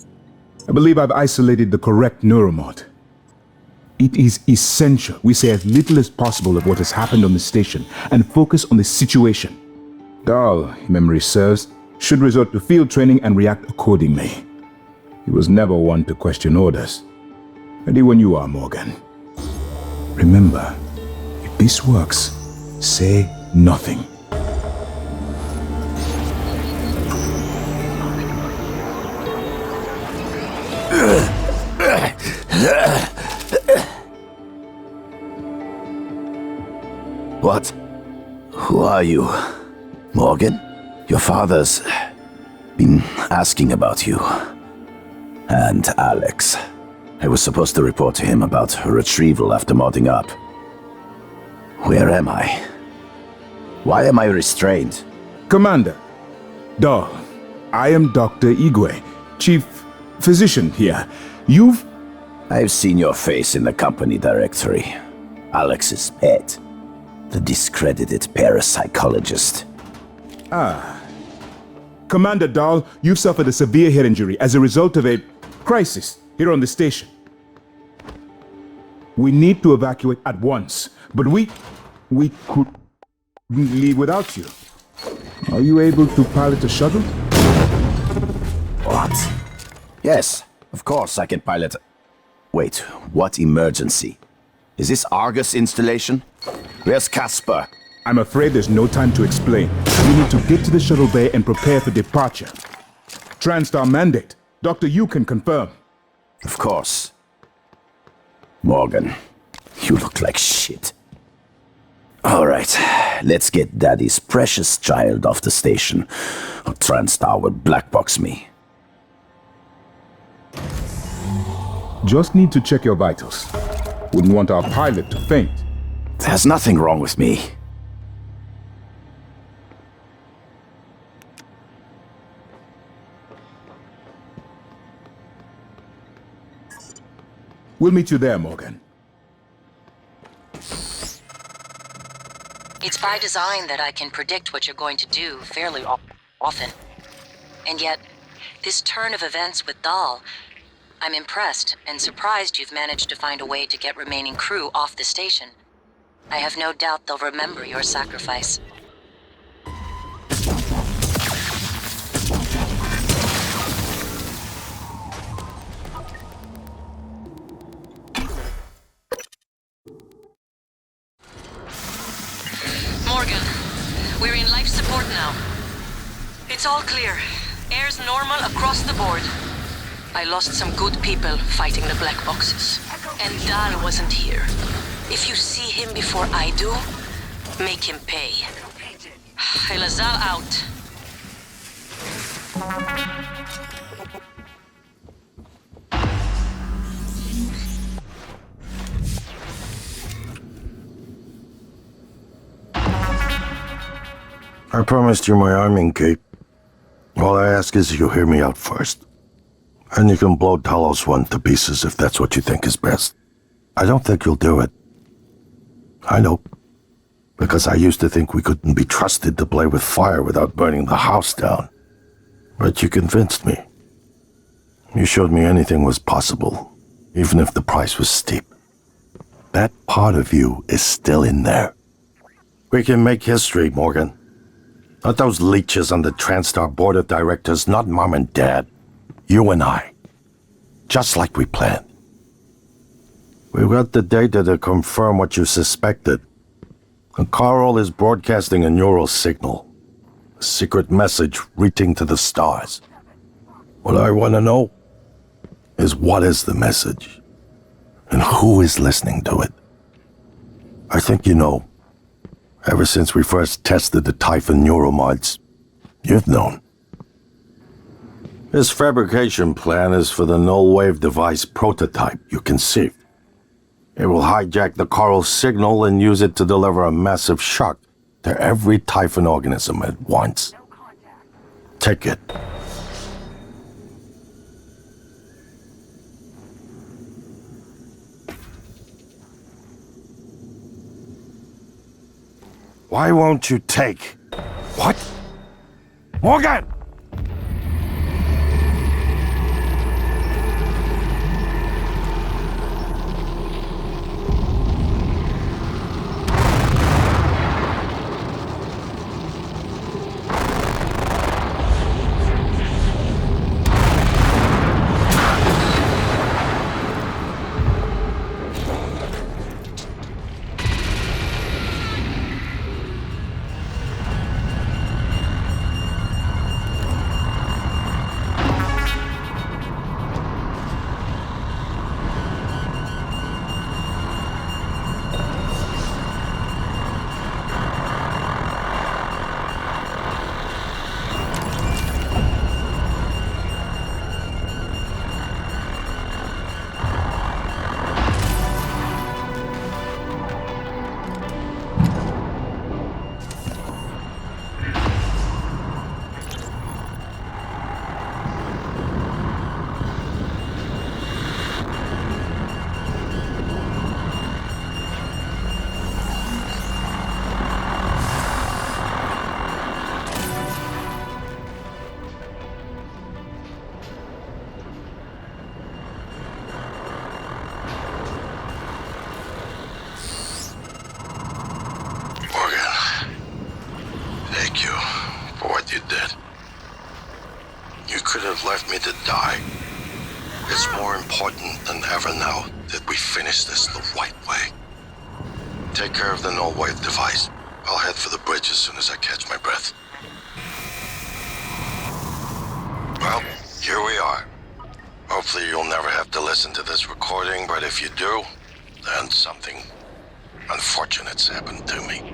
I believe I've isolated the correct neuromod. It is essential we say as little as possible of what has happened on the station and focus on the situation. Dahl, if memory serves, should resort to field training and react accordingly. He was never one to question orders. Ready when you are, Morgan. Remember, if this works, say nothing. What? Who are you? Morgan? Your father's been asking about you. And Alex. I was supposed to report to him about her retrieval after modding up. Where am I? Why am I restrained? Commander, Dahl, I am Dr. Igwe, Chief Physician here. I've seen your face in the company directory. Alex's pet. The discredited parapsychologist. Commander Dahl, you've suffered a severe head injury as a result of a crisis here on the station. We need to evacuate at once, but we could leave without you. Are you able to pilot a shuttle? What? Yes, of course I can pilot. Wait, what emergency? Is this Argus installation? Where's Casper? I'm afraid there's no time to explain. We need to get to the shuttle bay and prepare for departure. TranStar mandate. Dr. Yu can confirm. Of course. Morgan, you look like shit. All right, let's get Daddy's precious child off the station, or TranStar will blackbox me. Just need to check your vitals. Wouldn't want our pilot to faint. There's nothing wrong with me. We'll meet you there, Morgan. It's by design that I can predict what you're going to do fairly often. And yet, this turn of events with Dahl, I'm impressed and surprised you've managed to find a way to get remaining crew off the station. I have no doubt they'll remember your sacrifice. Morgan, we're in life support now. It's all clear. Air's normal across the board. I lost some good people fighting the black boxes. And Dahl wasn't here. If you see him before I do, make him pay. Elazar out. I promised you my arming cape. All I ask is you hear me out first. And you can blow Talos 1 to pieces if that's what you think is best. I don't think you'll do it. I know. Because I used to think we couldn't be trusted to play with fire without burning the house down. But you convinced me. You showed me anything was possible, even if the price was steep. That part of you is still in there. We can make history, Morgan. Not those leeches on the TranStar board of directors, not Mom and Dad. You and I. Just like we planned. We've got the data to confirm what you suspected. And Carl is broadcasting a neural signal. A secret message reaching to the stars. What I want to know is what is the message? And who is listening to it? I think you know. Ever since we first tested the Typhon neuromods, you've known. This fabrication plan is for the null-wave device prototype you conceived. It will hijack the Coral signal and use it to deliver a massive shock to every Typhon organism at once. Take it. Why won't you take? What? Morgan! you've left me to die. It's more important than ever now that we finish this the right way. Take care of the null wave device. I'll head for the bridge as soon as I catch my breath. Well, here we are. Hopefully you'll never have to listen to this recording, but if you do, then something unfortunate's happened to me.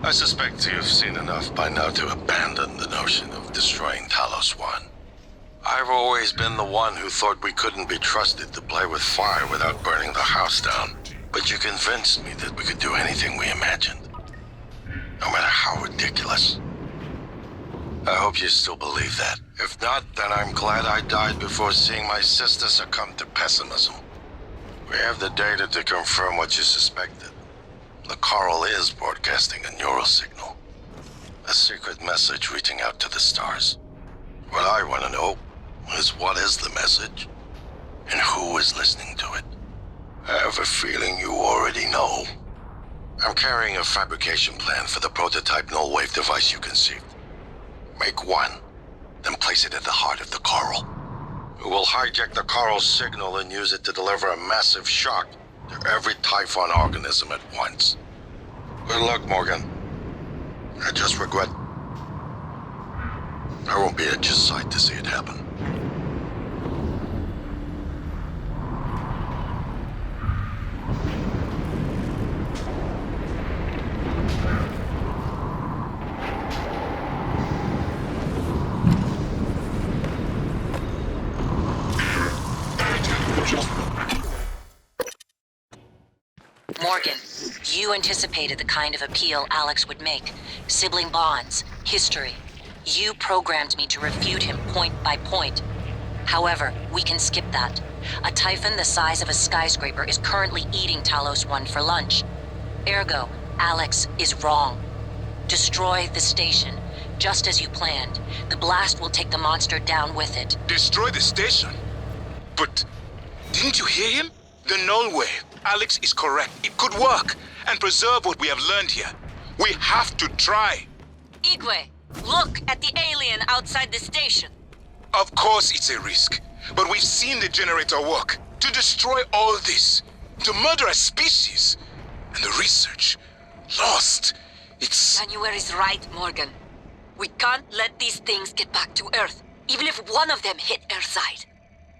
I suspect you've seen enough by now to abandon the notion of destroying Talos 1. I've always been the one who thought we couldn't be trusted to play with fire without burning the house down. But you convinced me that we could do anything we imagined. No matter how ridiculous. I hope you still believe that. If not, then I'm glad I died before seeing my sister succumb to pessimism. We have the data to confirm what you suspected. The coral is broadcasting a neural signal. A secret message reaching out to the stars. What I want to know is what is the message, and who is listening to it. I have a feeling you already know. I'm carrying a fabrication plan for the prototype null wave device you conceived. Make one, then place it at the heart of the coral. We will hijack the coral's signal and use it to deliver a massive shock to every Typhon organism at once. Good luck, Morgan. I just regret I won't be at your side to see it happen. Morgan, you anticipated the kind of appeal Alex would make. Sibling bonds, history. You programmed me to refute him point by point. However, we can skip that. A Typhon the size of a skyscraper is currently eating Talos 1 for lunch. Ergo, Alex is wrong. Destroy the station, just as you planned. The blast will take the monster down with it. Destroy the station? But didn't you hear him? The null wave. Alex is correct. It could work and preserve what we have learned here. We have to try. Igwe, look at the alien outside the station. Of course it's a risk, but we've seen the generator work. To destroy all this, to murder a species, and the research lost. It's... January's right, Morgan. We can't let these things get back to Earth, even if one of them hit Earthside.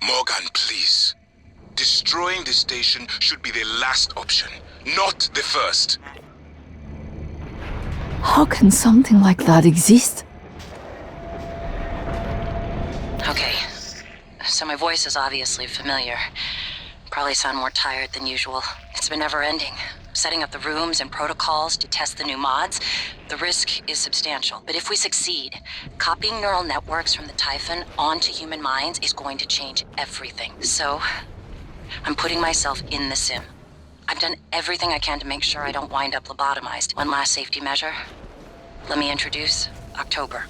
Morgan, please. Destroying the station should be the last option, not the first. How can something like that exist? Okay, so my voice is obviously familiar. Probably sound more tired than usual. It's been never-ending. Setting up the rooms and protocols to test the new mods, the risk is substantial. But if we succeed, copying neural networks from the Typhon onto human minds is going to change everything. So, I'm putting myself in the sim. I've done everything I can to make sure I don't wind up lobotomized. One last safety measure. Let me introduce October.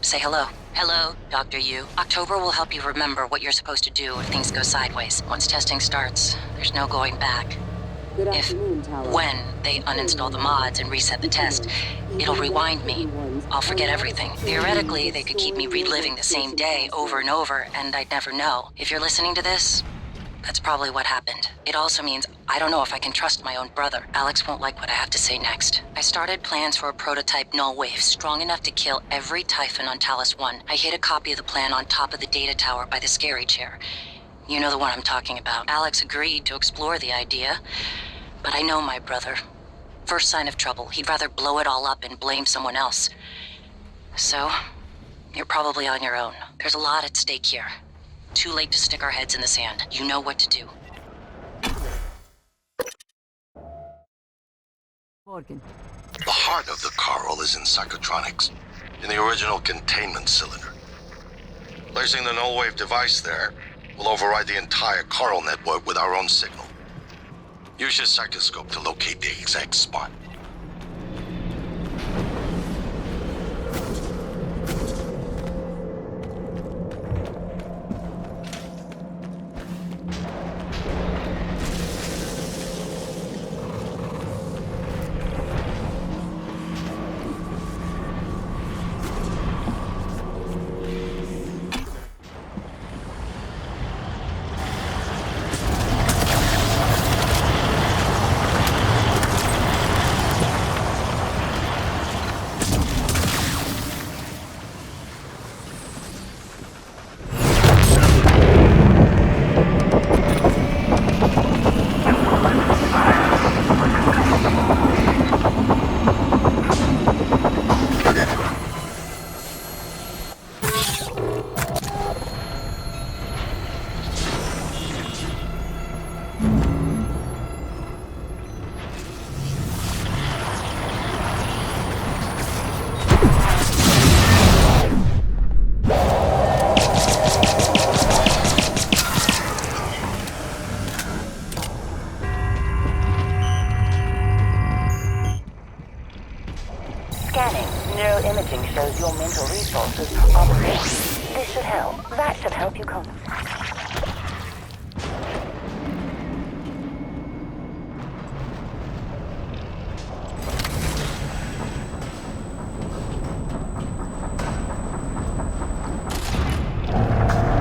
Say hello. Hello, Dr. Yu. October will help you remember what you're supposed to do if things go sideways. Once testing starts, there's no going back. When they uninstall the mods and reset the test, it'll rewind me. I'll forget everything. Theoretically, they could keep me reliving the same day over and over, and I'd never know. If you're listening to this, that's probably what happened. It also means I don't know if I can trust my own brother. Alex won't like what I have to say next. I started plans for a prototype null wave strong enough to kill every Typhon on Talos 1. I hid a copy of the plan on top of the data tower by the scary chair. You know the one I'm talking about. Alex agreed to explore the idea, but I know my brother. First sign of trouble, he'd rather blow it all up and blame someone else. So, you're probably on your own. There's a lot at stake here. Too late to stick our heads in the sand. You know what to do. The heart of the coral is in psychotronics, in the original containment cylinder. Placing the null wave device there will override the entire coral network with our own signal. Use your psychoscope to locate the exact spot. Scanning. Neuroimaging shows your mental resources are poor. This should help. That should help you concentrate.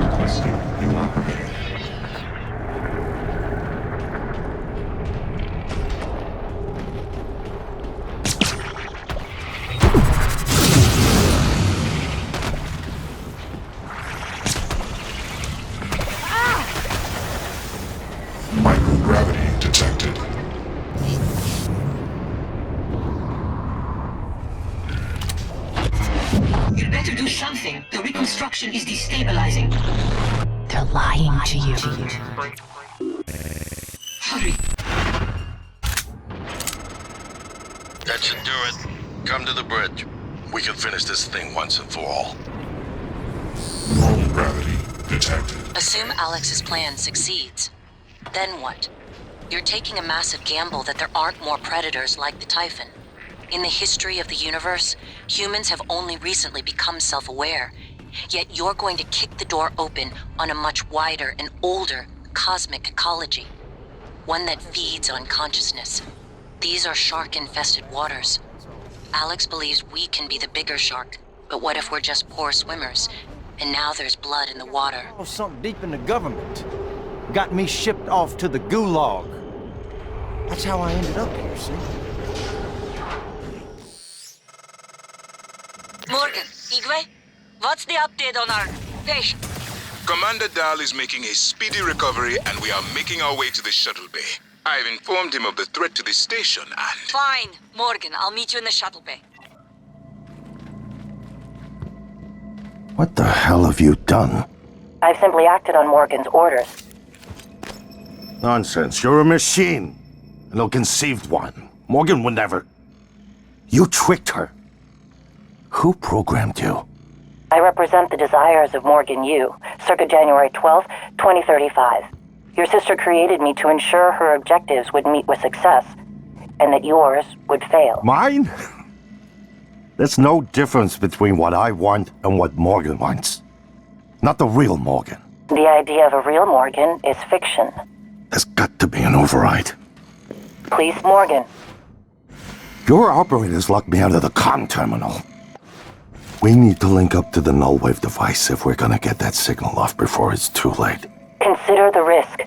Requesting new operator. Microgravity detected. You better do something. The reconstruction is destabilizing. They're lying to you. Hurry. That should do it. Come to the bridge. We can finish this thing once and for all. Null gravity detected. Assume Alex's plan succeeds. Then what? You're taking a massive gamble that there aren't more predators like the Typhon. In the history of the universe, humans have only recently become self-aware. Yet you're going to kick the door open on a much wider and older cosmic ecology. One that feeds on consciousness. These are shark-infested waters. Alex believes we can be the bigger shark, but what if we're just poor swimmers? And now there's blood in the water. Oh, something deep in the government. Got me shipped off to the gulag. That's how I ended up here, see? Morgan, Igwe, what's the update on our patient? Commander Dahl is making a speedy recovery and we are making our way to the shuttle bay. I've informed him of the threat to the station and... Fine, Morgan, I'll meet you in the shuttle bay. What the hell have you done? I've simply acted on Morgan's orders. Nonsense. You're a machine. An ill-conceived one. Morgan would never... You tricked her. Who programmed you? I represent the desires of Morgan Yu, circa January 12, 2035. Your sister created me to ensure her objectives would meet with success, and that yours would fail. Mine? There's no difference between what I want and what Morgan wants. Not the real Morgan. The idea of a real Morgan is fiction. There's got to be an override. Please, Morgan. Your operators locked me out of the comm terminal. We need to link up to the null wave device if we're gonna get that signal off before it's too late. Consider the risk.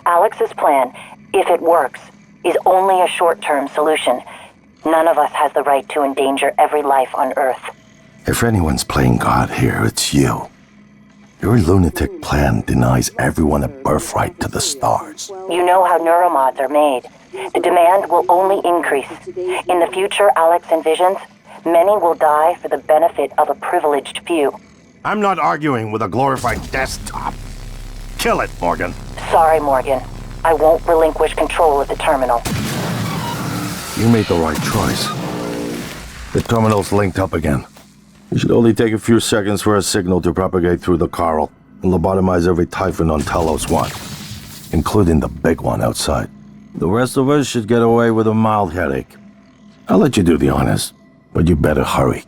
Alex's plan, if it works, is only a short-term solution. None of us has the right to endanger every life on Earth. If anyone's playing God here, it's you. Your lunatic plan denies everyone a birthright to the stars. You know how neuromods are made. The demand will only increase. In the future Alex envisions, many will die for the benefit of a privileged few. I'm not arguing with a glorified desktop. Kill it, Morgan. Sorry, Morgan. I won't relinquish control of the terminal. You made the right choice. The terminal's linked up again. It should only take a few seconds for a signal to propagate through the coral and lobotomize every Typhon on Talos 1, including the big one outside. The rest of us should get away with a mild headache. I'll let you do the honors, but you better hurry.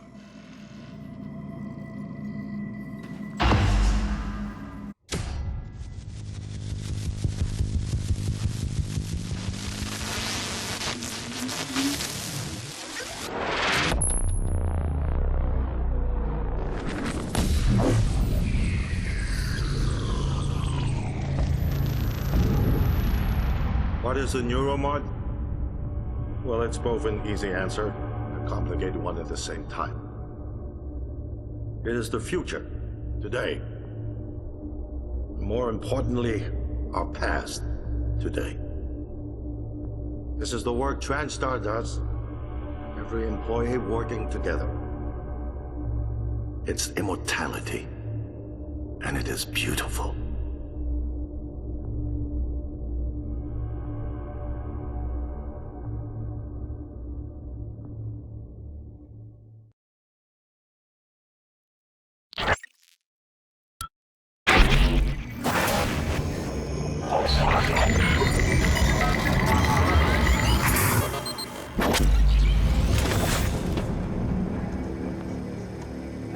What is a neuromod? Well, it's both an easy answer and a complicated one at the same time. It is the future, today. More importantly, our past, today. This is the work TranStar does. Every employee working together. It's immortality. And it is beautiful.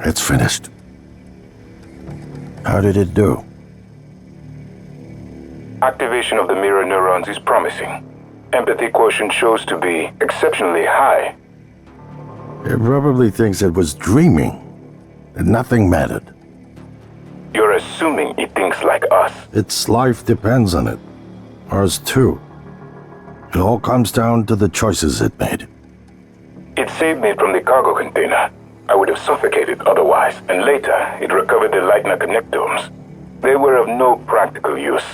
It's finished. How did it do? Activation of the mirror neurons is promising. Empathy quotient shows to be exceptionally high. It probably thinks it was dreaming, and nothing mattered. You're assuming it thinks like us. Its life depends on it. Ours too. It all comes down to the choices it made. It saved me from the cargo container. I would have suffocated otherwise, and later it recovered the Leitner connectomes. They were of no practical use,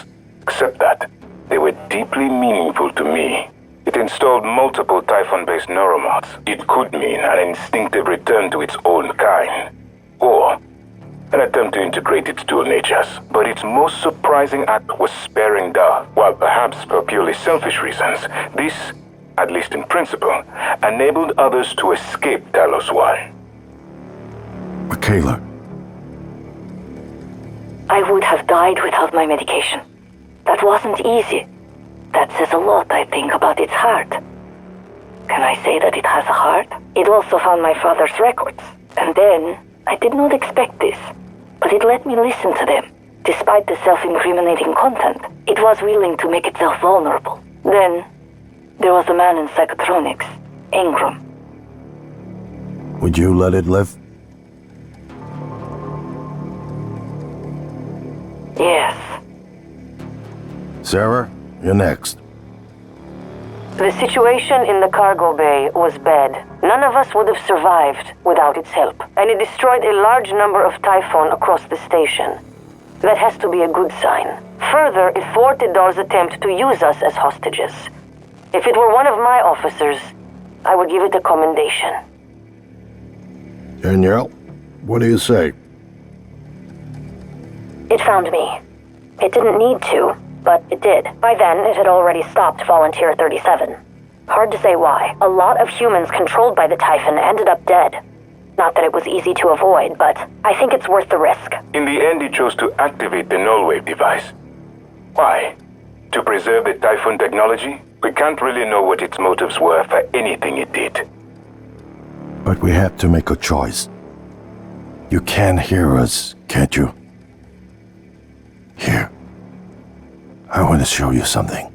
except that they were deeply meaningful to me. It installed multiple Typhon-based neuromods. It could mean an instinctive return to its own kind, or an attempt to integrate its dual natures. But its most surprising act was sparing Da. While perhaps for purely selfish reasons, this, at least in principle, enabled others to escape Talos 1. Michaela. I would have died without my medication. That wasn't easy. That says a lot, I think, about its heart. Can I say that it has a heart? It also found my father's records. And then, I did not expect this, but it let me listen to them. Despite the self-incriminating content, it was willing to make itself vulnerable. Then, there was a man in psychotronics, Ingram. Would you let it live? Yes. Sarah, you're next. The situation in the cargo bay was bad. None of us would have survived without its help, and it destroyed a large number of Typhon across the station. That has to be a good sign. Further, it thwarted Dar's attempt to use us as hostages. If it were one of my officers, I would give it a commendation. Danielle, what do you say? It found me. It didn't need to, but it did. By then, it had already stopped Volunteer 37. Hard to say why. A lot of humans controlled by the Typhon ended up dead. Not that it was easy to avoid, but I think it's worth the risk. In the end, he chose to activate the null wave device. Why? To preserve the Typhon technology? We can't really know what its motives were for anything it did. But we had to make a choice. You can hear us, can't you? Here. I want to show you something.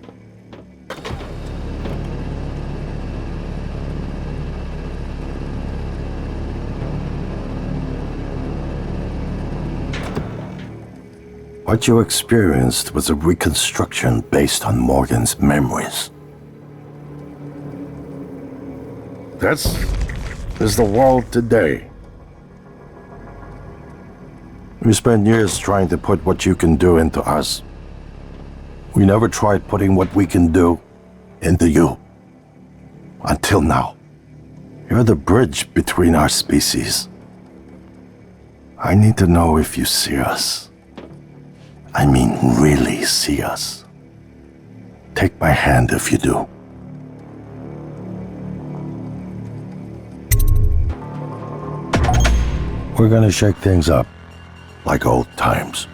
What you experienced was a reconstruction based on Morgan's memories. This is the world today. We spent years trying to put what you can do into us. We never tried putting what we can do into you. Until now. You're the bridge between our species. I need to know if you see us. I mean, really see us. Take my hand if you do. We're gonna shake things up, like old times.